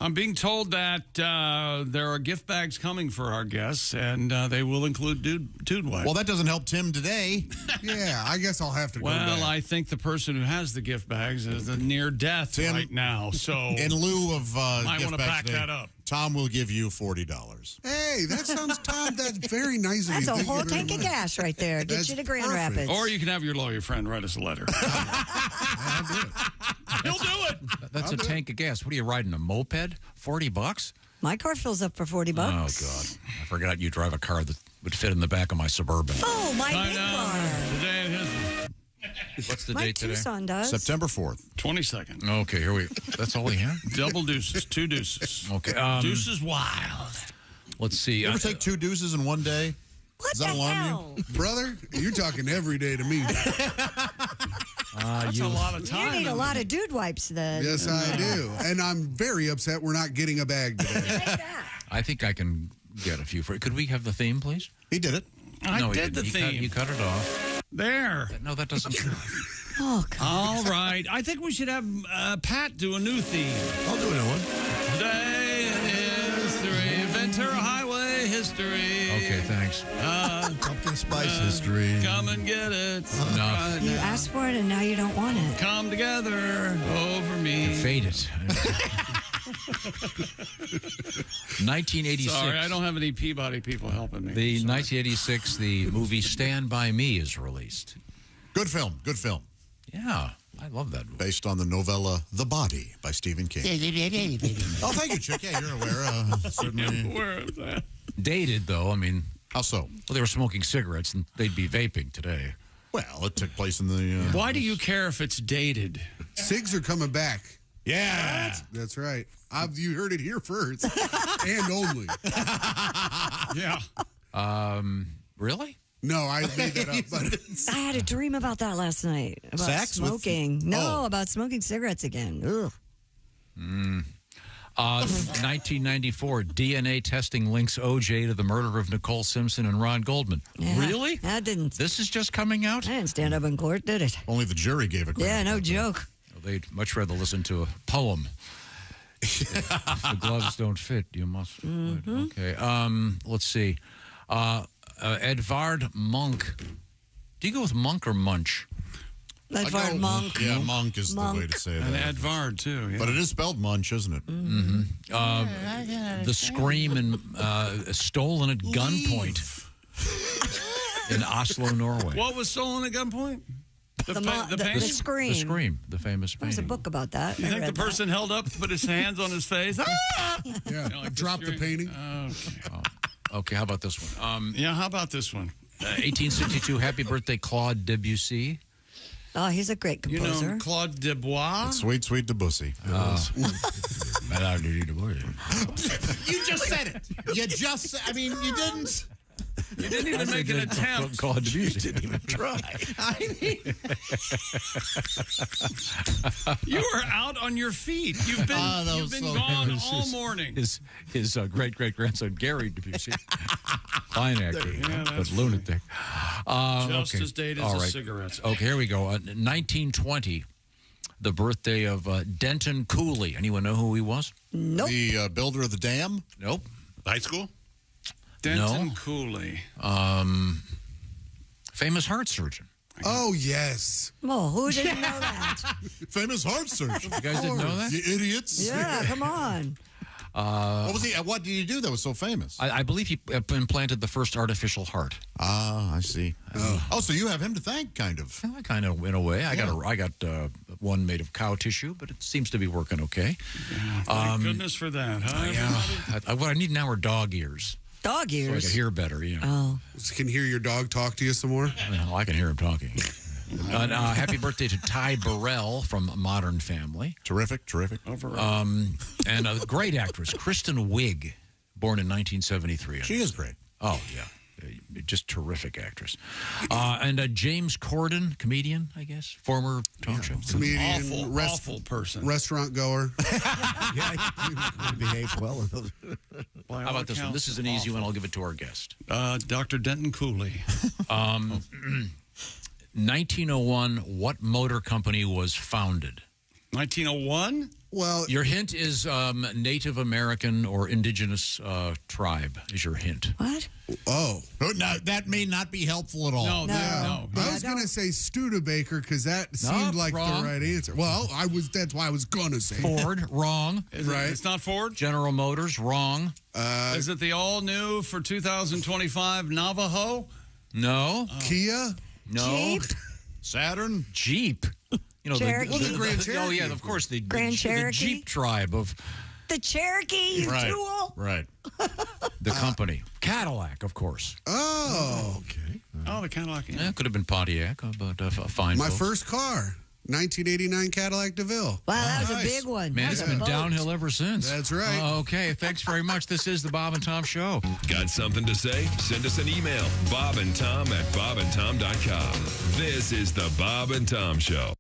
Speaker 7: I'm being told that there are gift bags coming for our guests, and they will include dude wipes.
Speaker 2: Well, that doesn't help Tim today.
Speaker 16: Yeah, I guess I'll have to go
Speaker 7: Well,
Speaker 16: back.
Speaker 7: I think the person who has the gift bags is near death
Speaker 2: Tim,
Speaker 7: right now. So
Speaker 2: in lieu of
Speaker 7: might
Speaker 2: gift
Speaker 7: want to
Speaker 2: bags
Speaker 7: back
Speaker 2: today,
Speaker 7: that up.
Speaker 2: Tom will give you $40.
Speaker 16: Hey, that sounds, Tom, that's very nice of you.
Speaker 6: That's a
Speaker 16: Thank you
Speaker 6: whole
Speaker 16: very
Speaker 6: tank of
Speaker 16: much.
Speaker 6: gas right there. Get
Speaker 16: That's
Speaker 6: you to Grand
Speaker 16: perfect.
Speaker 6: Rapids.
Speaker 7: Or you can have your lawyer friend write us a letter. He'll do it.
Speaker 5: That's a tank of gas. What are you riding, a moped? $40?
Speaker 6: My car fills up for $40.
Speaker 5: Oh, God. I forgot you drive a car that would fit in the back of my Suburban.
Speaker 6: Oh, my big car.
Speaker 7: Today
Speaker 5: What's the
Speaker 6: My
Speaker 5: date today?
Speaker 6: Tucson does.
Speaker 2: September 4th.
Speaker 7: 22nd.
Speaker 5: Okay, here we That's all we have?
Speaker 7: Double deuces. 2 deuces.
Speaker 5: Okay.
Speaker 7: Deuces wild.
Speaker 5: Let's see.
Speaker 2: You ever take 2 deuces in one day?
Speaker 6: What
Speaker 2: Does that
Speaker 6: the
Speaker 2: alarm
Speaker 6: hell?
Speaker 2: you?
Speaker 16: Brother, you're talking every day to me.
Speaker 7: That's a lot of
Speaker 6: You
Speaker 7: time.
Speaker 6: need a lot of dude wipes then.
Speaker 16: Yes, I do. And I'm very upset we're not getting a bag today.
Speaker 5: I think I can get a few for you. Could we have the theme, please?
Speaker 2: He did it.
Speaker 7: I
Speaker 5: No, he
Speaker 7: did the
Speaker 5: didn't.
Speaker 7: theme.
Speaker 5: You cut it off.
Speaker 7: There.
Speaker 5: No, that doesn't.
Speaker 6: Oh, God.
Speaker 7: All right. I think we should have Pat do a new theme.
Speaker 8: I'll do a new one.
Speaker 7: Today in history, Ventura Highway history.
Speaker 5: Okay, thanks.
Speaker 8: Pumpkin spice history.
Speaker 7: Come and get it.
Speaker 5: Enough.
Speaker 6: You asked for it and now you don't want it.
Speaker 7: Come together over me.
Speaker 5: Fade it. 1986.
Speaker 7: Sorry, I don't have any Peabody people helping me.
Speaker 5: The 1986, the movie Stand By Me is released.
Speaker 2: Good film. Good film.
Speaker 5: Yeah, I love that movie.
Speaker 2: Based on the novella The Body by Stephen King. Oh, thank you, Chick. Yeah, you're aware. Certainly.
Speaker 7: Aware of that.
Speaker 5: Dated, though. I mean,
Speaker 2: how so?
Speaker 5: Well, they were smoking cigarettes, and they'd be vaping today.
Speaker 2: Well, it took place in the...
Speaker 7: Why do you care if it's dated?
Speaker 16: Cigs are coming back.
Speaker 2: Yeah.
Speaker 16: That's right. You heard it here first. And only.
Speaker 7: Yeah.
Speaker 5: Really?
Speaker 16: No, I made that up. But
Speaker 6: I had a dream about that last night. About
Speaker 2: Sex with-
Speaker 6: smoking. No, about smoking cigarettes again. Ugh.
Speaker 5: 1994, DNA testing links OJ to the murder of Nicole Simpson and Ron Goldman.
Speaker 6: Yeah,
Speaker 5: Really?
Speaker 6: That didn't.
Speaker 5: This is just coming out?
Speaker 6: I didn't stand up in court, did it?
Speaker 2: Only the jury gave a credit.
Speaker 6: Yeah, no joke.
Speaker 5: They'd much rather listen to a poem. If the gloves don't fit, you must. Okay. Let's see. Edvard Munch. Do you go with Monk or Munch?
Speaker 6: Edvard Munch.
Speaker 2: Yeah, Monk is the way to say
Speaker 7: And
Speaker 2: that.
Speaker 7: Edvard, too. Yeah.
Speaker 2: But it is spelled Munch, isn't it?
Speaker 5: The Scream and stolen at gunpoint in Oslo, Norway.
Speaker 7: What was stolen at gunpoint?
Speaker 6: The
Speaker 7: painting?
Speaker 6: Scream.
Speaker 5: The Scream, the famous
Speaker 6: There's a
Speaker 5: painting.
Speaker 6: book about that.
Speaker 7: You
Speaker 6: I
Speaker 7: think the
Speaker 6: read that.
Speaker 7: person held up, put his hands on his face? Ah!
Speaker 16: yeah,
Speaker 7: like
Speaker 16: drop the painting.
Speaker 5: Okay, how about this one?
Speaker 7: Yeah, how about this one?
Speaker 5: 1862, Happy Birthday, Claude Debussy.
Speaker 6: Oh, he's a great
Speaker 7: You
Speaker 6: composer.
Speaker 7: know Claude Dubois?
Speaker 2: Sweet, sweet Debussy. You just said it. You just, I mean, you didn't.
Speaker 7: You didn't even make an attempt.
Speaker 5: Claude Debussy.
Speaker 8: Didn't even try.
Speaker 7: You were out on your feet. You've been, you've been gone all morning.
Speaker 5: His great-great-grandson, Gary Debussy. Fine actor, but lunatic.
Speaker 7: Just
Speaker 5: okay.
Speaker 7: as dated
Speaker 5: All
Speaker 7: as
Speaker 5: right.
Speaker 7: cigarettes.
Speaker 5: Okay, here we go. 1920, the birthday of Denton Cooley. Anyone know who he was?
Speaker 6: Nope.
Speaker 2: The builder of the dam?
Speaker 5: Nope.
Speaker 15: High school?
Speaker 7: Denton Cooley.
Speaker 5: Famous heart surgeon.
Speaker 16: Oh, yes.
Speaker 6: Well, who didn't know that?
Speaker 2: Famous heart surgeon.
Speaker 5: You guys didn't know that?
Speaker 2: You idiots.
Speaker 6: Yeah, come on.
Speaker 2: What was he? What did he do that was so famous?
Speaker 5: I believe he implanted the first artificial heart.
Speaker 2: Ah, I see. Oh, so you have him to thank, kind of.
Speaker 5: Well, kind of, in a way. I got one made of cow tissue, but it seems to be working okay.
Speaker 7: Thank goodness for that, huh?
Speaker 5: Yeah. What I need now are dog ears.
Speaker 6: Dog
Speaker 5: So I
Speaker 6: ears.
Speaker 5: can hear better, yeah.
Speaker 6: Oh.
Speaker 16: So can hear your dog talk to you some more?
Speaker 5: Well, I can hear him talking. Happy birthday to Ty Burrell from Modern Family.
Speaker 2: Terrific, terrific.
Speaker 5: And a great actress, Kristen Wiig, born in 1973.
Speaker 2: She is great.
Speaker 5: Oh, yeah. Just terrific actress. And James Corden, comedian, I guess, former talk show.
Speaker 16: Comedian,
Speaker 7: Awful person.
Speaker 16: restaurant goer.
Speaker 8: Yeah, he behaves well.
Speaker 5: How about this one? This is an easy one. I'll give it to our guest.
Speaker 7: Dr. Denton Cooley.
Speaker 5: 1901, what motor company was founded?
Speaker 7: 1901?
Speaker 16: Well,
Speaker 5: your hint is Native American or indigenous tribe is your hint.
Speaker 6: What?
Speaker 2: Oh. No, that may not be helpful at all.
Speaker 16: No. I was going to say Studebaker because that seemed like
Speaker 5: wrong.
Speaker 16: the right answer. Well, that's why I was going to say
Speaker 5: Ford, wrong.
Speaker 16: Right.
Speaker 7: It's not Ford?
Speaker 5: General Motors, wrong.
Speaker 7: Is it the all-new for 2025 Navajo?
Speaker 5: No.
Speaker 16: Kia?
Speaker 5: No.
Speaker 6: Jeep?
Speaker 2: Saturn?
Speaker 5: Jeep. You know,
Speaker 6: Cherokee?
Speaker 16: Well, the Grand Cherokee.
Speaker 5: Oh, yeah, of course. The
Speaker 6: Grand Cherokee?
Speaker 5: Jeep tribe of
Speaker 6: The Cherokee, you
Speaker 2: Right.
Speaker 6: tool.
Speaker 2: Right.
Speaker 5: the company. Cadillac, of course.
Speaker 16: Oh, okay.
Speaker 7: Oh, the Cadillac.
Speaker 5: Yeah, could have been Pontiac, but fine.
Speaker 16: My
Speaker 5: folks.
Speaker 16: first car, 1989 Cadillac DeVille.
Speaker 6: Wow, that was
Speaker 16: Nice.
Speaker 6: a big one.
Speaker 5: Man,
Speaker 6: That
Speaker 5: it's
Speaker 6: was a
Speaker 5: been
Speaker 6: boat.
Speaker 5: downhill ever since.
Speaker 16: That's right.
Speaker 5: Okay, thanks very much. This is the Bob and Tom Show.
Speaker 20: Got something to say? Send us an email, bobandtom@bobandtom.com. This is the Bob and Tom Show.